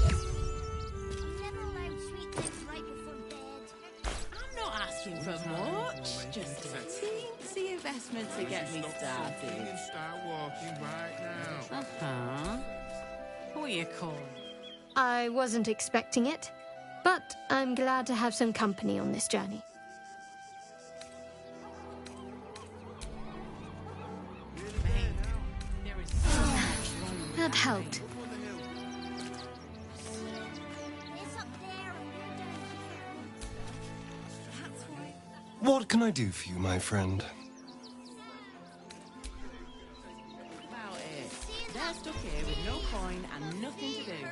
Speaker 23: I'm never allowed sweet things right before bed.
Speaker 12: I'm not asking for much. Just a teensy investment to get me started.
Speaker 5: And start walking right now.
Speaker 12: Uh-huh. Who are you calling?
Speaker 2: I wasn't expecting it, but I'm glad to have some company on this journey. That helped.
Speaker 19: What can I do for you, my friend?
Speaker 12: About it. They're stuck here with no coin and nothing to do.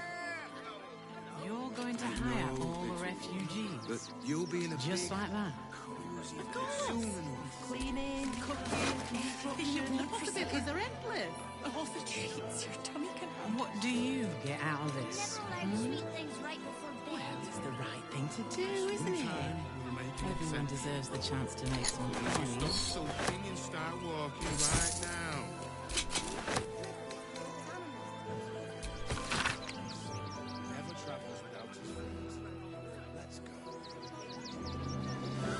Speaker 12: You're going to hire all the refugees.
Speaker 1: But you'll be in a
Speaker 12: just
Speaker 1: big,
Speaker 12: like that.
Speaker 1: cozy
Speaker 12: Of
Speaker 1: bed
Speaker 12: course.
Speaker 1: soon enough.
Speaker 12: Cleaning, cooking, construction. The possibilities are endless.
Speaker 15: All the treats your tummy can have.
Speaker 12: What do you get out of this?
Speaker 23: Sweet things right before bed.
Speaker 12: Well, it's the right thing to do, isn't it? Everyone deserves the chance to make some
Speaker 5: Stop
Speaker 12: pennies.
Speaker 5: sulking and start walking right now. Never travels without his friends. Let's go.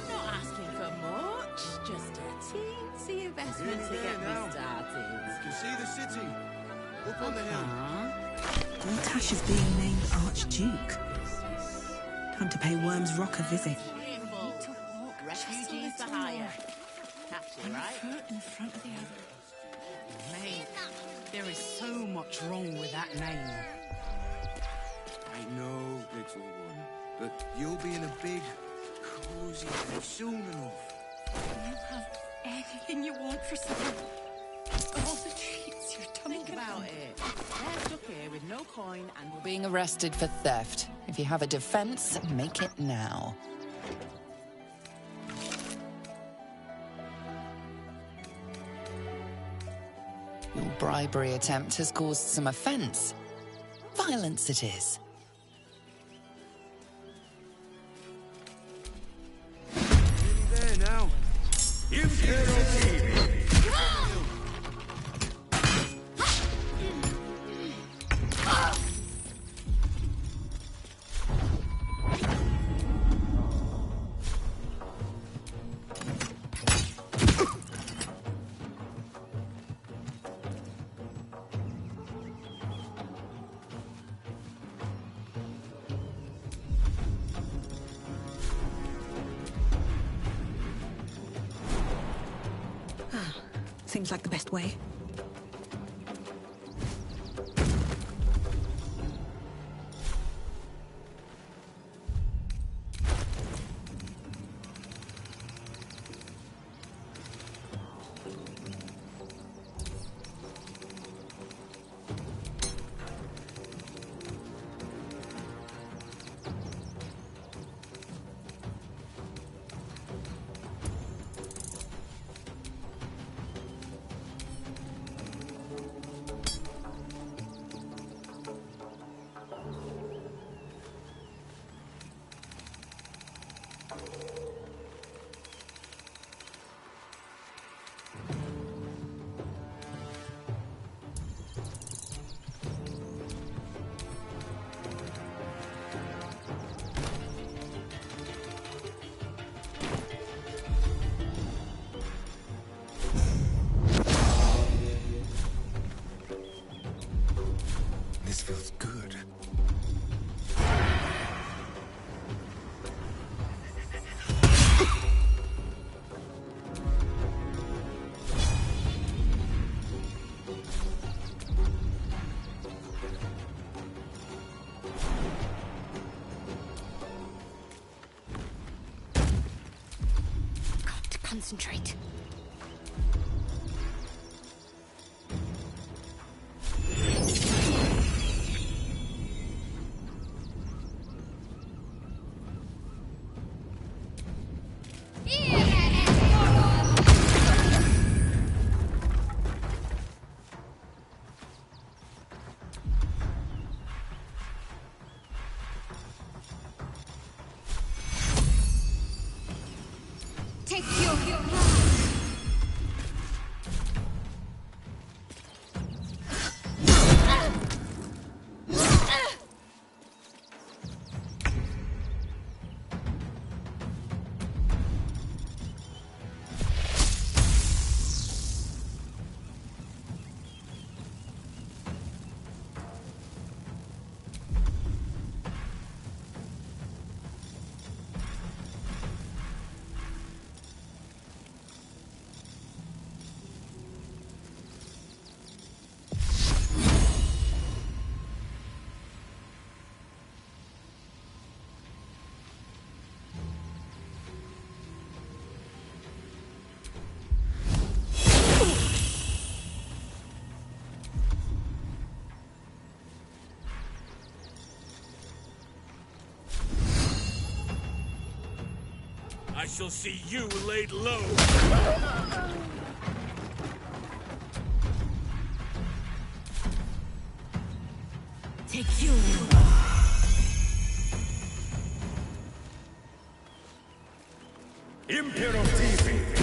Speaker 12: Not asking for much, just a teensy investment to get me started.
Speaker 1: You can see the city. Up on the hill.
Speaker 18: Gortash is being named Archduke. Time to pay Worm's Rock a visit.
Speaker 12: Refugees for hire. Catchy, right?
Speaker 15: Foot in front of the other.
Speaker 12: Mate, there is so much wrong with that name.
Speaker 1: I know, little one, but you'll be in a big, cozy bed soon enough.
Speaker 15: You have anything you want for supper. All the treats your tummy
Speaker 12: Think
Speaker 15: can
Speaker 12: about
Speaker 15: have.
Speaker 12: it. They're stuck here with no coin and...
Speaker 7: You're being arrested for theft. If you have a defense, make it now. Your bribery attempt has caused some offense. Violence it is.
Speaker 1: There now.
Speaker 18: Seems like the best way.
Speaker 1: This feels good.
Speaker 2: Got to concentrate. Take your
Speaker 6: I shall see you laid low.
Speaker 15: Take you.
Speaker 16: Imperative.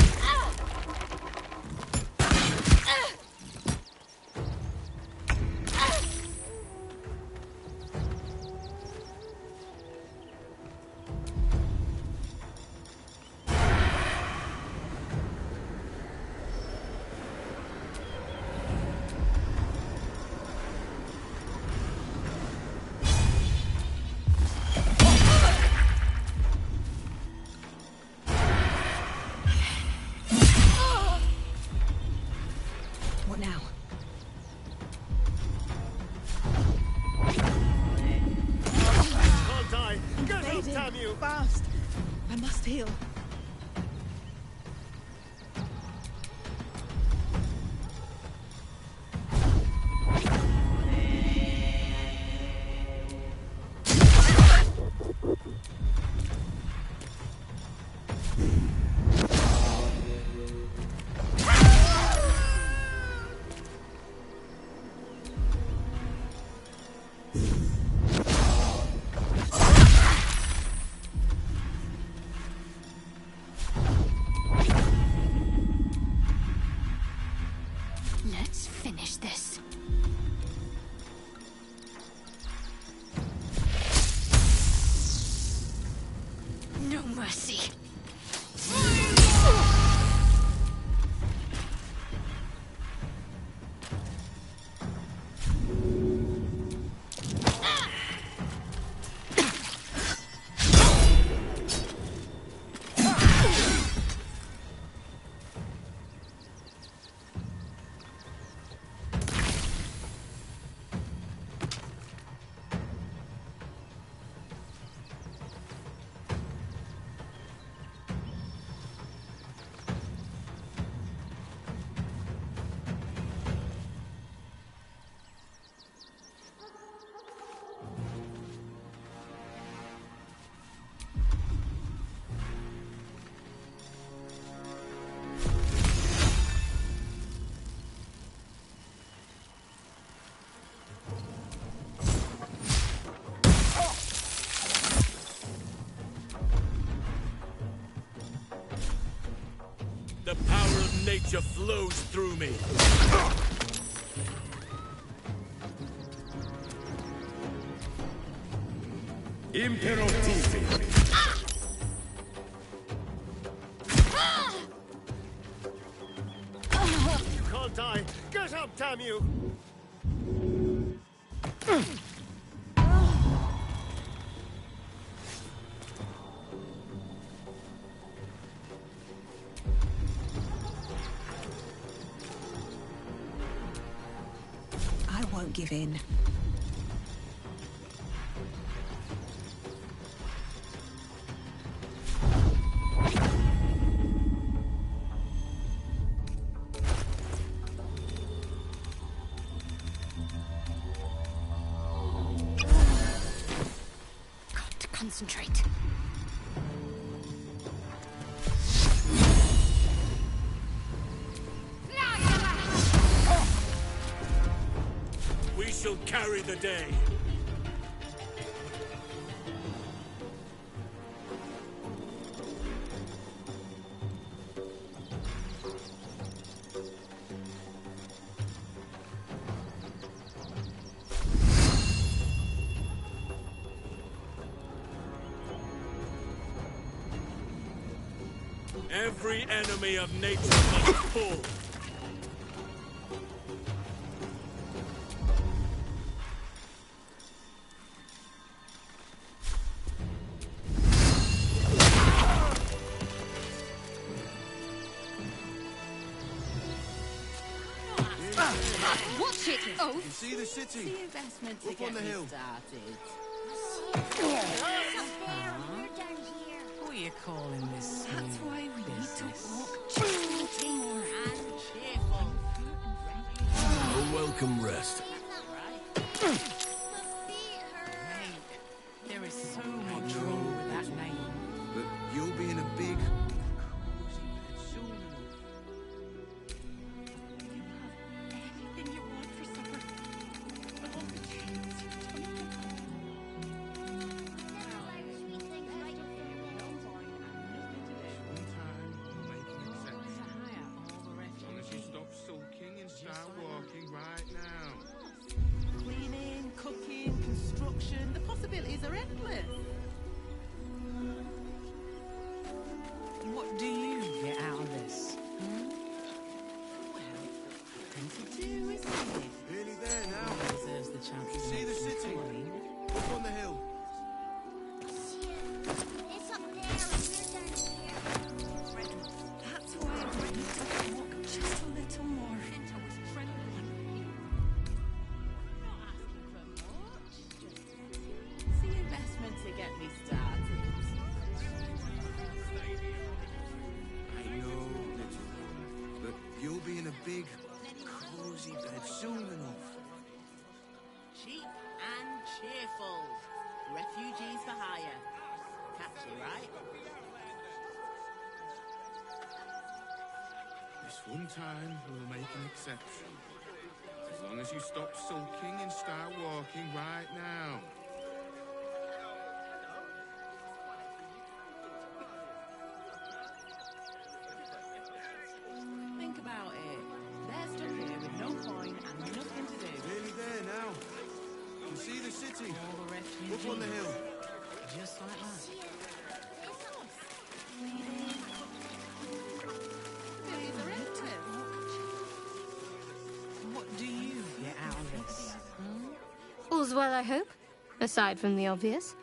Speaker 15: What now?
Speaker 18: Can't die. Get up, damn you! Fast! I must heal.
Speaker 2: Let's finish this. No mercy.
Speaker 6: The power of nature flows through me.
Speaker 16: Imperative.
Speaker 18: You can't die. Get up, damn you!
Speaker 15: I won't give in.
Speaker 2: Got to concentrate.
Speaker 6: We shall carry the day. Every enemy of nature must fall.
Speaker 11: Watch it! Oh!
Speaker 9: You see the city?
Speaker 12: The investment
Speaker 9: Up on the hill.
Speaker 12: What are you calling this?
Speaker 15: That's why we need to walk
Speaker 12: More and cheerful.
Speaker 20: A welcome rest.
Speaker 12: There is so much wrong with that name.
Speaker 9: But you'll be in a big,
Speaker 23: It's up there and we're down here.
Speaker 12: That's why we need to walk just a little more.
Speaker 18: See investment to get me started.
Speaker 1: I know, little one, but you'll be in a big, cozy bed soon enough.
Speaker 18: Cheap and cheerful. Refugees for hire. Catchy, right?
Speaker 5: This one time, we'll make an exception. As long as you stop sulking and start walking right now.
Speaker 18: Think about it. They're stuck here with no coin and nothing to do.
Speaker 5: Nearly there now. You can see the city.
Speaker 18: All the refugees.
Speaker 5: Up on the hill.
Speaker 18: Just like that.
Speaker 12: What do you get out of this?
Speaker 2: All's well, I hope. Aside from the obvious.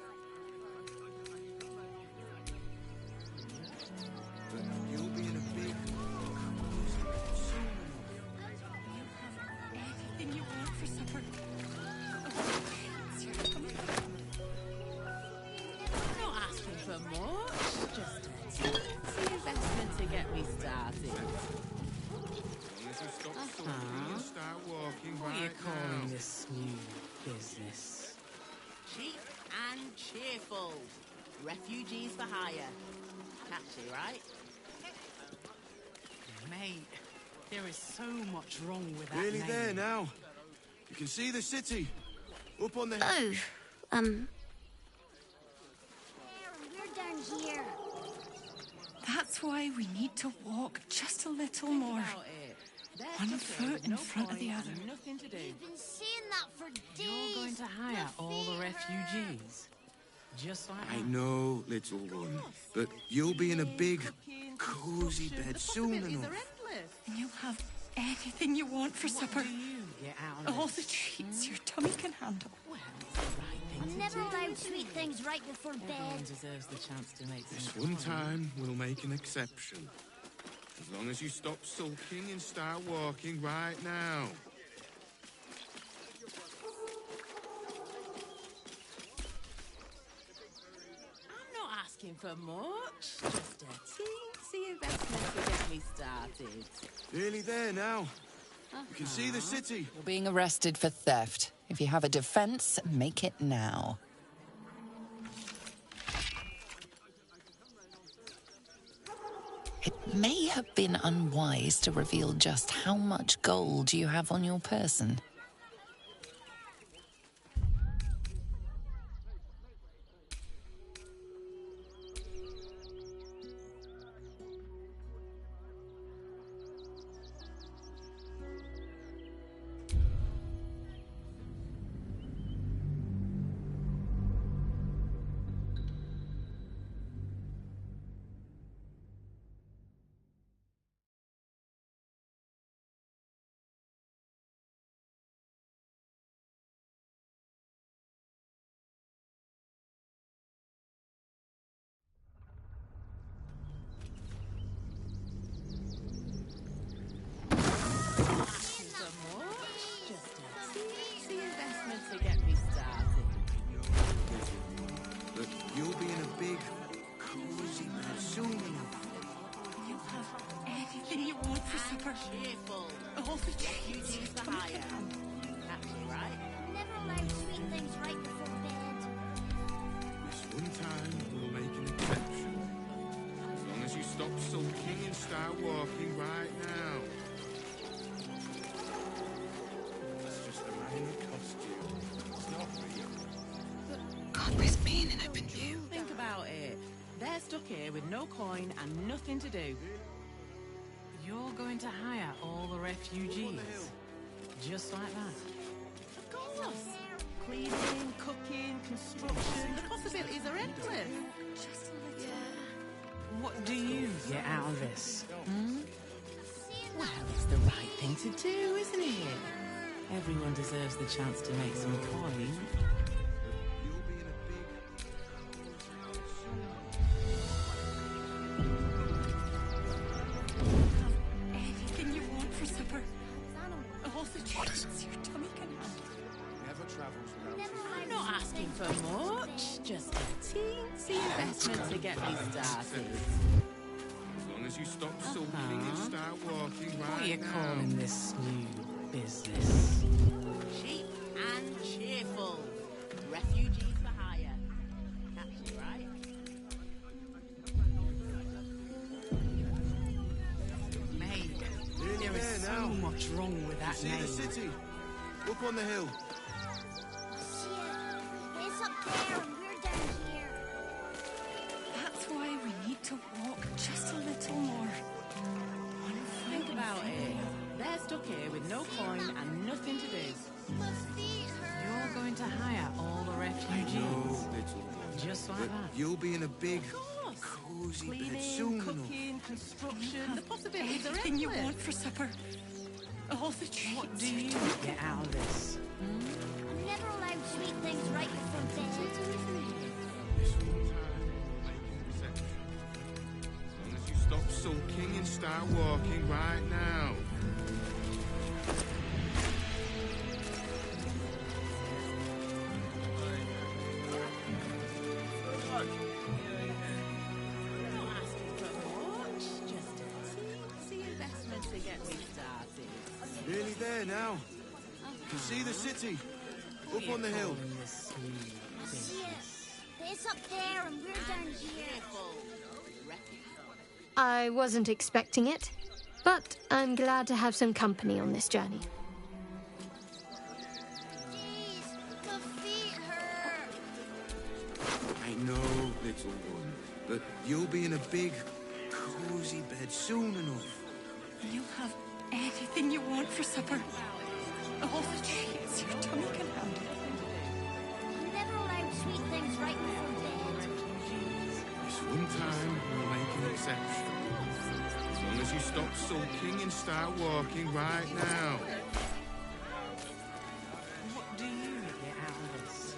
Speaker 1: But you'll be in a big, cozy bed soon enough.
Speaker 12: Anything you want for supper.
Speaker 18: I'm not asking for much. Just a teensy investment to get me started.
Speaker 5: As long as you stop sulking and start walking
Speaker 18: What are you
Speaker 5: right
Speaker 18: calling
Speaker 5: now.
Speaker 18: this new business? Cheap and cheerful. Refugees for hire. Catchy, right?
Speaker 12: Mate, there is so much wrong with that
Speaker 5: Nearly
Speaker 12: name.
Speaker 5: there now. You can see the city. Up on the hill.
Speaker 23: Oh, we're down here.
Speaker 12: That's why we need to walk just a little more.
Speaker 18: About it. They're
Speaker 12: One
Speaker 18: stuck here
Speaker 12: foot
Speaker 18: with
Speaker 12: in
Speaker 18: no
Speaker 12: front of the
Speaker 18: coin
Speaker 12: other.
Speaker 18: and nothing to do.
Speaker 23: We've been saying that for days.
Speaker 18: You're going to hire all the refugees. Just like
Speaker 1: I
Speaker 18: that.
Speaker 1: know, little one, but you'll be in a big, cozy bed soon enough.
Speaker 12: And you'll have anything you want for supper.
Speaker 18: You get out of
Speaker 12: All
Speaker 18: this.
Speaker 12: the treats your tummy can handle.
Speaker 23: I'm never allowed sweet things right before
Speaker 18: Everyone
Speaker 23: bed.
Speaker 18: deserves the chance to make
Speaker 5: This
Speaker 18: some
Speaker 5: one
Speaker 18: coin.
Speaker 5: time, we'll make an exception. As long as you stop sulking and start walking right now.
Speaker 18: I'm not asking for much. Just a teensy investment to get me started.
Speaker 5: Nearly there now. You can see the city.
Speaker 7: You're being arrested for theft. If you have a defense, make it now. It may have been unwise to reveal just how much gold you have on your person.
Speaker 18: Teensy investment to get me started.
Speaker 1: But you'll be in a big, cozy bed soon enough.
Speaker 12: You'll have anything you want for supper.
Speaker 18: Cheerful.
Speaker 12: All the treats
Speaker 18: Refugees
Speaker 12: your
Speaker 18: for
Speaker 12: tummy
Speaker 18: hire.
Speaker 12: can handle.
Speaker 18: Catchy, right?
Speaker 23: Never allowed sweet things right before bed.
Speaker 5: This one time, we'll make an exception. As long as you stop sulking and start walking right now. It's just a man in a costume. It's not real.
Speaker 12: God with me and open you.
Speaker 18: Think about it. They're stuck here with no coin and nothing to do. You're going to hire all the refugees. Just like that.
Speaker 12: Of course. Cleaning, cooking, construction. The possibilities are endless. Just a little. Yeah.
Speaker 18: What do you get out of this? Well, it's the right thing to do, isn't it? Everyone deserves the chance to make some coin.
Speaker 1: You'll be in a big, cozy bed soon enough.
Speaker 18: investment to get me started.
Speaker 5: As long as you stop sulking and start walking right
Speaker 18: What are you
Speaker 5: now.
Speaker 18: calling this new business? Cheap and cheerful. Refugees for hire. Catchy, right? Mate, there is so much wrong with that name.
Speaker 9: See the city? Up on the hill.
Speaker 23: See it? It's up there and we're down here.
Speaker 11: That's why we need to walk just a little more.
Speaker 18: Think about it. They're stuck here with no coin and nothing to do. You're going to hire all the refugees. Just like that.
Speaker 9: You'll be in a big, cozy bed soon enough.
Speaker 18: Cooking, construction, the possibilities are
Speaker 11: Everything you
Speaker 18: endless.
Speaker 11: want for supper. All the treats.
Speaker 18: What do you get out of this?
Speaker 23: I'm never allowed sweet things right before bed.
Speaker 5: This one time we'll make an exception. As long as you stop sulking and start walking right now.
Speaker 9: Nearly there now. Can see the city. Up on the hill.
Speaker 23: See it? It's up there and we're down here.
Speaker 2: I wasn't expecting it, but I'm glad to have some company on this journey.
Speaker 23: My feet hurt.
Speaker 9: I know, little one, but you'll be in a big, cozy bed soon enough.
Speaker 11: You'll have anything you want for supper. All the treats your tummy can handle.
Speaker 23: I'm never allowed sweet things right before bed.
Speaker 5: This one time we'll make an exception. As long as you stop sulking and start walking right now.
Speaker 18: What do you get out of this?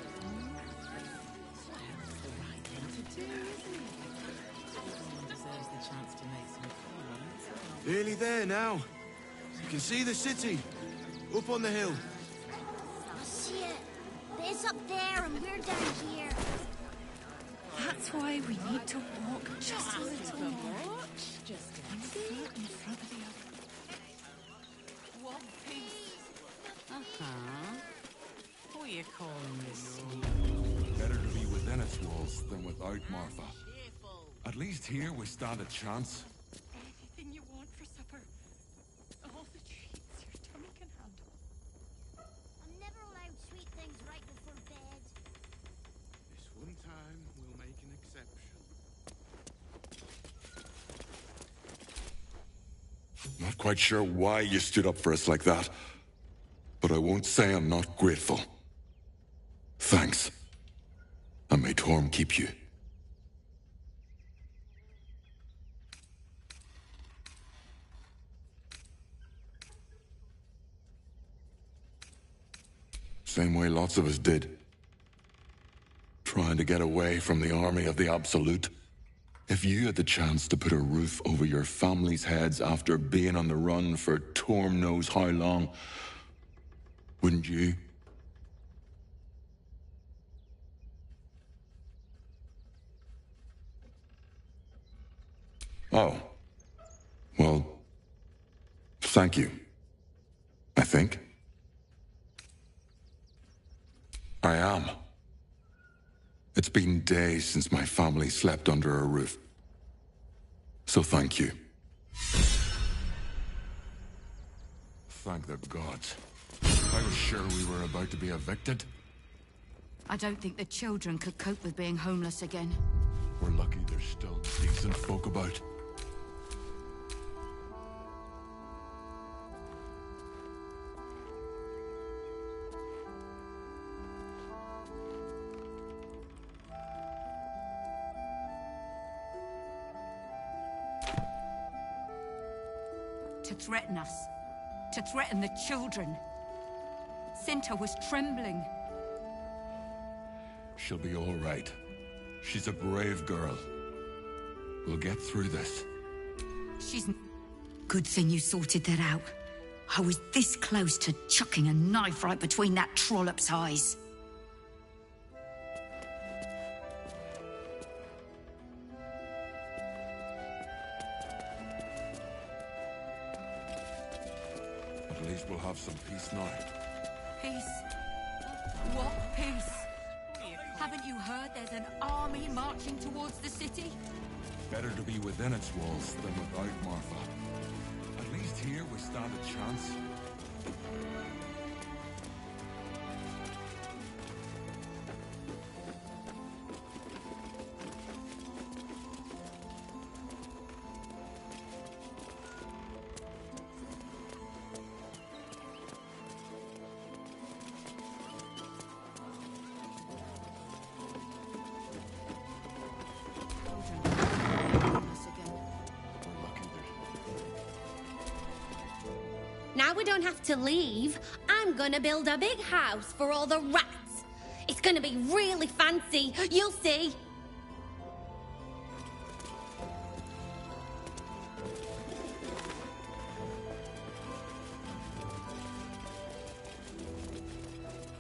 Speaker 18: That's the right thing to do, isn't it? Everyone deserves the chance to make some coins.
Speaker 9: Nearly there now. You can see the city. Up on the hill.
Speaker 23: I see it. It's up there and we're down here.
Speaker 11: That's why we need to walk just a little more.
Speaker 18: Just
Speaker 11: One foot in front of the other.
Speaker 18: one piece. What are you calling this?
Speaker 13: Better to be within its walls than without, Martha. At least here we stand a chance.
Speaker 11: Anything you want for supper. All the treats your tummy can handle.
Speaker 23: I'm never allowed sweet things right before bed.
Speaker 5: This one time we'll make an exception.
Speaker 13: Not quite sure why you stood up for us like that, but I won't say I'm not grateful. Thanks. And may Torm keep you. Same way lots of us did. Trying to get away from the army of the Absolute. If you had the chance to put a roof over your family's heads after being on the run for Torm knows how long, wouldn't you? Oh. Well, thank you. I think. I am. It's been days since my family slept under a roof. So thank you. Thank the gods. I was sure we were about to be evicted.
Speaker 14: I don't think the children could cope with being homeless again.
Speaker 13: We're lucky there's still decent folk about.
Speaker 14: To threaten us. To threaten the children. Cinta was trembling.
Speaker 13: She'll be all right. She's a brave girl. We'll get through this.
Speaker 14: She's... Good thing you sorted that out. I was this close to chucking a knife right between that trollop's eyes.
Speaker 13: At least we'll have some peace now.
Speaker 14: Peace? What peace? Haven't you heard there's an army marching towards the city?
Speaker 13: Better to be within its walls than without, Martha. At least here we stand a chance.
Speaker 23: Now we don't have to leave. I'm gonna build a big house for all the rats. It's gonna be really fancy. You'll see.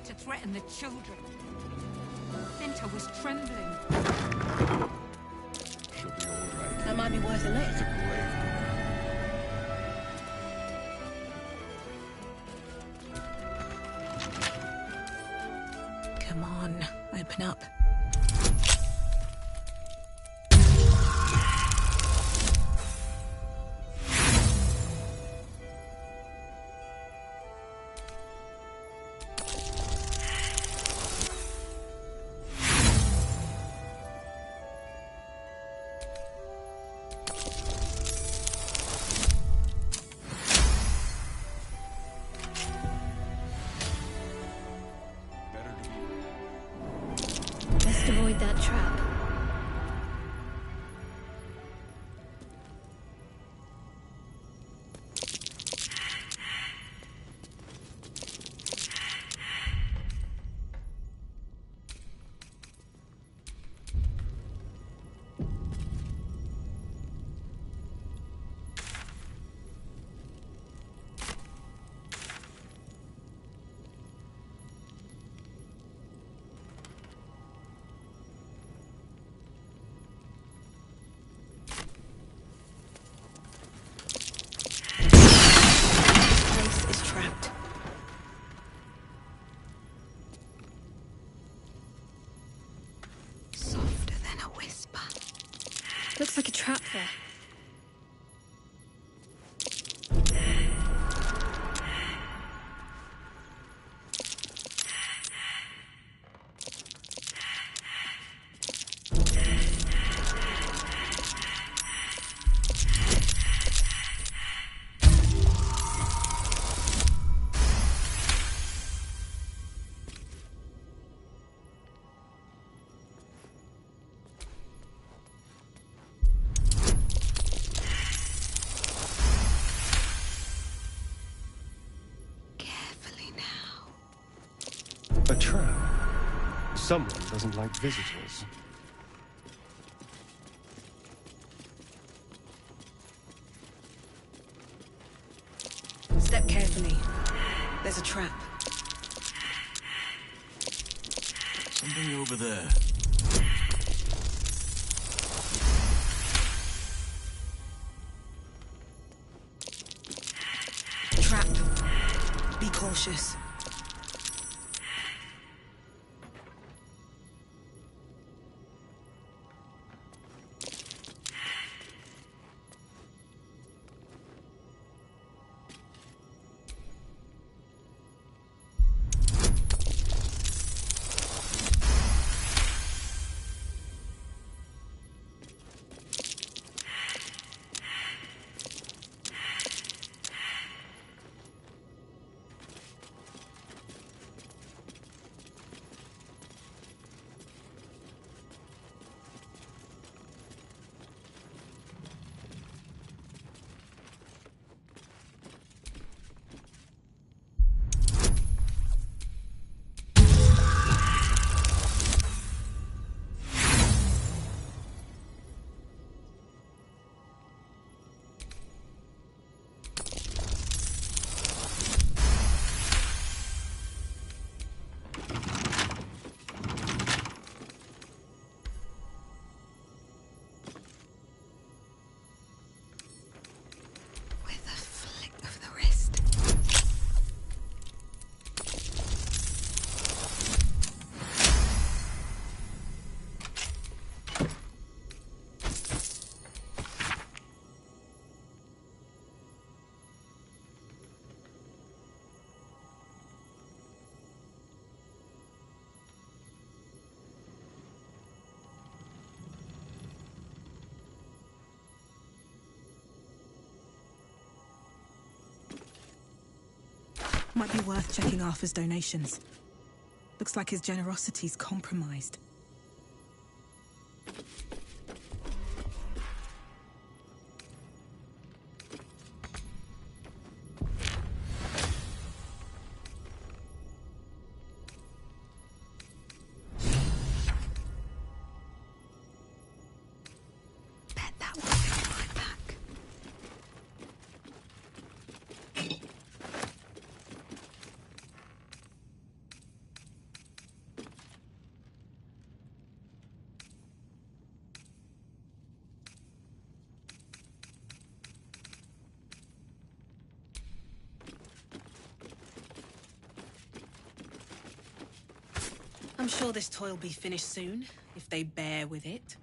Speaker 14: To threaten the children. Cinta was trembling.
Speaker 13: She'll be all right.
Speaker 15: That might be worth a lift.
Speaker 13: It's a grave.
Speaker 15: Come on, open up.
Speaker 23: Best avoid that trap. Looks like a trap there.
Speaker 19: A trap. Someone doesn't like visitors.
Speaker 15: Step carefully. There's a trap.
Speaker 20: Something over there.
Speaker 15: Trap. Be cautious.
Speaker 3: Might be worth checking Arthur's donations. Looks like his generosity's compromised.
Speaker 15: Bet that will fit my pack.
Speaker 3: I'm sure this toy will be finished soon, if they bear with it.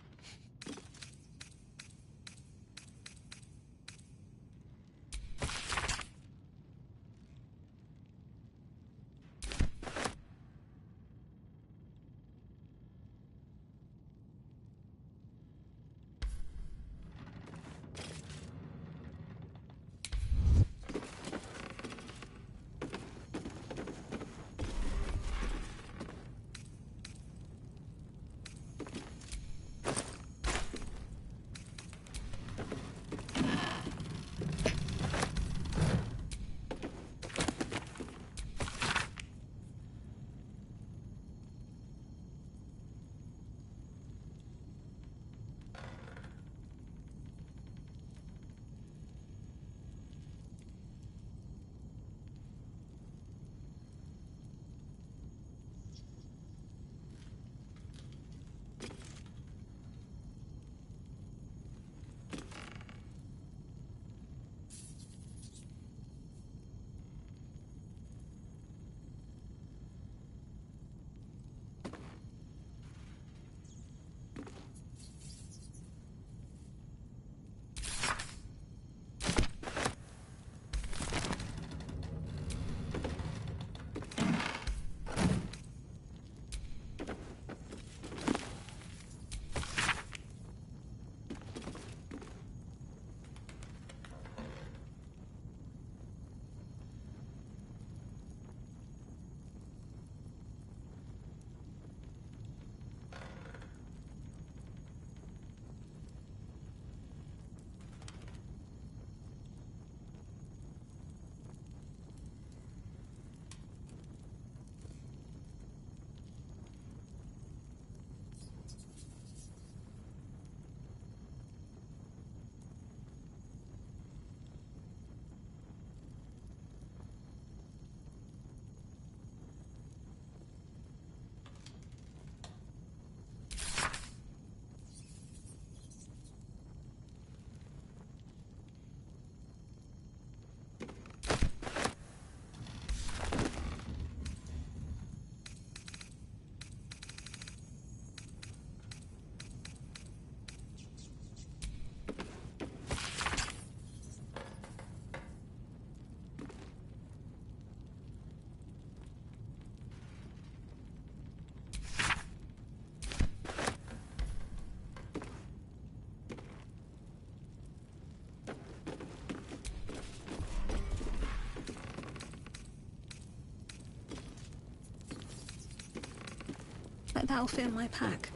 Speaker 15: Bet that'll fit in my pack.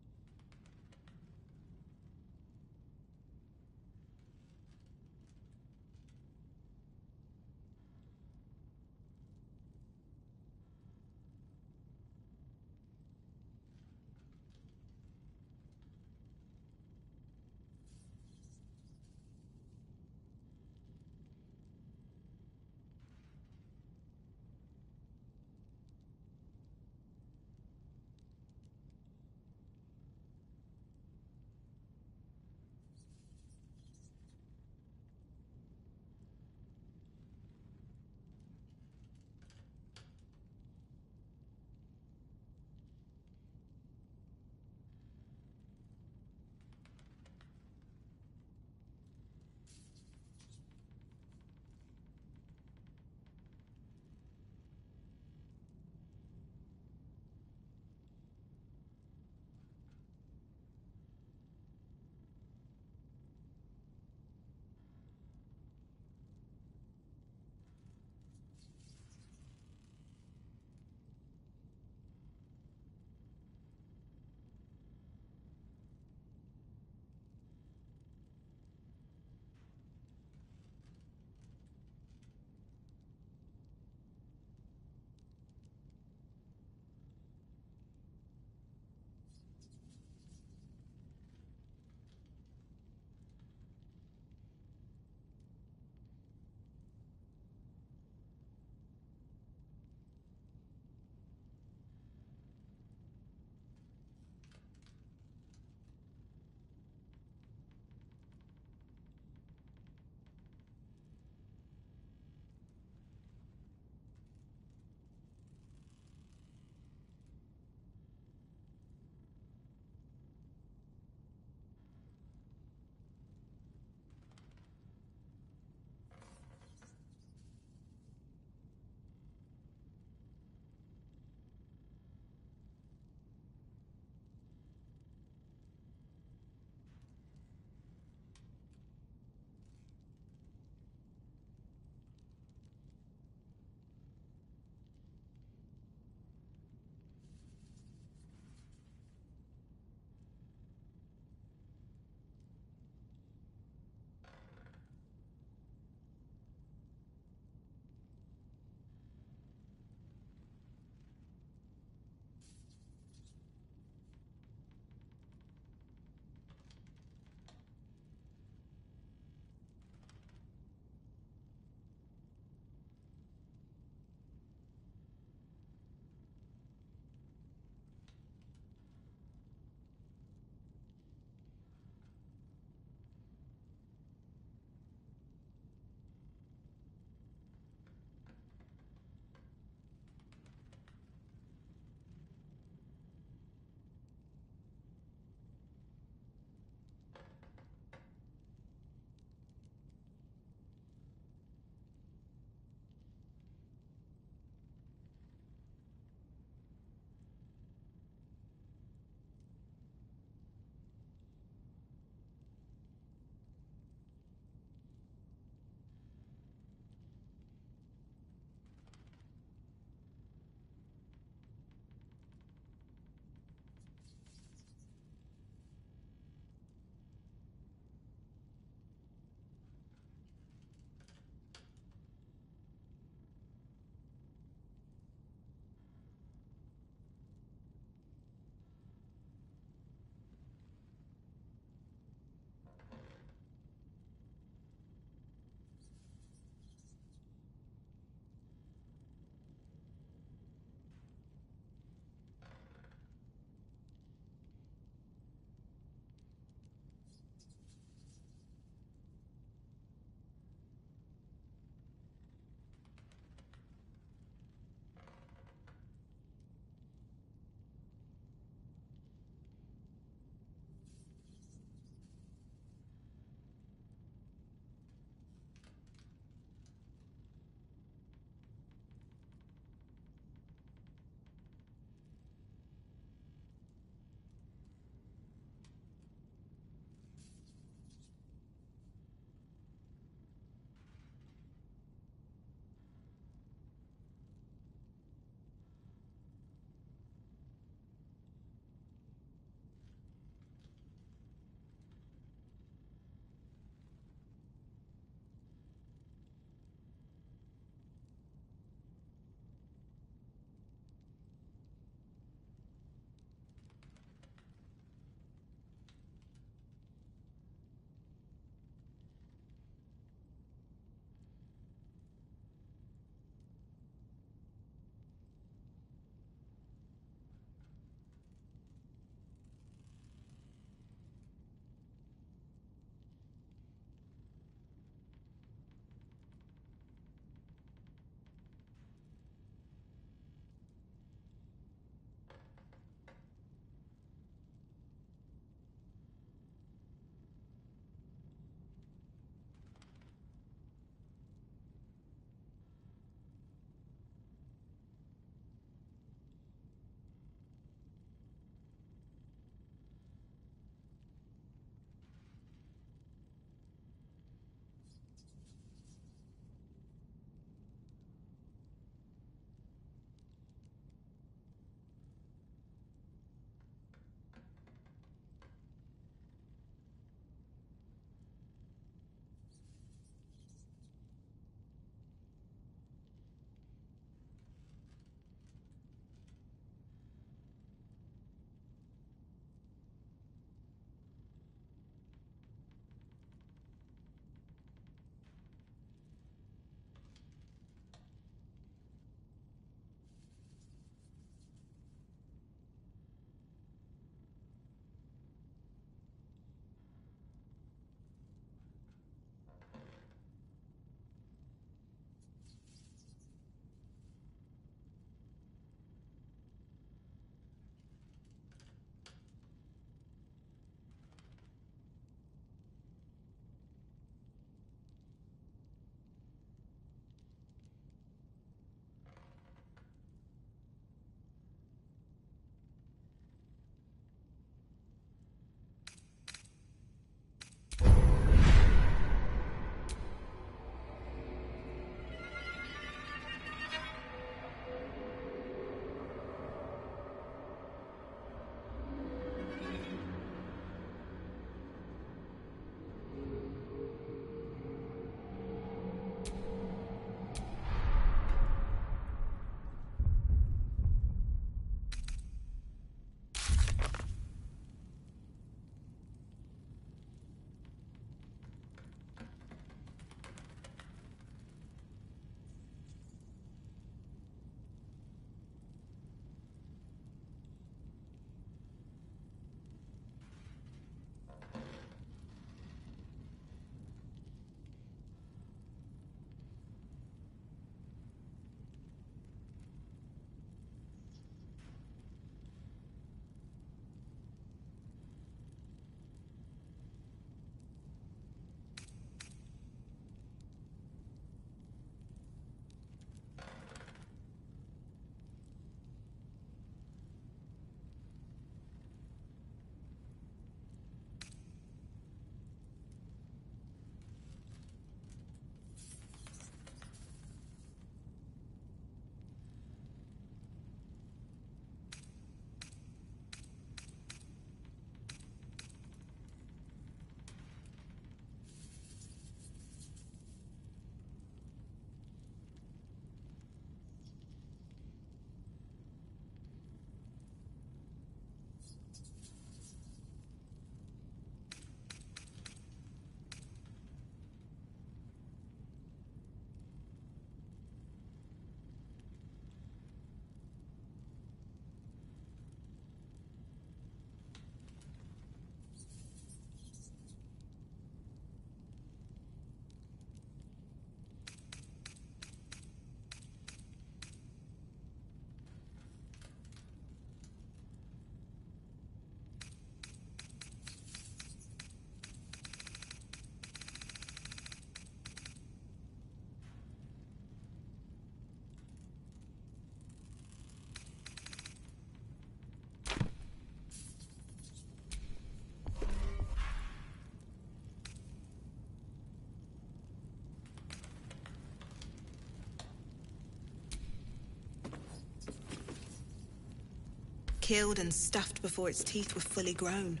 Speaker 3: Killed and stuffed before its teeth were fully grown.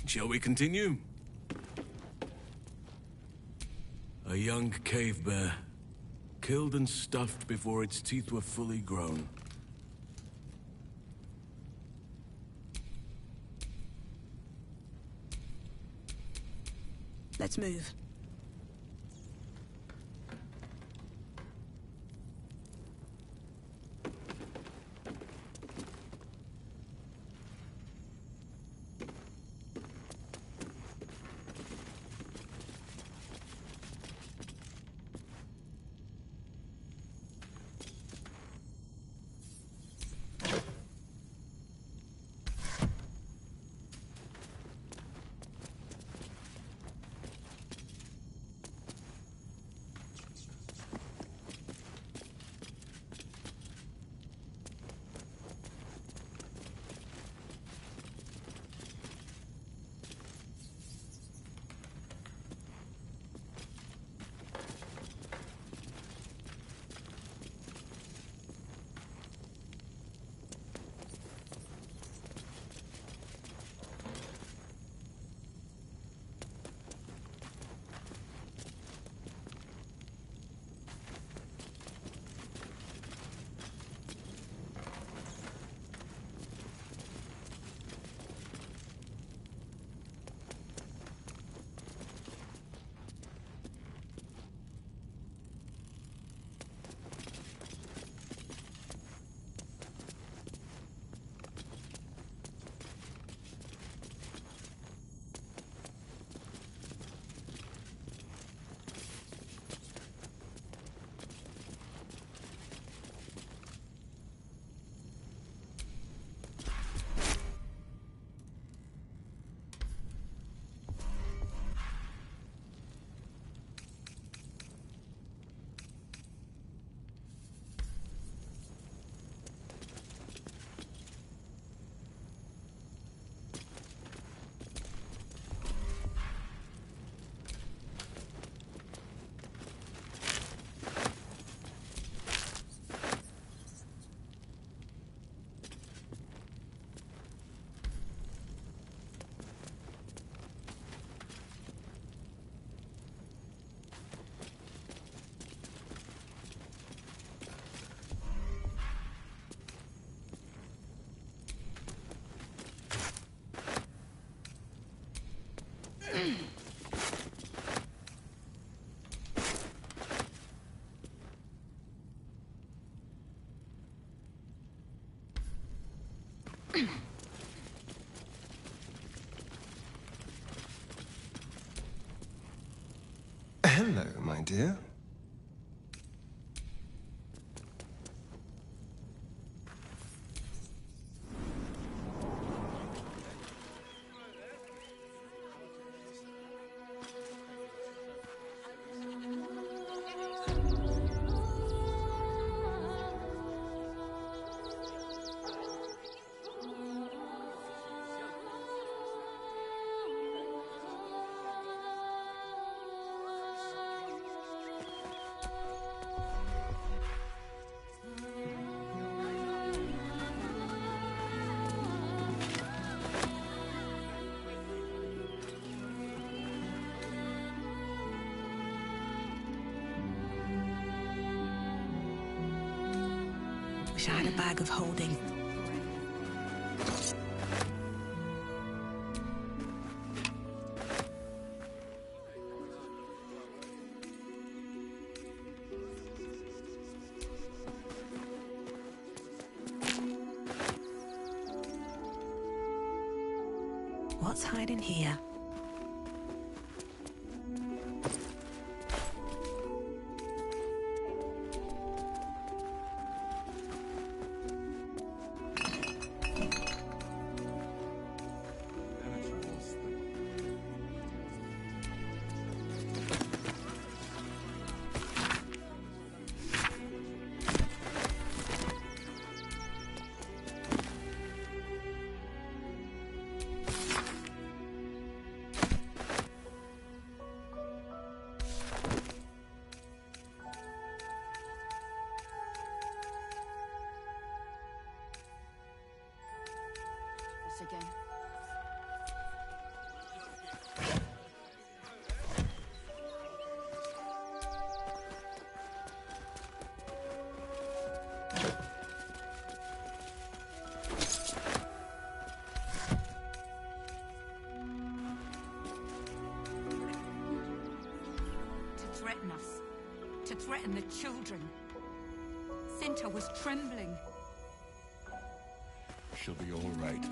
Speaker 20: Shall we continue? A young cave bear, killed and stuffed before its teeth were fully grown.
Speaker 3: Let's move.
Speaker 19: Hello, my dear.
Speaker 3: Wish I had a bag of holding. What's hiding here?
Speaker 14: threaten us. To threaten the children. Cinta was trembling.
Speaker 13: She'll be all right.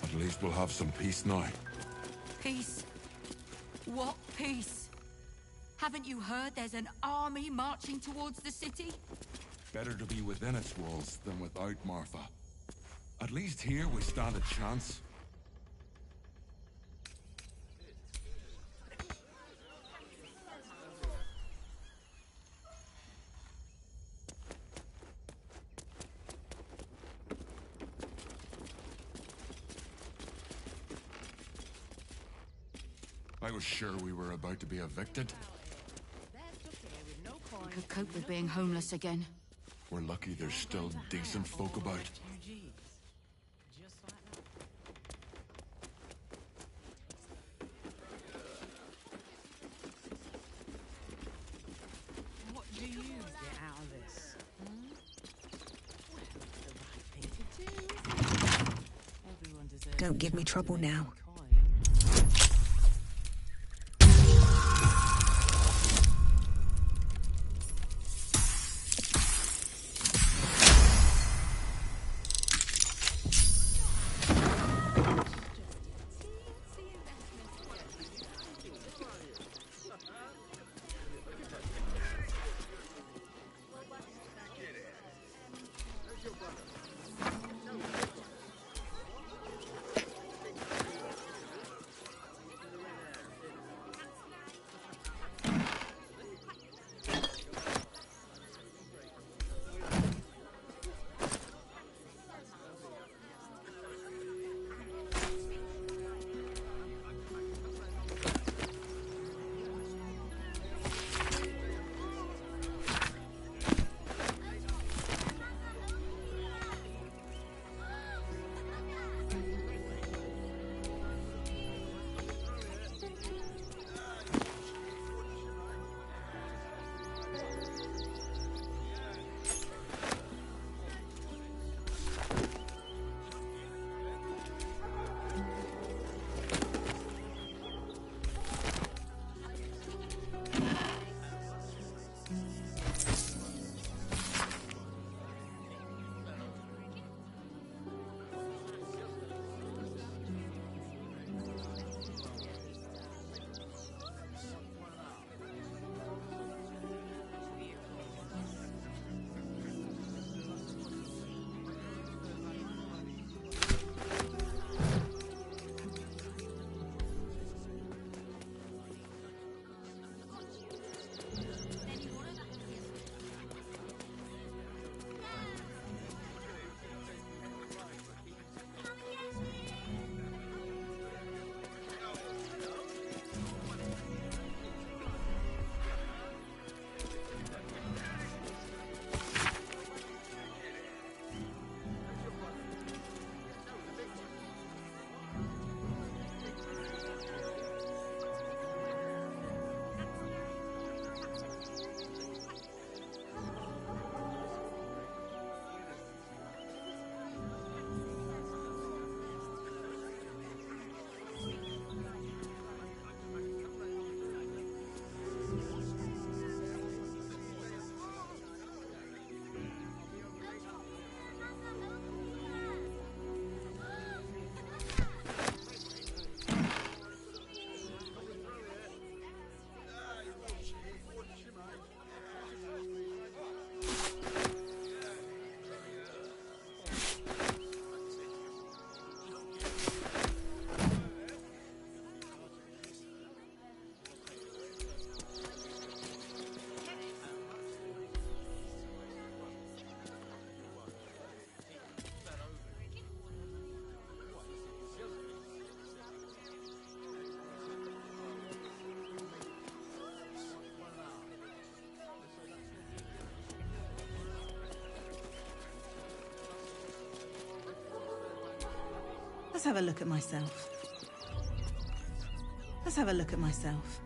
Speaker 13: At least we'll have some peace now.
Speaker 14: Peace? What peace? Haven't you heard there's an army marching towards the city?
Speaker 13: Better to be within its walls than without, Martha. At least here we stand a chance. I was sure we were about to be evicted.
Speaker 14: I could cope with being homeless again.
Speaker 13: We're lucky there's still decent folk about.
Speaker 18: What do you get out of this? Well, it's the right thing to do. Everyone deserves.
Speaker 3: Don't give me trouble now.
Speaker 12: Let's have a look at myself. Let's have a look at myself.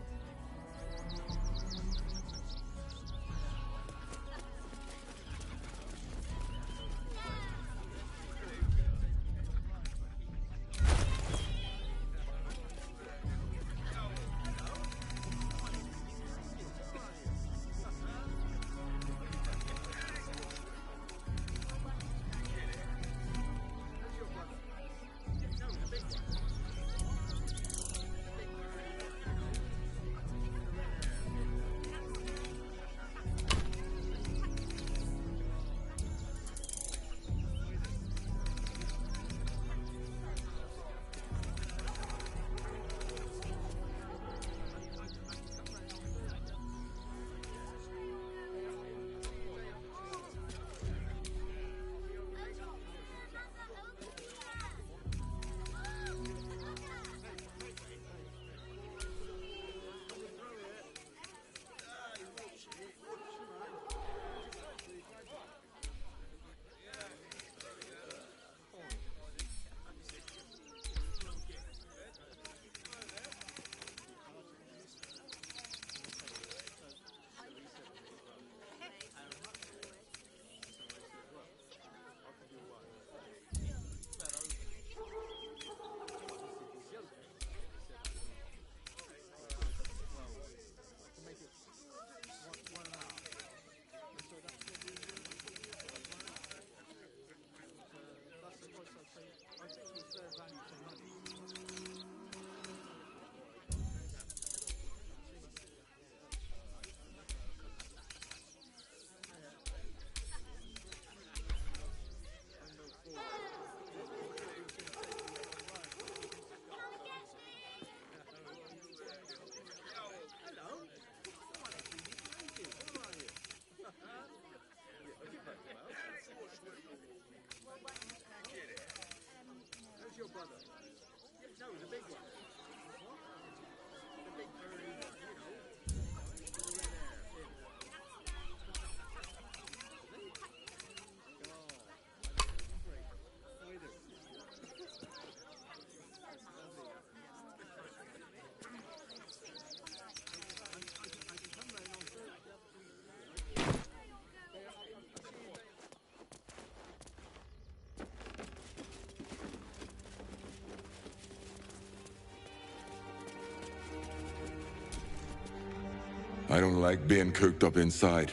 Speaker 13: I don't like being cooped up inside,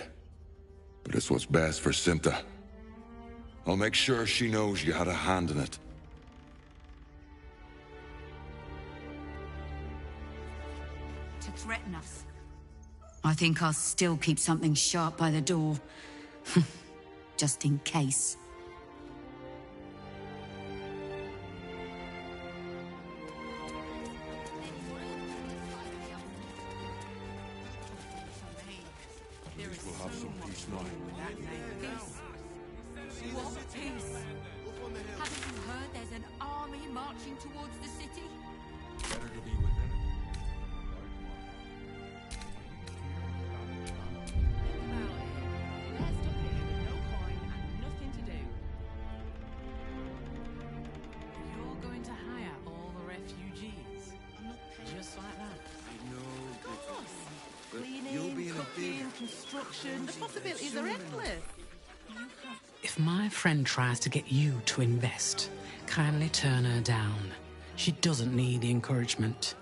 Speaker 13: but it's what's best for Cinta. I'll make sure she knows you had a hand in it.
Speaker 14: To threaten us. I think I'll still keep something sharp by the door. Just in case.
Speaker 13: At least we'll have some peace now.
Speaker 14: What peace? Haven't you heard there's an army marching towards the city?
Speaker 13: Better to be within it.
Speaker 18: They're stuck here with no coin and nothing to do. You're going to hire all the refugees. Just like that.
Speaker 9: I know, but you'll
Speaker 18: Cleaning,
Speaker 9: be in a
Speaker 18: cooking,
Speaker 9: big
Speaker 18: construction. The possibilities are endless.
Speaker 8: If my friend tries to get you to invest, kindly turn her down. She doesn't need the encouragement.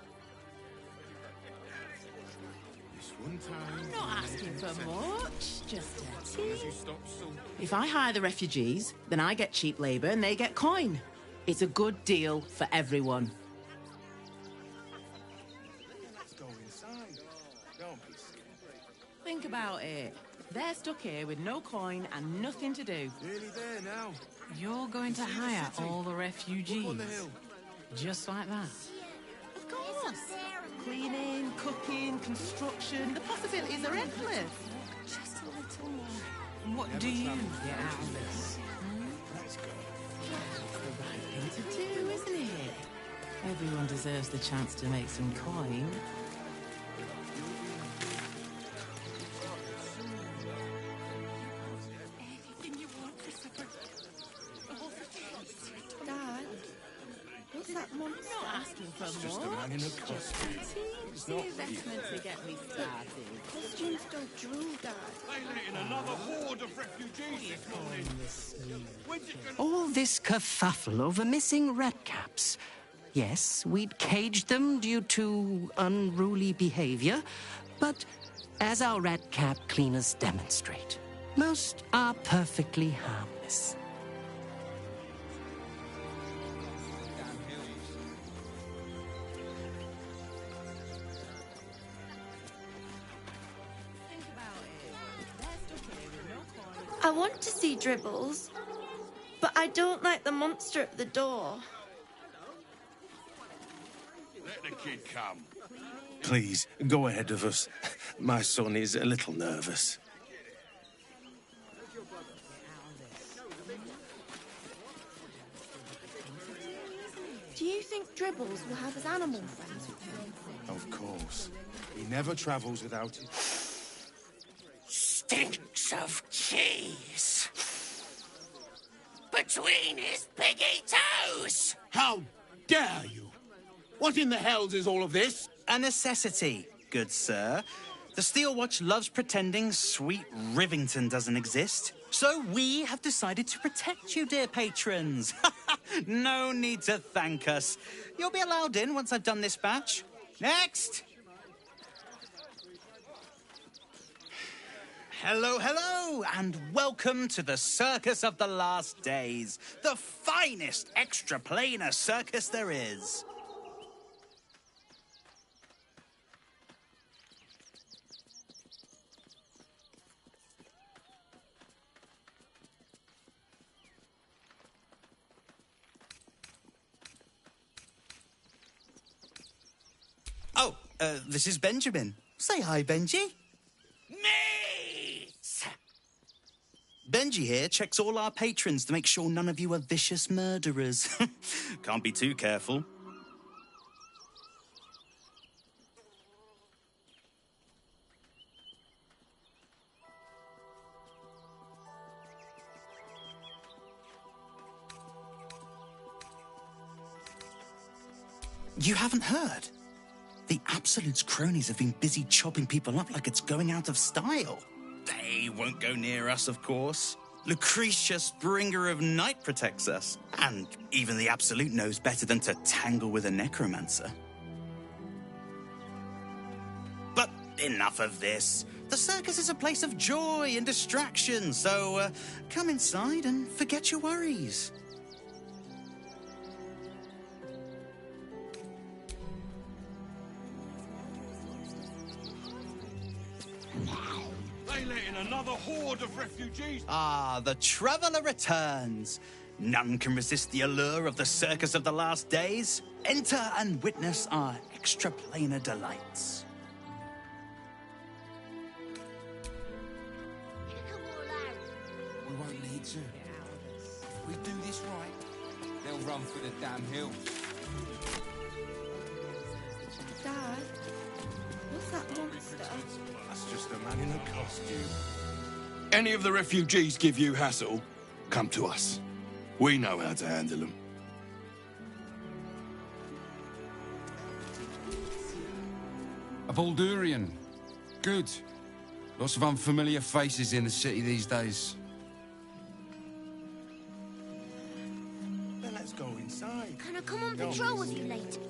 Speaker 5: This one time.
Speaker 18: I'm not asking for much, just a
Speaker 5: As long as you
Speaker 18: tip.
Speaker 5: stop sulking.
Speaker 18: If I hire the refugees, then I get cheap labour and they get coin. It's a good deal for everyone.
Speaker 9: Let's go inside. Don't be silly.
Speaker 18: Think about it. They're stuck here with no coin and nothing to do.
Speaker 9: Nearly there now.
Speaker 8: You're going to
Speaker 9: See the
Speaker 8: hire
Speaker 9: city?
Speaker 8: all the
Speaker 9: Up
Speaker 8: refugees.
Speaker 9: on the hill.
Speaker 8: Just like that.
Speaker 18: Of course. Cleaning, cooking, construction. The possibilities are endless.
Speaker 23: Just a little more.
Speaker 8: What do you get out of this?
Speaker 9: Let's go.
Speaker 18: It's the right thing to do, isn't it? Everyone deserves the chance to make some coin.
Speaker 23: Dad,
Speaker 18: monster. Not asking for
Speaker 9: It's
Speaker 18: more.
Speaker 9: just a man in a costume. It's not
Speaker 18: investment to get me started.
Speaker 23: Costumes don't drool, Dad.
Speaker 6: They let in another horde of refugees this morning. When's it gonna...
Speaker 17: All this kerfuffle over missing rat caps. Yes, we'd caged them due to unruly behavior, but as our rat cap cleaners demonstrate, most are perfectly harmless.
Speaker 23: I want to see Dribbles, but I don't like the monster at the door.
Speaker 6: Let the kid come.
Speaker 21: Please, go ahead of us. My son is a little nervous.
Speaker 23: Do you think Dribbles will have his animal friends with him?
Speaker 9: Of course. He never travels without it.
Speaker 4: Stinks of cheese. Between his piggy toes.
Speaker 22: How dare you? What in the hells is all of this?
Speaker 24: A necessity, good sir. The Steel Watch loves pretending sweet Rivington doesn't exist. So we have decided to protect you, dear patrons. No need to thank us. You'll be allowed in once I've done this batch. Next! Hello, hello, and welcome to the Circus of the Last Days, the finest extra-planar circus there is. Oh, this is Benjamin. Say hi, Benji. Benji here checks all our patrons to make sure none of you are vicious murderers. Can't be too careful. You haven't heard? The Absolute's cronies have been busy chopping people up like it's going out of style. They won't go near us, of course. Lucretius, bringer of night, protects us. And even the Absolute knows better than to tangle with a necromancer. But enough of this. The circus is a place of joy and distraction, so come inside and forget your worries.
Speaker 6: They let in another horde of refugees.
Speaker 24: Ah, the traveller returns. None can resist the allure of the Circus of the Last Days. Enter and witness our extra-planar delights.
Speaker 1: We won't need to. If we do this right, they'll run for the damn hills.
Speaker 23: Dad, what's that monster?
Speaker 9: That's just a man in a costume. Any of the refugees give you hassle, come to us. We know how to handle them.
Speaker 25: A Baldurian. Good. Lots of unfamiliar faces in the city these days.
Speaker 9: Then let's go inside.
Speaker 23: Can I come on patrol with you later?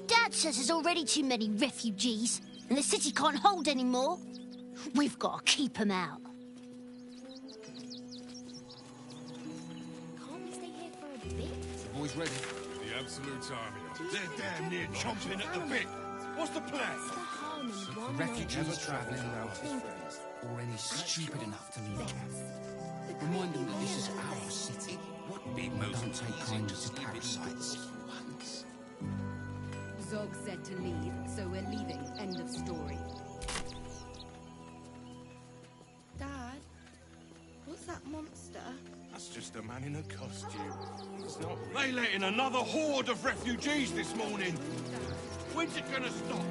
Speaker 23: Dad says there's already too many refugees, and the city can't hold any more. We've got to keep them out. Can't we stay here for a bit?
Speaker 25: The boys ready?
Speaker 6: The Absolute Army. They're damn near chomping at the bit. What's the plan?
Speaker 25: For refugees travelling around friends, or any stupid enough to leave camp. Remind them that this is our city. Don't take kindness to parasites.
Speaker 11: Zog said to leave, so we're leaving. End of story.
Speaker 23: Dad, what's that monster?
Speaker 9: That's just a man in a costume. It's not...
Speaker 6: They let in another horde of refugees this morning. When's it gonna stop?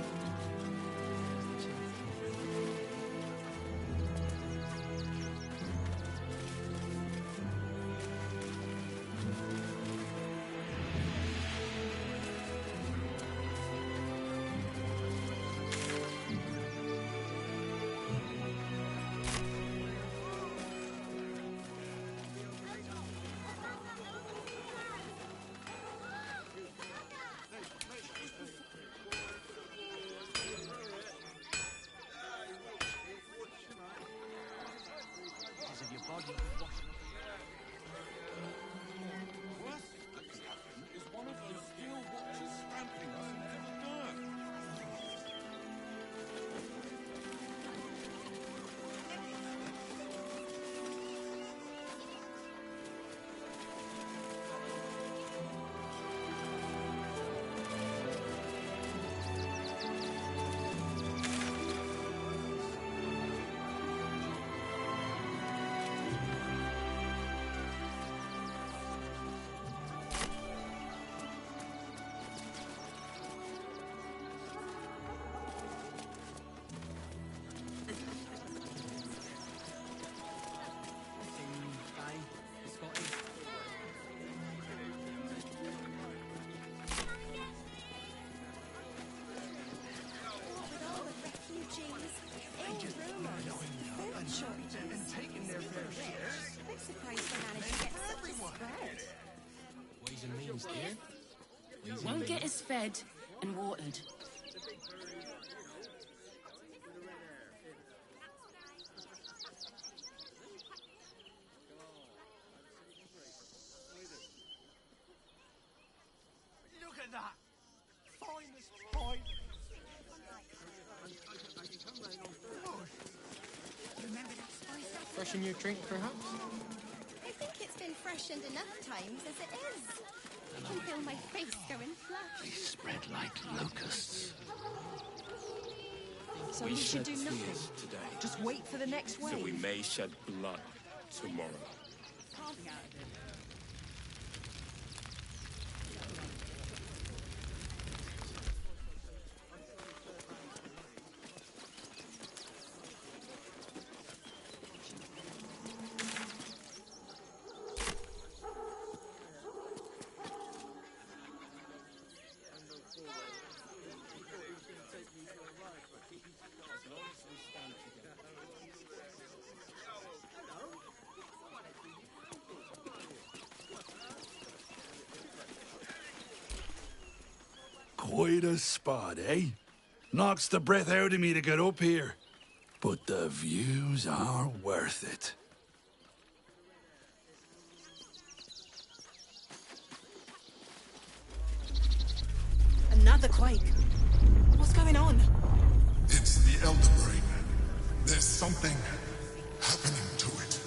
Speaker 2: shop and taking their fair share. I'm surprised they managed to get such a spread.
Speaker 25: Ways and means, dear. Ways and
Speaker 7: Won't
Speaker 25: means.
Speaker 7: get us fed and watered.
Speaker 2: Look at that! Finest pie! Remember that spice up?
Speaker 25: Freshen your drink, perhaps?
Speaker 2: I think it's been freshened enough times as it is. I can feel my face going flush.
Speaker 25: They spread like locusts.
Speaker 2: So
Speaker 5: we
Speaker 2: we should
Speaker 5: shed
Speaker 2: do nothing.
Speaker 5: tears today,
Speaker 2: Just wait for the next wave.
Speaker 5: so we may shed blood tomorrow.
Speaker 9: Quite a spot, eh? Knocks the breath out of me to get up here. But the views are worth it.
Speaker 3: Another quake. What's going on?
Speaker 10: It's the Elder Brain. There's something happening to it.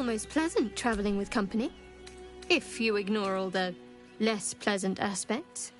Speaker 12: almost pleasant traveling with company. If you ignore all the less pleasant aspects.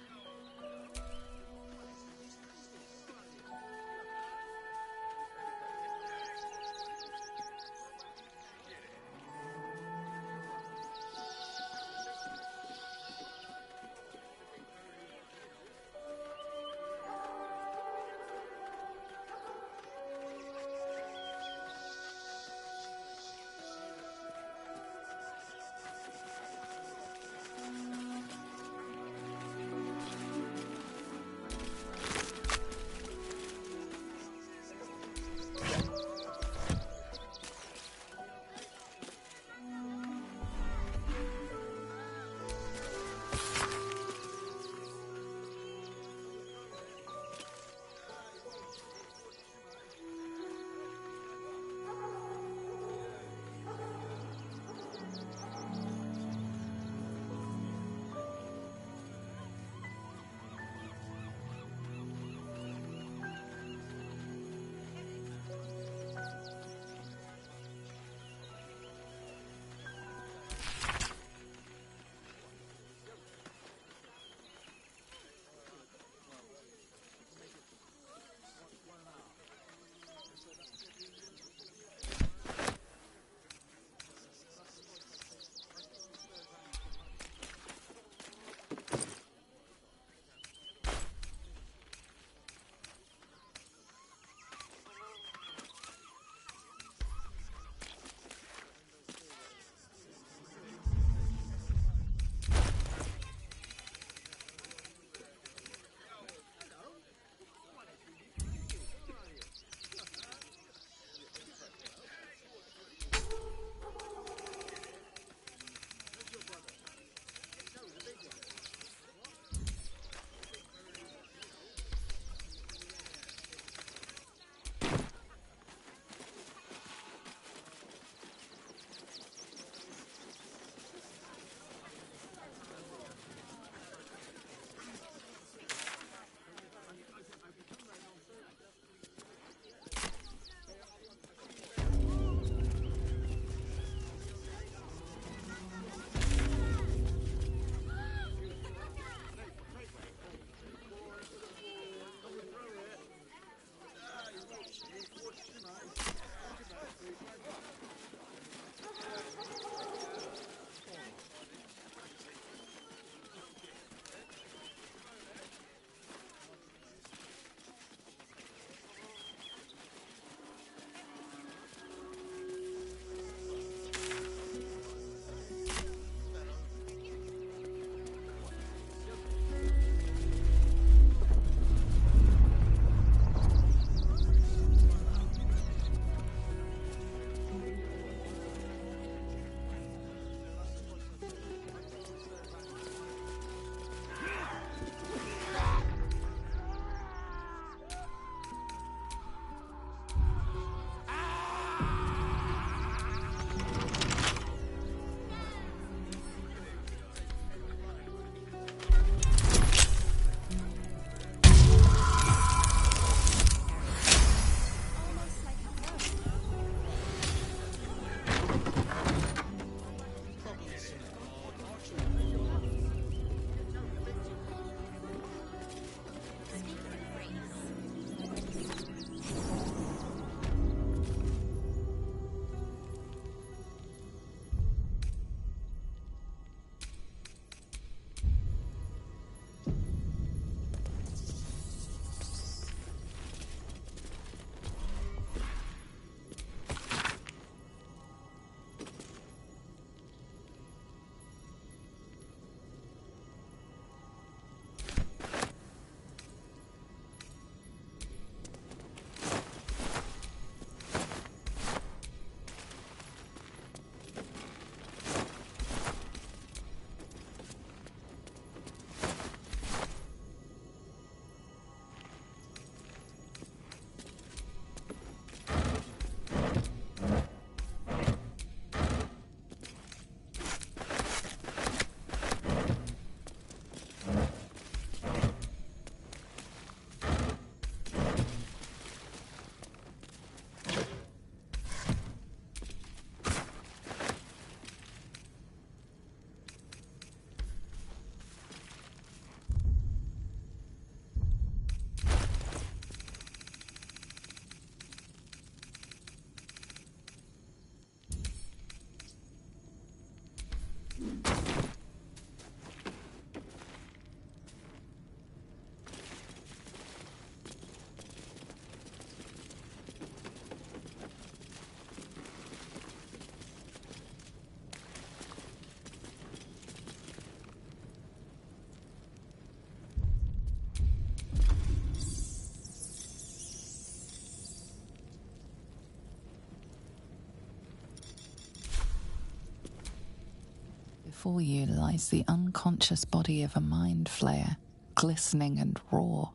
Speaker 14: before you lies the unconscious body of a mind flayer, glistening and raw.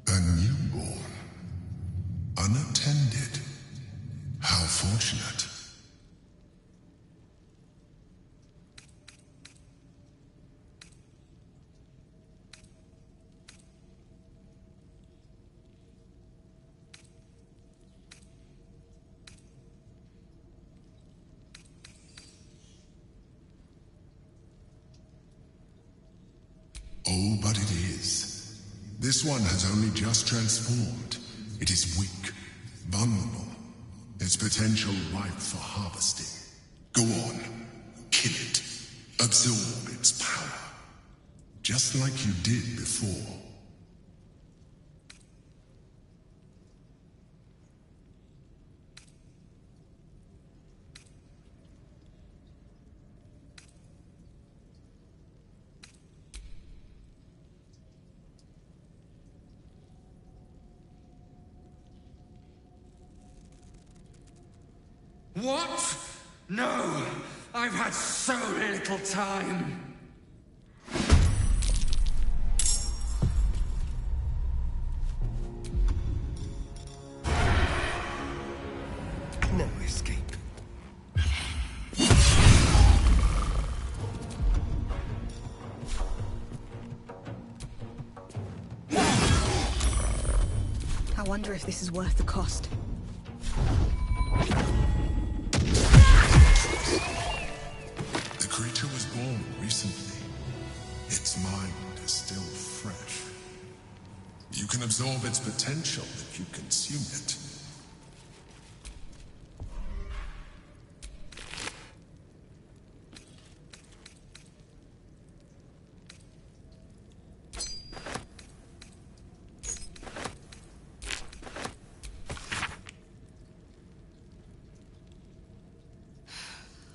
Speaker 10: A newborn. Unattended. How fortunate. Oh, but it is. This one has only just transformed. It is weak, vulnerable. Its potential ripe for harvesting. Go on, kill it. Absorb its power. Just like you did before.
Speaker 25: What? No! I've had so little time!
Speaker 15: No escape.
Speaker 3: I wonder if this is worth the cost.
Speaker 10: The creature was born recently. Its mind is still fresh. You can absorb its potential if you consume it.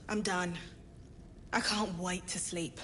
Speaker 3: I'm done. I can't wait to sleep.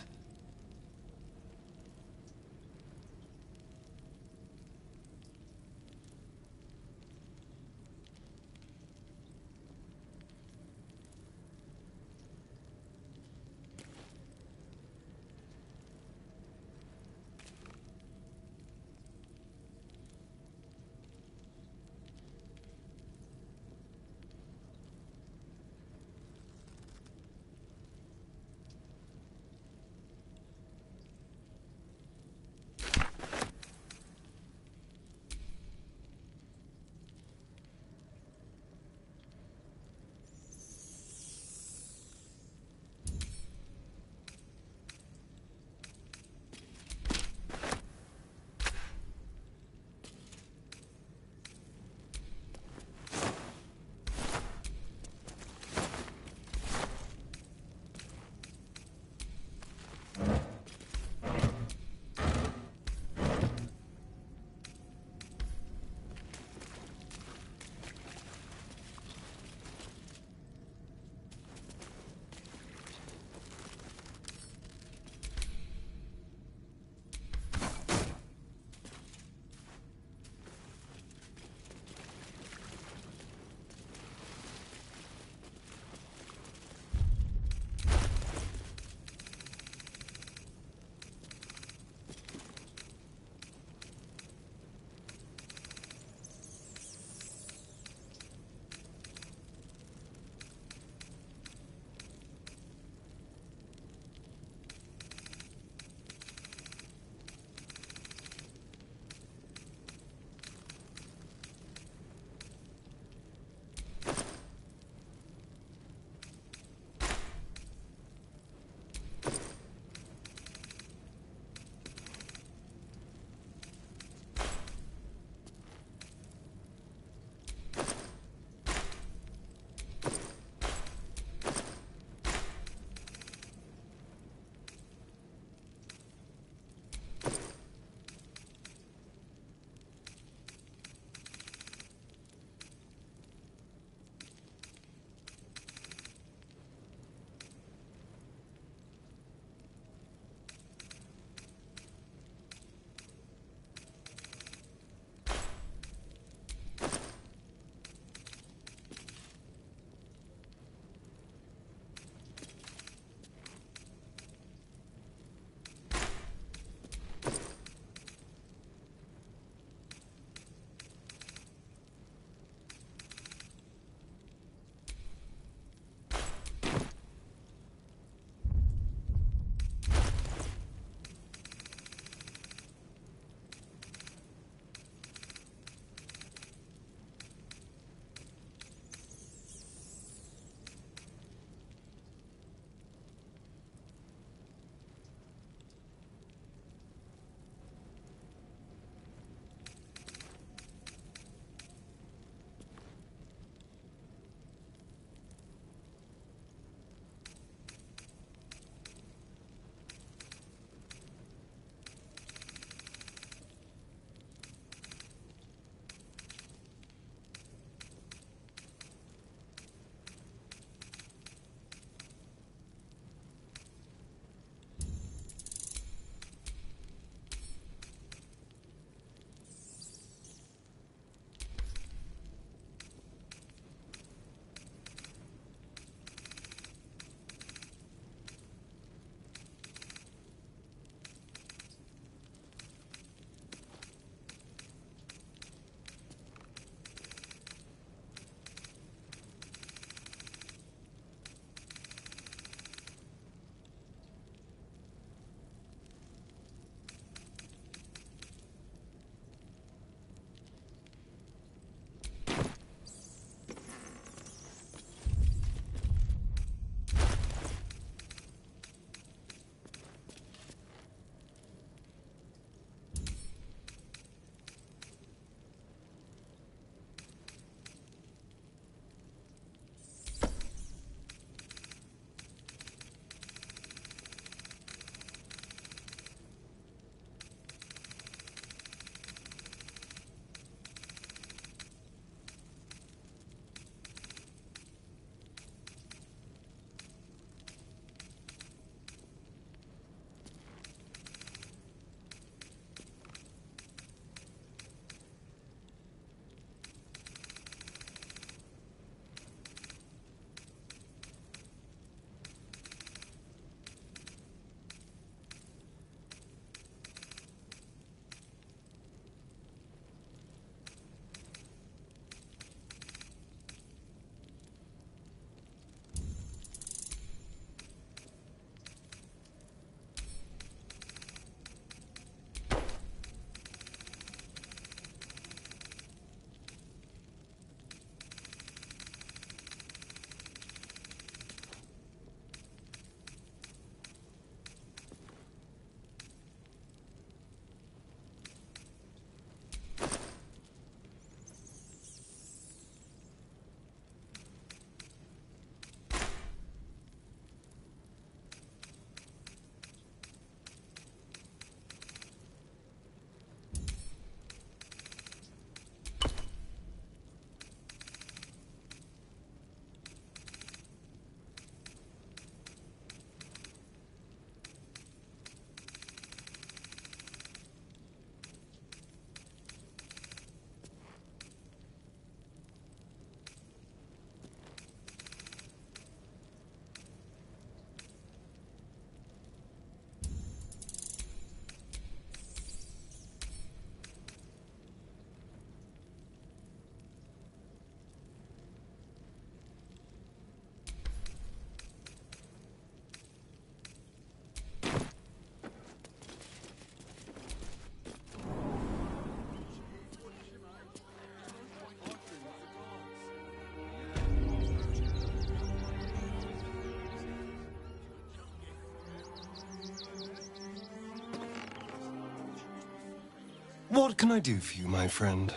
Speaker 8: What can I do for you, my friend?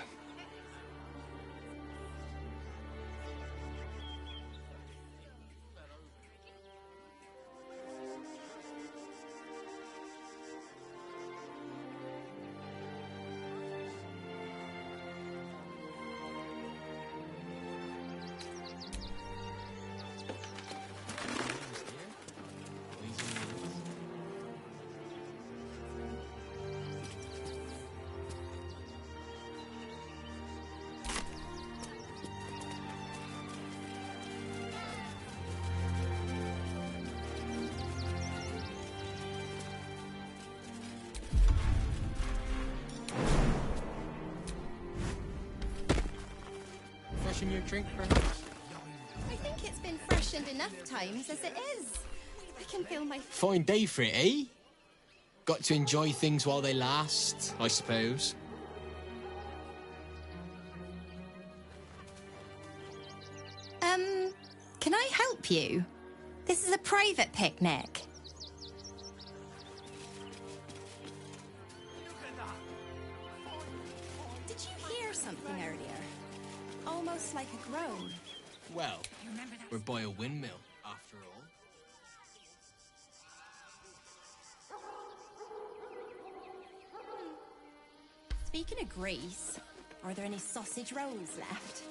Speaker 1: Freshen your drink, perhaps?
Speaker 2: I think it's been freshened enough times as it is. I can feel my...
Speaker 1: Fine day for it, eh? Got to enjoy things while they last, I suppose.
Speaker 2: Can I help you? This is a private picnic. Did you hear something earlier? Almost like a groan.
Speaker 1: Well, we're by a windmill, after all.
Speaker 2: Speaking of grease, are there any sausage rolls left?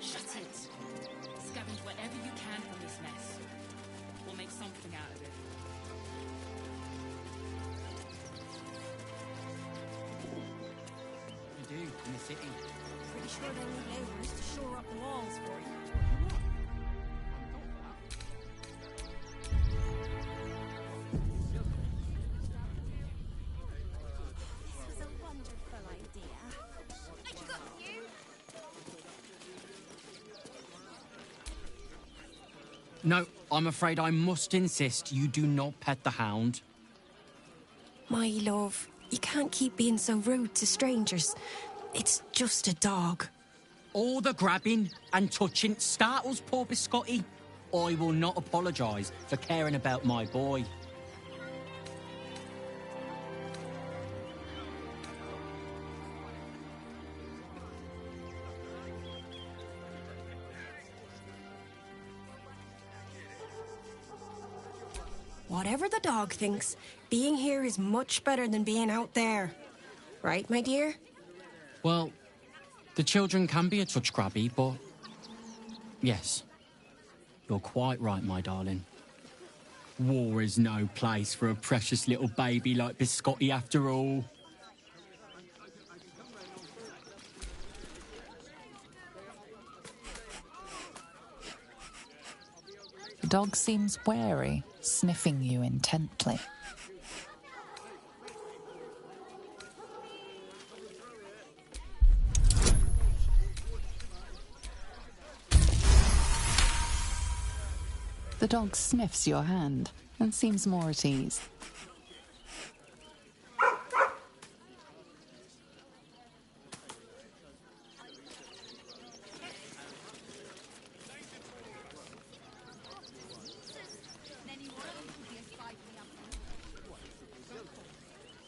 Speaker 18: Shut it. Scavenge whatever you can from this mess. We'll make something out of it.
Speaker 1: What do you do in the city?
Speaker 2: Pretty sure they need labourers to shore up the walls for you. This was a wonderful idea. I got you.
Speaker 13: No, I'm afraid I must insist you do not pet the hound.
Speaker 16: My love, you can't keep being so rude to strangers. It's just a dog.
Speaker 13: All the grabbing and touching startles poor Biscotti. I will not apologise for caring about my boy.
Speaker 16: Whatever the dog thinks, being here is much better than being out there. Right, my dear?
Speaker 13: Well, the children can be a touch grabby, but... yes, you're quite right, my darling. War is no place for a precious little baby like Biscotti after all.
Speaker 14: The dog seems wary, sniffing you intently. The dog sniffs your hand and seems more at ease.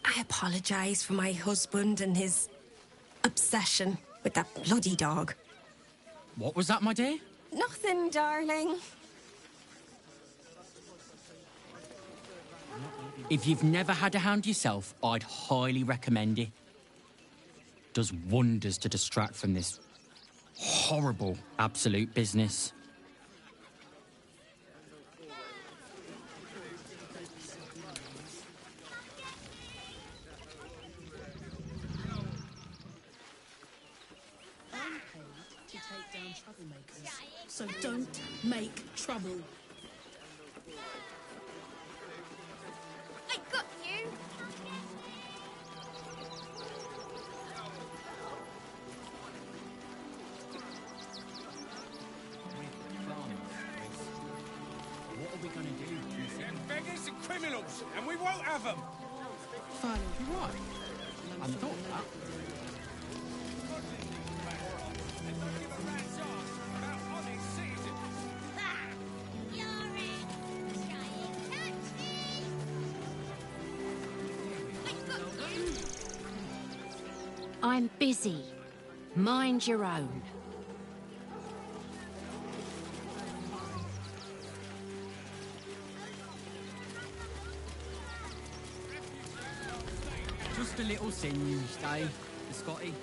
Speaker 16: I apologise for my husband and his obsession with that bloody dog.
Speaker 13: What was that, my dear?
Speaker 16: Nothing, darling.
Speaker 13: If you've never had a hound yourself, I'd highly recommend it. Does wonders to distract from this horrible absolute business.
Speaker 18: I'm paid to take down troublemakers, so don't make trouble.
Speaker 2: I got you.
Speaker 13: What are we going to do?
Speaker 6: They're beggars and criminals, and we won't have them.
Speaker 13: Fine, you're right. I hadn't thought of that.
Speaker 4: I'm busy. Mind your own.
Speaker 13: Just a little singe, Dave, the Scotty.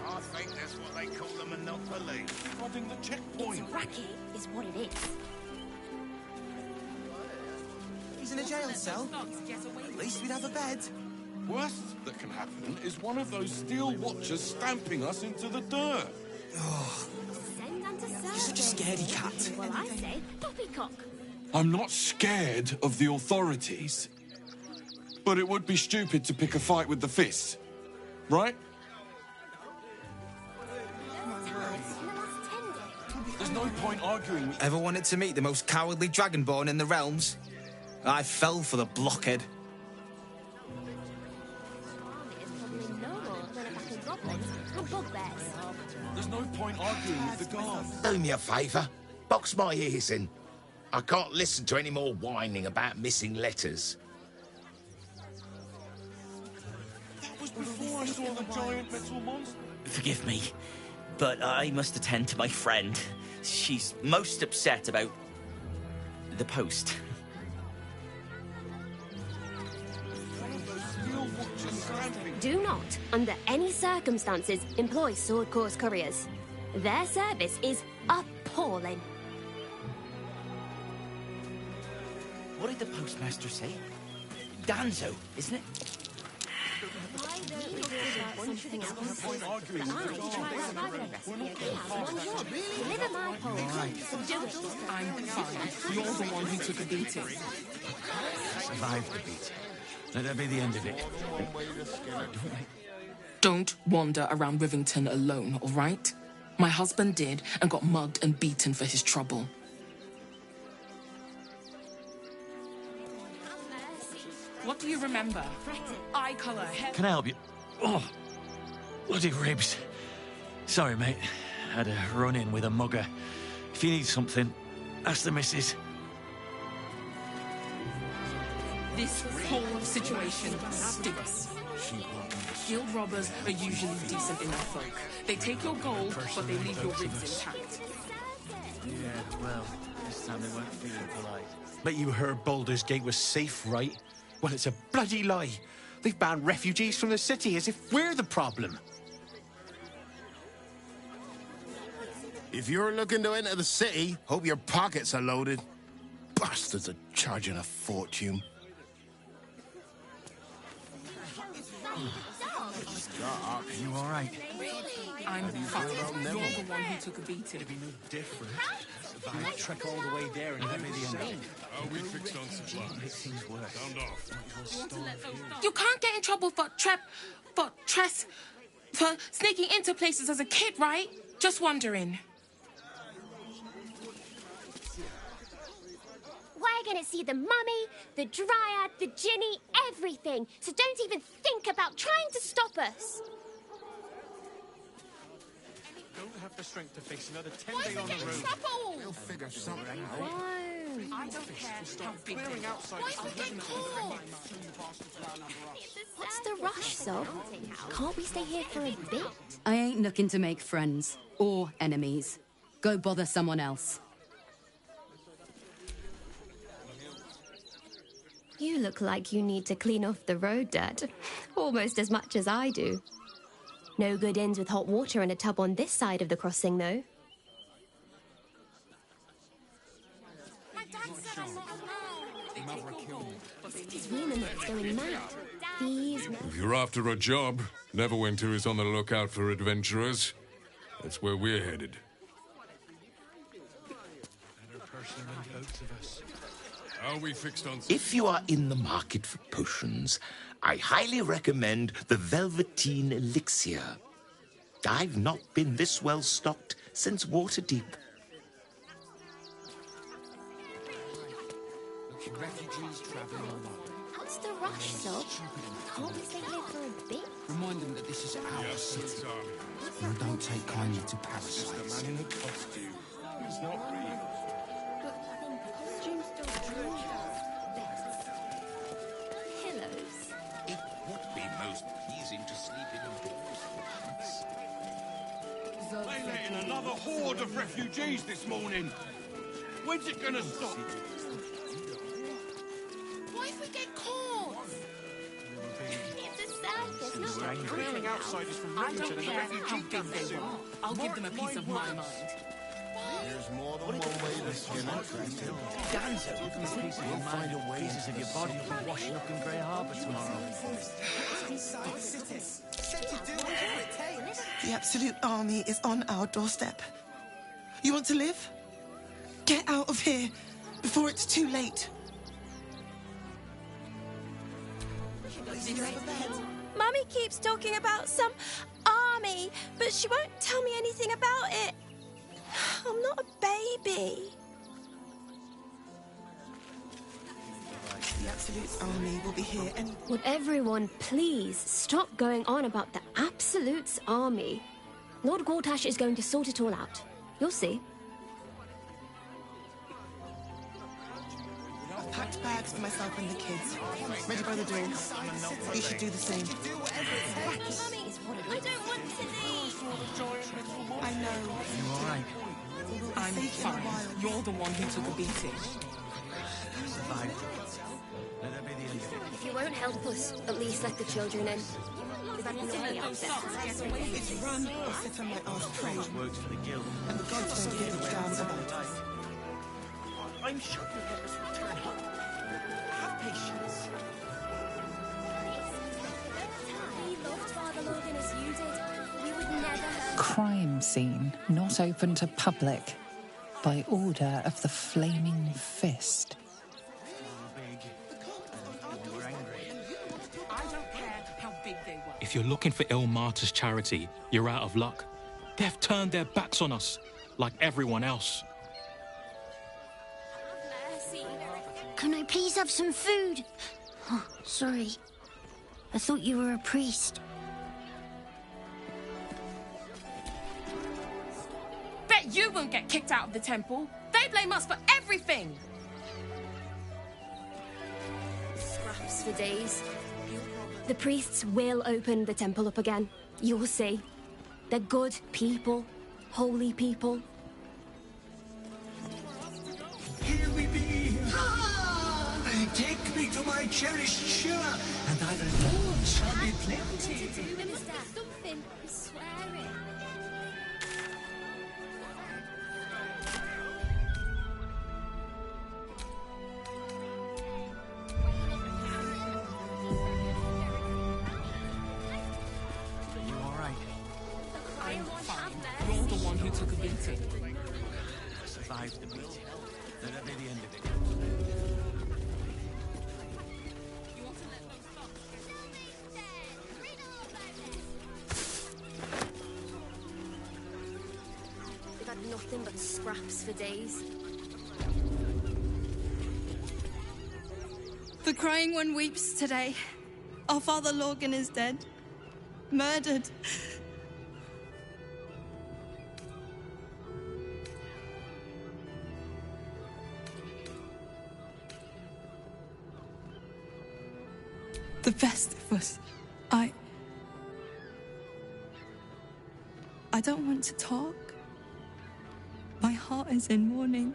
Speaker 22: I think that's what they call the monopoly. Robbing the checkpoint.
Speaker 2: It's a racket, is what it is.
Speaker 17: He's in a jail cell. At least we'd have a bed.
Speaker 9: Worst that can happen is one of those steel watchers stamping us into the dirt.
Speaker 17: Oh,
Speaker 2: Send unto service.
Speaker 17: you're such a scaredy cat.
Speaker 2: Well, I say poppycock.
Speaker 9: I'm not scared of the authorities. But it would be stupid to pick a fight with the fists. Right? There's no point arguing with...
Speaker 17: Ever wanted to meet the most cowardly dragonborn in the realms? I fell for the blockhead.
Speaker 9: There's no point arguing with the guards.
Speaker 22: Do me a favour. Box my ears in. I can't listen to any more whining about missing letters.
Speaker 9: That was before I saw the giant metal monster.
Speaker 19: Forgive me, but I must attend to my friend. She's most upset about the post.
Speaker 2: Do not, under any circumstances, employ sword course couriers. Their service is appalling.
Speaker 19: What did the postmaster say? Danzo, isn't it?
Speaker 18: I'm fine. You're the one who took a beating.
Speaker 20: Survived the beating. Let that be the end of it.
Speaker 18: Don't wander around Rivington alone, all right? My husband did and got mugged and beaten for his trouble. What do you remember? Eye colour, hair...
Speaker 20: Can I help you? Oh, bloody ribs. Sorry, mate. Had a run-in with a mugger. If you need something, ask the missus.
Speaker 18: This whole situation stinks. Guild robbers are usually decent enough folk. They take your gold, but they leave your ribs intact.
Speaker 20: Yeah, well, this time they weren't feeling polite.
Speaker 22: Bet you heard Baldur's Gate was safe, right? Well, it's a bloody lie. They've banned refugees from the city as if we're the problem. If you're looking to enter the city, hope your pockets are loaded. Bastards are charging a fortune.
Speaker 20: Are you all right?
Speaker 18: I'm fine. You're the one who took a beating.
Speaker 20: It'd be no different. Do not trek all the way there and let me the end.
Speaker 5: Oh, we fixed on supplies.
Speaker 20: Make things worse.
Speaker 5: Sound off.
Speaker 18: You can't get in trouble for sneaking into places as a kid, right? Just wondering.
Speaker 2: We're gonna see the mummy, the dryad, the ginny, everything. So don't even think about trying to stop us.
Speaker 22: Don't have the strength to face another 10
Speaker 18: Why
Speaker 22: day
Speaker 18: is
Speaker 22: on
Speaker 18: it
Speaker 22: the
Speaker 18: getting
Speaker 22: road.
Speaker 18: trouble?
Speaker 22: We'll figure something
Speaker 18: No.
Speaker 22: out.
Speaker 18: I don't care how big they
Speaker 22: clearing
Speaker 18: are.
Speaker 22: outside.
Speaker 18: Why is it getting caught?
Speaker 2: What's the rush, Sol? Can't we stay here for a bit?
Speaker 4: I ain't looking to make friends or enemies. Go bother someone else.
Speaker 2: You look like you need to clean off the road dirt. Almost as much as I do. No good ends with hot water in a tub on this side of the crossing, though.
Speaker 18: My dad said I'm not allowed. They take your gold, but they
Speaker 2: These
Speaker 18: leave
Speaker 2: women are going mad. These...
Speaker 5: If you're after a job, Neverwinter is on the lookout for adventurers. That's where we're headed.
Speaker 20: Better person than both of us.
Speaker 5: Are we fixed on...
Speaker 7: If you are in the market for potions, I highly recommend the Velveteen Elixir. I've not been this well stocked since Waterdeep.
Speaker 25: Refugees travelling along.
Speaker 2: What's the rush, Sob? Can't we stay here for a bit?
Speaker 25: Remind them that this is our city. And don't take kindly to parasites.
Speaker 9: Just a man in a costume. It's not real.
Speaker 2: But costumes don't draw pillows.
Speaker 25: It would be most pleasing to sleep indoors.
Speaker 5: They let in another horde of refugees this morning. When's it gonna stop?
Speaker 12: What if we get caught?
Speaker 2: It's a circus, not a
Speaker 6: Clearing outsiders from
Speaker 18: I don't
Speaker 6: Remington and the
Speaker 18: care
Speaker 6: refugee
Speaker 18: how big
Speaker 6: camp
Speaker 18: they
Speaker 6: soon.
Speaker 18: are. I'll give them a piece of my mind.
Speaker 22: There's more than one way to skin a crested.
Speaker 20: Dancer, you'll find a way. Pieces of your body will be washing up in Grey Harbour tomorrow.
Speaker 11: The Absolute Army is on our doorstep. You want to live? Get out of here before it's too late.
Speaker 16: Mummy keeps talking about some army, but she won't tell me anything about it. I'm not a baby.
Speaker 11: The Absolute Army will be here and...
Speaker 2: Would everyone please stop going on about the Absolute's army? Lord Gortash is going to sort it all out. You'll see.
Speaker 11: I've packed bags for myself and the kids. Ready by the door. You should do the same.
Speaker 16: Mummy, I don't want to leave.
Speaker 11: I know.
Speaker 20: You all right?
Speaker 3: I'm fine. You're the one who took a beating.
Speaker 20: Survived. Let that be the end of it.
Speaker 2: If you won't help us, at least let the children in. We've had naughty outfits.
Speaker 11: Run or sit on my ass praying.
Speaker 20: Works for the guild.
Speaker 11: And the gods don't give a damn about us.
Speaker 19: I'm sure you'll let us return home. Have patience.
Speaker 2: We loved Father Logan as you did. We would never hurt.
Speaker 14: Crime scene not open to public by order of the Flaming Fist.
Speaker 21: If you're looking for Ilmater's charity, you're out of luck. They've turned their backs on us, like everyone else.
Speaker 23: Can I please have some food? Oh, sorry. I thought you were a priest.
Speaker 12: Bet you won't get kicked out of the temple. They blame us for everything.
Speaker 2: Scraps for days. The priests will open the temple up again. You'll see. They're good people. Holy people.
Speaker 15: Here we be. Take me to my cherished shire, and thy reward shall be plenty.
Speaker 2: Something, I swear it.
Speaker 20: You all right?
Speaker 3: I'm fine. You're the one who took a beating.
Speaker 20: Survived the beating. Let that be the end of it.
Speaker 2: We've had nothing but scraps for days.
Speaker 16: The crying one weeps today. Our father Logan is dead. Murdered. The best of us. I don't want to talk. My heart is in mourning.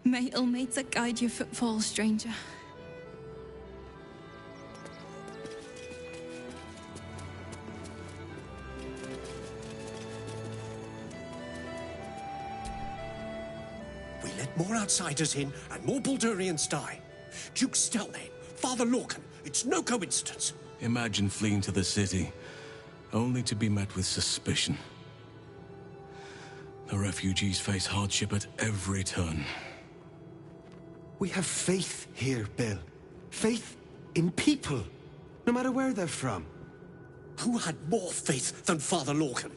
Speaker 16: May Ilmater guide your footfalls, stranger.
Speaker 15: We let more outsiders in, and more Baldurians die. Duke Stelnane, Father Lorcan, it's no coincidence.
Speaker 9: Imagine fleeing to the city, only to be met with suspicion. The refugees face hardship at every turn.
Speaker 1: We have faith here, Bill. Faith in people, no matter where they're from.
Speaker 15: Who had more faith than Father Lorcan?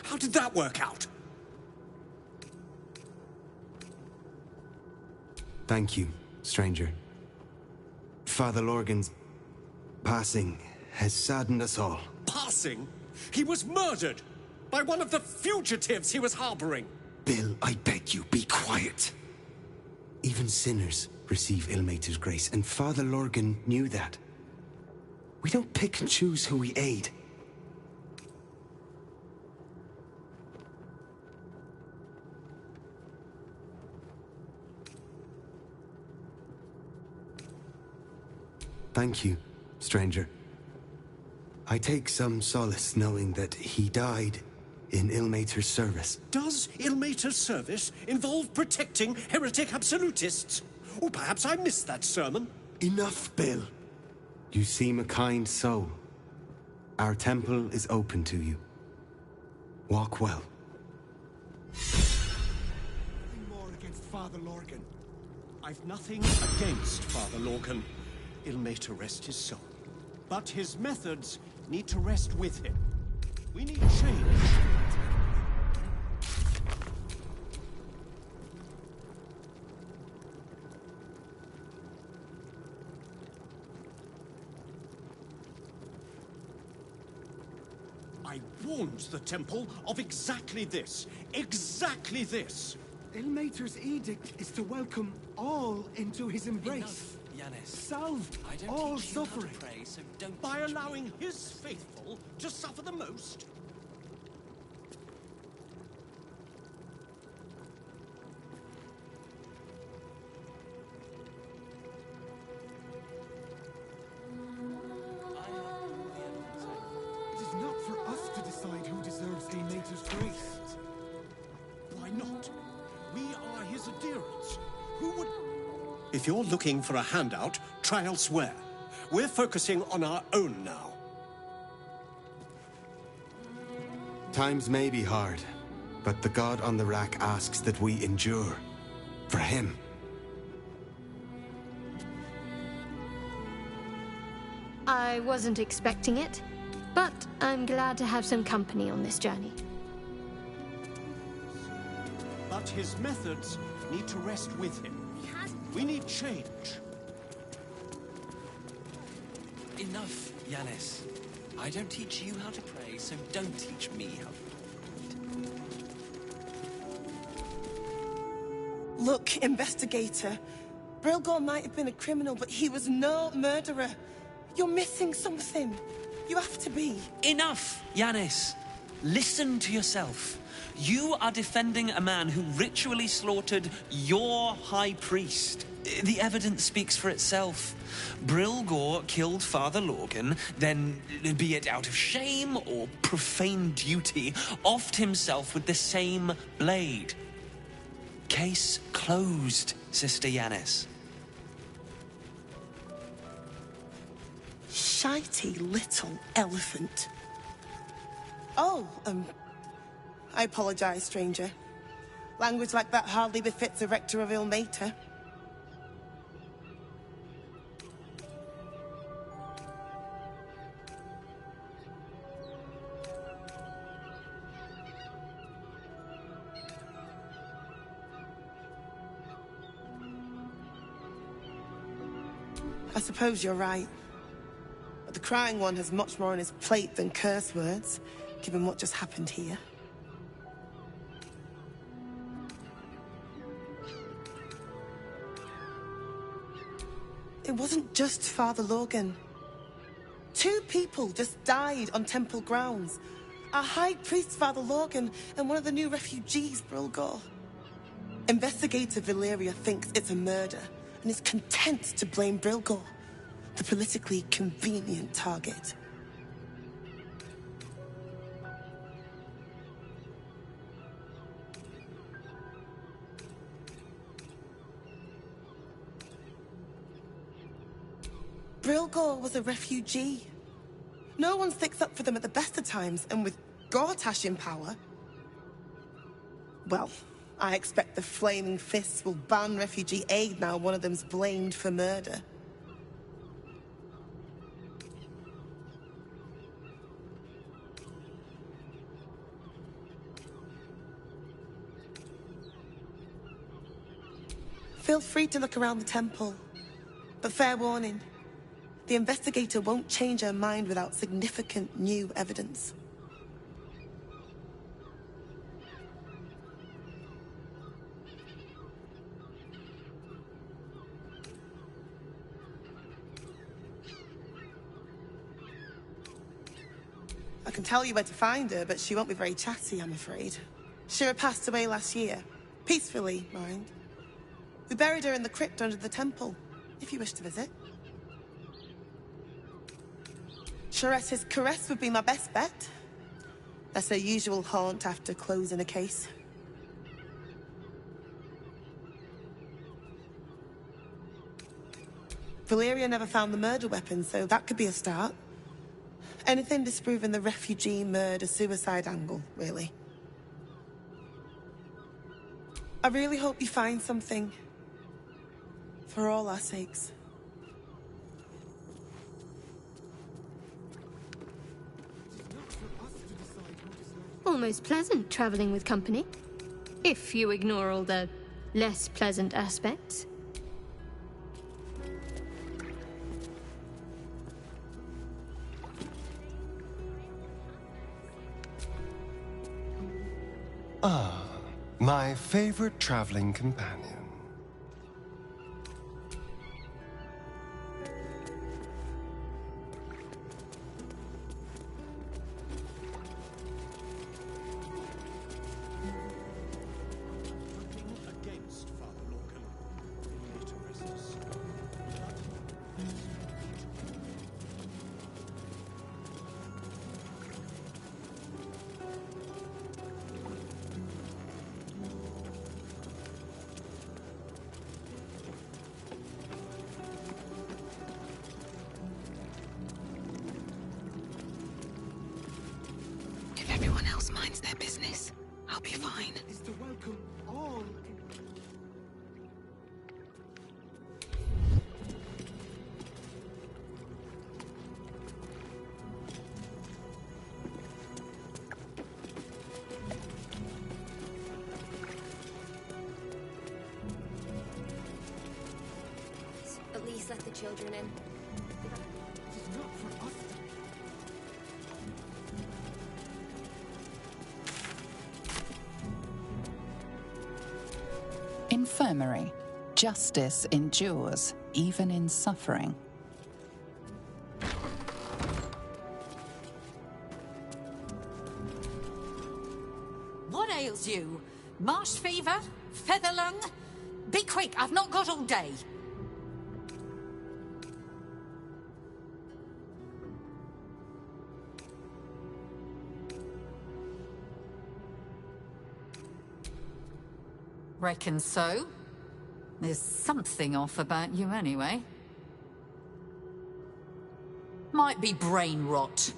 Speaker 15: How did that work out?
Speaker 1: Thank you, stranger. Father Lorgan's passing has saddened us all.
Speaker 15: Passing? He was murdered by one of the fugitives he was harboring.
Speaker 1: Bill, I beg you, be quiet. Even sinners receive Ilmater's grace, and Father Lorgan knew that. We don't pick and choose who we aid. Thank you, stranger. I take some solace knowing that he died in Ilmater's service.
Speaker 15: Does Ilmater's service involve protecting heretic absolutists? Or perhaps I missed that sermon.
Speaker 1: Enough, Bill. You seem a kind soul. Our temple is open to you. Walk well.
Speaker 15: Nothing more against Father Lorgan. I've nothing against Father Lorgan. Ilmater rest his soul. But his methods need to rest with him. We need change. I warned the temple of exactly this. Exactly this.
Speaker 8: Ilmater's edict is to welcome all into his embrace.
Speaker 10: Yanis.
Speaker 8: Salve all suffering.
Speaker 10: Pray, so don't
Speaker 15: by allowing his faithful to suffer the most.
Speaker 8: It is not for us to decide who deserves Ilmater's grace.
Speaker 15: Why not? We are his adherents. Who would... If you're looking for a handout, try elsewhere. We're focusing on our own now.
Speaker 1: Times may be hard, but the god on the rack asks that we endure. For him.
Speaker 12: I wasn't expecting it, but I'm glad to have some company on this journey.
Speaker 15: But his methods need to rest with him. We need change.
Speaker 10: Enough, Yanis. I don't teach you how to pray, so don't teach me how to pray.
Speaker 11: Look, investigator. Brilgor might have been a criminal, but he was no murderer. You're missing something. You have to be.
Speaker 10: Enough, Yanis. Listen to yourself. You are defending a man who ritually slaughtered your high priest. The evidence speaks for itself. Brilgor killed Father Lorgan, then, be it out of shame or profane duty, offed himself with the same blade. Case closed, Sister Yanis.
Speaker 11: Shitey little elephant. Oh, I apologize, stranger. Language like that hardly befits a rector of Ilmater. I suppose you're right. But the crying one has much more on his plate than curse words, given what just happened here. It wasn't just Father Lorgan. 2 people just died on temple grounds. Our high priest, Father Lorgan, and one of the new refugees, Brilgor. Investigator Valeria thinks it's a murder, and is content to blame Brilgor, the politically convenient target. Brilgor was a refugee. No one sticks up for them at the best of times, and with Gortash in power, Well, I expect the Flaming Fists will ban refugee aid now one of them's blamed for murder. Feel free to look around the temple. But fair warning, the investigator won't change her mind without significant new evidence. I can tell you where to find her, but she won't be very chatty, I'm afraid. Shira passed away last year. Peacefully, mind. We buried her in the crypt under the temple, if you wish to visit. Sharetta's caress would be my best bet. That's her usual haunt after closing a case. Valeria never found the murder weapon, so that could be a start. Anything disproving the refugee murder-suicide angle, really. I really hope you find something. For all our sakes.
Speaker 12: Almost pleasant traveling with company. If you ignore all the less pleasant aspects.
Speaker 4: Ah, my favorite traveling companion.
Speaker 3: If everyone else minds their business, I'll be fine.
Speaker 8: Is to welcome all.
Speaker 2: At least let the children in.
Speaker 8: It is not for us to...
Speaker 14: Infirmary. Justice endures, even in suffering.
Speaker 7: What ails you? Marsh fever? Feather lung? Be quick, I've not got all day. Reckon so. There's something off about you anyway. Might be brain rot.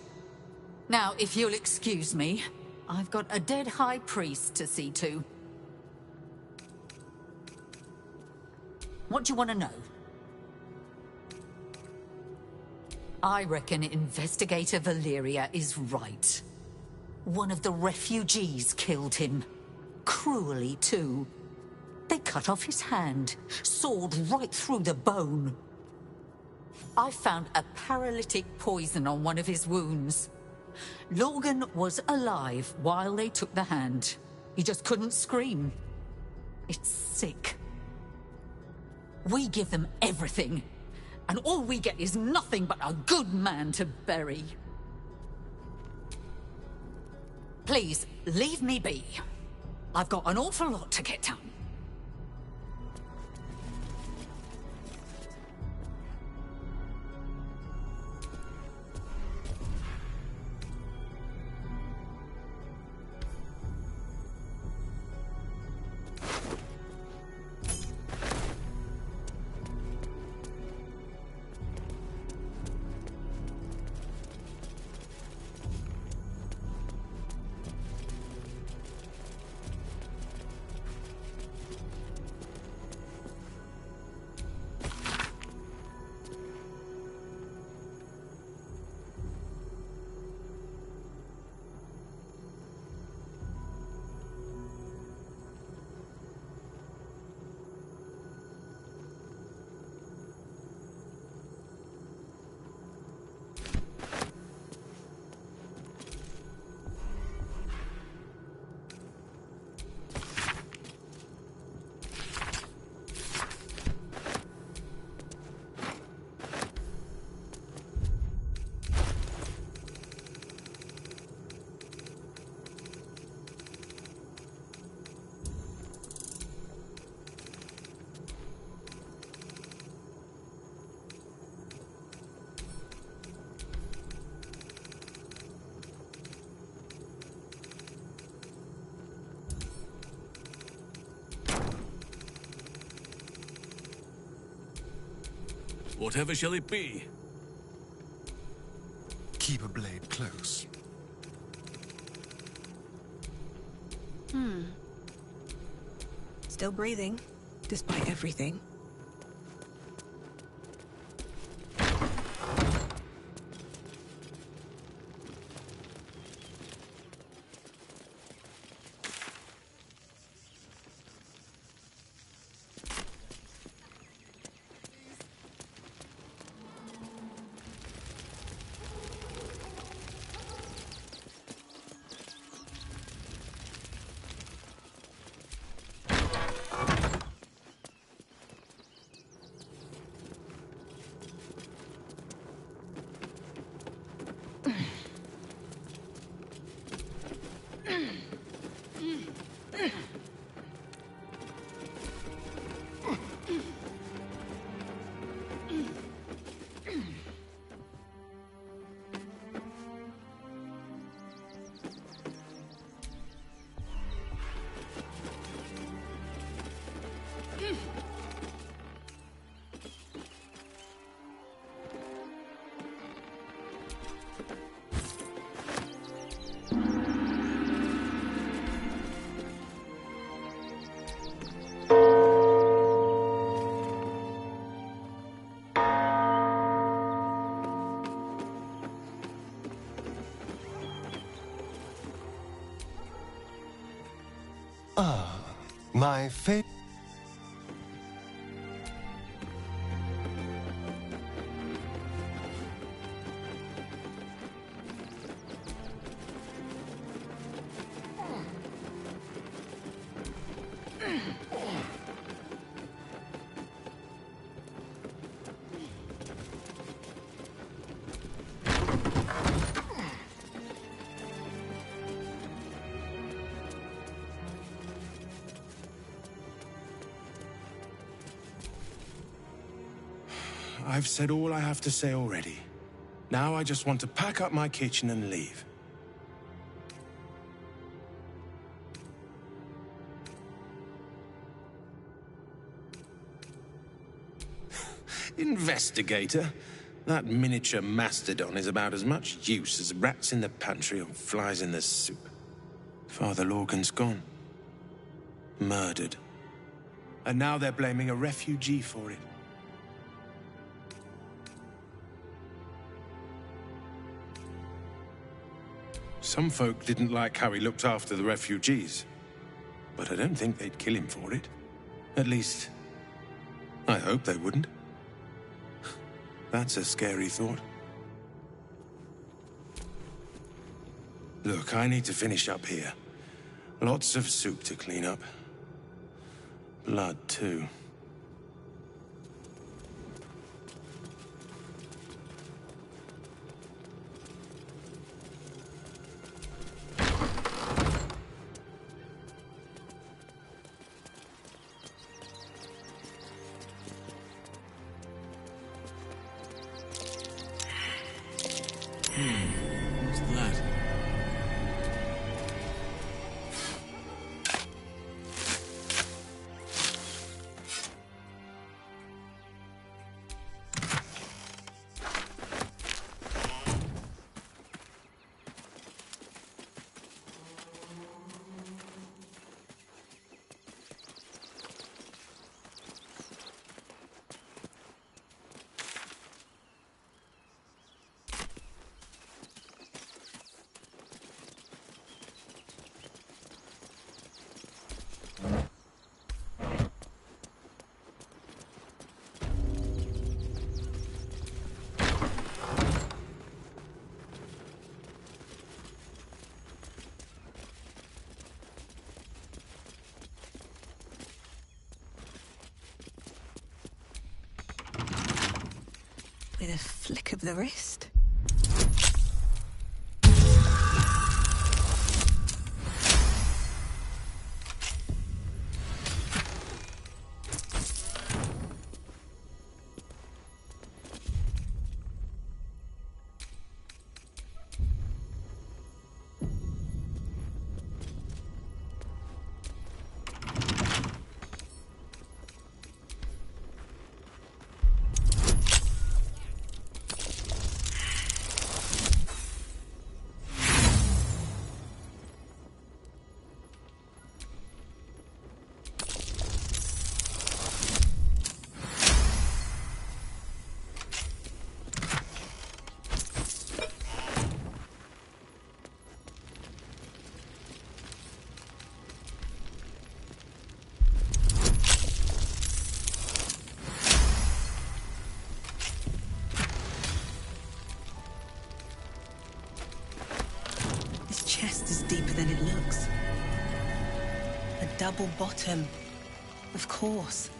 Speaker 7: Now, if you'll excuse me, I've got a dead high priest to see to. What do you want to know? I reckon Investigator Valeria is right. One of the refugees killed him. Cruelly, too. They cut off his hand, sawed right through the bone. I found a paralytic poison on one of his wounds. Logan was alive while they took the hand. He just couldn't scream. It's sick. We give them everything, and all we get is nothing but a good man to bury. Please, leave me be. I've got an awful lot to get done.
Speaker 9: Whatever shall it be?
Speaker 4: Keep a blade close.
Speaker 3: Still breathing, despite everything.
Speaker 4: My fate.
Speaker 22: I've said all I have to say already. Now I just want to pack up my kitchen and leave. Investigator? That miniature mastodon is about as much use as rats in the pantry or flies in the soup. Father Lorgan's gone. Murdered. And now they're blaming a refugee for it. Some folk didn't like how he looked after the refugees, but I don't think they'd kill him for it. At least, I hope they wouldn't. That's a scary thought. Look, I need to finish up here. Lots of soup to clean up. Blood, too.
Speaker 20: What's that?
Speaker 3: With a flick of the wrist.
Speaker 11: A double bottom. Of course.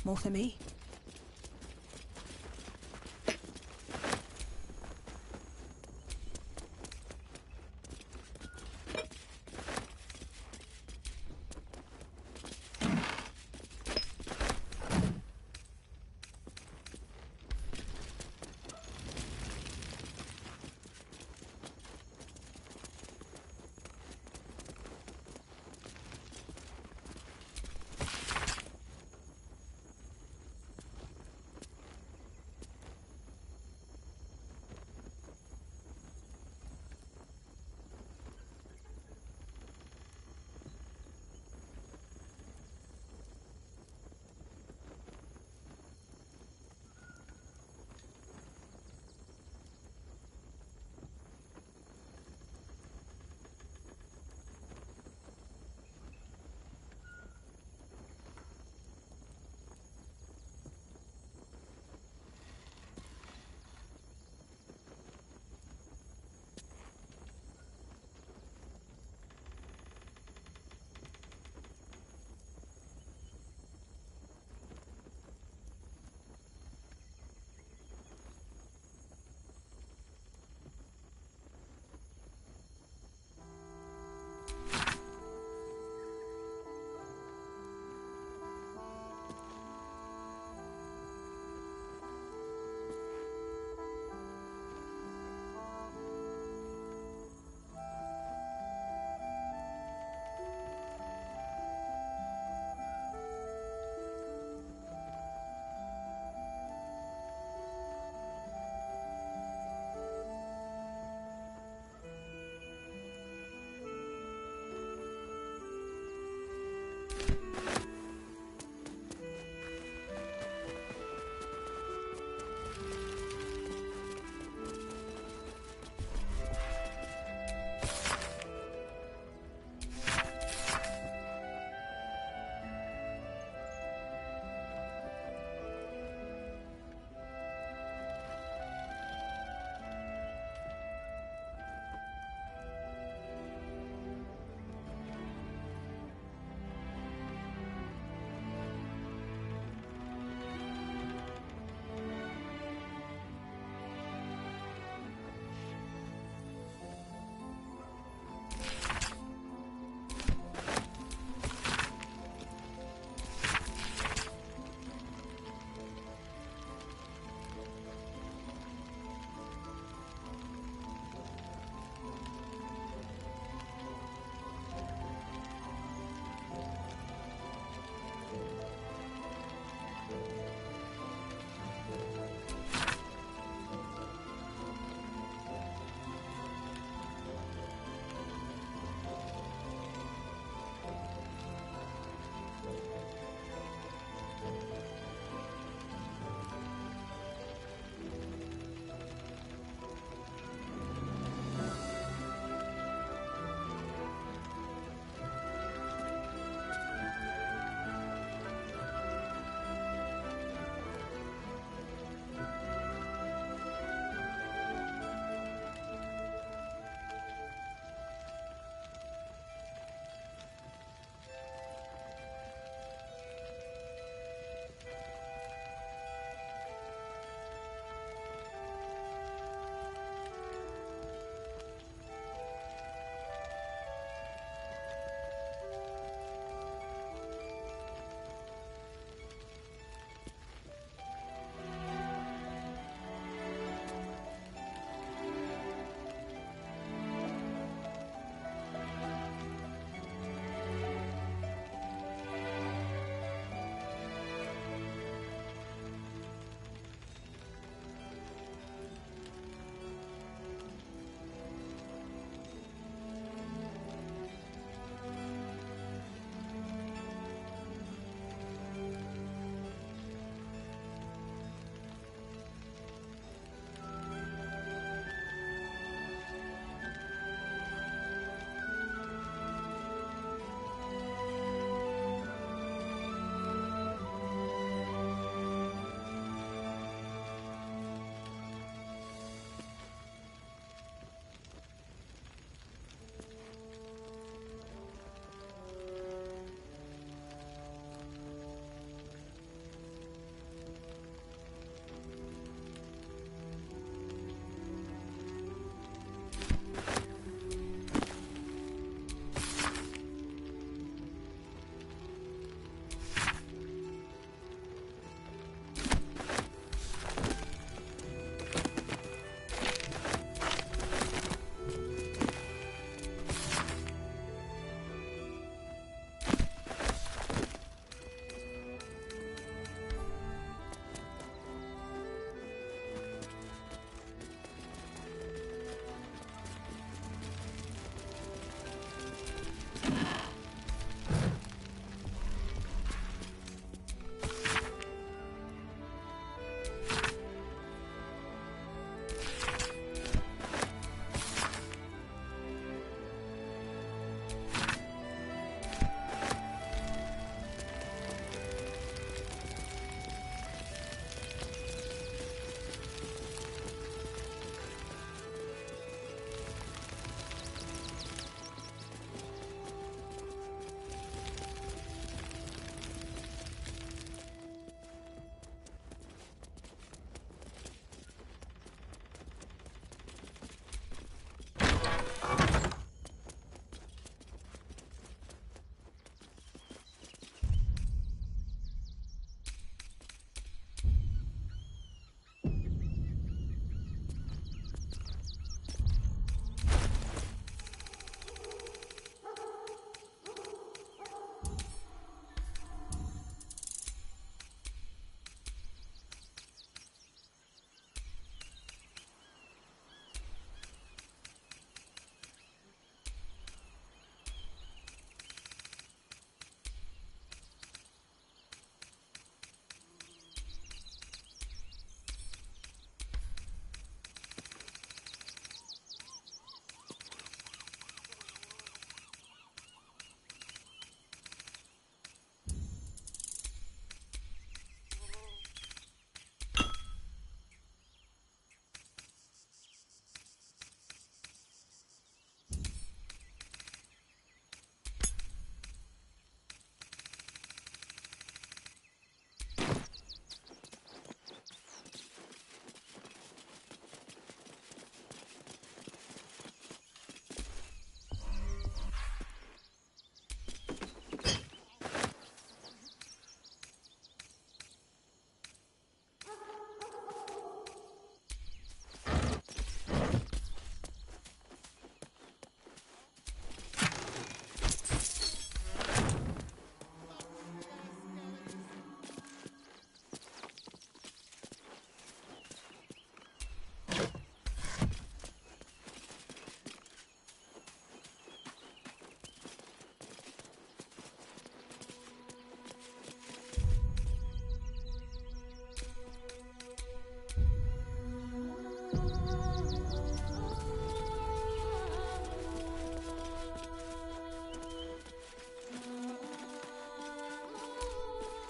Speaker 3: More for me?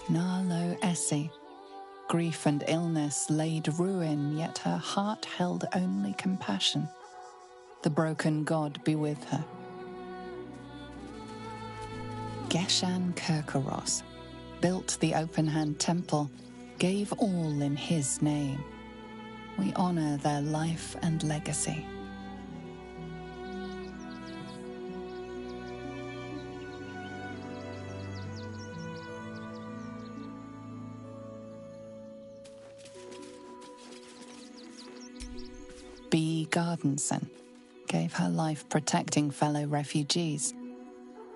Speaker 14: Narlo Essie. Grief and illness laid ruin, yet her heart held only compassion. The broken god be with her. Geshan Kirkaros built the open-hand temple, gave all in his name. We honor their life and legacy. B. Gardenson gave her life protecting fellow refugees.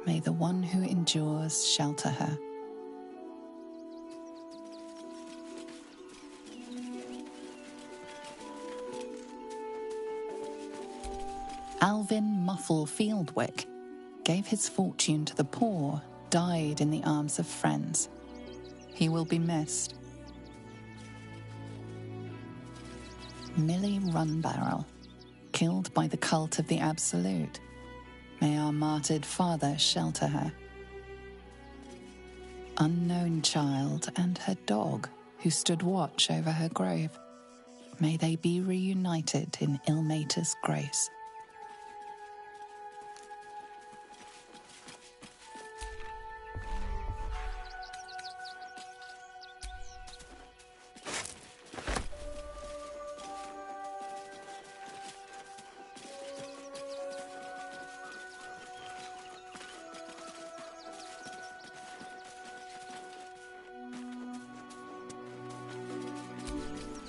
Speaker 14: May the one who endures shelter her. Alvin Muffle Fieldwick gave his fortune to the poor, died in the arms of friends. He will be missed. Millie Runbarrel, killed by the cult of the Absolute. May our martyred father shelter her. Unknown child and her dog, who stood watch over her grave. May they be reunited in Ilmater's grace.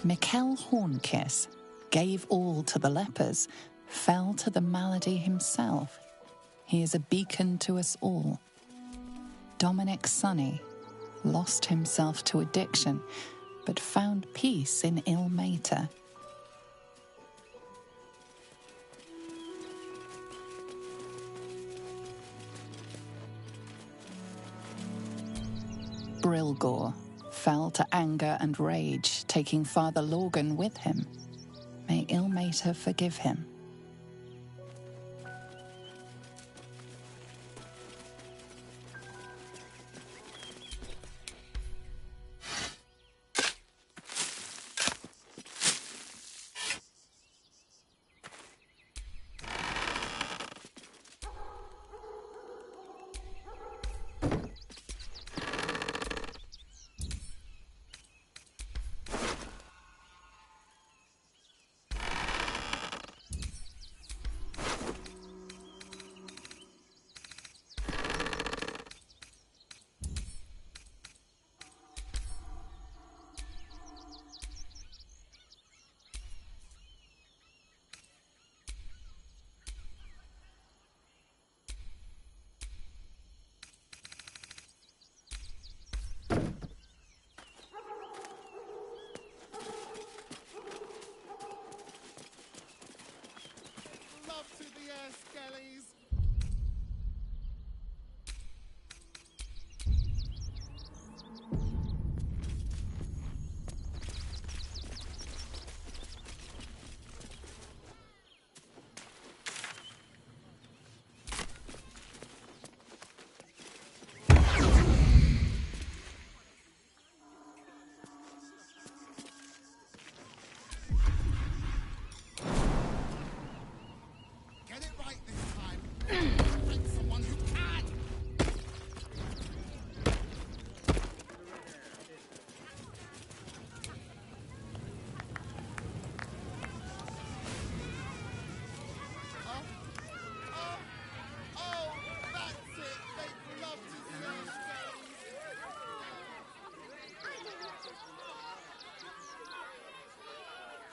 Speaker 14: Mikkel Hornkiss gave all to the lepers, fell to the malady himself. He is a beacon to us all. Dominic Sonny lost himself to addiction, but found peace in Ilmater. Brilgor fell to anger and rage, taking Father Lorgan with him. May Ilmater forgive him.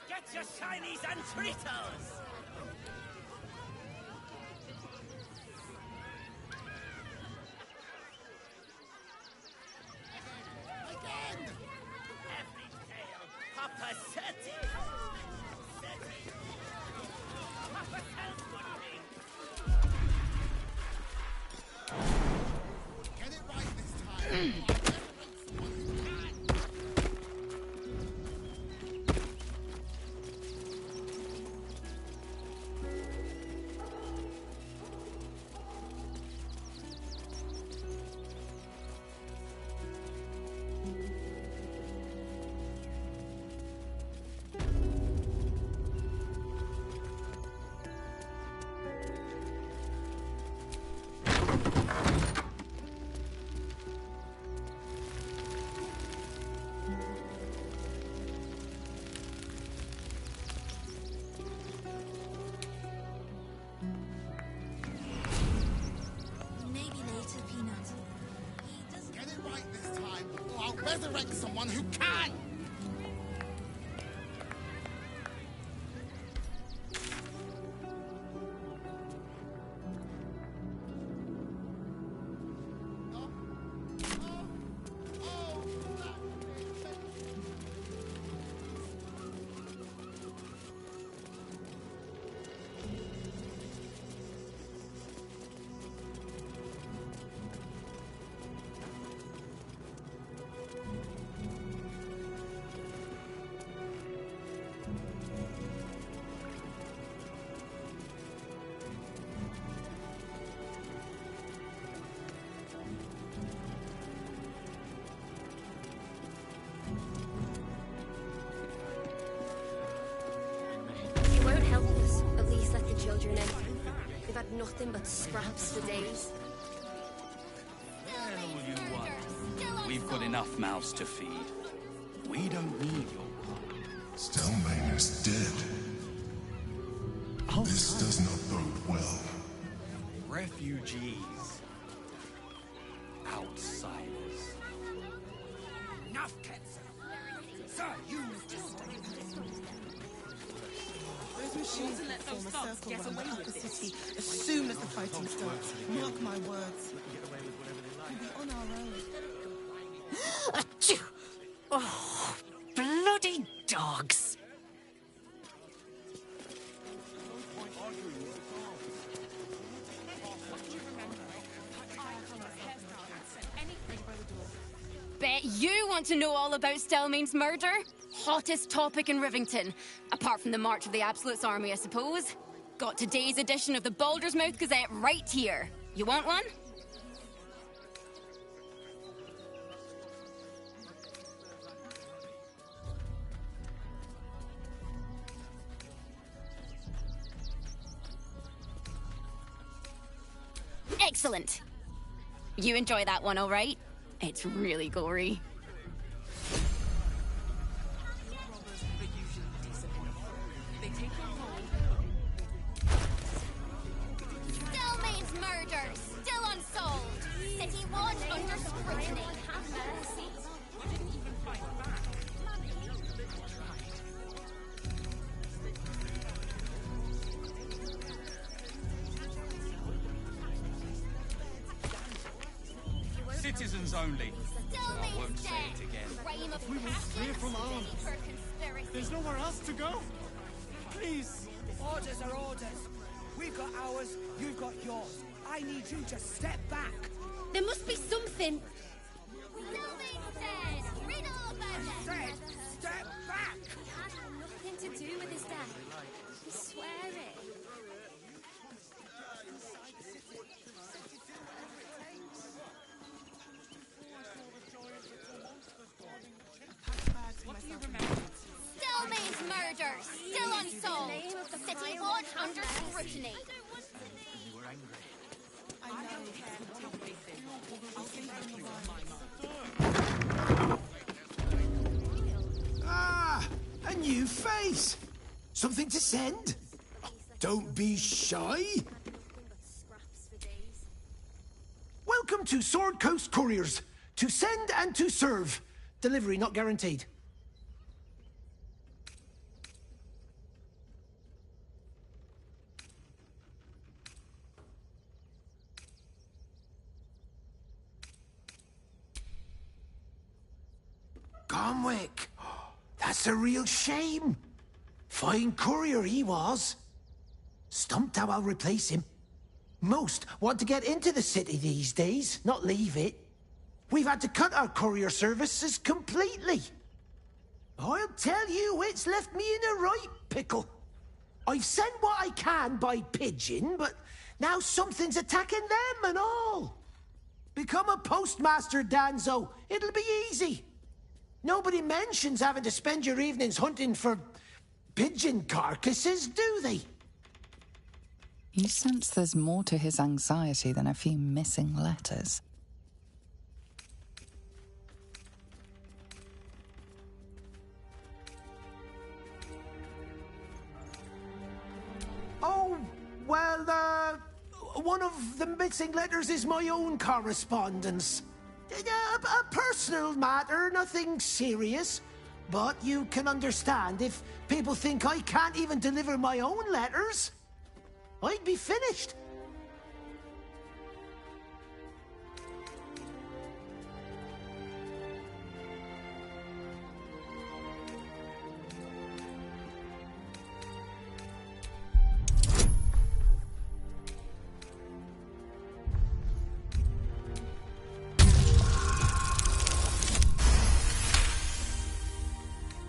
Speaker 19: Get your shinies and Tritos! Every tail, Papa Seti! Papa tells good things!
Speaker 8: Get it right this time!
Speaker 6: resurrect someone who can!
Speaker 2: You won't help us. At least let the children in. We've had nothing but scraps for days.
Speaker 6: Tell all you want. We've got enough mouths to feed. We don't need your part.
Speaker 4: Stelmane is dead. This does not bode well.
Speaker 6: Refugees. Outsiders. Enough, Ketzer. Sir, you
Speaker 11: Those machines will form a circle around the upper city as soon as the fighting starts. Mark my words. We'll be on our own.
Speaker 7: Achoo! Oh, bloody dogs!
Speaker 5: Bet you want to know all about Stelmane's murder? Hottest topic in Rivington. Apart from the March of the Absolute's army, I suppose. Got today's edition of the Baldur's Mouth Gazette right here. You want one? Excellent. You enjoy that one, all right? It's really gory.
Speaker 13: Stelmane's murder, still unsolved. City Watch under scrutiny. Have mercy.
Speaker 6: Citizens only. I won't say it again.
Speaker 8: We will stray from arms. There's nowhere else to go. Please.
Speaker 17: Orders are orders. We've got ours, you've got yours. I need you to step back.
Speaker 5: There must be something.
Speaker 13: Read all about it.
Speaker 17: Said, step back.
Speaker 13: He had nothing to do with his death. I swear it. Stelmane's murder, still unsolved. City Watch under scrutiny.
Speaker 24: Ah, a new face. Something to send? Don't be shy. Welcome to Sword Coast Couriers. To send and to serve. Delivery not guaranteed. Gomwick. That's a real shame. Fine courier he was. Stumped how I'll replace him. Most want to get into the city these days, not leave it. We've had to cut our courier services completely. I'll tell you, it's left me in a right pickle. I've sent what I can by pigeon, but now something's attacking them and all. Become a postmaster, Danzo. It'll be easy. Nobody mentions having to spend your evenings hunting for pigeon carcasses, do they?
Speaker 14: You sense there's more to his anxiety than a few missing letters.
Speaker 24: Oh, well, one of the missing letters is my own correspondence. A personal matter, nothing serious. But you can understand if people think I can't even deliver my own letters, I'd be finished.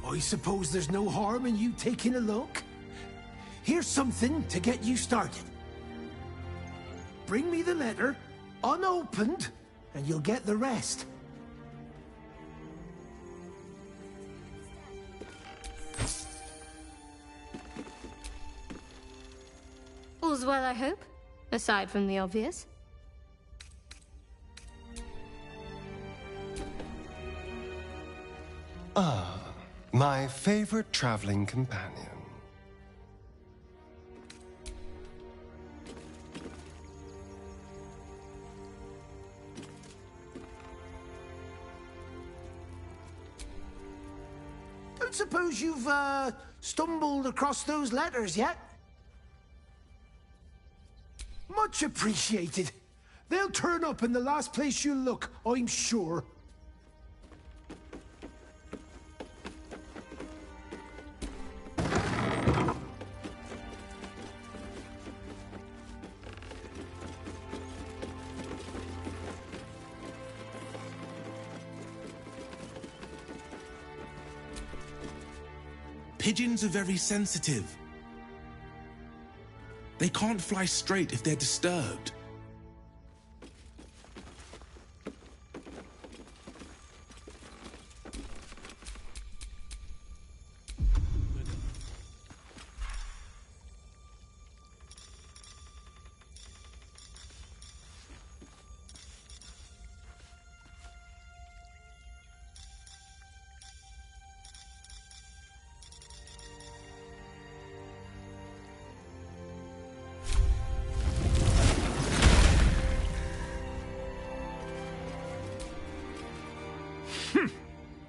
Speaker 24: I suppose there's no harm in you taking a look. Here's something to get you started. Bring me the letter, unopened, and you'll get the rest.
Speaker 12: All's well, I hope, aside from the obvious.
Speaker 16: Ah, my favorite traveling companion.
Speaker 24: Don't suppose you've, stumbled across those letters yet? Much appreciated. They'll turn up in the last place you look, I'm sure.
Speaker 9: Pigeons are very sensitive. They can't fly straight if they're disturbed.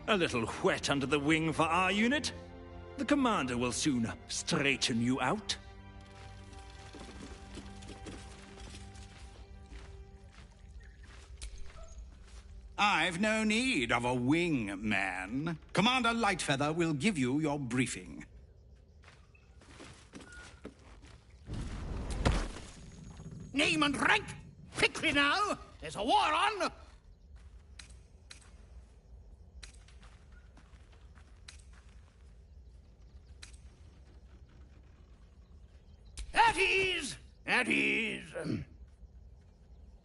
Speaker 6: A little wet under the wing for our unit. The commander will soon straighten you out.
Speaker 18: I've no need of a wing man. Commander Lightfeather will give you your briefing.
Speaker 17: Name and rank! Quickly now! There's a war on! At ease! At ease.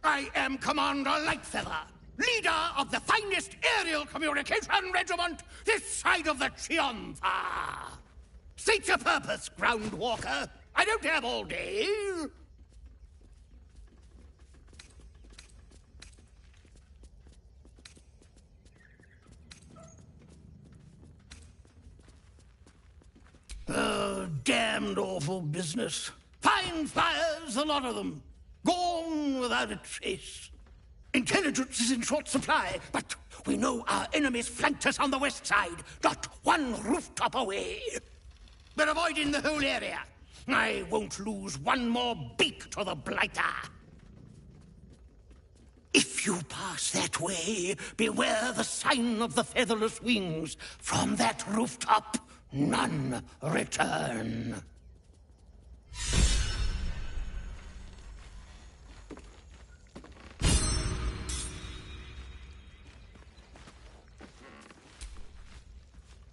Speaker 17: I am Commander Lightfeather, leader of the finest aerial communication regiment this side of the Chianfa. State your purpose, Groundwalker. I don't have all day. Damned awful business. Fine fires, a lot of them. Gone without a trace. Intelligence is in short supply, but we know our enemies flanked us on the west side, not one rooftop away. We're avoiding the whole area. I won't lose one more beak to the blighter. If you pass that way, beware the sign of the featherless wings. From that rooftop, none return.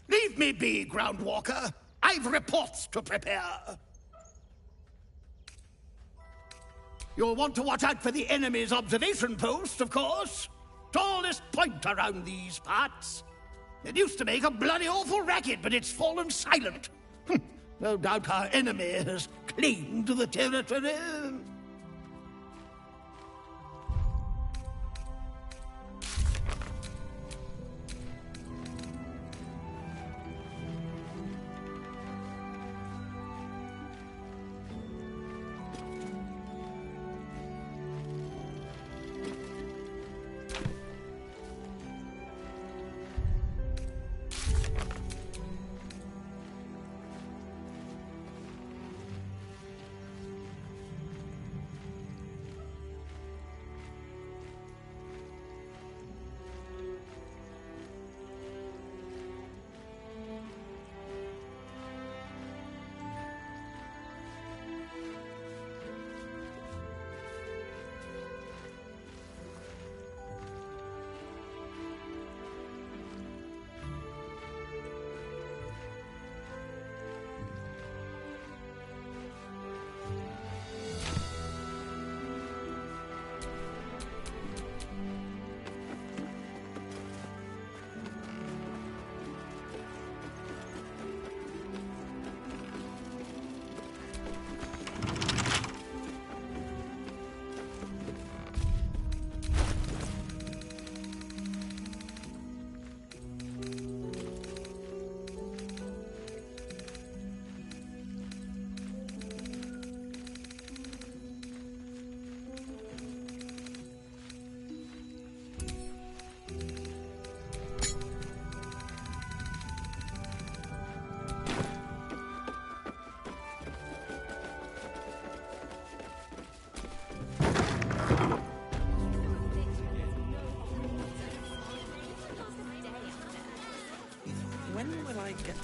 Speaker 17: Leave me be, Groundwalker. I've reports to prepare. You'll want to watch out for the enemy's observation post, of course. Tallest point around these parts. It used to make a bloody awful racket, but it's fallen silent. No doubt our enemy has claimed the territory.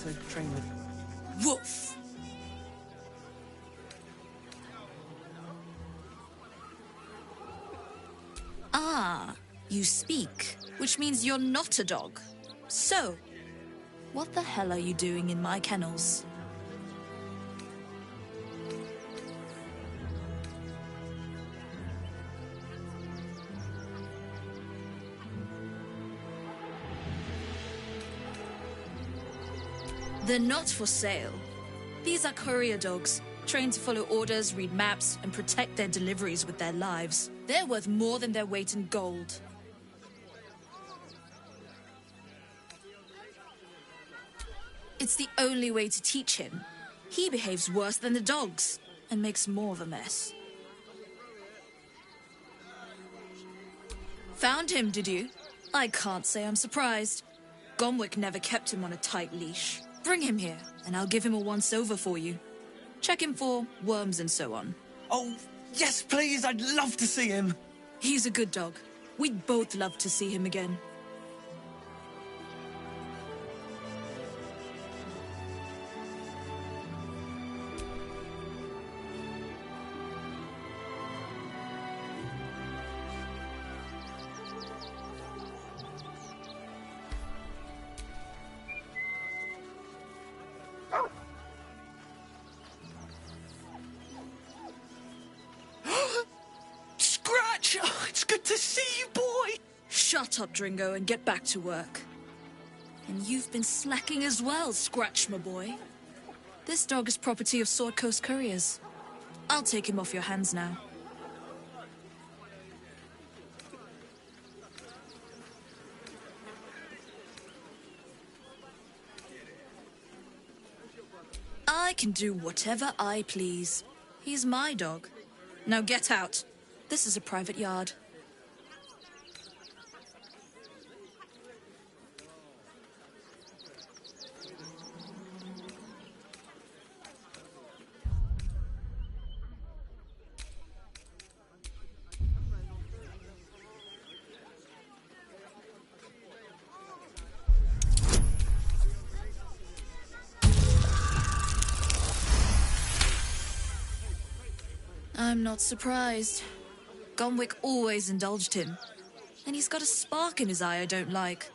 Speaker 11: to train with.
Speaker 1: Woof! Ah, you speak, which means you're not a dog. So, what the hell are you doing in my kennels? They're not for sale. These are courier dogs, trained to follow orders, read maps, and protect their deliveries with their lives. They're worth more than their weight in gold. It's the only way to teach him. He behaves worse than the dogs, and makes more of a mess. Found him, did you? I can't say I'm surprised. Gomwick never kept him on a tight leash. Bring him here, and I'll give him a once-over for you. Check him for worms and so on.
Speaker 10: Oh, yes, please, I'd love to see him.
Speaker 1: He's a good dog. We'd both love to see him again.
Speaker 10: Scratch! Oh, it's good to see you, boy!
Speaker 1: Shut up, Dringo, and get back to work. And you've been slacking as well, Scratch, my boy. This dog is property of Sword Coast Couriers. I'll take him off your hands now. I can do whatever I please. He's my dog. Now get out. This is a private yard. I'm not surprised. Gomwick always indulged him. And he's got a spark in his eye I don't like.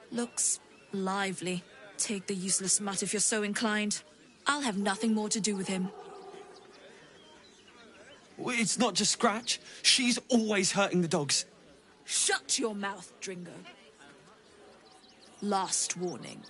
Speaker 1: Looks lively. Take the useless mutt if you're so inclined. I'll have nothing more to do with him.
Speaker 10: It's not just Scratch. She's always hurting the dogs.
Speaker 1: Shut your mouth, Dringo. Last warning.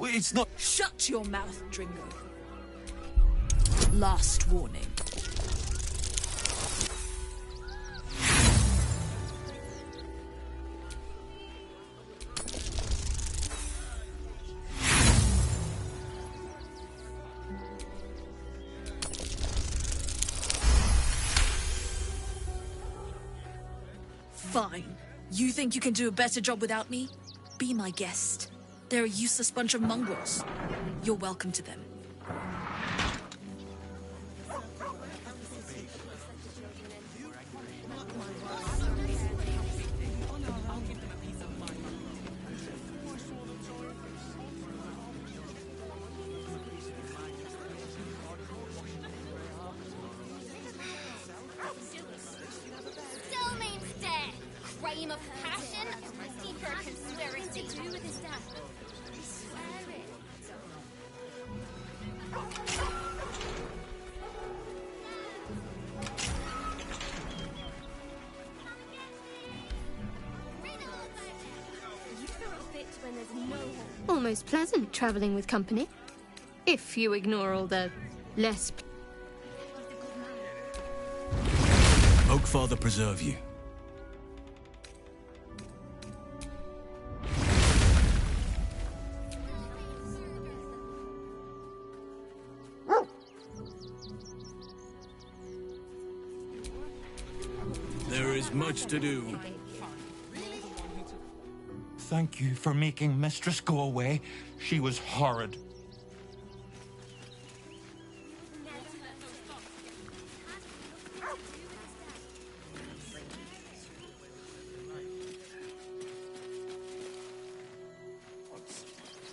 Speaker 10: It's not...
Speaker 1: Shut your mouth, Dringo. Last warning. Fine. You think you can do a better job without me? Be my guest. They're a useless bunch of mongrels. You're welcome to them.
Speaker 13: scream of passion, deeper conspiracy. To do with his death. I swear it.
Speaker 12: Almost pleasant traveling with company. If you ignore all the less...
Speaker 15: Oakfather preserve you.
Speaker 21: There is much to do.
Speaker 22: Thank you for making Mistress go away. She was horrid.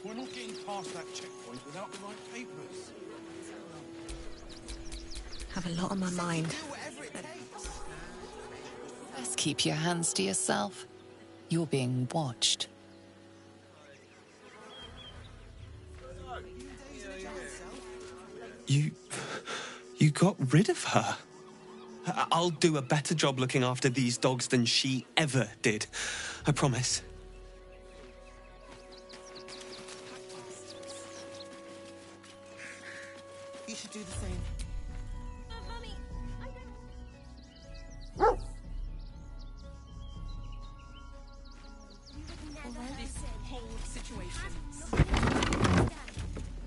Speaker 6: We're not getting past that checkpoint without the right papers.
Speaker 23: Have a lot on my mind.
Speaker 14: Best keep your hands to yourself. You're being watched.
Speaker 10: You got rid of her? I'll do a better job looking after these dogs than she ever did. I promise.
Speaker 11: You should do the same.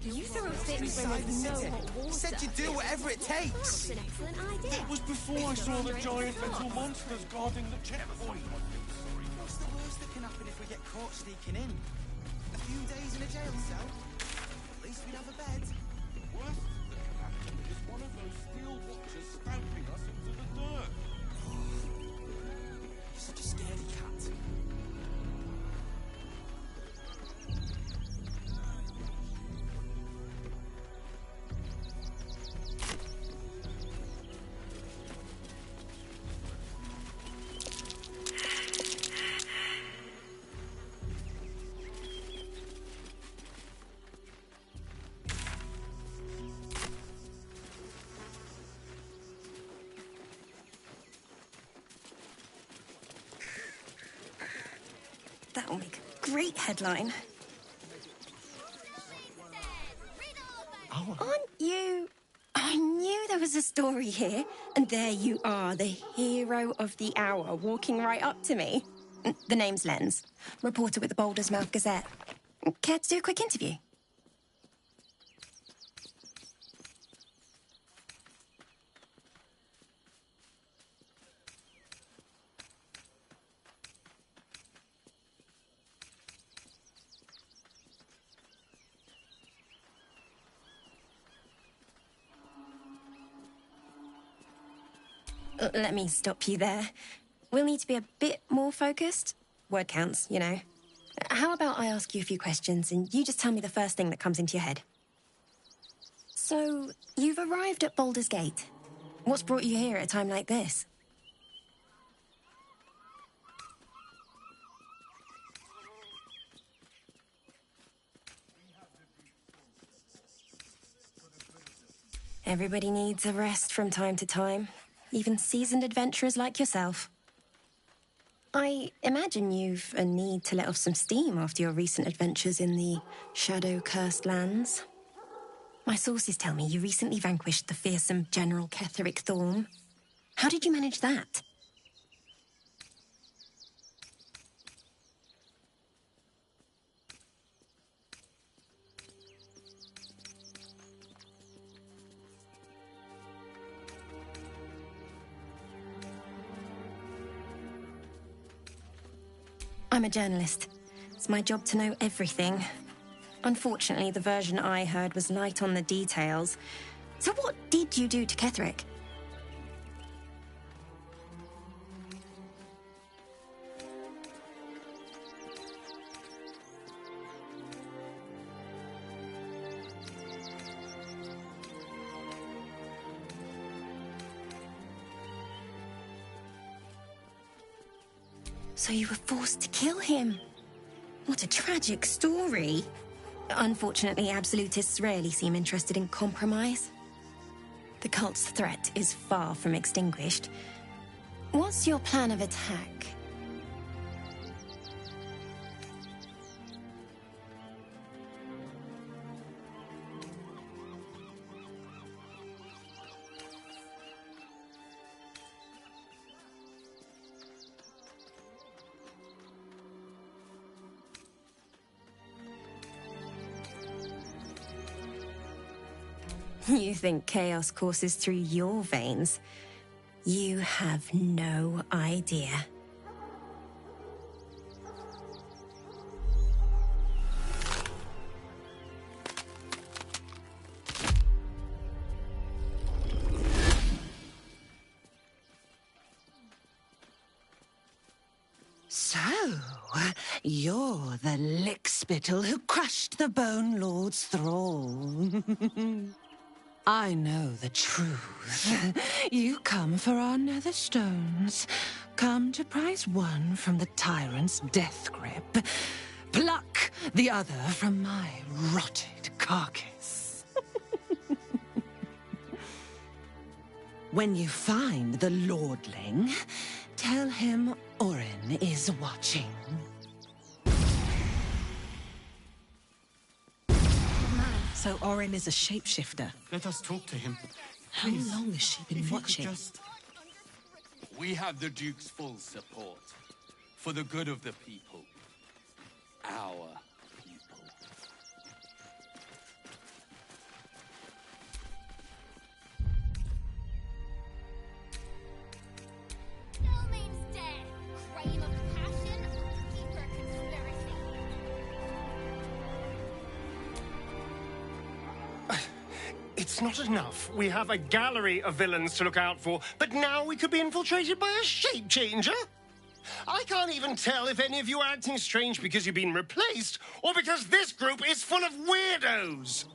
Speaker 13: You throw a fit when there's no hot water.
Speaker 11: Said you'd do whatever it takes.
Speaker 13: That's an excellent idea.
Speaker 6: That was before I saw the giant metal monsters guarding the checkpoint.
Speaker 11: What's the worst that can happen if we get caught sneaking in? A few days in a jail cell? At least we'd have a bed.
Speaker 6: Worst that can happen is one of those steel watchers stamping us into the dirt.
Speaker 11: You're such a scaredy cat.
Speaker 23: That'll make a great headline. Aren't you... I knew there was a story here. And there you are, the hero of the hour, walking right up to me. The name's Lens, reporter with the Boulder's Mouth Gazette. Care to do a quick interview? Let me stop you there. We'll need to be a bit more focused. Word counts, you know. How about I ask you a few questions and you just tell me the first thing that comes into your head? So, you've arrived at Baldur's Gate. What's brought you here at a time like this? Everybody needs a rest from time to time. Even seasoned adventurers like yourself. I imagine you've a need to let off some steam after your recent adventures in the shadow-cursed lands. My sources tell me you recently vanquished the fearsome General Ketheric Thorm. How did you manage that? I'm a journalist. It's my job to know everything. Unfortunately, the version I heard was light on the details. So what did you do to Ketheric? So you were forced to kill him. What a tragic story. Unfortunately, absolutists rarely seem interested in compromise. The cult's threat is far from extinguished. What's your plan of attack? You think chaos courses through your veins? You have no idea.
Speaker 3: So, you're the lickspittle who crushed the Bone Lord's thrall. I know the truth. You come for our nether stones. Come to prize one from the tyrant's death grip. Pluck the other from my rotted carcass. When you find the lordling, tell him Orin is watching.
Speaker 15: So Orin is a shapeshifter.
Speaker 6: Let us talk to him.
Speaker 15: How long has she been watching?
Speaker 9: We have the Duke's full support. For the good of the people. Our people.
Speaker 13: Stillman's dead. Crime of passion or deeper conspiracy?
Speaker 19: It's not enough. We have a gallery of villains to look out for, but now we could be infiltrated by a shape changer? I can't even tell if any of you are acting strange because you've been replaced, or because this group is full of weirdos.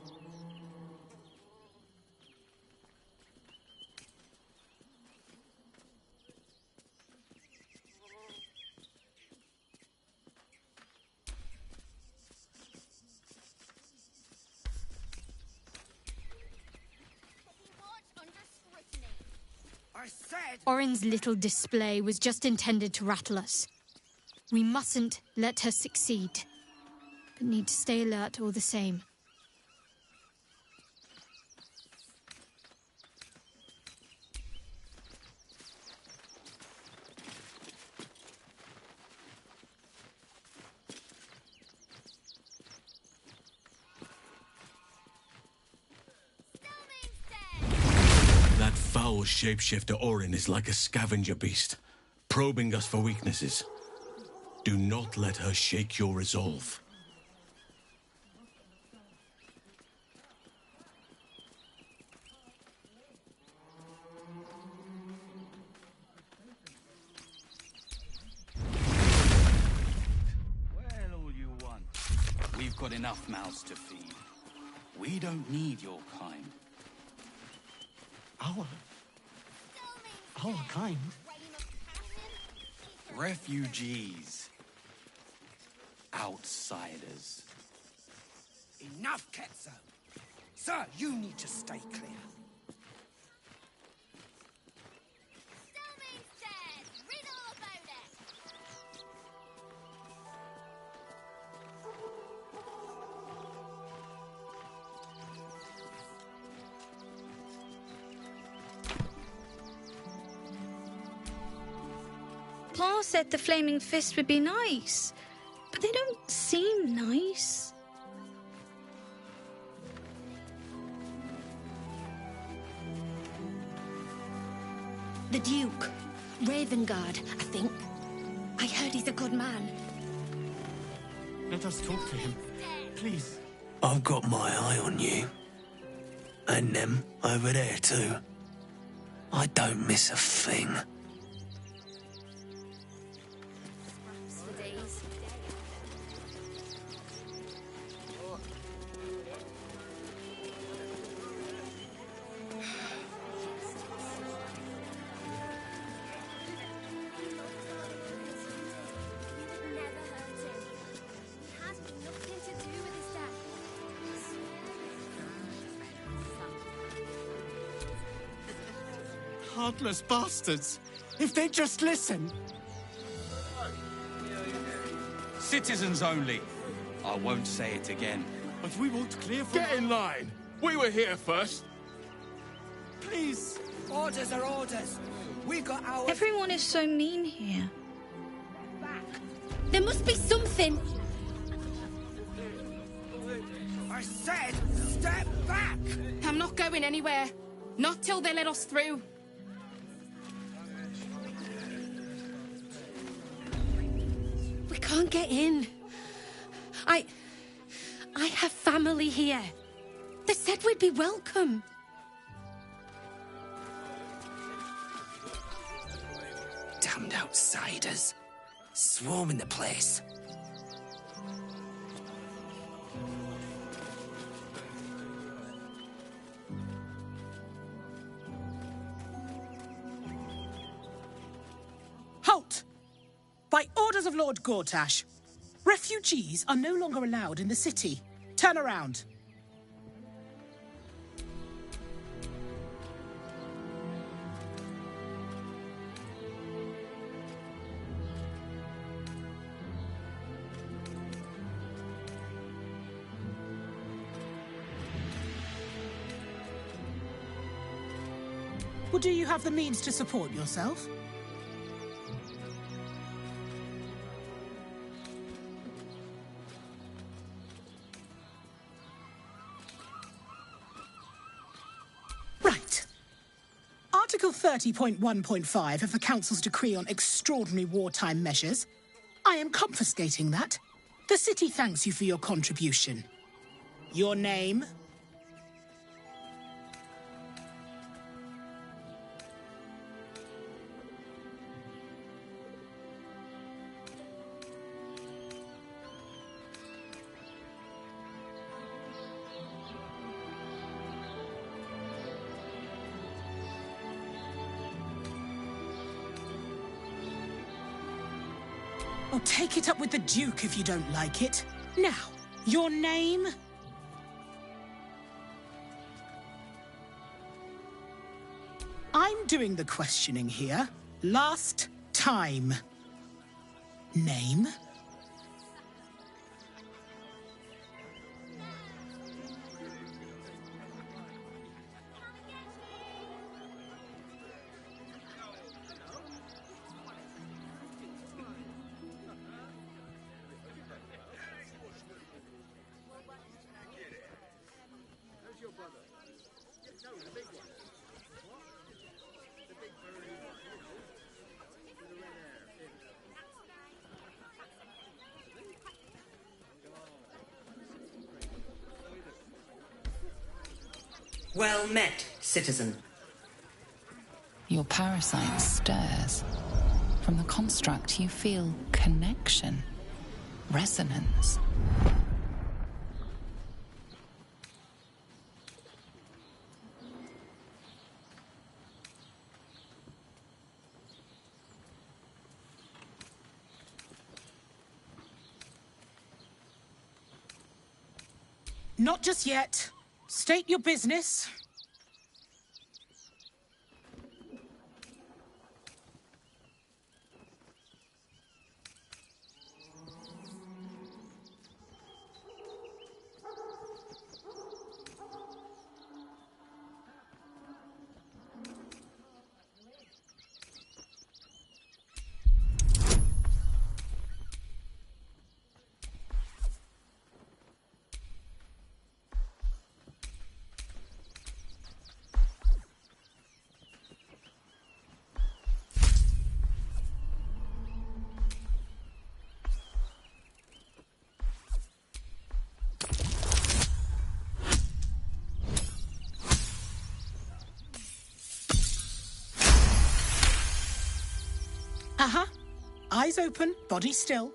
Speaker 12: Orin's little display was just intended to rattle us. We mustn't let her succeed, but need to stay alert all the same.
Speaker 21: That foul shapeshifter Orin is like a scavenger beast, probing us for weaknesses. Do not let her shake your resolve.
Speaker 18: Well, all you want. We've got enough mouths to feed. We don't need your kind.
Speaker 19: Our kind?
Speaker 18: Refugees. Outsiders.
Speaker 20: Enough, Ketzo. Sir, you need to stay clear.
Speaker 25: Pa said the Flaming Fist would be nice, but they don't seem nice.
Speaker 23: The Duke. Ravengard, I think. I heard he's a good man.
Speaker 19: Let us talk to him, please.
Speaker 21: I've got my eye on you. And them over there too. I don't miss a thing.
Speaker 20: heartless bastards. If they'd just listen.
Speaker 18: Citizens only. I won't say it again.
Speaker 20: But we won't clear for...
Speaker 9: Get in line! We were here first.
Speaker 20: Please.
Speaker 2: Orders are orders. We got our...
Speaker 25: Everyone is so mean here.
Speaker 13: There must be something.
Speaker 2: I said, step back!
Speaker 13: I'm not going anywhere. Not till they let us through. We can't get in. I have family here. They said we'd be welcome.
Speaker 2: Damned outsiders. Swarming the place.
Speaker 4: Halt! By orders of Lord Gortash, refugees are no longer allowed in the city. Turn around. Well, do you have the means to support yourself? Right. Article 30.1.5 of the Council's decree on extraordinary wartime measures. I am confiscating that. The city thanks you for your contribution. Your name? Oh, take it up with the Duke if you don't like it. Now, your name? I'm doing the questioning here. Last time. Name?
Speaker 15: Well met, citizen.
Speaker 14: Your parasite stirs. From the construct, you feel connection, resonance.
Speaker 4: Not just yet. State your business. Uh-huh. Eyes open, body still.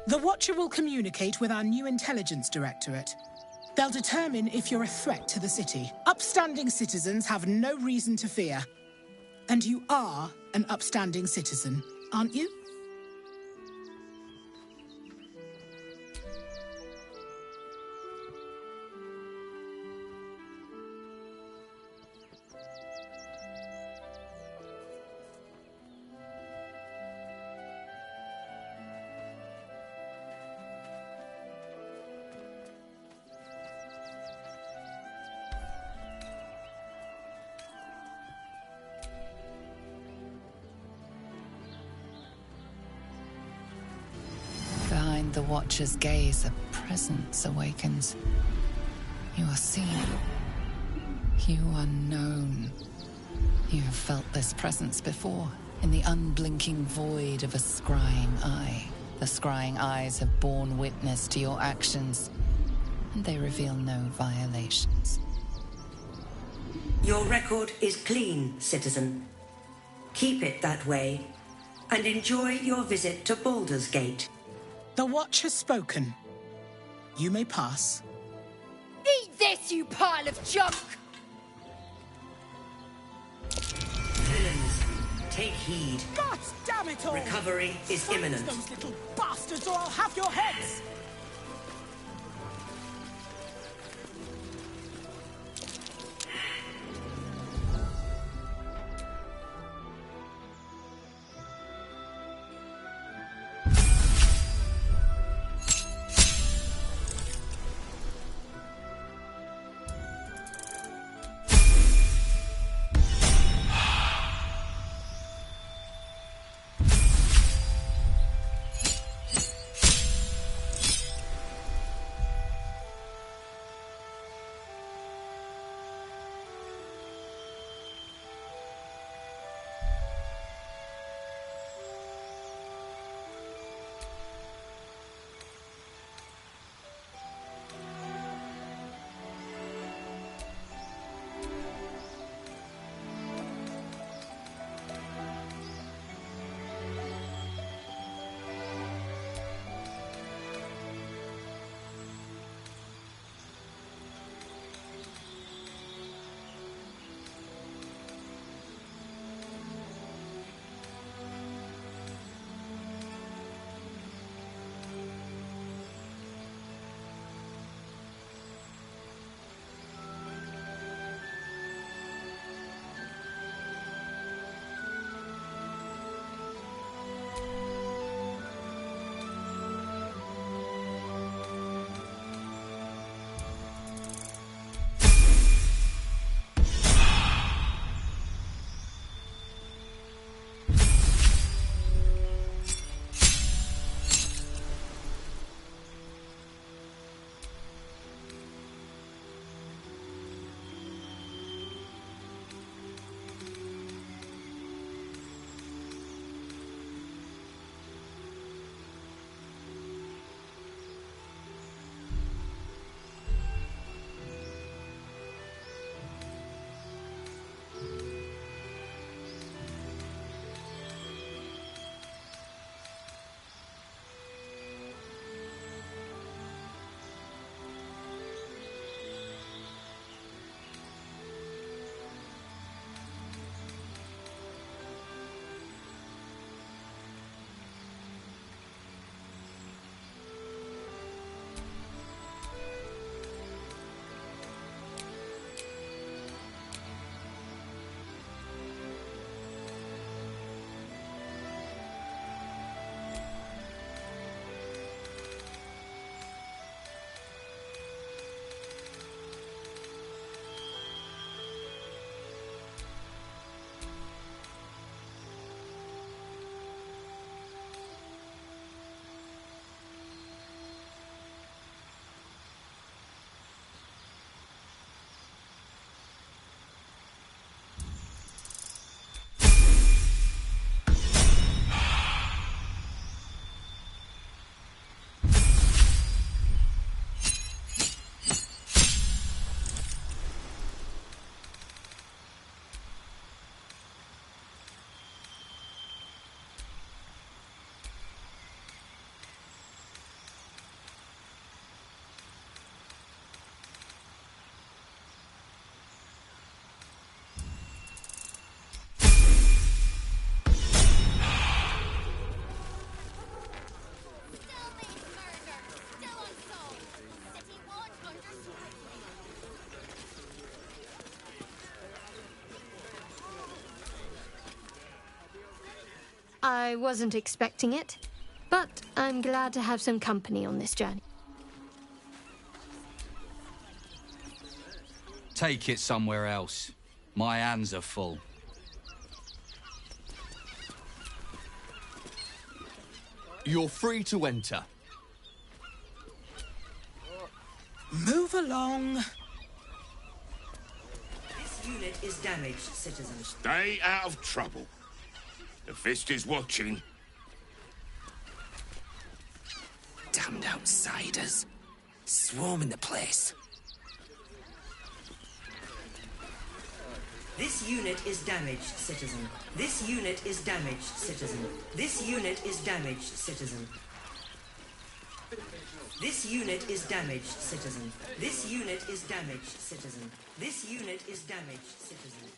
Speaker 4: The Watcher will communicate with our new intelligence directorate. They'll determine if you're a threat to the city. Upstanding citizens have no reason to fear. And you are an upstanding citizen, aren't you?
Speaker 14: Behind the Watcher's gaze, a presence awakens. You are seen. You are known. You have felt this presence before, in the unblinking void of a scrying eye. The scrying eyes have borne witness to your actions, and they reveal no violations.
Speaker 15: Your record is clean, citizen. Keep it that way, and enjoy your visit to Baldur's Gate.
Speaker 4: The Watch has spoken. You may pass.
Speaker 13: Eat this, you pile of junk!
Speaker 15: Villains, take heed.
Speaker 4: God damn it all!
Speaker 15: Recovery is
Speaker 4: Silence
Speaker 15: imminent.
Speaker 4: those little bastards, or I'll have your heads!
Speaker 12: I wasn't expecting it, but I'm glad to have some company on this journey.
Speaker 5: Take it somewhere else. My hands are full.
Speaker 7: You're free to enter.
Speaker 2: Move along.
Speaker 15: This unit is damaged, citizen.
Speaker 9: Stay out of trouble. The Fist is watching.
Speaker 2: Damned outsiders. Swarming the place.
Speaker 15: This unit is damaged, citizen. This unit is damaged, citizen. This unit is damaged, citizen. This unit is damaged, citizen. This unit is damaged, citizen. This unit is damaged, citizen.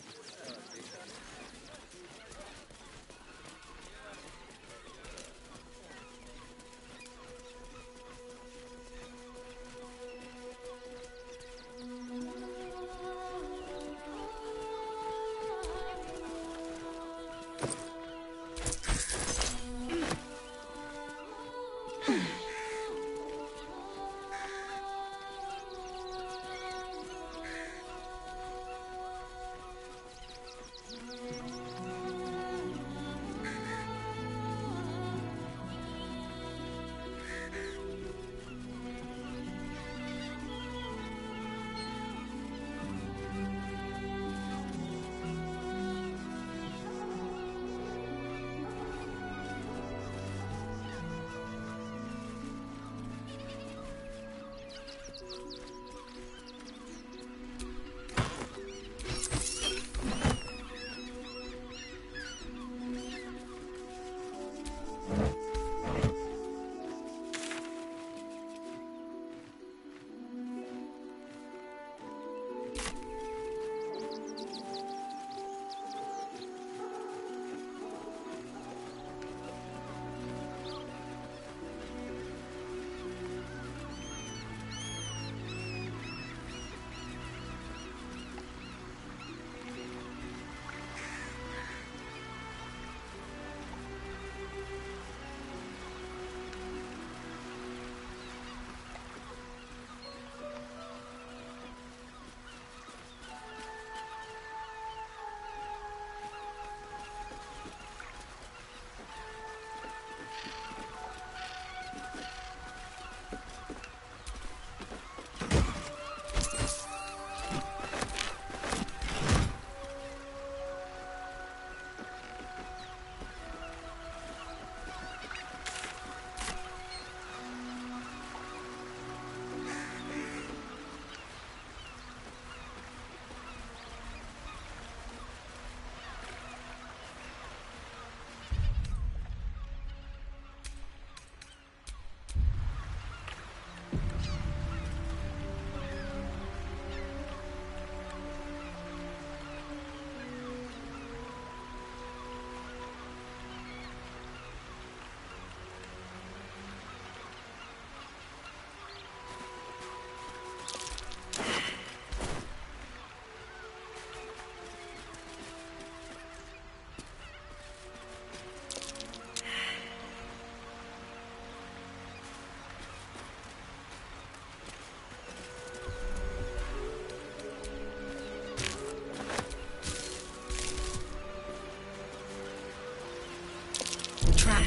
Speaker 2: Trap.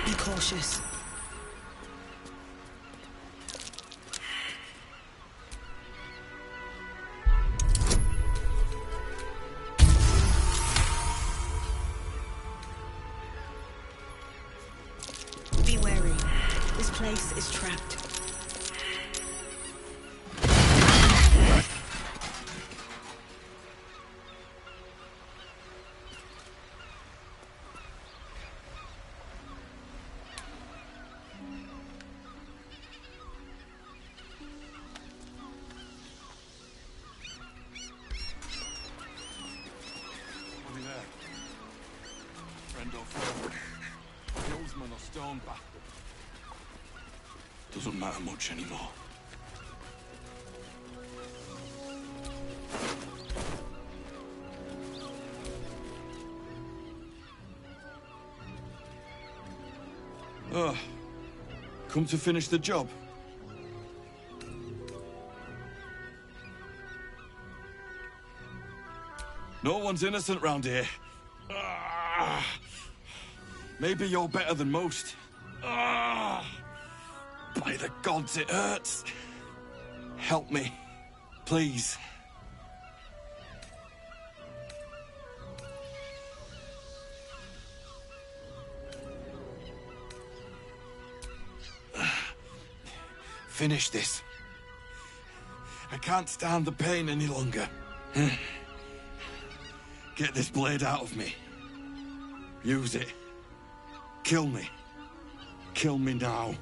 Speaker 2: Be cautious. Be wary. This place is trapped.
Speaker 9: Doesn't matter much anymore. Oh, come to finish the job. No one's innocent round here. Maybe you're better than most. By the gods, it hurts. Help me, please. Finish this. I can't stand the pain any longer. Get this blade out of me. Use it. Kill me. Kill me now.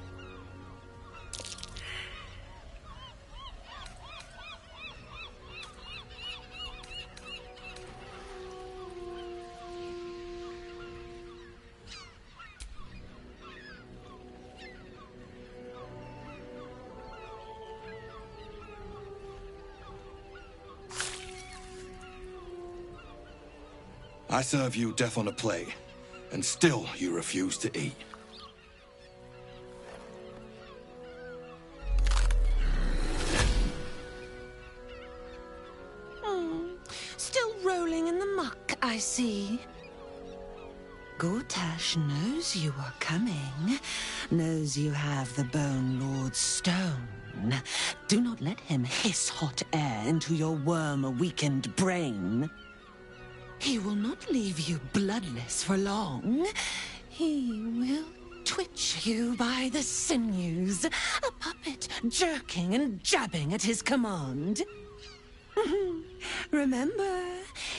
Speaker 9: I serve you death on a plate, and still you refuse to eat.
Speaker 3: Still rolling in the muck, I see. Gortash knows you are coming, knows you have the Bone Lord's stone. Do not let him hiss hot air into your worm-weakened brain. He will not leave you bloodless for long. He will twitch you by the sinews, a puppet jerking and jabbing at his command. Remember,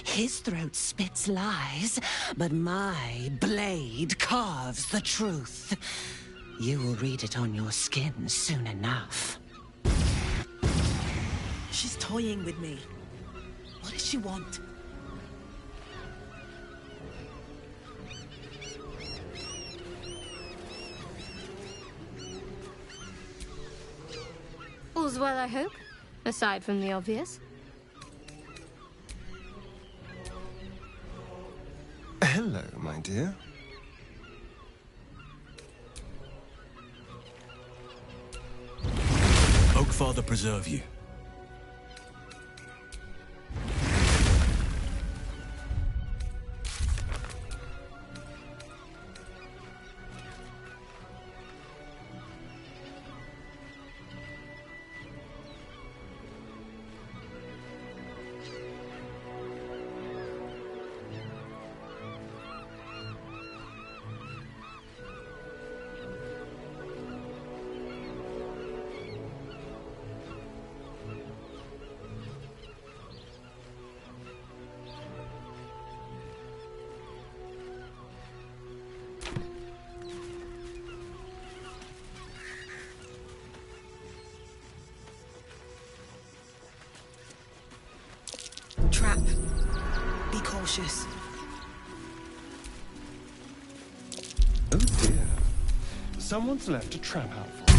Speaker 3: his throat spits lies, but my blade carves the truth. You will read it on your skin soon enough.
Speaker 2: She's toying with me. What does she want?
Speaker 12: All's well, I hope, aside from the obvious.
Speaker 1: Hello, my dear.
Speaker 21: Oakfather preserve you.
Speaker 2: Trap. Be cautious.
Speaker 1: Oh dear. Someone's left a trap out for us.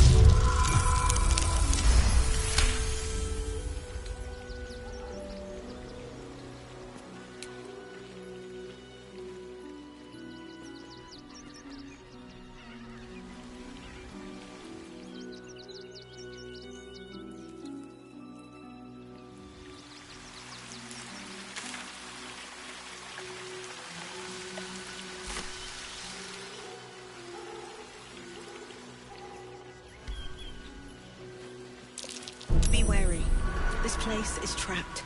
Speaker 2: Be wary. This place is trapped.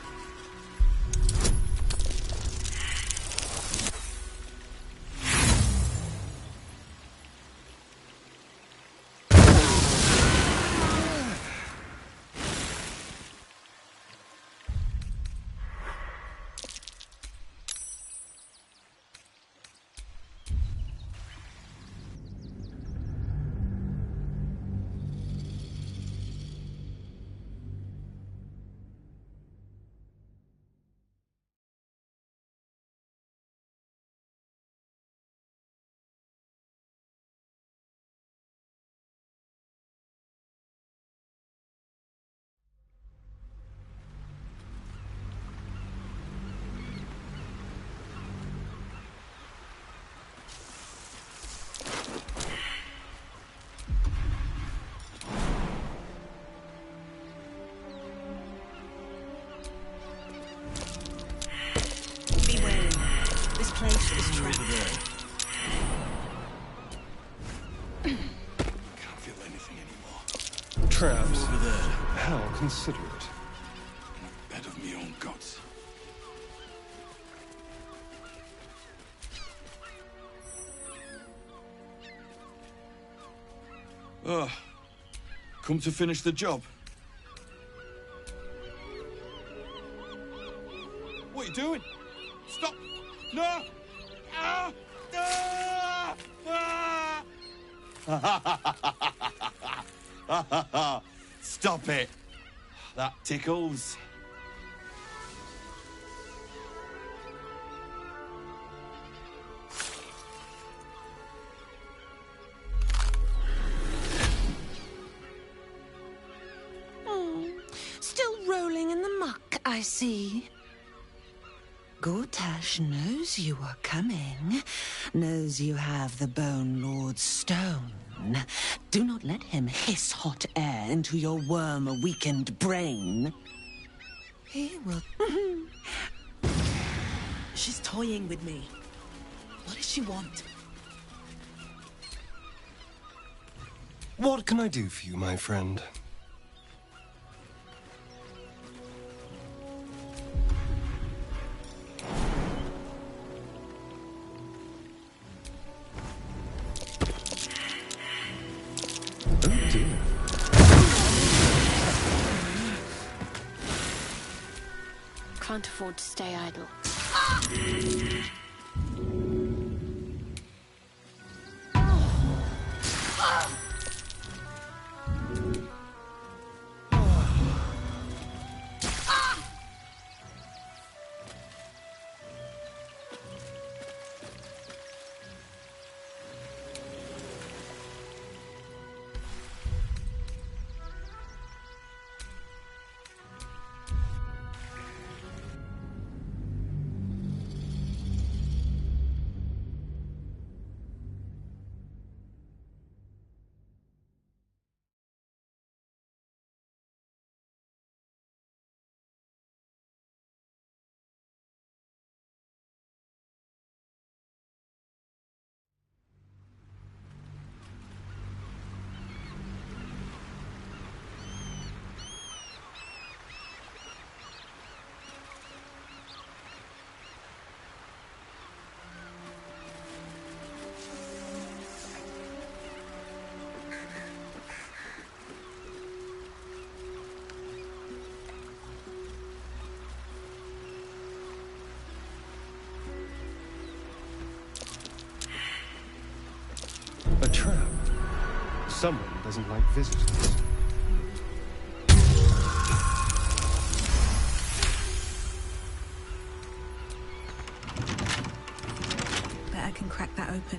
Speaker 2: is trapped.
Speaker 9: Can't feel anything anymore.
Speaker 1: Traps.
Speaker 9: Over there.
Speaker 1: How considerate.
Speaker 9: Bed of me own guts. Come to finish the job. What are you doing? Stop! No! Ah! Ah! Stop it! That tickles.
Speaker 3: Still rolling in the muck, I see. Gortash knows you are coming, knows you have the Bone Lord's stone. Do not let him hiss hot air into your worm-weakened brain. He will...
Speaker 2: She's toying with me. What does she want?
Speaker 1: What can I do for you, my friend? Oh dear.
Speaker 13: Can't afford to stay idle.
Speaker 1: A trap. Someone doesn't like visitors.
Speaker 2: Bet I can crack that open.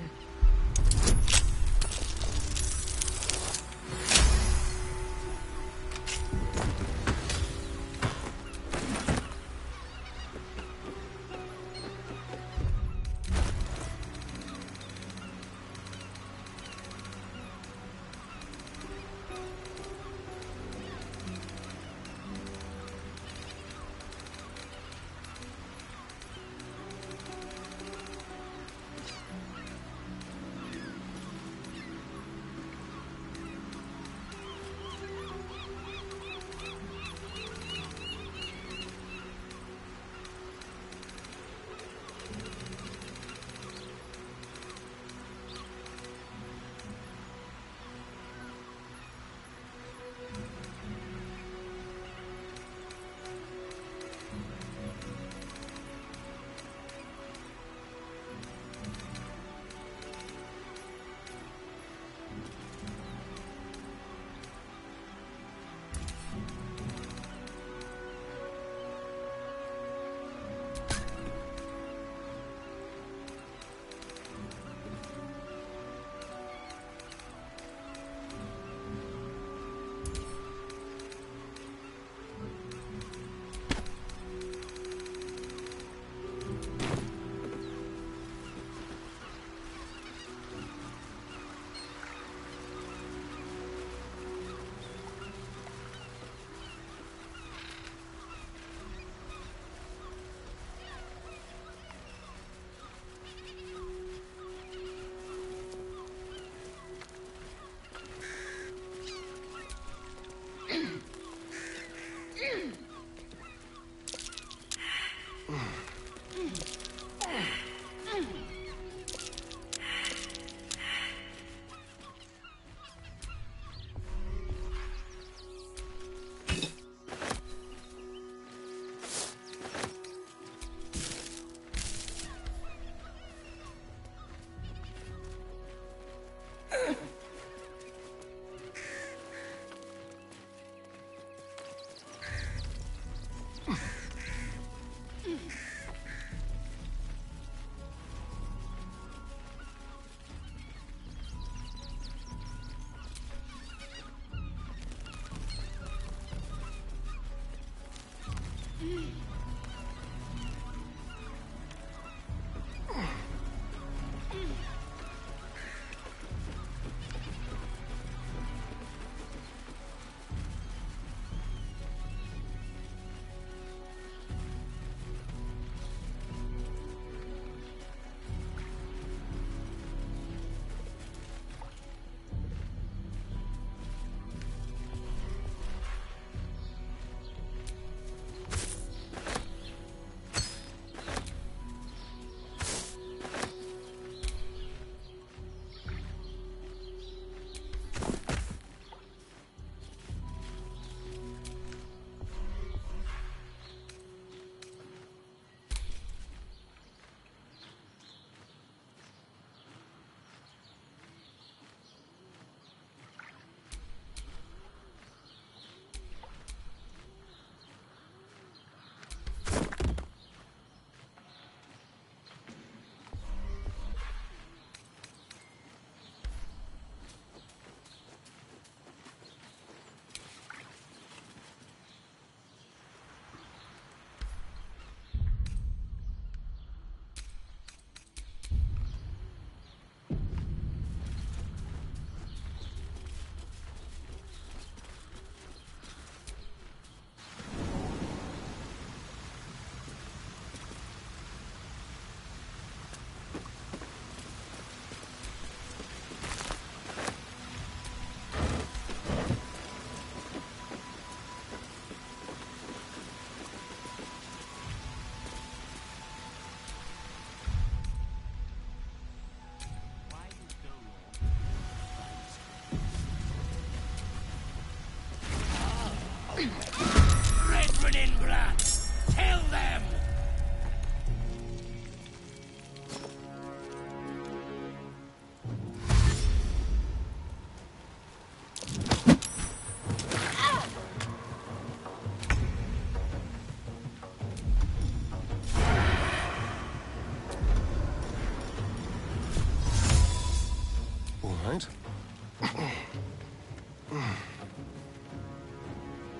Speaker 1: right.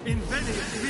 Speaker 19: In Venice,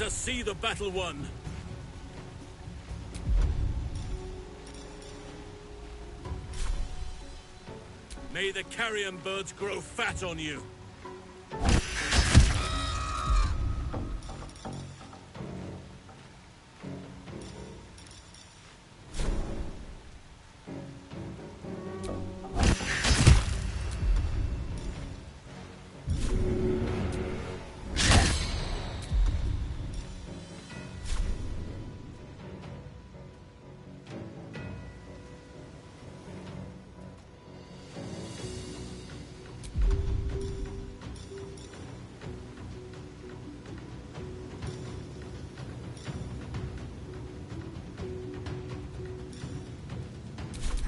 Speaker 21: Let us see the battle won. May the carrion birds grow fat on you.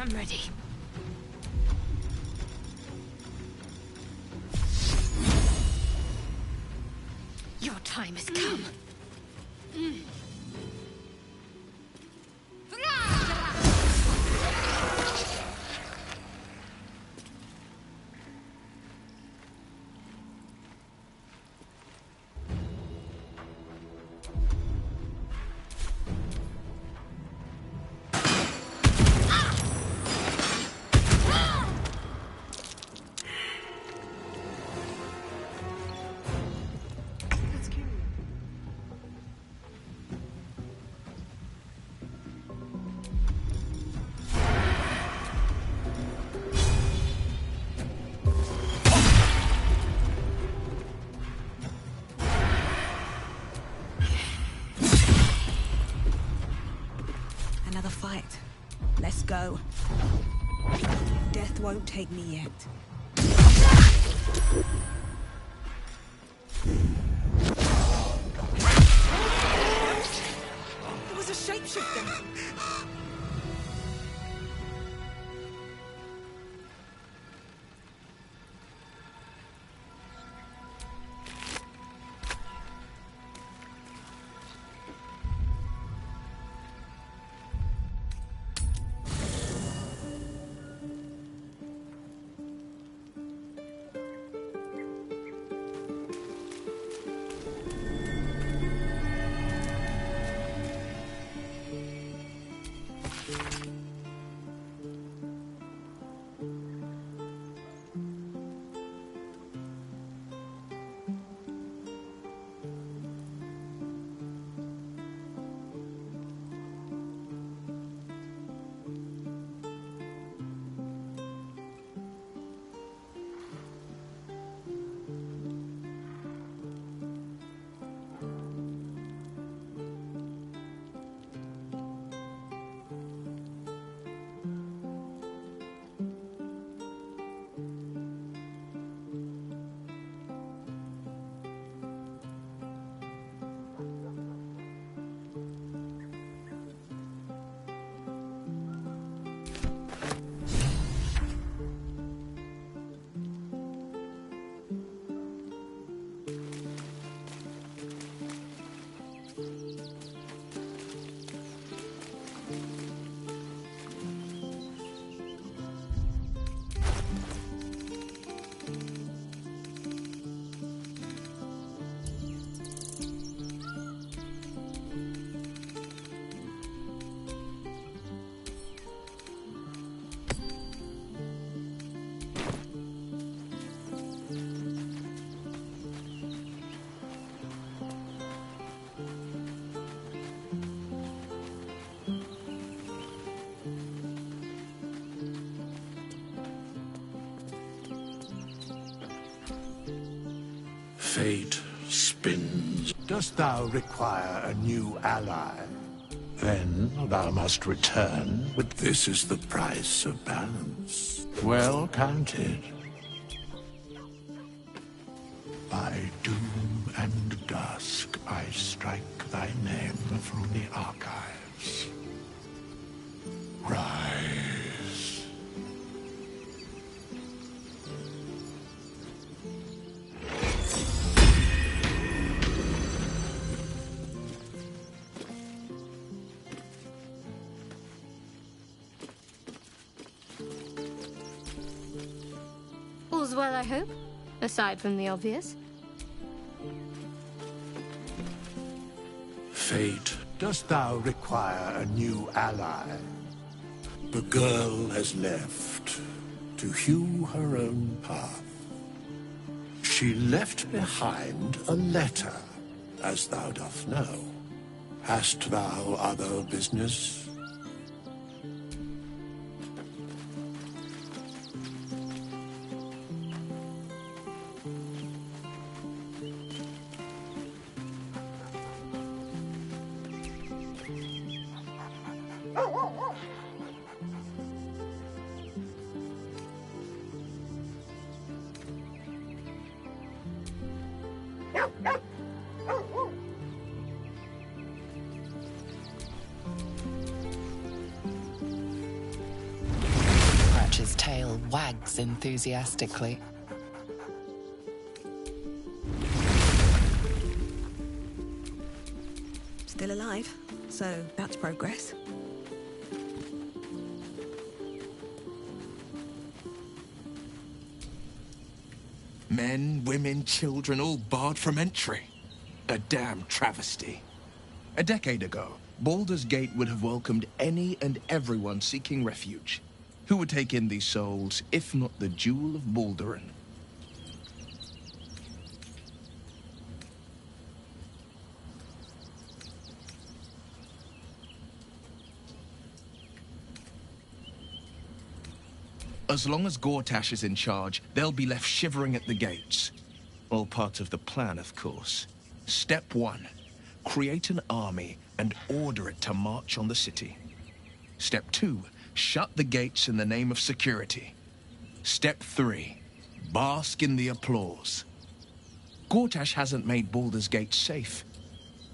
Speaker 12: I'm ready. Your time has come.
Speaker 2: Another fight. Let's go. Death won't take me yet. It was a shapeshifter.
Speaker 21: Fate spins.
Speaker 8: Dost thou require a new ally? Then thou must return with this is the price of balance. Well counted. By doom and dusk I strike thy name from the archives. Rise.
Speaker 12: All's well, I hope, aside from the obvious.
Speaker 21: Fate.
Speaker 8: Dost thou require a new ally? The girl has left to hew her own path. She left behind a letter, as thou dost know. Hast thou other business?
Speaker 14: Cratch's tail wags enthusiastically.
Speaker 2: Still alive, so that's progress.
Speaker 9: Men, women, children, all barred from entry. A damn travesty. A decade ago, Baldur's Gate would have welcomed any and everyone seeking refuge. Who would take in these souls, if not the Jewel of Balduran? As long as Gortash is in charge, they'll be left shivering at the gates. All part of the plan, of course. Step 1. Create an army and order it to march on the city. Step 2. Shut the gates in the name of security. Step 3. Bask in the applause. Gortash hasn't made Baldur's Gate safe.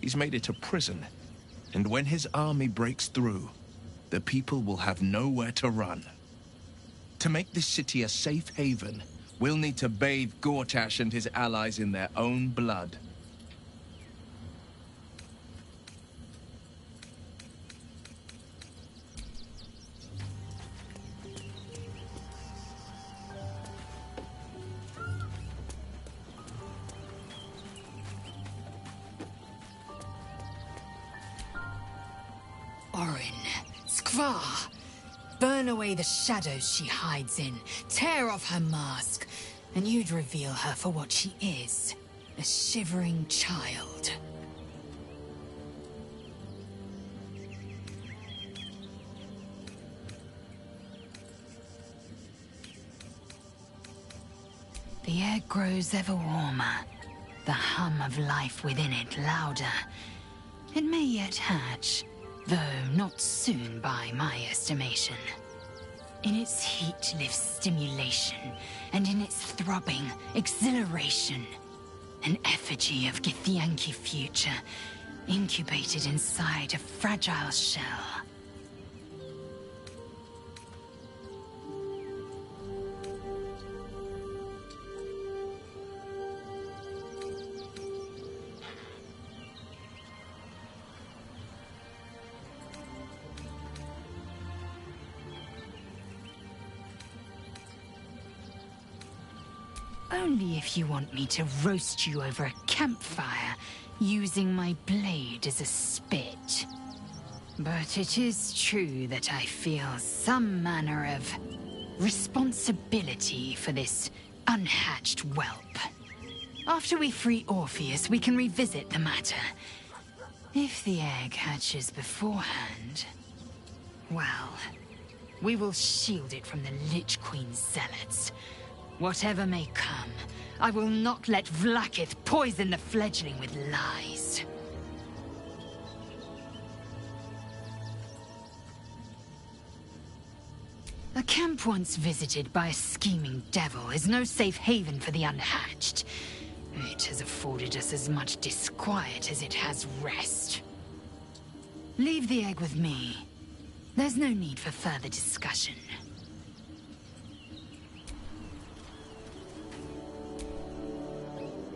Speaker 9: He's made it a prison. And when his army breaks through, the people will have nowhere to run. To make this city a safe haven, we'll need to bathe Gortash and his allies in their own blood.
Speaker 16: Orin, Skvar, burn away the shadows she hides in, tear off her mask, and you'd reveal her for what she is, a shivering child. The air grows ever warmer, the hum of life within it louder. It may yet hatch, though not soon by my estimation. In its heat lives stimulation, and in its throbbing, exhilaration. An effigy of Githyanki future, incubated inside a fragile shell. Only if you want me to roast you over a campfire, using my blade as a spit. But it is true that I feel some manner of responsibility for this unhatched whelp. After we free Orpheus, we can revisit the matter. If the egg hatches beforehand, well, we will shield it from the Lich Queen's zealots. Whatever may come, I will not let Vlaakith poison the fledgling with lies. A camp once visited by a scheming devil is no safe haven for the unhatched. It has afforded us as much disquiet as it has rest. Leave the egg with me. There's no need for further discussion.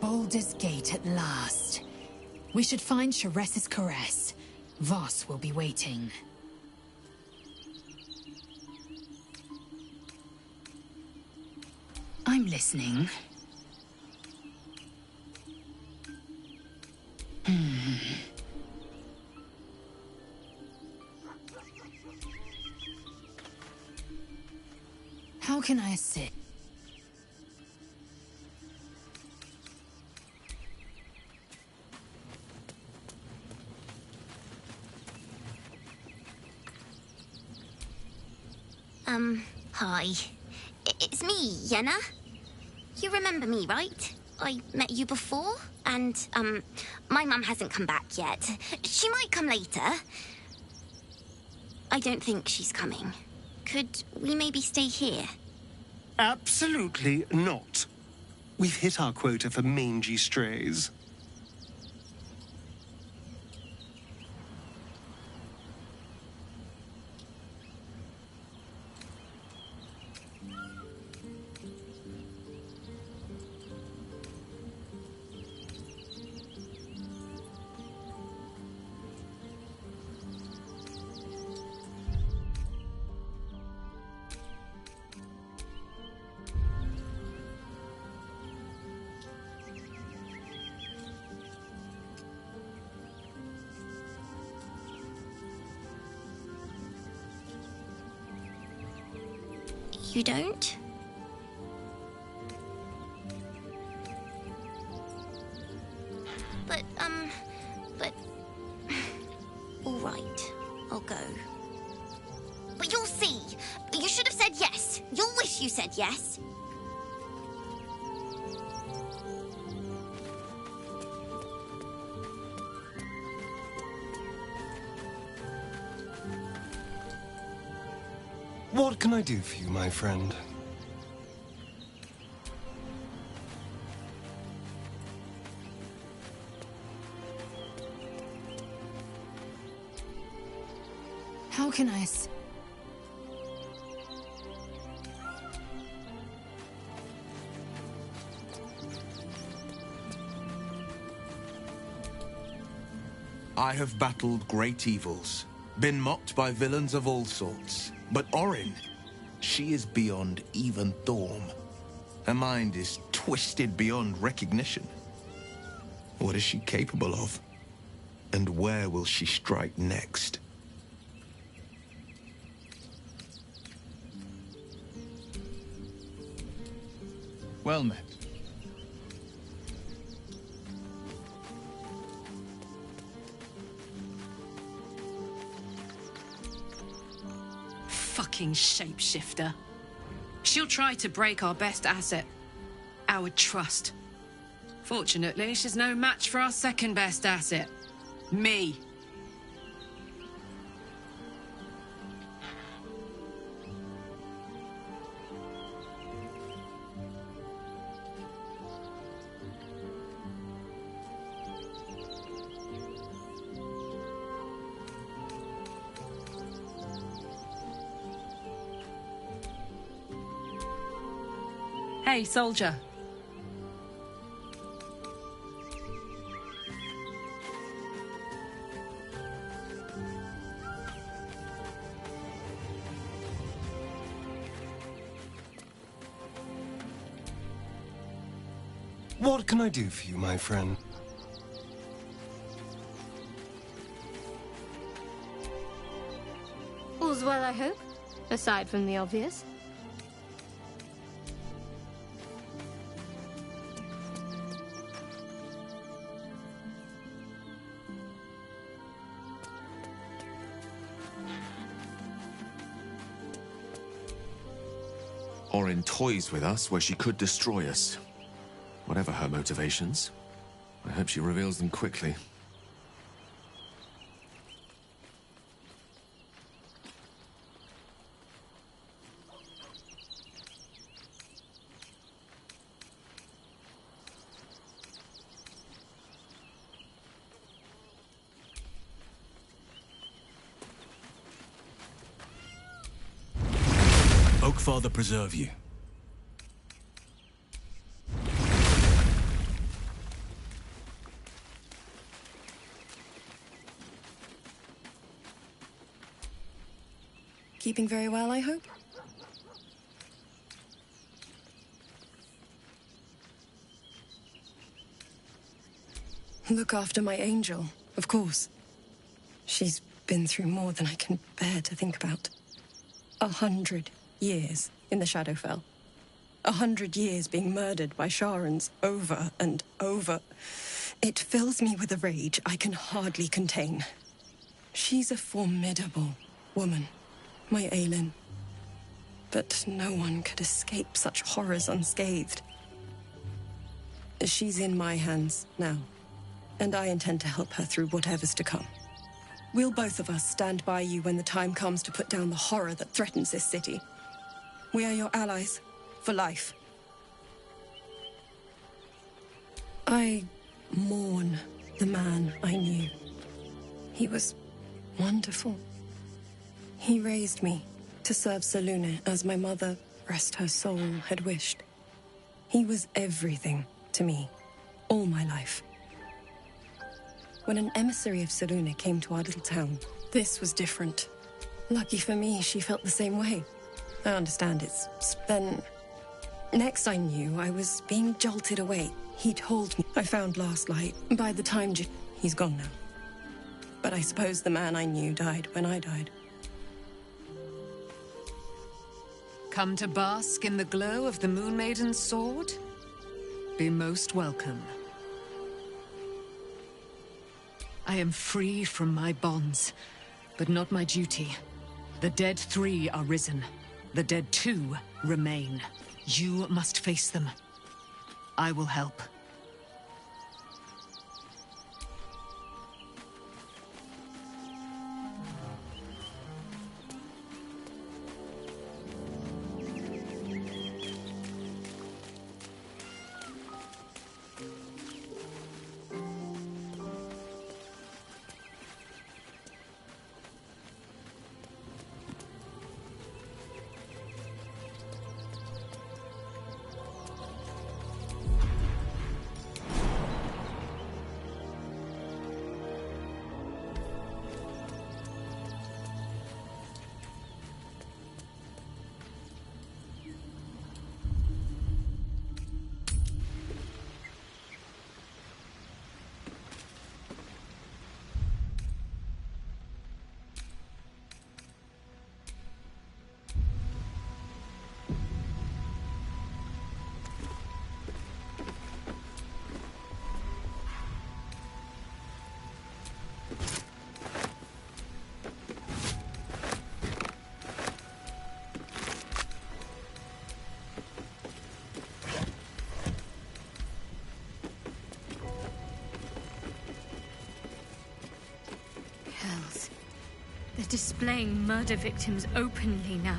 Speaker 10: Baldur's Gate at last. We should find Sharess's caress. Voss will be waiting.
Speaker 16: I'm listening.
Speaker 10: How can I assist?
Speaker 11: Hi. It's me, Yenna. You remember me, right? I met you before, and, my mum hasn't come back yet. She might come later. I don't think she's coming. Could we maybe stay here?
Speaker 19: Absolutely not. We've hit our quota for mangy strays.
Speaker 11: You don't? But... All right, I'll go. But you'll see. You should have said yes. You'll wish you said yes.
Speaker 1: What can I do for you, my friend?
Speaker 10: How can I
Speaker 9: I have battled great evils, been mocked by villains of all sorts. But Orin, she is beyond even Thorm. Her mind is twisted beyond recognition. What is she capable of? And where will she strike next? Well met.
Speaker 17: Fucking shapeshifter. She'll try to break our best asset, our trust. Fortunately, she's no match for our second best asset, me. Hey, soldier.
Speaker 1: What can I do for you, my friend?
Speaker 12: All's well, I hope, aside from the obvious.
Speaker 6: Orin toys with us where she could destroy us. Whatever her motivations, I hope she reveals them quickly.
Speaker 21: Oakfather preserve you.
Speaker 18: Keeping very well, I hope? Look after my angel, of course. She's been through more than I can bear to think about. 100 years in the Shadowfell. 100 years being murdered by Sharans over and over. It fills me with a rage I can hardly contain. She's a formidable woman, my Aelin. But no one could escape such horrors unscathed. She's in my hands now, and I intend to help her through whatever's to come. We'll both of us stand by you when the time comes to put down the horror that threatens this city. We are your allies, for life. I mourn the man I knew. He was wonderful. He raised me to serve Selûne as my mother, rest her soul, had wished. He was everything to me, all my life. When an emissary of Selûne came to our little town, this was different. Lucky for me, she felt the same way. I understand it's... Then... Next I knew, I was being jolted away. He told me I found last light. By the time he's gone now. But I suppose the man I knew died when I died.
Speaker 22: Come to bask in the glow of the Moon Maiden's sword? Be most welcome. I am free from my bonds, but not my duty. The dead 3 are risen. The dead 2 remain. You must face them. I will help.
Speaker 12: They're displaying murder victims openly now.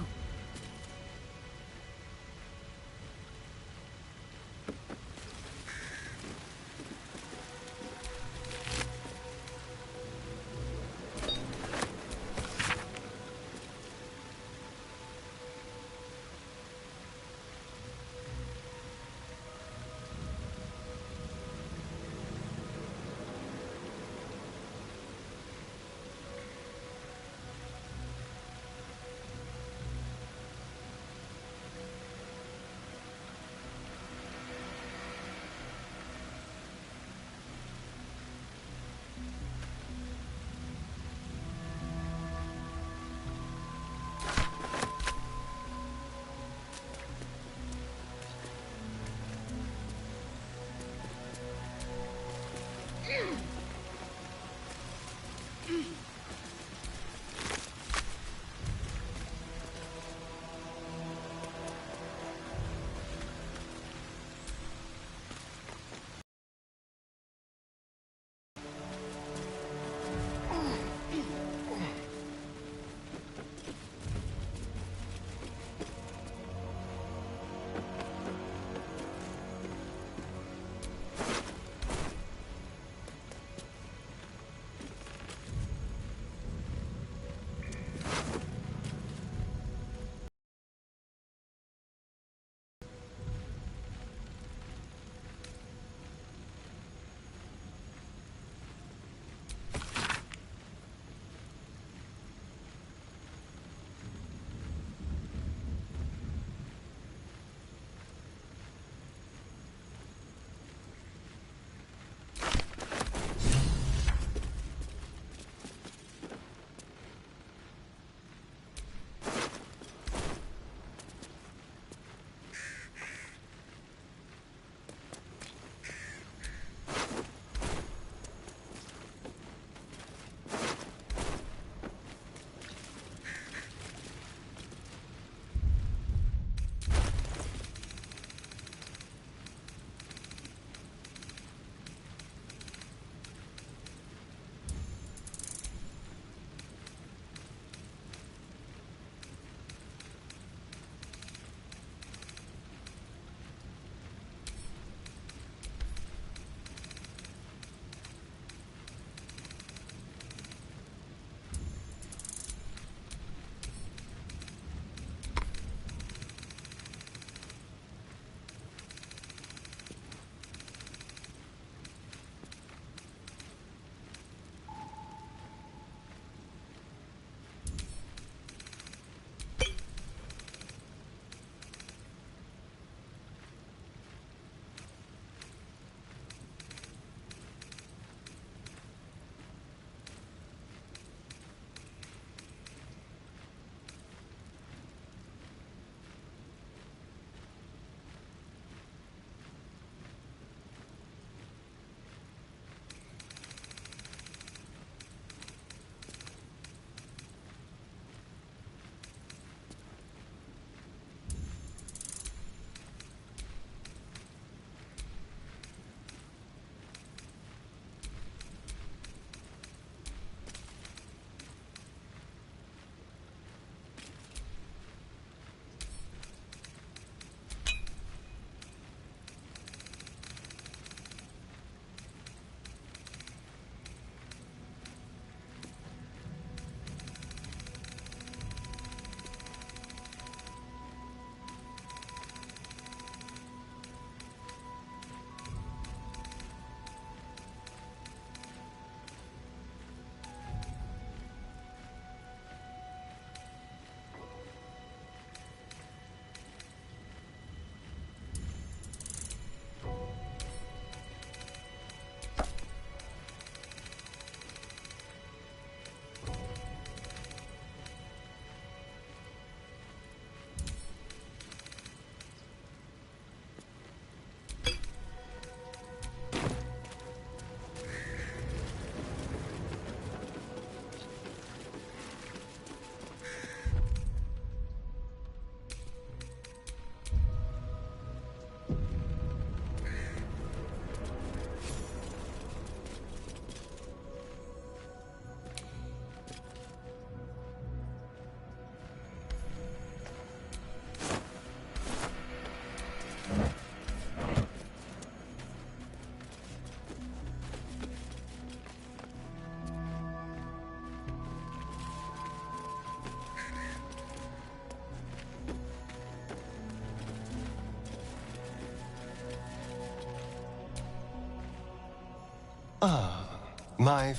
Speaker 1: My...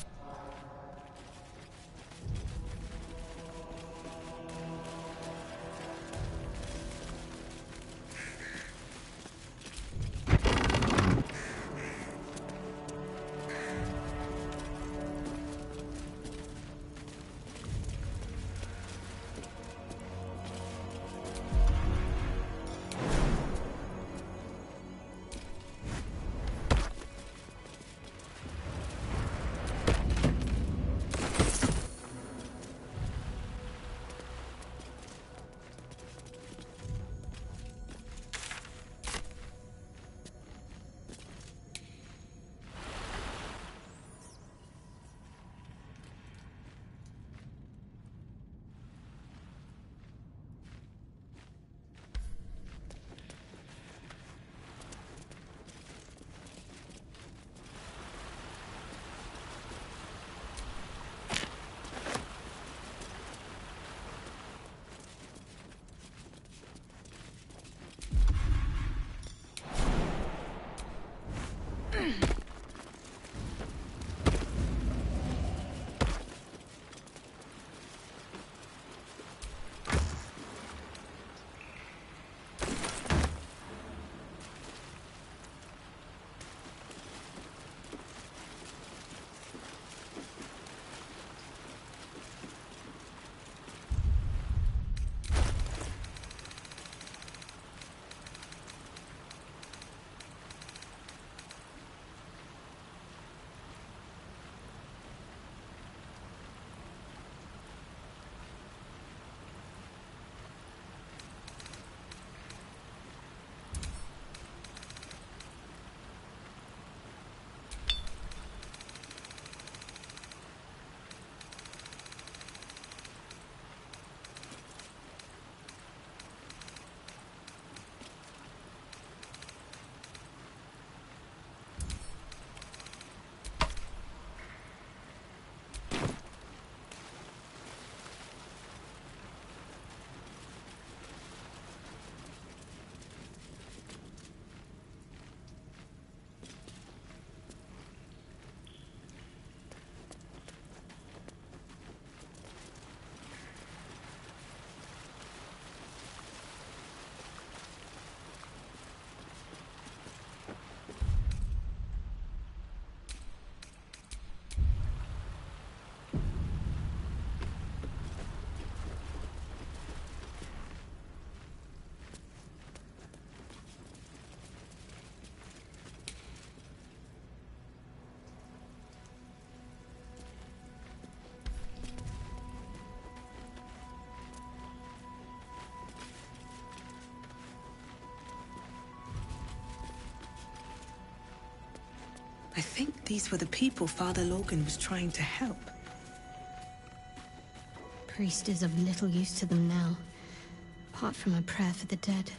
Speaker 2: I think these were the people Father Logan was trying to help.
Speaker 12: Priest is of little use to them now, apart from a prayer for the dead.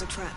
Speaker 2: a trap.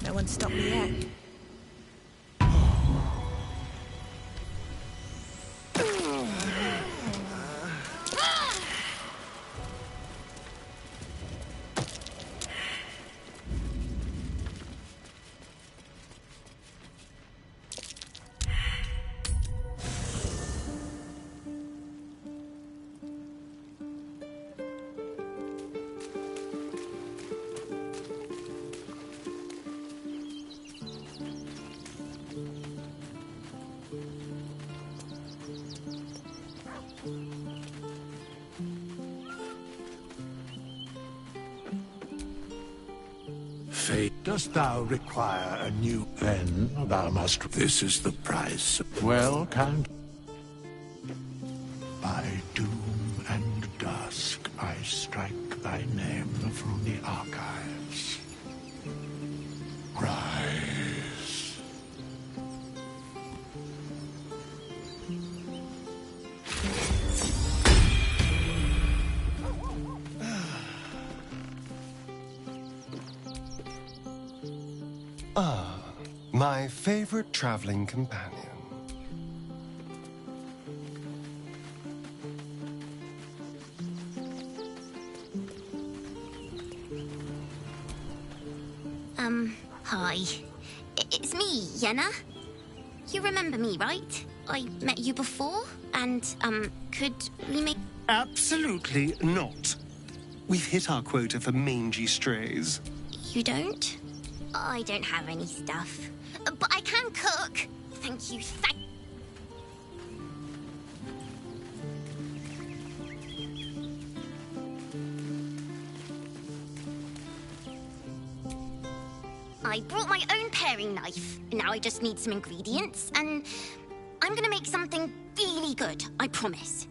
Speaker 2: No one stopped me yet.
Speaker 8: Fate, dost thou require a new pen? Thou must. This is the price. Well, Count. By doom and dusk, I strike thy name from the archives. Rise.
Speaker 1: Ah, my favorite traveling companion.
Speaker 11: Hi. It's me, Yenna. You remember me, right? I met you before, and, could we make...
Speaker 19: Absolutely not. We've hit our quota for mangy strays.
Speaker 11: You don't? I don't have any stuff. But I can cook! Thank you, I brought my own paring knife. Now I just need some ingredients, and I'm gonna make something really good, I promise.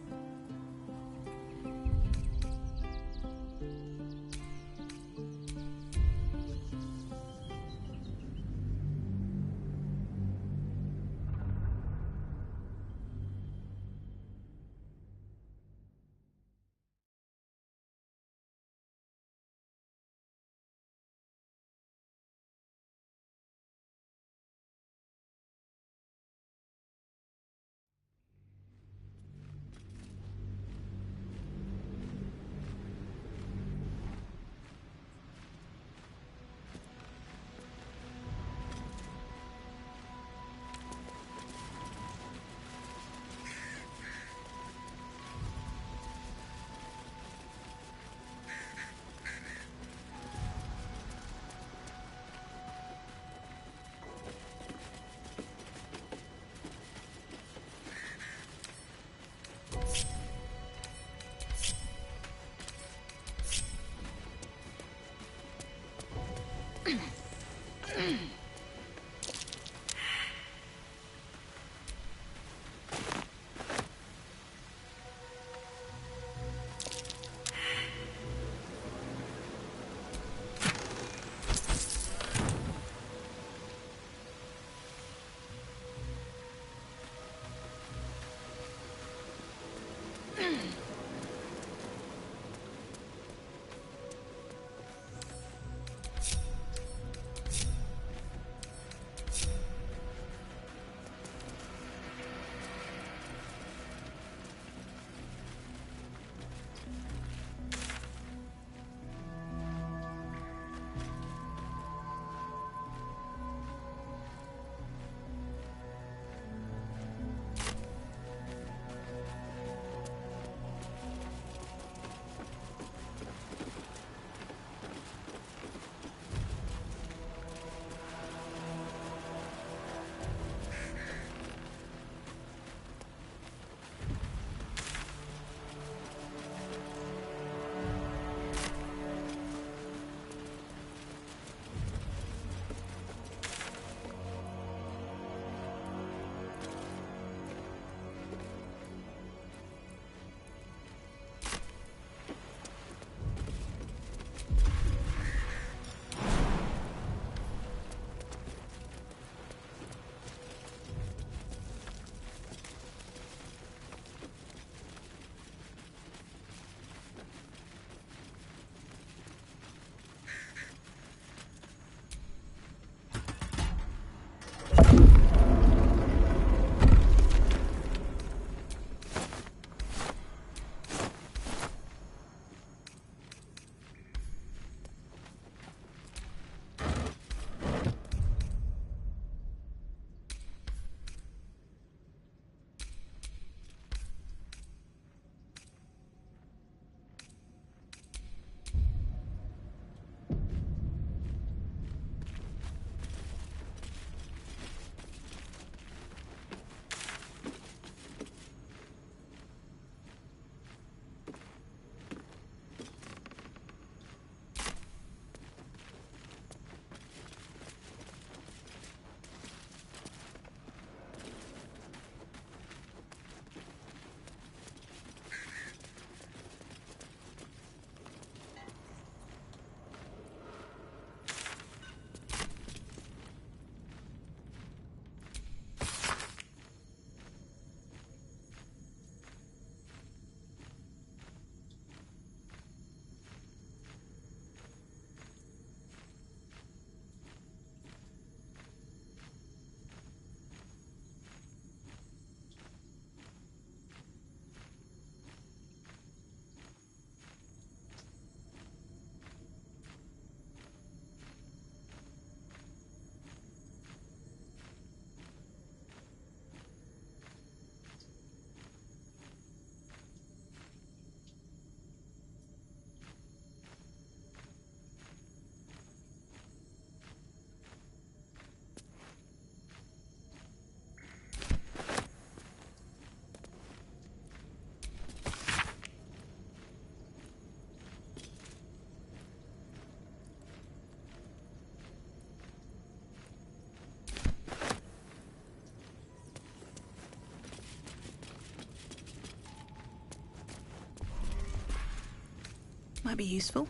Speaker 2: Might be useful.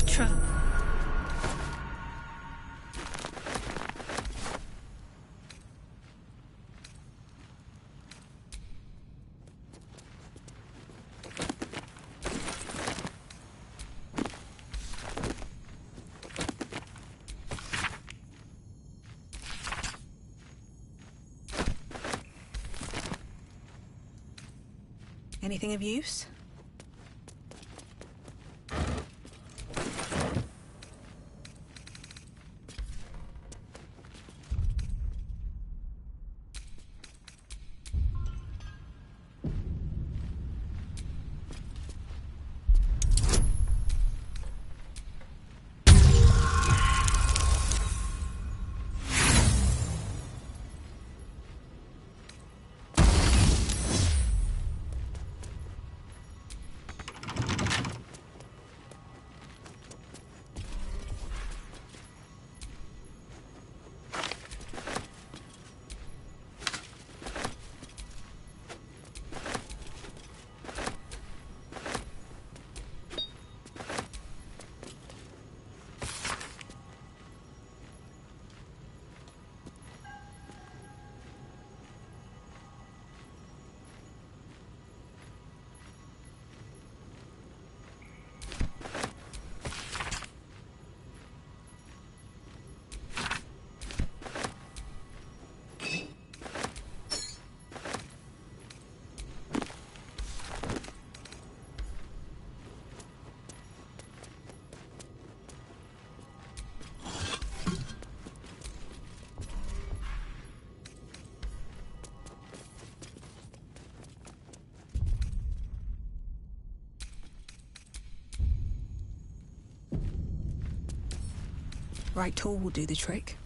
Speaker 12: Trap.
Speaker 2: Anything of use? Right tool will do the trick.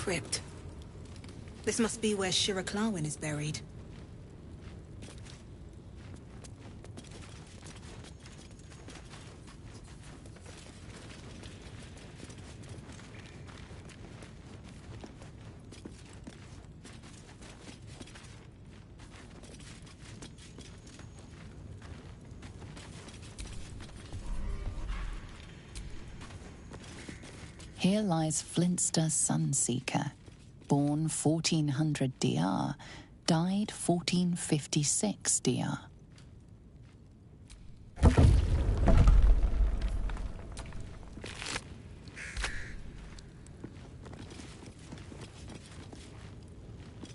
Speaker 2: crypt. This must be where Shira Clawin is buried.
Speaker 14: Here lies Flintster Sunseeker, born 1400 DR, died 1456 DR.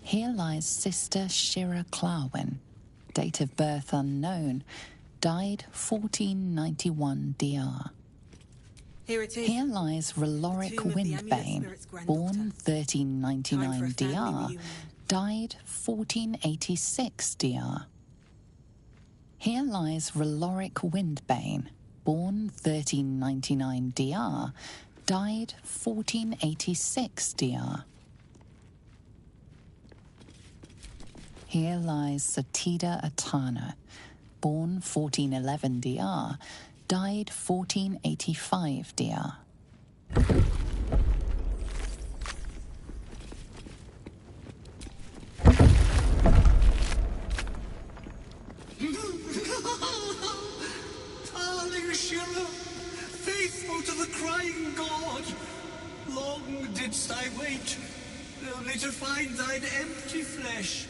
Speaker 14: Here lies Sister Shira Clawin, date of birth unknown, died 1491 DR.
Speaker 2: Here it is.
Speaker 14: Here lies Reloric Windbane, born 1399 DR, died 1486 DR. Here lies Reloric Windbane, born 1399 DR, died 1486 DR. Here lies Satida Atana, born 1411 DR, died 1485 DR.
Speaker 21: Darling Shira, faithful to the crying god, long didst I wait, only to find thine empty flesh.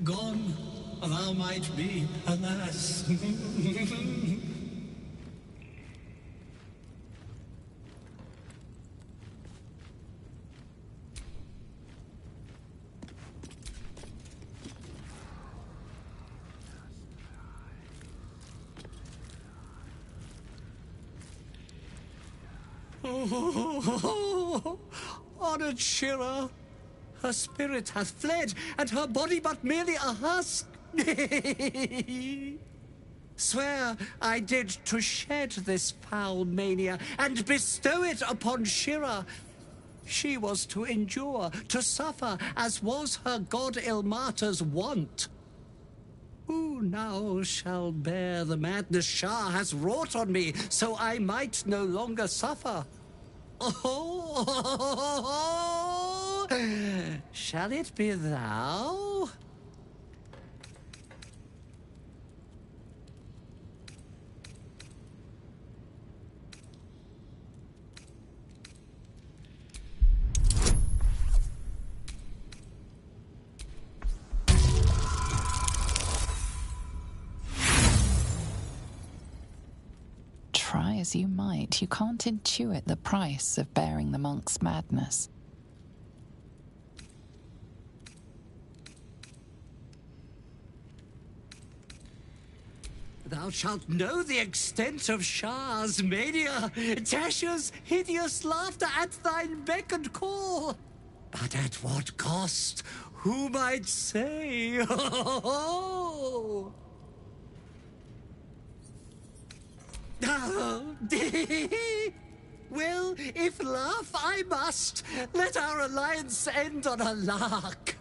Speaker 21: Gone thou might be, alas. Honored Shira, her spirit hath fled, and her body but merely a husk. Swear I did to shed this foul mania and bestow it upon Shira. She was to endure, to suffer, as was her god Ilmata's wont. Who now shall bear the madness Shah has wrought on me, so I might no longer suffer? Oh, shall it be thou?
Speaker 14: Try as you might, you can't intuit the price of bearing the monk's madness.
Speaker 21: Thou shalt know the extent of Shah's mania, Tasha's hideous laughter at thine beck and call. But at what cost? Who might say? Well, if laugh I must, let our alliance end on a lark.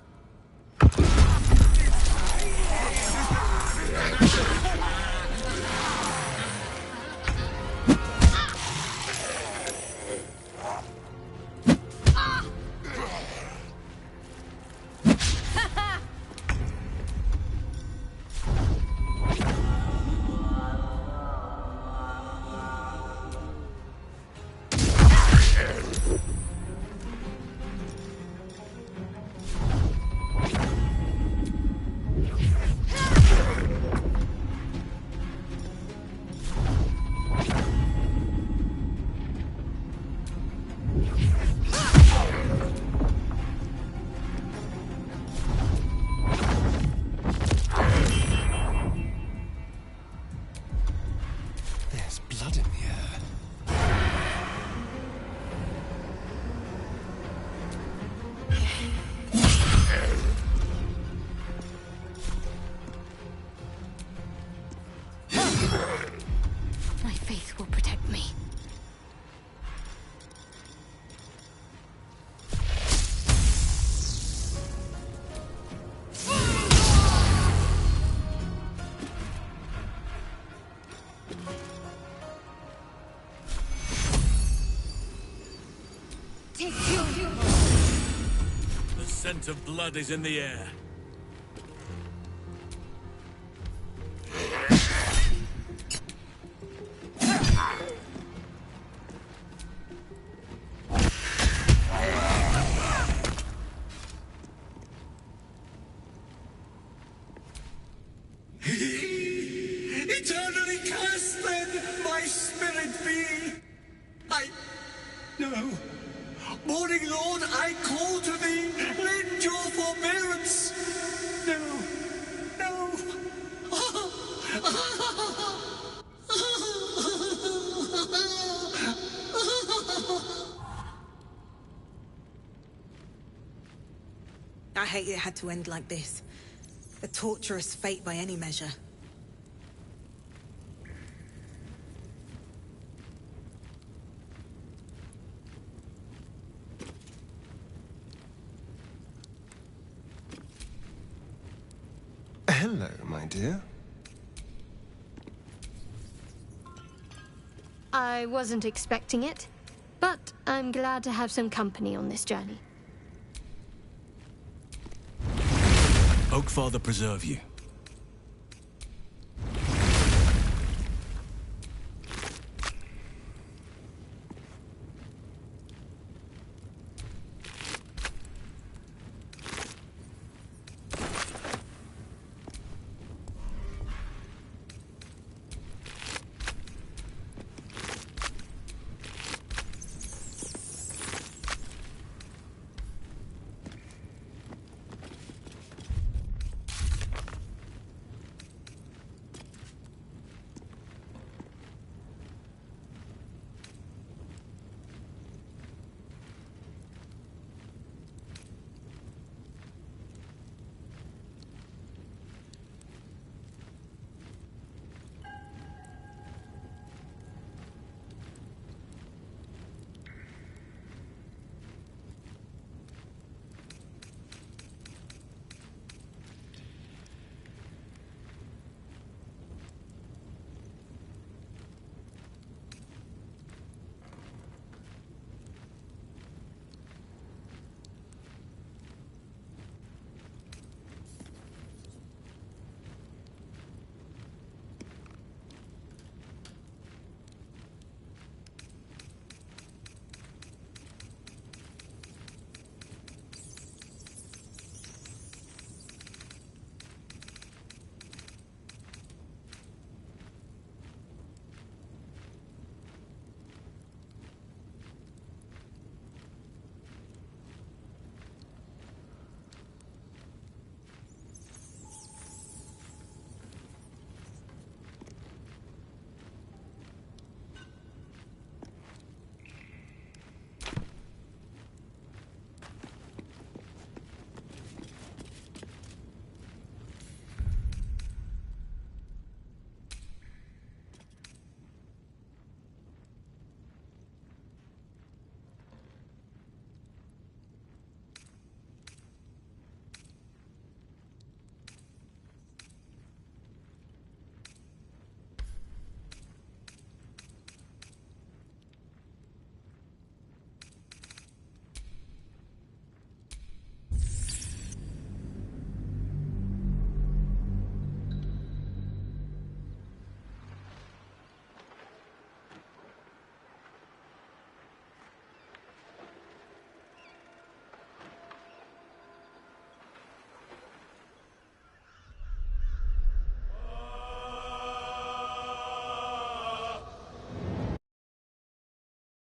Speaker 1: There's blood in the air.
Speaker 10: My faith will protect me.
Speaker 4: The scent of blood is in the air.
Speaker 21: Eternally cursed, then, my spirit be. No. Morning Lord, I call to thee. Lend your forbearance. No.
Speaker 2: I hate it had to end like this. A torturous fate by any measure.
Speaker 1: Hello, my dear.
Speaker 12: I wasn't expecting it, but I'm glad to have some company on this journey.
Speaker 4: Oakfather preserve you.